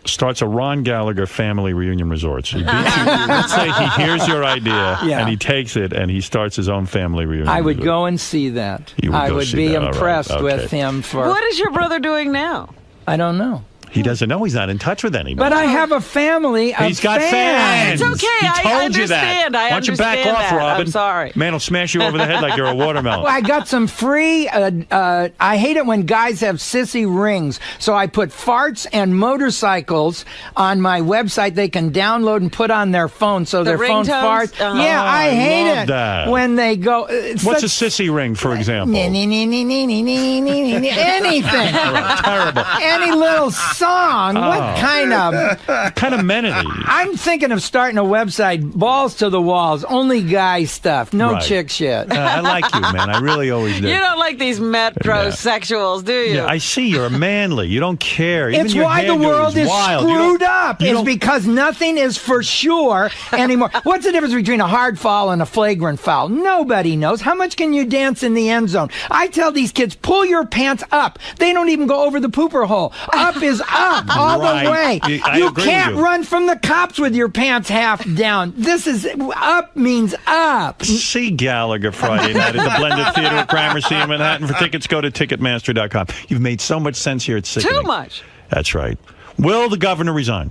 Speaker 4: starts a Ron Gallagher family reunion resorts? He beats you. Let's say he hears your idea
Speaker 18: Yeah.
Speaker 4: and he takes it and he starts his own family reunion.
Speaker 18: I would
Speaker 4: resort.
Speaker 18: go and see that.
Speaker 4: You would
Speaker 18: I
Speaker 4: go
Speaker 18: would
Speaker 4: see
Speaker 18: be
Speaker 4: that. All right.
Speaker 18: impressed
Speaker 4: Okay.
Speaker 18: with him for.
Speaker 1: What is your brother doing now?
Speaker 18: I don't know.
Speaker 4: He doesn't know. He's not in touch with anybody.
Speaker 18: But I have a family of
Speaker 4: He's got fans.
Speaker 1: It's okay.
Speaker 4: He
Speaker 1: I
Speaker 4: told you that.
Speaker 1: understand. I
Speaker 4: Why don't you back
Speaker 1: understand
Speaker 4: off,
Speaker 1: that.
Speaker 4: Robin?
Speaker 1: I'm sorry.
Speaker 4: Man will smash you over the head like you're a watermelon.
Speaker 18: Well, I got some free. I hate it when guys have sissy rings. So I put farts and motorcycles on my website. They can download and put on their phone, so
Speaker 1: The
Speaker 18: their phone
Speaker 1: ringtones?
Speaker 18: farts. Yeah, I hate
Speaker 4: love
Speaker 18: it
Speaker 4: that.
Speaker 18: when they go.
Speaker 4: What's a sissy ring, for example?
Speaker 18: Anything.
Speaker 4: Terrible.
Speaker 18: Any little song. What kind of
Speaker 4: amenity?
Speaker 18: I'm thinking of starting a website, balls to the walls, only guy stuff, no
Speaker 4: Right.
Speaker 18: chick shit.
Speaker 4: I like you, man. I really always do.
Speaker 1: You don't like these metrosexuals, do you?
Speaker 4: Yeah, I see you're manly. You don't care. Even
Speaker 18: It's
Speaker 4: your
Speaker 18: why the
Speaker 4: hairdo
Speaker 18: world is
Speaker 4: wild. You
Speaker 18: screwed
Speaker 4: don't-
Speaker 18: up.
Speaker 4: you
Speaker 18: It's
Speaker 4: don't-
Speaker 18: because nothing is for sure anymore. What's the difference between a hard foul and a flagrant foul? Nobody knows. How much can you dance in the end zone? I tell these kids, pull your pants up. They don't even go over the pooper hole. Up is up all
Speaker 4: Right.
Speaker 18: the way.
Speaker 4: I
Speaker 18: You
Speaker 4: agree
Speaker 18: can't
Speaker 4: with you.
Speaker 18: run from the cops with your pants half down. This is up means up.
Speaker 4: See Gallagher Friday night at the Blended Theater at Gramercy in Manhattan. For tickets, go to Ticketmaster.com. You've made so much sense here. It's sickening.
Speaker 1: Too much.
Speaker 4: That's right. Will the governor resign?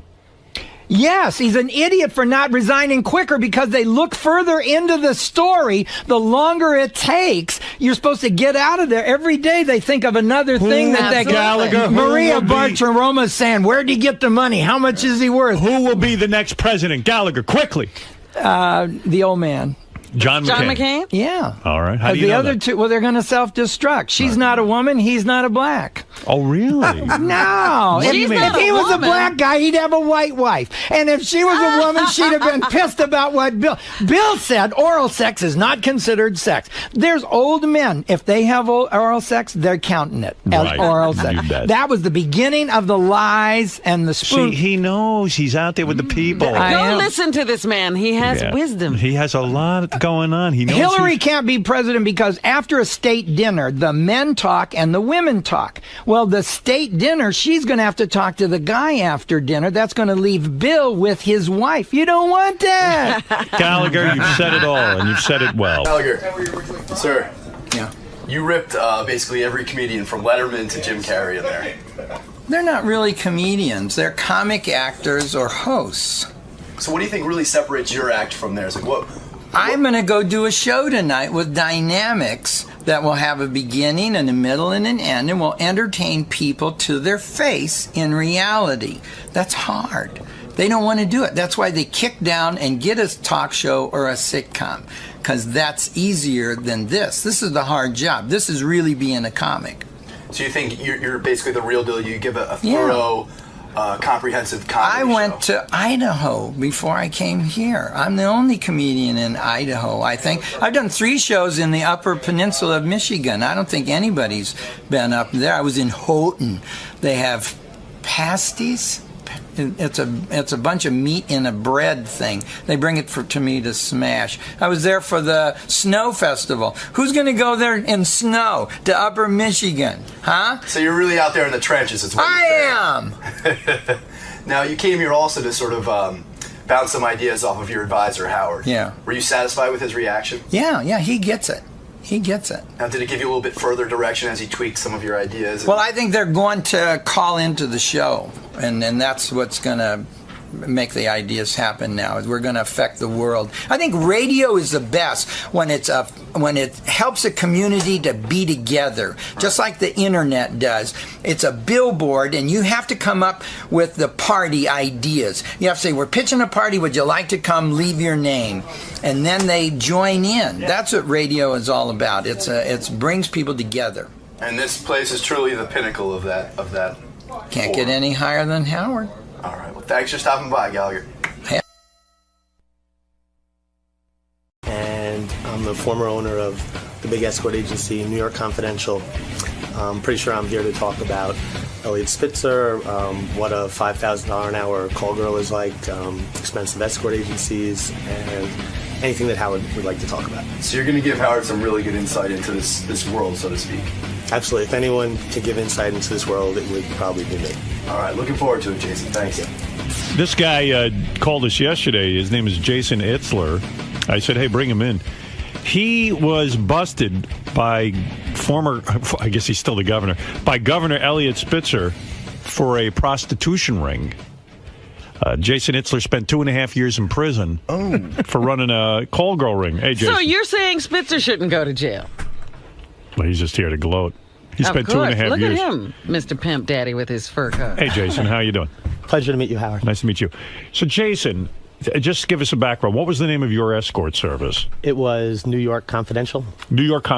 Speaker 18: Yes, he's an idiot for not resigning quicker because they look further into the story. The longer it takes, you're supposed to get out of there. Every day they think of another thing that
Speaker 4: Gallagher,
Speaker 18: Maria
Speaker 4: who will be-
Speaker 18: Bartiromo's saying, where'd he get the money? How much is he worth?
Speaker 4: Who will be the next president? Gallagher, quickly.
Speaker 18: The old man.
Speaker 4: John
Speaker 1: McCain?
Speaker 18: Yeah.
Speaker 4: All right. How do you
Speaker 18: the
Speaker 4: know
Speaker 18: other
Speaker 4: that?
Speaker 18: two, well, they're going to self-destruct. She's not a woman. He's not a black.
Speaker 4: Oh, really?
Speaker 18: No.
Speaker 4: What do you mean?
Speaker 18: If he was a black guy, he'd have a white wife. And if she was a woman, she'd have been pissed about what Bill said. Oral sex is not considered sex. There's old men. If they have oral sex, they're counting it as
Speaker 4: Right.
Speaker 18: oral sex.
Speaker 4: You bet.
Speaker 18: That was the beginning of the lies and the spoon.
Speaker 4: See, he knows. He's out there with the people.
Speaker 1: Go listen to this man. He has
Speaker 4: Yeah.
Speaker 1: wisdom.
Speaker 4: He has a lot going on. He knows
Speaker 18: Hillary
Speaker 4: he's-
Speaker 18: can't be president because after a state dinner, the men talk and the women talk. Well, the state dinner, she's going to have to talk to the guy after dinner. That's going to leave Bill with his wife. You don't want that.
Speaker 4: Gallagher, you've said it all, and you've said it well.
Speaker 5: Gallagher, sir.
Speaker 18: Yeah.
Speaker 5: You ripped basically every comedian from Letterman to Jim Carrey in there.
Speaker 18: They're not really comedians. They're comic actors or hosts.
Speaker 5: So what do you think really separates your act from theirs? Like what?
Speaker 18: I'm going to go do a show tonight with dynamics that will have a beginning and a middle and an end and will entertain people to their face in reality. That's hard. They don't want to do it. That's why they kick down and get a talk show or a sitcom, because that's easier than this. This is the hard job. This is really being a comic.
Speaker 5: So you think you're basically the real deal? You give a thorough, comprehensive comedy
Speaker 18: I went to Idaho before I came here. I'm the only comedian in Idaho, I think. I've done 3 shows in the Upper Peninsula of Michigan. I don't think anybody's been up there. I was in Houghton. They have pasties. It's a bunch of meat in a bread thing. They bring it to me to smash. I was there for the snow festival. Who's going to go there in snow to Upper Michigan, huh?
Speaker 5: So you're really out there in the trenches. It's what
Speaker 18: I am.
Speaker 5: Now you came here also to sort of bounce some ideas off of your advisor Howard.
Speaker 18: Yeah.
Speaker 5: Were you satisfied with his reaction?
Speaker 18: Yeah, he gets it. He gets it.
Speaker 5: Now, did it give you a little bit further direction as he tweaked some of your ideas?
Speaker 18: Well, I think they're going to call into the show, and that's what's going to make the ideas happen now. We're going to affect the world. I think radio is the best when it helps a community to be together, just like the internet does. It's a billboard, and you have to come up with the party ideas. You have to say, we're pitching a party. Would you like to come? Leave your name. And then they join in. That's what radio is all about. It brings people together.
Speaker 5: And this place is truly the pinnacle of that.
Speaker 18: Can't get any higher than Howard.
Speaker 5: All right. Well, thanks for stopping by, Gallagher.
Speaker 3: And I'm the former owner of the big escort agency, New York Confidential. I'm pretty sure I'm here to talk about Elliot Spitzer, what a $5,000 an hour call girl is like, expensive escort agencies, and anything that Howard would like to talk about.
Speaker 5: So you're going to give Howard some really good insight into this world, so to speak.
Speaker 3: Absolutely. If anyone can give insight into this world, it would probably be me.
Speaker 5: All right. Looking forward to it, Jason. Thanks.
Speaker 4: This guy called us yesterday. His name is Jason Itzler. I said, hey, bring him in. He was busted by I guess he's still the governor, by Governor Elliot Spitzer for a prostitution ring. Jason Itzler spent 2.5 years in prison for running a call girl ring. Hey, Jason.
Speaker 1: So you're saying Spitzer shouldn't go to jail?
Speaker 4: Well, he's just here to gloat. He spent 2.5 years.
Speaker 1: Look at him, Mr. Pimp Daddy with his fur coat.
Speaker 4: Hey, Jason, how you doing?
Speaker 3: Pleasure to meet you, Howard.
Speaker 4: Nice to meet you. So, Jason, just give us a background. What was the name of your escort service?
Speaker 3: It was New York Confidential.
Speaker 4: New York